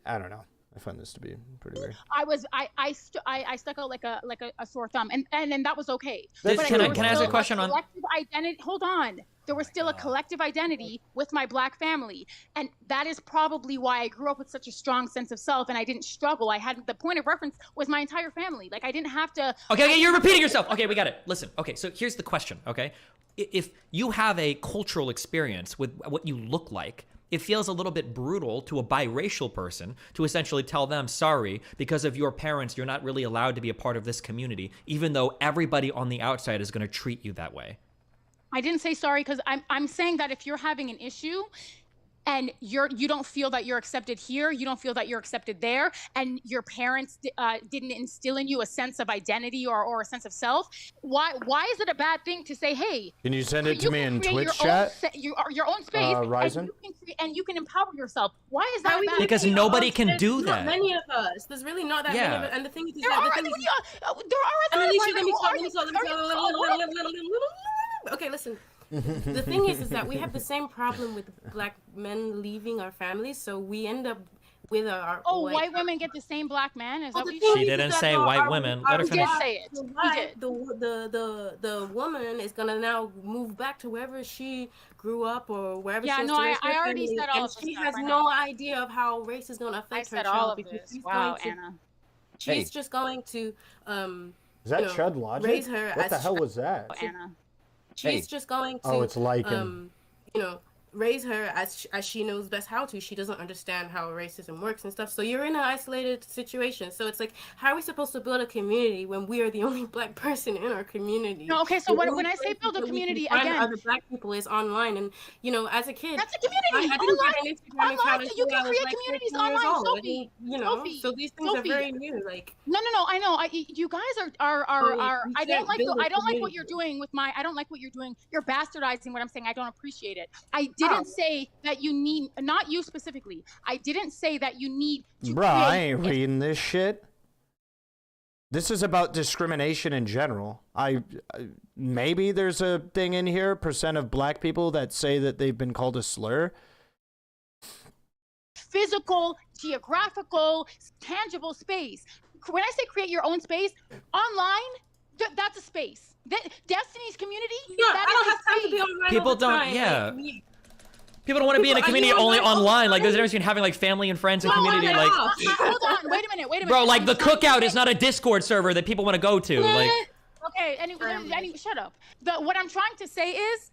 don't know. I find this to be pretty weird. I stuck out like a sore thumb, and that was okay. Can I ask a question on collective identity? Hold on. There was still a collective identity with my black family, and that is probably why I grew up with such a strong sense of self, and I didn't struggle. I had the point of reference was my entire family. Like I didn't have to. Okay, you're repeating yourself. Okay, we got it. Listen. Okay, so here's the question. Okay, if you have a cultural experience with what you look like, it feels a little bit brutal to a biracial person to essentially tell them, sorry, because of your parents, you're not really allowed to be a part of this community, even though everybody on the outside is going to treat you that way. I didn't say sorry because I'm saying that if you're having an issue and you don't feel that you're accepted here, you don't feel that you're accepted there, and your parents didn't instill in you a sense of identity or a sense of self, why is it a bad thing to say, hey, can you send it to me in Twitch chat? Your own space, Ryzen? and you can empower yourself. Why is that bad? Because nobody can do that. Not many of us. There's really not that many of us. And the thing is there are okay, listen. The thing is that we have the same problem with black men leaving our families, so we end up with our white women get the same black man. Is that what she didn't say? White women. Let her finish. Did say it. He did. The woman is gonna now move back to wherever she grew up or wherever. Yeah, she no, I already said all and of this. She has no idea of how race is gonna affect her. I said all of this. Wow, Anna. She's just going to is that Chud Logic? Raise her. What the hell was that? Anna. She's just going to it's like raise her as she knows best how to. She doesn't understand how racism works and stuff. So you're in an isolated situation. So it's like, how are we supposed to build a community when we are the only black person in our community? No, okay, so when I say build a community, again, other black people is online, and as a kid, that's a community. Online, you can create communities online, Sophie. Sophie. So these things are very new. Like no, I know. You guys are. I don't like what you're doing with my. I don't like what you're doing. You're bastardizing what I'm saying. I don't appreciate it. I didn't say that you need, not you specifically. I didn't say that you need to. Bruh, I ain't reading this shit. This is about discrimination in general. Maybe there's a thing in here, percent of black people that say that they've been called a slur. Physical, geographical, tangible space. When I say create your own space, online, that's a space. Destiny's community, I don't have time to be online. People don't, people don't want to be in a community only online. Like, there's a difference between having like family and friends and community. Like, hold on, wait a minute. Bro, like the cookout is not a Discord server that people want to go to. Like, okay, anyway, shut up. What I'm trying to say is,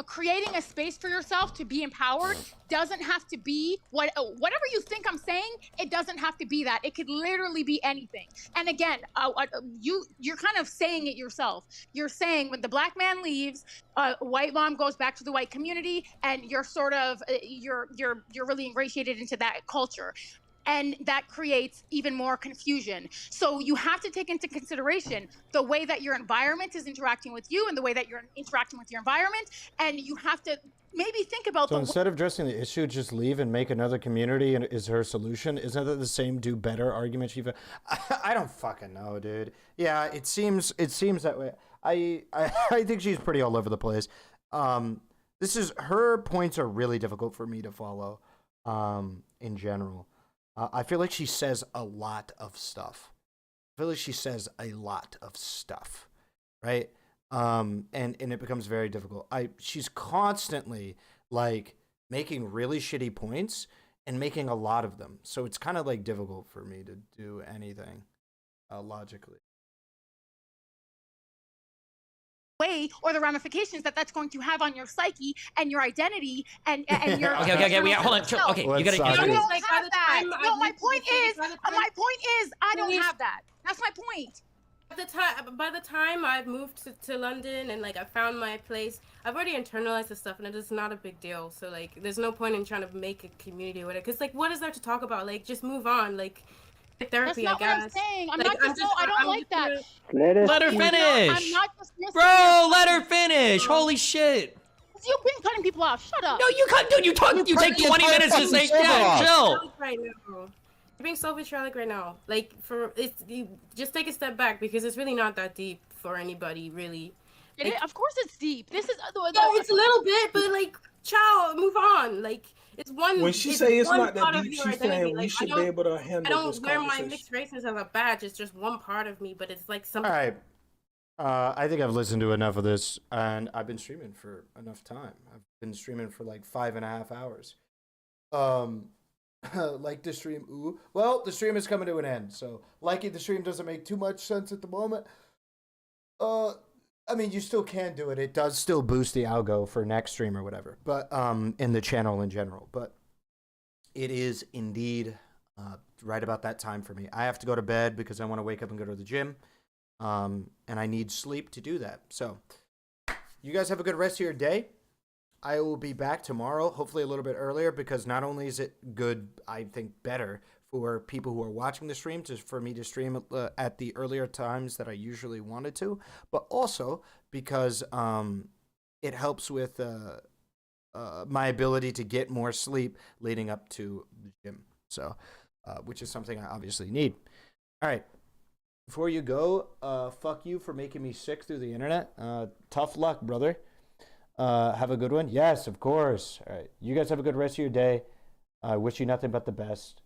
creating a space for yourself to be empowered doesn't have to be whatever you think I'm saying. It doesn't have to be that. It could literally be anything. And again, you're kind of saying it yourself. You're saying when the black man leaves, white mom goes back to the white community, and you're sort of you're really ingratiated into that culture. And that creates even more confusion. So you have to take into consideration the way that your environment is interacting with you and the way that you're interacting with your environment. And you have to maybe think about So instead of addressing the issue, just leave and make another community and is her solution. Isn't that the same do better argument, Shiva? I don't fucking know, dude. Yeah, it seems that way. I think she's pretty all over the place. Her points are really difficult for me to follow in general. I feel like she says a lot of stuff. Right? And it becomes very difficult. She's constantly like making really shitty points and making a lot of them. So it's kind of like difficult for me to do anything logically. Way or the ramifications that's going to have on your psyche and your identity and your okay, hold on. Okay, you gotta. I don't have that. No, my point is, I don't have that. That's my point. By the time I've moved to London and like I found my place, I've already internalized the stuff, and it is not a big deal. So like, there's no point in trying to make a community with it, because like, what is there to talk about? Like, just move on. Like, therapy. That's not what I'm saying. I don't like that. Let her finish. Bro, let her finish. Holy shit. You've been cutting people off. Shut up. No, you cut, dude. You take 20 minutes to say, yeah, chill. Right now. You're being so vitriolic right now. Like, you just take a step back, because it's really not that deep for anybody, really. Of course it's deep. This is no, it's a little bit, but like, child, move on. Like, it's one. When she say it's not part that of deep, your she's saying identity. we Like, should be able to handle this I don't wear my conversation. mixed races as a badge. It's just one part of me, but it's like something. All right. I think I've listened to enough of this, and I've been streaming for enough time. I've been streaming for like 5.5 hours. Like the stream, ooh. Well, the stream is coming to an end, so liking the stream doesn't make too much sense at the moment. I mean, you still can do it. It does still boost the algo for next stream or whatever, but in the channel in general. But it is indeed right about that time for me. I have to go to bed because I want to wake up and go to the gym, and I need sleep to do that. So you guys have a good rest of your day. I will be back tomorrow, hopefully a little bit earlier, because not only is it good, I think better for people who are watching the stream, for me to stream at the earlier times that I usually wanted to, but also because it helps with my ability to get more sleep leading up to the gym. So, which is something I obviously need. All right. Before you go, fuck you for making me sick through the internet. Tough luck, brother. Have a good one. Yes, of course. All right. You guys have a good rest of your day. I wish you nothing but the best.